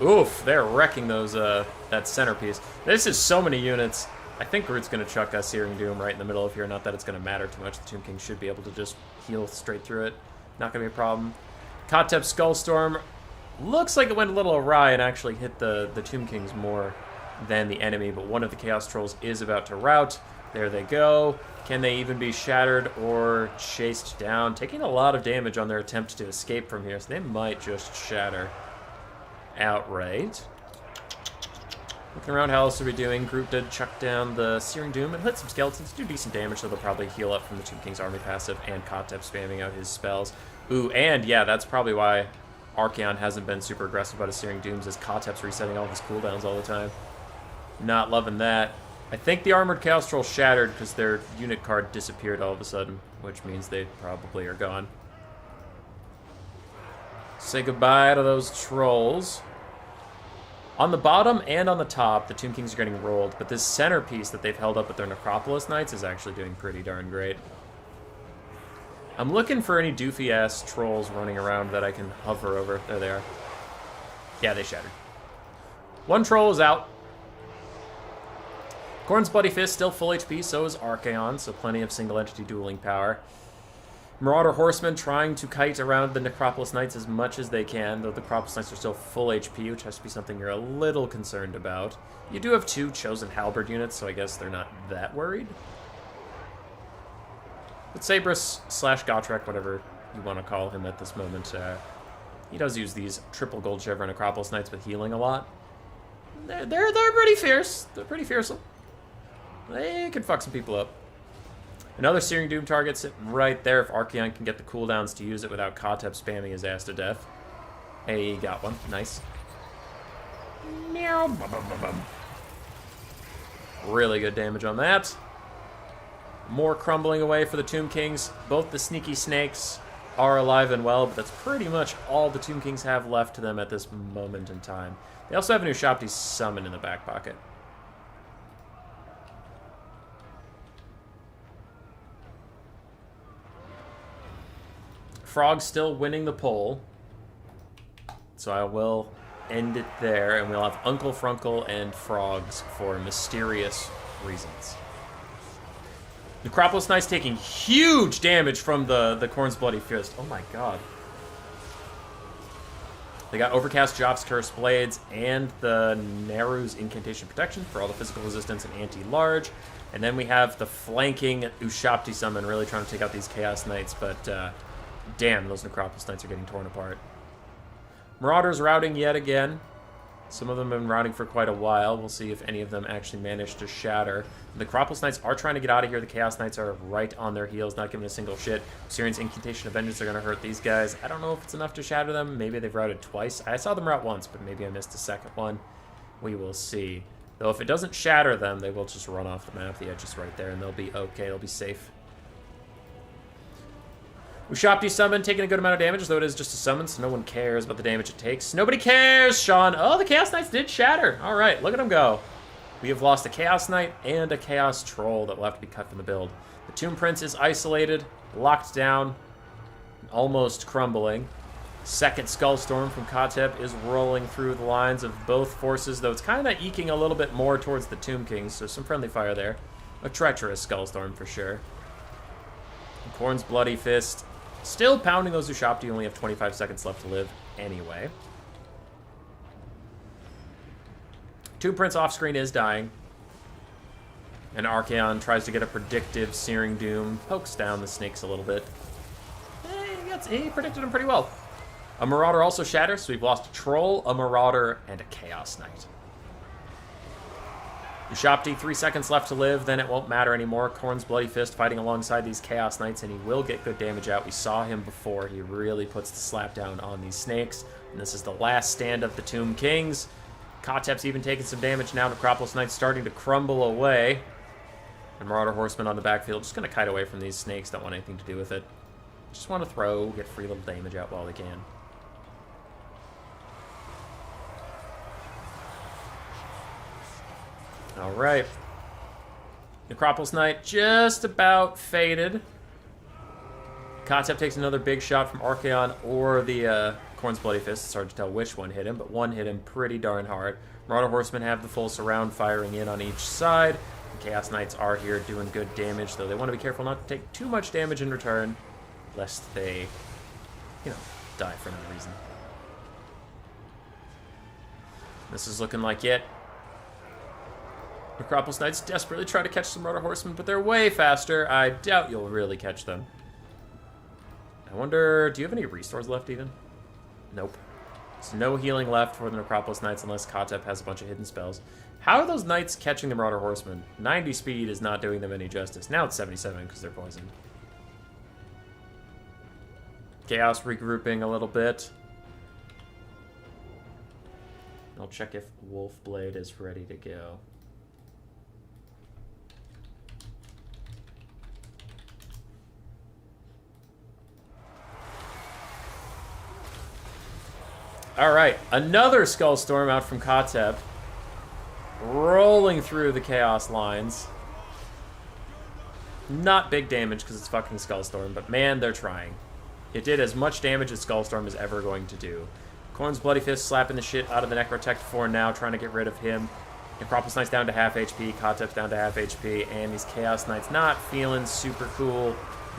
Oof, they're wrecking those, that centerpiece. This is so many units. I think Groot's going to chuck us Searing Doom right in the middle of here. Not that it's going to matter too much. The Tomb King should be able to just heal straight through it. Not going to be a problem. Kotep Skullstorm looks like it went a little awry and actually hit the Tomb Kings more than the enemy, but one of the Chaos Trolls is about to rout. There they go. Can they even be shattered or chased down? Taking a lot of damage on their attempt to escape from here, so they might just shatter outright. Looking around, how else are we doing? Group did chuck down the Searing Doom and hit some skeletons. Do decent damage, so they'll probably heal up from the Tomb King's army passive and Kotep spamming out his spells. Ooh, and yeah, that's probably why Archaon hasn't been super aggressive about his Searing Dooms, is Kotep's resetting all his cooldowns all the time. Not loving that. I think the Armored Chaos Troll shattered because their unit card disappeared all of a sudden, which means they probably are gone. Say goodbye to those trolls. On the bottom and on the top, the Tomb Kings are getting rolled, but this centerpiece that they've held up with their Necropolis Knights is actually doing pretty darn great. I'm looking for any doofy-ass trolls running around that I can hover over. There they are. Yeah, they shattered. One troll is out. Khorne's Bloody Fist still full HP, so is Archaon, so plenty of single-entity dueling power. Marauder Horsemen trying to kite around the Necropolis Knights as much as they can, though the Necropolis Knights are still full HP, which has to be something you're a little concerned about. You do have 2 chosen Halberd units, so I guess they're not that worried. But Sabrus / Gotrek, whatever you want to call him at this moment, he does use these triple gold Chevron Necropolis Knights with healing a lot. They're pretty fierce. They're pretty fearsome. They can fuck some people up. Another Searing Doom target sitting right there if Archaon can get the cooldowns to use it without Kotep spamming his ass to death. Hey, got one. Nice. Meow. Bum, bum, bum, bum. Really good damage on that. More crumbling away for the Tomb Kings. Both the Sneaky Snakes are alive and well, but that's pretty much all the Tomb Kings have left to them at this moment in time. They also have a new Ushapti summon in the back pocket. Frog's still winning the poll, so I will end it there, and we'll have Uncle Frunkle and Frogs for mysterious reasons. Necropolis Knights taking huge damage from the Khorne's Bloody Fist. Oh my god. They got Overcast Job's Curse Blades and the Naru's Incantation Protection for all the physical resistance and anti-large. And then we have the flanking Ushapti summon really trying to take out these Chaos Knights, but damn, those Necropolis Knights are getting torn apart. Marauders routing yet again. Some of them have been routing for quite a while. We'll see if any of them actually manage to shatter. The Necropolis Knights are trying to get out of here. The Chaos Knights are right on their heels, not giving a single shit. Syrian's Incantation of Vengeance are going to hurt these guys. I don't know if it's enough to shatter them. Maybe they've routed twice. I saw them route once, but maybe I missed a second one. We will see. Though if it doesn't shatter them, they will just run off the map. The edge is right there, and they'll be okay. They'll be safe. Ushapti summon, taking a good amount of damage, though it is just a summon, so no one cares about the damage it takes. Nobody cares, Sean! Oh, the Chaos Knights did shatter! Alright, look at them go. We have lost a Chaos Knight and a Chaos Troll that will have to be cut from the build. The Tomb Prince is isolated, locked down, almost crumbling. Second Skullstorm from Kotep is rolling through the lines of both forces, though it's kind of eking a little bit more towards the Tomb Kings, so some friendly fire there. A treacherous Skullstorm for sure. Khorne's Bloody Fist still pounding those Ushapti. You only have 25 seconds left to live anyway. Tomb Prince off screen is dying. And Archaon tries to get a predictive Searing Doom. Pokes down the snakes a little bit. He predicted them pretty well. A Marauder also shatters, so we've lost a Troll, a Marauder, and a Chaos Knight. Ushapti, 3 seconds left to live, then it won't matter anymore. Khorne's Bloody Fist fighting alongside these Chaos Knights, and he will get good damage out. We saw him before. He really puts the slap down on these snakes. And this is the last stand of the Tomb Kings. Kotep's even taking some damage now. Necropolis Knights starting to crumble away. And Marauder Horsemen on the backfield just going to kite away from these snakes. Don't want anything to do with it. Just want to throw, get free little damage out while they can. Alright. Necropolis Knight just about faded. Kotep takes another big shot from Archaon or the Khorne's Bloody Fist. It's hard to tell which one hit him, but one hit him pretty darn hard. Marauder Horsemen have the full surround firing in on each side. The Chaos Knights are here doing good damage, though they want to be careful not to take too much damage in return, lest they, die for no reason. This is looking like it. Necropolis Knights desperately try to catch some Rotor Horsemen, but they're way faster. I doubt you'll really catch them. I wonder, do you have any restores left even? Nope. There's no healing left for the Necropolis Knights unless Kotep has a bunch of hidden spells. How are those Knights catching the Marauder Horsemen? 90 speed is not doing them any justice. Now it's 77 because they're poisoned. Chaos regrouping a little bit. I'll check if Wolfblade is ready to go. Alright, another Skullstorm out from Kotep. Rolling through the Chaos lines. Not big damage because it's fucking Skullstorm, but man, they're trying. It did as much damage as Skullstorm is ever going to do. Khorne's Bloody Fist slapping the shit out of the Necrotect for now, trying to get rid of him. Necropolis Knight's down to half HP, Kotep's down to half HP, and these Chaos Knights not feeling super cool,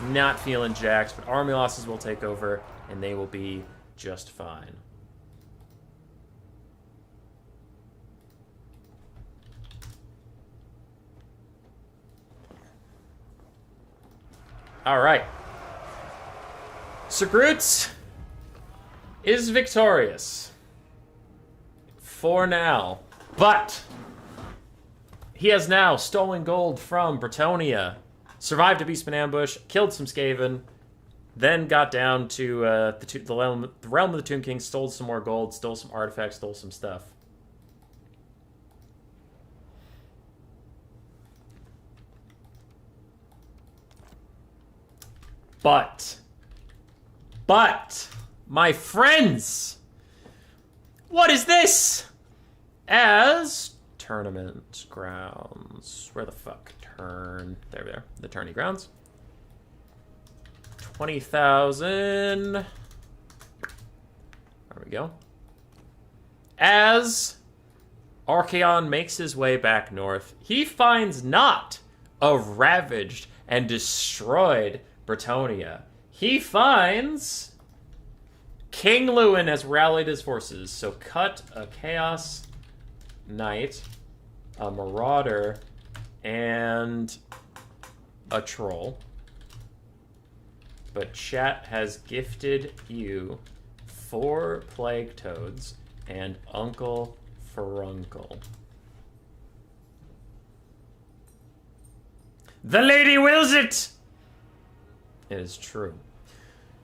not feeling jacked, but army losses will take over, and they will be just fine. Alright. Sir Groots is victorious. For now. But he has now stolen gold from Bretonnia, survived a Beastman ambush, killed some Skaven, then got down to the realm of the Tomb King, stole some more gold, stole some artifacts, stole some stuff. But, my friends, what is this? As tournament grounds, where the fuck turn? There we are, the tourney grounds. 20,000. There we go. As Archaon makes his way back north, he finds not a ravaged and destroyed Bretonnia. He finds King Lewin has rallied his forces, so cut a Chaos Knight, a Marauder, and a Troll. But chat has gifted you 4 Plague Toads and Uncle Furuncle. The lady wills it! It is true.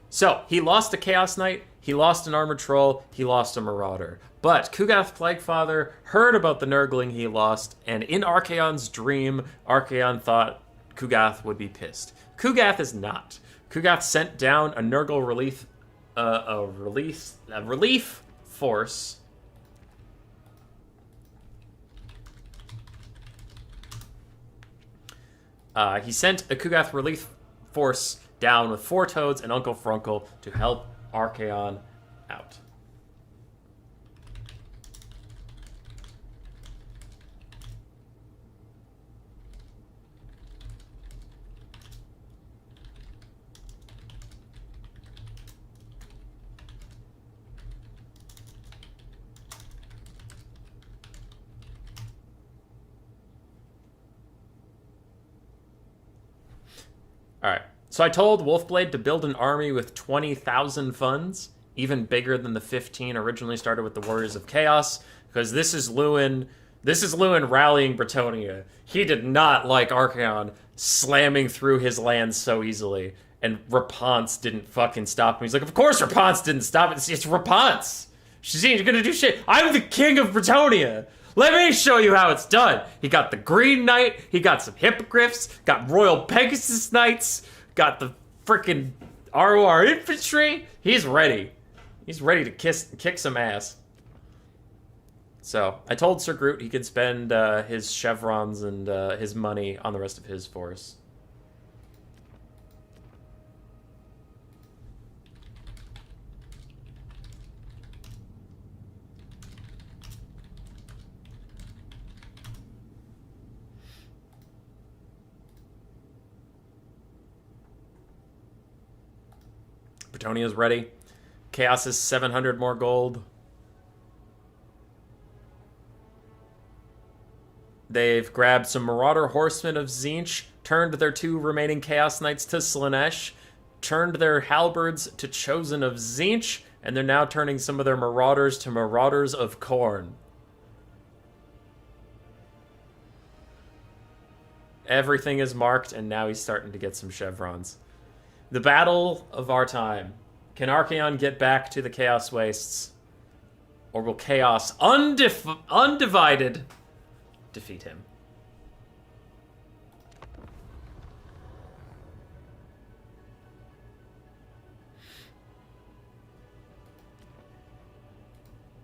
So, he lost a Chaos Knight, he lost an Armored Troll, he lost a Marauder. But Kugath Plaguefather heard about the Nurgling he lost, and in Archaon's dream, Archaon thought Kugath would be pissed. Kugath is not. Kugath sent down a Nurgle relief force. He sent a Kugath relief force down with 4 Toads and Uncle Frunkle to help Archaon out. Alright, so I told Wolfblade to build an army with 20,000 funds, even bigger than the 15 originally started with the Warriors of Chaos, because this is Lewin rallying Bretonnia. He did not like Archaon slamming through his lands so easily, and Rapunzel didn't fucking stop him. He's like, of course Rapunzel didn't stop it, it's Rapunzel. She's ain't gonna do shit. I'm the king of Bretonnia. Let me show you how it's done. He got the Green Knight, he got some Hippogriffs, got Royal Pegasus Knights, got the frickin' ROR Infantry. He's ready. He's ready to kick some ass. So, I told Sir Groot he could spend his chevrons and his money on the rest of his force. Bretonnia's ready. Chaos is 700 more gold. They've grabbed some Marauder Horsemen of Tzeentch, turned their 2 remaining Chaos Knights to Slaanesh, turned their Halberds to Chosen of Tzeentch, and they're now turning some of their Marauders to Marauders of Khorne. Everything is marked, and now he's starting to get some chevrons. The battle of our time. Can Archaon get back to the Chaos Wastes? Or will Chaos undivided defeat him?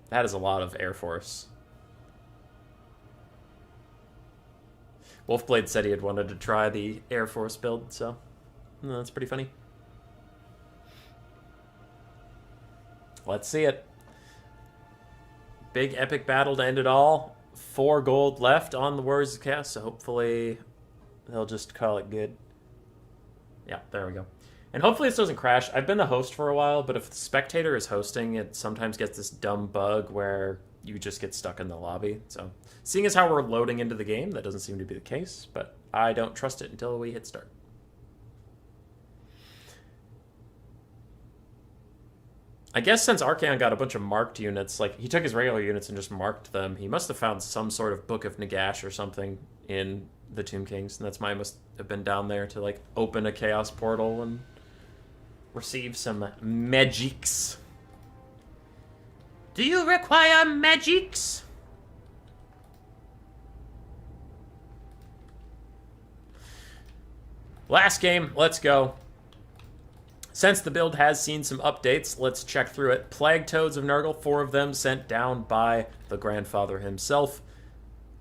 That is a lot of Air Force. Wolfblade said he had wanted to try the Air Force build, so that's pretty funny. Let's see it. Big epic battle to end it all. 4 gold left on the Warriors of Chaos, so hopefully they'll just call it good. Yeah, there we go. And hopefully this doesn't crash. I've been the host for a while, but if the spectator is hosting, it sometimes gets this dumb bug where you just get stuck in the lobby. So, seeing as how we're loading into the game, that doesn't seem to be the case, but I don't trust it until we hit start. I guess since Archaon got a bunch of marked units, like, he took his regular units and just marked them, he must have found some sort of Book of Nagash or something in the Tomb Kings, and that's why I must have been down there to, like, open a Chaos Portal and receive some magics. Do you require magics? Last game, let's go. Since the build has seen some updates, let's check through it. Plague Toads of Nurgle, 4 of them sent down by the grandfather himself.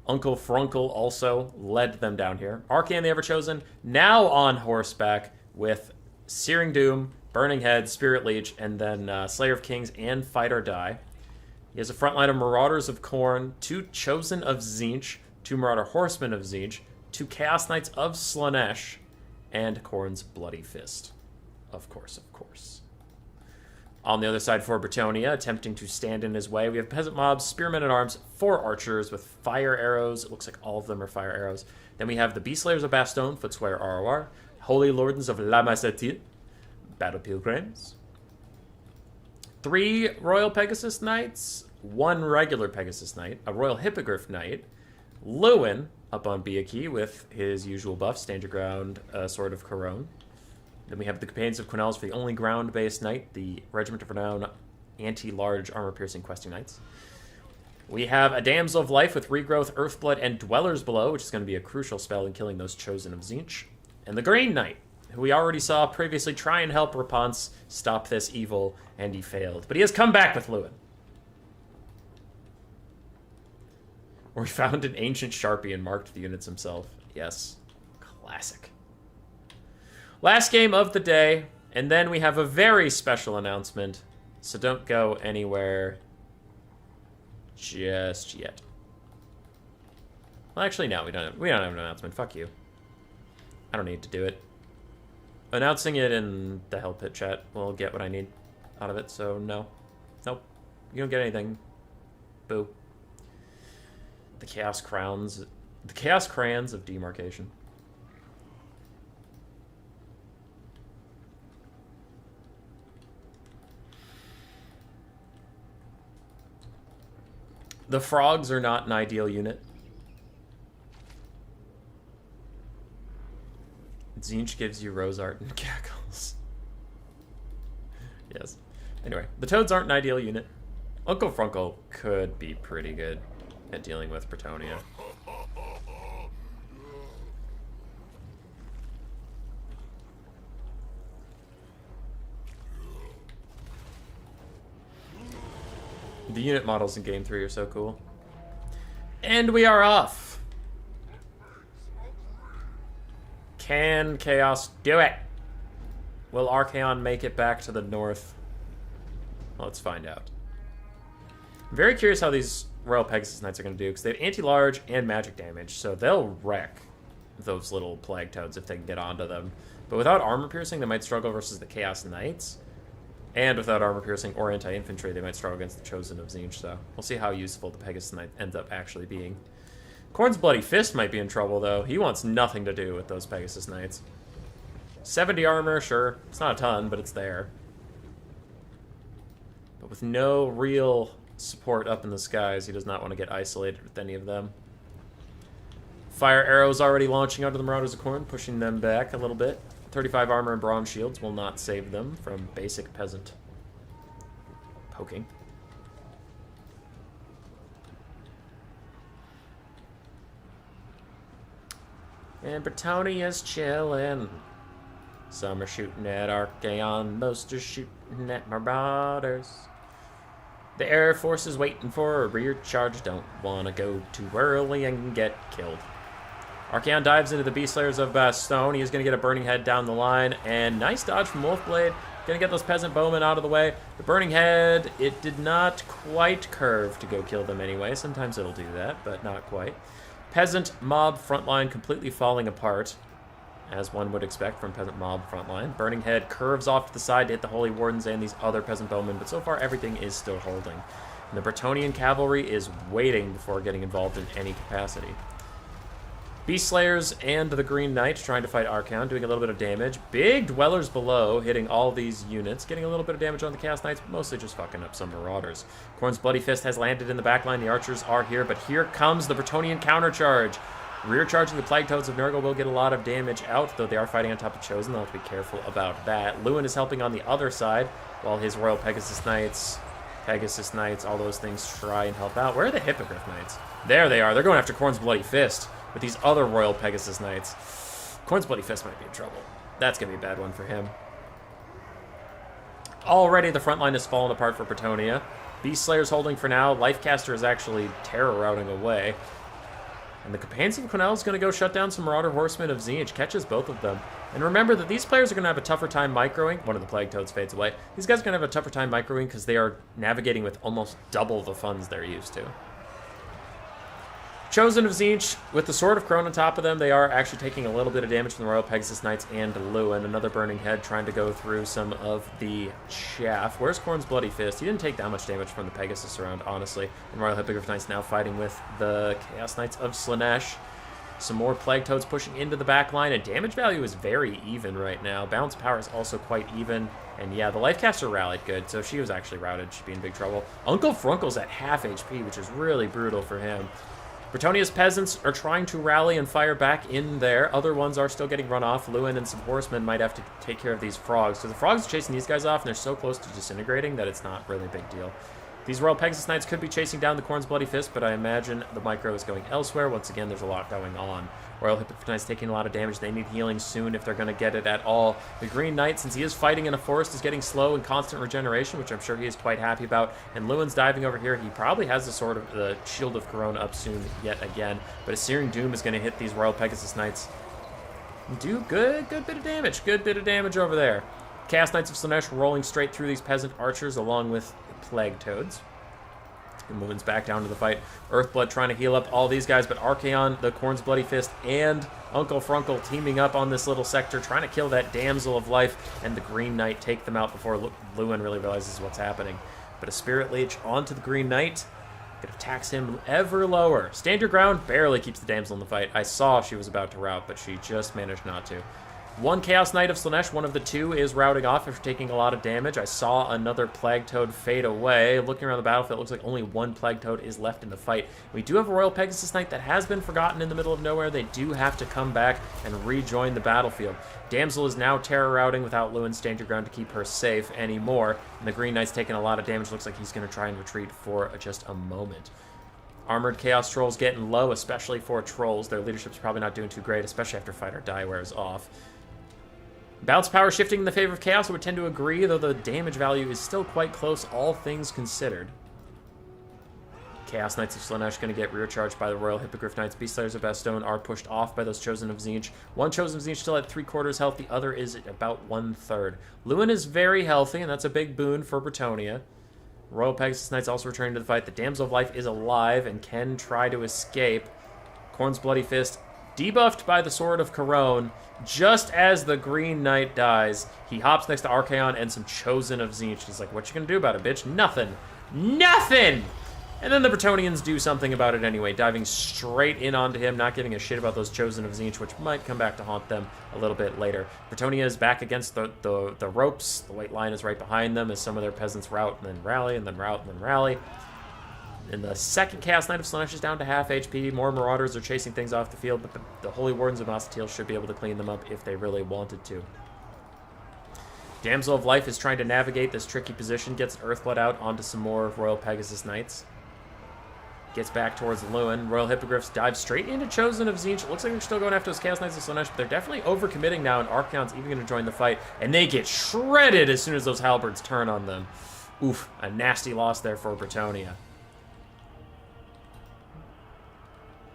Uncle Frunkle also led them down here. Archaon the Everchosen, now on horseback with Searing Doom, Burning Head, Spirit Leech, and then Slayer of Kings and Fight or Die. He has a front line of Marauders of Khorne, 2 Chosen of Tzeentch, 2 Marauder Horsemen of Tzeentch, 2 Chaos Knights of Slaanesh, and Khorne's Bloody Fist. Of course, of course. On the other side for Bretonnia, attempting to stand in his way, we have Peasant Mobs, Spearmen at Arms, 4 Archers with Fire Arrows. It looks like all of them are Fire Arrows. Then we have the Beast Slayers of Bastogne, Footswear ROR, Holy Lordens of La Massatil, Battle Pilgrims, 3 Royal Pegasus Knights, 1 regular Pegasus Knight, a Royal Hippogriff Knight, Lewin up on Biaki with his usual buff, Stand Your Ground, Sword of Khorne. Then we have the Companions of Quenelles for the only ground-based knight, the Regiment of Renown anti-large armor-piercing questing knights. We have a Damsel of Life with Regrowth, Earthblood, and Dwellers Below, which is going to be a crucial spell in killing those Chosen of Tzeentch. And the Green Knight, who we already saw previously try and help Rapunzel stop this evil, and he failed. But he has come back with Lewin. Where he found an ancient Sharpie and marked the units himself. Yes. Classic. Last game of the day, and then we have a very special announcement, so don't go anywhere just yet. Well, actually, no, we don't have an announcement. Fuck you. I don't need to do it. Announcing it in the Hell Pit chat will get what I need out of it, so no. Nope. You don't get anything. Boo. The Chaos Crowns. The Chaos Crayons of Demarcation. The frogs are not an ideal unit. Tzeentch gives you rose art and cackles. Yes. Anyway, the toads aren't an ideal unit. Uncle Frunkle could be pretty good at dealing with Bretonnia. The unit models in Game 3 are so cool. And we are off. Can Chaos do it? Will Archaon make it back to the north? Let's find out. I'm very curious how these Royal Pegasus Knights are going to do, because they have anti-large and magic damage, so they'll wreck those little Plague Toads if they can get onto them. But without armor piercing, they might struggle versus the Chaos Knights. And without armor piercing or anti-infantry, they might struggle against the Chosen of Tzeentch, so we'll see how useful the Pegasus Knight ends up actually being. Khorne's Bloody Fist might be in trouble, though. He wants nothing to do with those Pegasus Knights. 70 armor, sure. It's not a ton, but it's there. But with no real support up in the skies, he does not want to get isolated with any of them. Fire arrows already launching onto the Marauders of Khorne, pushing them back a little bit. 35 armor and bronze shields will not save them from basic peasant poking. And Bretonia's chillin'. Some are shooting at Archaon, most are shooting at Marauders. The Air Force is waiting for a rear charge, don't wanna go too early and get killed. Archaon dives into the Beast Slayers of Bastone. He is going to get a Burning Head down the line, and nice dodge from Wolfblade. Going to get those Peasant Bowmen out of the way. The Burning Head, it did not quite curve to go kill them anyway. Sometimes it'll do that, but not quite. Peasant Mob frontline completely falling apart, as one would expect from Peasant Mob frontline. Burning Head curves off to the side to hit the Holy Wardens and these other Peasant Bowmen, but so far everything is still holding. And the Bretonnian Cavalry is waiting before getting involved in any capacity. Beast Slayers and the Green Knight trying to fight Archaon, doing a little bit of damage. Big Dwellers below, hitting all these units, getting a little bit of damage on the Chaos Knights, but mostly just fucking up some Marauders. Khorne's Bloody Fist has landed in the backline. The archers are here, but here comes the Bretonnian countercharge. Rear charging the Plague Toads of Nurgle will get a lot of damage out, though they are fighting on top of Chosen. They'll have to be careful about that. Lewin is helping on the other side, while his Royal Pegasus Knights, all those things try and help out. Where are the Hippogriff Knights? There they are. They're going after Khorne's Bloody Fist with these other Royal Pegasus Knights. Khorne's Bloody Fist might be in trouble. That's going to be a bad one for him. Already the front line has fallen apart for Bretonnia. Beast Slayer's holding for now. Lifecaster is actually terror routing away. And the Companions of Quenelle is going to go shut down some Marauder Horsemen of Tzeentch. Catches both of them. And remember that these players are going to have a tougher time microing. One of the Plague Toads fades away. These guys are going to have a tougher time microing because they are navigating with almost double the funds they're used to. Chosen of Tzeentch, with the Sword of Khorne on top of them, they are actually taking a little bit of damage from the Royal Pegasus Knights and Lewin. Another Burning Head trying to go through some of the chaff. Where's Khorne's Bloody Fist? He didn't take that much damage from the Pegasus around, honestly. And Royal Hippogriff Knights now fighting with the Chaos Knights of Slaanesh. Some more Plague Toads pushing into the back line, and damage value is very even right now. Balance power is also quite even. And yeah, the Lifecaster rallied good, so if she was actually routed, she'd be in big trouble. Uncle Frunkle's at half HP, which is really brutal for him. Bretonnia's peasants are trying to rally and fire back in there. Other ones are still getting run off. Lewin and some horsemen might have to take care of these frogs. So the frogs are chasing these guys off, and they're so close to disintegrating that it's not really a big deal. These Royal Pegasus Knights could be chasing down the Khorne's Bloody Fist, but I imagine the micro is going elsewhere. Once again, there's a lot going on. Royal Hippogriff Knights taking a lot of damage. They need healing soon if they're going to get it at all. The Green Knight, since he is fighting in a forest, is getting slow and constant regeneration, which I'm sure he is quite happy about. And Lewin's diving over here. He probably has the Shield of Khorne up soon yet again. But a Searing Doom is going to hit these Royal Pegasus Knights. Do good bit of damage. Good bit of damage over there. Chaos Knights of Slaanesh rolling straight through these peasant archers along with Plague Toads. And Lewin's back down to the fight. Earthblood trying to heal up all these guys, but Archaon, the Khorne's Bloody Fist, and Uncle Frunkle teaming up on this little sector, trying to kill that Damsel of Life, and the Green Knight take them out before Lewin really realizes what's happening. But a Spirit Leech onto the Green Knight. It attacks him ever lower. Stand your ground barely keeps the Damsel in the fight. I saw she was about to rout, but she just managed not to. One Chaos Knight of Slaanesh, one of the two, is routing off after taking a lot of damage. I saw another Plague Toad fade away. Looking around the battlefield, it looks like only one Plague Toad is left in the fight. We do have a Royal Pegasus Knight that has been forgotten in the middle of nowhere. They do have to come back and rejoin the battlefield. Damsel is now terror routing without Lewin stand your ground to keep her safe anymore. And the Green Knight's taking a lot of damage. Looks like he's going to try and retreat for just a moment. Armored Chaos Trolls getting low, especially for Trolls. Their leadership's probably not doing too great, especially after Fight or Die wears off. Balance power shifting in the favor of Chaos, I would tend to agree, though the damage value is still quite close, all things considered. Chaos Knights of Slaanesh going to get rear charged by the Royal Hippogriff Knights. Beast Slayers of Bastone are pushed off by those Chosen of Tzeentch. One Chosen of Tzeentch still at 3/4 health, the other is at about 1/3. Lewin is very healthy, and that's a big boon for Bretonnia. Royal Pegasus Knights also returning to the fight. The Damsel of Life is alive and can try to escape. Khorne's Bloody Fist debuffed by the Sword of Khorne. Just as the Green Knight dies, he hops next to Archaon and some Chosen of Tzeentch. He's like, what you gonna do about it, bitch? Nothing. Nothing! And then the Bretonnians do something about it anyway, diving straight in onto him, not giving a shit about those Chosen of Tzeentch, which might come back to haunt them a little bit later. Bretonnia is back against the ropes. The white line is right behind them as some of their peasants rout and then rally, and then rout and then rally. And the second Chaos Knight of Slaanesh is down to half HP. More Marauders are chasing things off the field, but the Holy Wardens of Masatil should be able to clean them up if they really wanted to. Damsel of Life is trying to navigate this tricky position, gets Earthblood out onto some more Royal Pegasus Knights. Gets back towards Lewin. Royal Hippogriffs dive straight into Chosen of Tzeentch. It looks like they're still going after those Chaos Knights of Slaanesh, but they're definitely overcommitting now, and Archaon's even going to join the fight. And they get shredded as soon as those halberds turn on them. Oof, a nasty loss there for Bretonnia.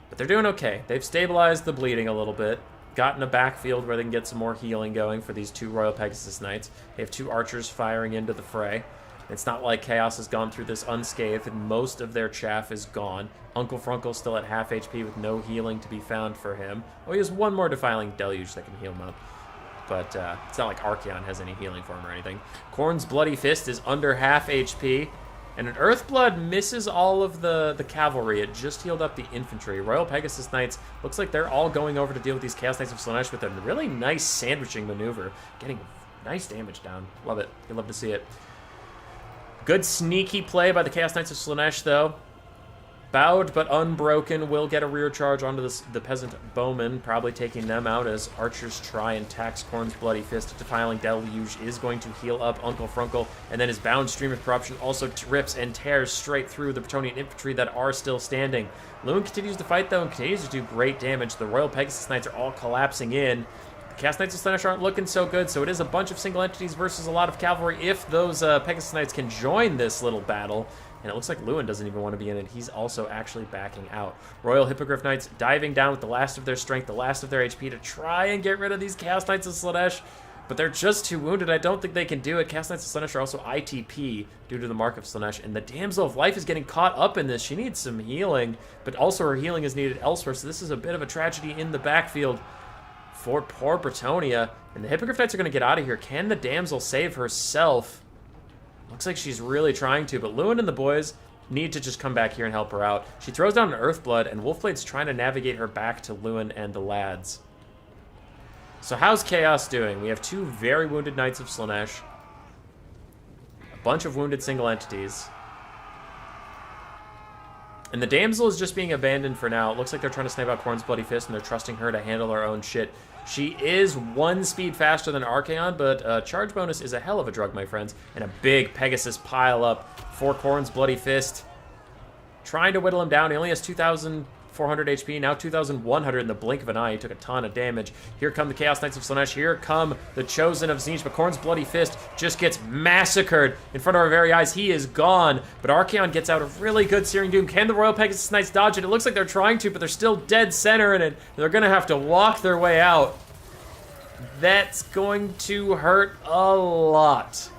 But they're doing okay. They've stabilized the bleeding a little bit. Gotten a backfield where they can get some more healing going for these two Royal Pegasus Knights. They have two archers firing into the fray. It's not like Chaos has gone through this unscathed, and most of their chaff is gone. Uncle Frunkle's still at half HP with no healing to be found for him. Oh, he has one more Defiling Deluge that can heal him up. But it's not like Archaon has any healing for him or anything. Khorne's Bloody Fist is under half HP. And an Earthblood misses all of the cavalry. It just healed up the infantry. Royal Pegasus Knights, looks like they're all going over to deal with these Chaos Knights of Slaanesh with a really nice sandwiching maneuver. Getting nice damage down. Love it. You love to see it. Good sneaky play by the Chaos Knights of Slaanesh, though. Bowed but unbroken will get a rear charge onto the peasant bowmen, probably taking them out as archers try and tax Khorne's Bloody Fist. Defiling Deluge is going to heal up Uncle Frunkle, and then his bound Stream of Corruption also rips and tears straight through the Bretonnian infantry that are still standing. Lewin continues to fight, though, and continues to do great damage. The Royal Pegasus Knights are all collapsing in. The Chaos Knights of Slaanesh aren't looking so good, so it is a bunch of single entities versus a lot of cavalry if those Pegasus Knights can join this little battle. And it looks like Lewin doesn't even want to be in it. He's also actually backing out. Royal Hippogriff Knights diving down with the last of their strength, the last of their HP to try and get rid of these Chaos Knights of Slaanesh. But they're just too wounded. I don't think they can do it. Chaos Knights of Slaanesh are also ITP due to the Mark of Slaanesh. And the Damsel of Life is getting caught up in this. She needs some healing, but also her healing is needed elsewhere. So this is a bit of a tragedy in the backfield for poor Bretonnia. And the Hippogriff Knights are going to get out of here. Can the Damsel save herself? Looks like she's really trying to, but Lewin and the boys need to just come back here and help her out. She throws down an Earthblood, and Wolfblade's trying to navigate her back to Lewin and the lads. So how's Chaos doing? We have two very wounded Knights of Slaanesh, a bunch of wounded single entities, and the Damsel is just being abandoned for now. It looks like they're trying to snipe out Khorne's Bloody Fist, and they're trusting her to handle her own shit. She is one speed faster than Archaon, but charge bonus is a hell of a drug, my friends. And a big Pegasus pile up for Khorne's Bloody Fist. Trying to whittle him down. He only has 2,400 HP, now 2,100 in the blink of an eye. He took a ton of damage. Here come the Chaos Knights of Slaanesh. Here come the Chosen of Tzeentch, but Khorne's Bloody Fist just gets massacred in front of our very eyes. He is gone, but Archaon gets out a really good Searing Doom. Can the Royal Pegasus Knights dodge it? It looks like they're trying to, but they're still dead center in it. They're going to have to walk their way out. That's going to hurt a lot.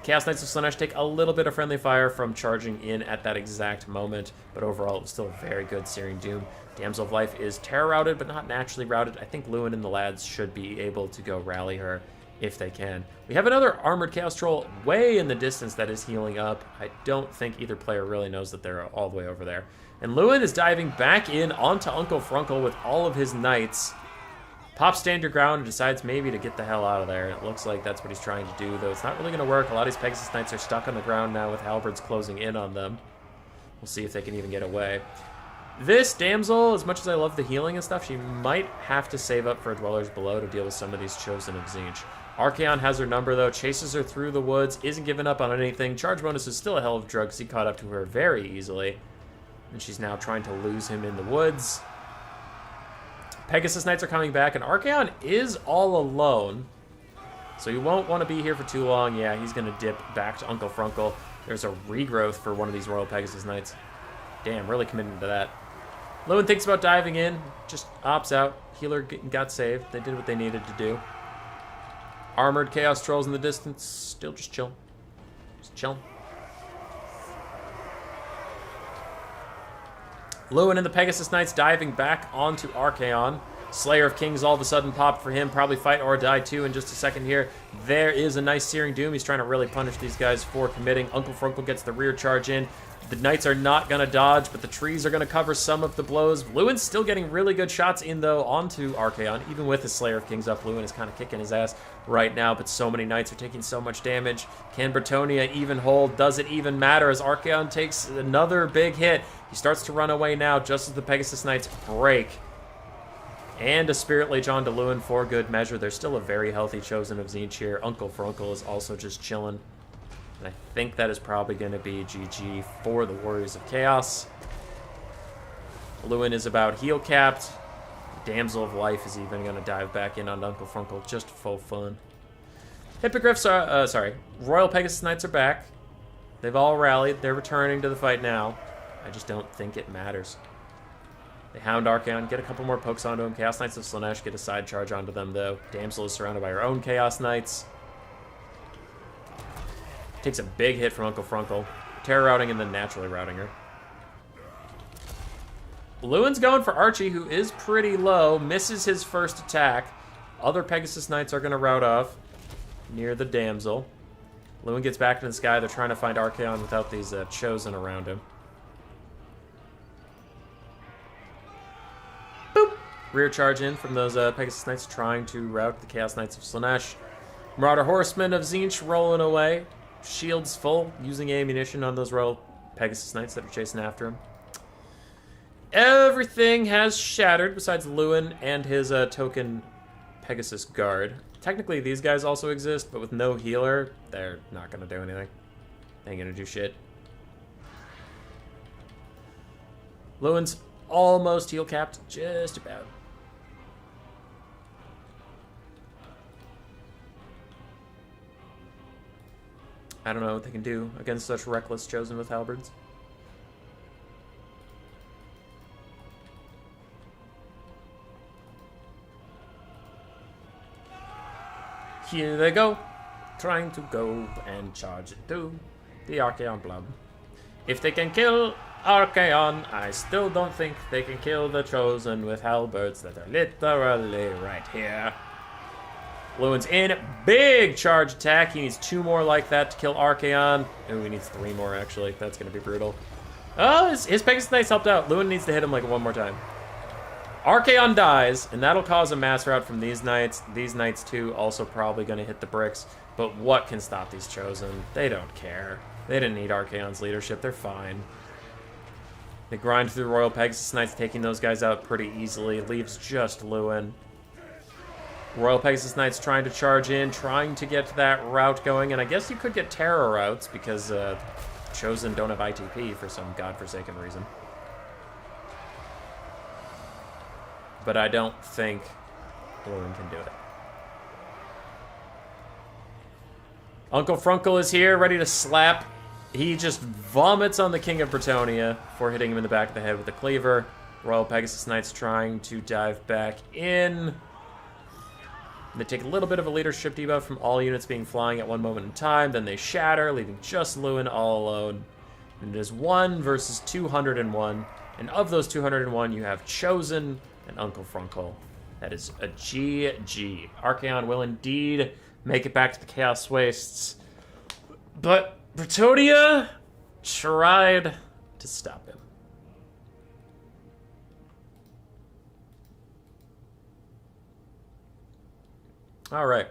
Chaos Knights of Slaanesh take a little bit of friendly fire from charging in at that exact moment, but overall it was still a very good Searing Doom. Damsel of Life is terror routed, but not naturally routed. I think Lewin and the lads should be able to go rally her if they can. We have another Armored Chaos Troll way in the distance that is healing up. I don't think either player really knows that they're all the way over there. And Lewin is diving back in onto Uncle Frunkle with all of his knights. Pops stand your ground and decides maybe to get the hell out of there. It looks like that's what he's trying to do, though it's not really going to work. A lot of these Pegasus Knights are stuck on the ground now with halberds closing in on them. We'll see if they can even get away. This Damsel, as much as I love the healing and stuff, she might have to save up for Dwellers Below to deal with some of these Chosen of Tzeentch. Archaon has her number, though, chases her through the woods, isn't giving up on anything. Charge bonus is still a hell of a drug, because he caught up to her very easily. And she's now trying to lose him in the woods. Pegasus Knights are coming back, and Archaon is all alone. So you won't want to be here for too long. Yeah, he's going to dip back to Uncle Frunkle. There's a regrowth for one of these Royal Pegasus Knights. Damn, really committing to that. Lewin thinks about diving in, just opts out. Healer got saved. They did what they needed to do. Armored Chaos Trolls in the distance, still just chill. Just chilling. Lewin and the Pegasus Knights diving back onto Archaon. Slayer of Kings all of a sudden popped for him. Probably fight or die too in just a second here. There is a nice Searing Doom. He's trying to really punish these guys for committing. Uncle Frunkle gets the rear charge in. The knights are not going to dodge, but the trees are going to cover some of the blows. Lewin's still getting really good shots in, though, onto Archaon. Even with his Slayer of Kings up, Lewin is kind of kicking his ass right now, but so many knights are taking so much damage. Can Bretonnia even hold? Does it even matter as Archaon takes another big hit? He starts to run away now just as the Pegasus Knights break. And a Spirit Lage on to Lewin for good measure. There's still a very healthy Chosen of Tzeentch here. Uncle Frunkle is also just chilling. And I think that is probably going to be GG for the Warriors of Chaos. Lewin is about heal capped. Damsel of Life is even going to dive back in on Uncle Frunkle just for fun. Hippogriffs are, Royal Pegasus Knights are back. They've all rallied. They're returning to the fight now. I just don't think it matters. They hound Archaon, get a couple more pokes onto him. Chaos Knights of Slaanesh get a side charge onto them, though. Damsel is surrounded by her own Chaos Knights. Takes a big hit from Uncle Frunkle. Terror routing and then naturally routing her. Lewin's going for Archie, who is pretty low. Misses his first attack. Other Pegasus Knights are going to rout off near the Damsel. Lewin gets back to the sky. They're trying to find Archaon without these Chosen around him. Boop! Rear charge in from those Pegasus Knights trying to rout the Chaos Knights of Slaanesh. Marauder Horsemen of Tzeentch rolling away. Shields full, using ammunition on those Royal Pegasus Knights that are chasing after him. Everything has shattered besides Lewin and his token Pegasus Guard. Technically, these guys also exist, but with no healer, they're not going to do anything. They ain't going to do shit. Lewin's almost heal capped, just about. I don't know what they can do against such reckless Chosen with halberds. Here they go, trying to go and charge into the Archaon blob. If they can kill Archaon, I still don't think they can kill the Chosen with halberds that are literally right here. Lewin's in. Big charge attack. He needs 2 more like that to kill Archaon. Ooh, he needs 3 more, actually. That's going to be brutal. Oh, his Pegasus Knights helped out. Lewin needs to hit him like 1 more time. Archaon dies, and that'll cause a mass rout from these Knights. These Knights, too, also probably going to hit the bricks. But what can stop these Chosen? They don't care. They didn't need Archaon's leadership. They're fine. They grind through Royal Pegasus Knights, taking those guys out pretty easily. Leaves just Lewin. Royal Pegasus Knights trying to charge in, trying to get that route going, and I guess you could get terror routes because Chosen don't have ITP for some godforsaken reason. But I don't think Lewin can do it. Uncle Frunkle is here, ready to slap. He just vomits on the King of Bretonnia for hitting him in the back of the head with the cleaver. Royal Pegasus Knights trying to dive back in. They take a little bit of a leadership debuff from all units being flying at one moment in time. Then they shatter, leaving just Lewin all alone. And it is 1 versus 201. And of those 201, you have Chosen and Uncle Frunkle. That is a GG. Archaon will indeed make it back to the Chaos Wastes. But Bretonnia tried to stop him. All right.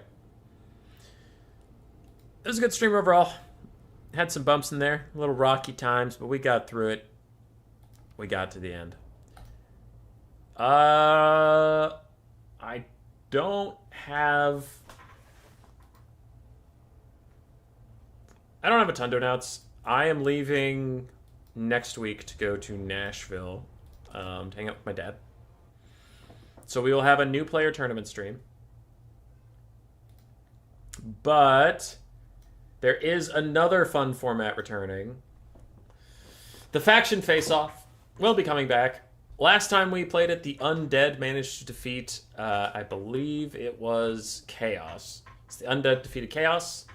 It was a good stream overall. Had some bumps in there, a little rocky times, but we got through it. We got to the end. I don't have a ton to announce. I am leaving next week to go to Nashville to hang out with my dad. So we will have a new player tournament stream. But there is another fun format returning. The Faction Face-Off will be coming back. Last time we played it, the Undead managed to defeat, I believe it was Chaos. It's the Undead defeated Chaos.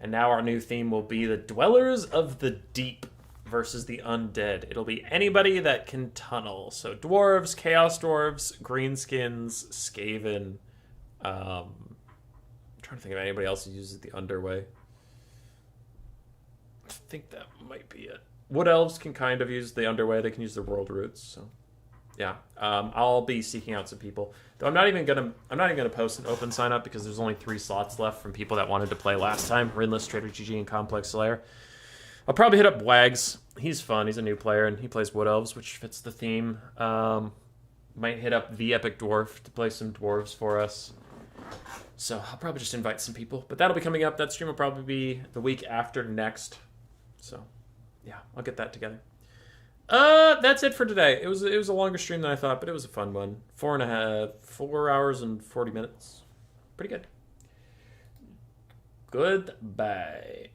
And now our new theme will be the Dwellers of the Deep versus the Undead. It'll be anybody that can tunnel. So Dwarves, Chaos Dwarves, Greenskins, Skaven, I'm trying to think of anybody else who uses the Underway. I think that might be it. Wood Elves can kind of use the Underway. They can use their World Roots. So, yeah, I'll be seeking out some people. Though I'm not even gonna post an open sign up because there's only 3 slots left from people that wanted to play last time. Rinless, Trader GG, and Complex Slayer. I'll probably hit up Wags. He's fun. He's a new player and he plays Wood Elves, which fits the theme. Might hit up the Epic Dwarf to play some dwarves for us. So I'll probably just invite some people. But that'll be coming up. That stream will probably be the week after next. So, yeah, I'll get that together. That's it for today. It was a longer stream than I thought, but it was a fun one. 4 hours and 40 minutes. Pretty good. Goodbye.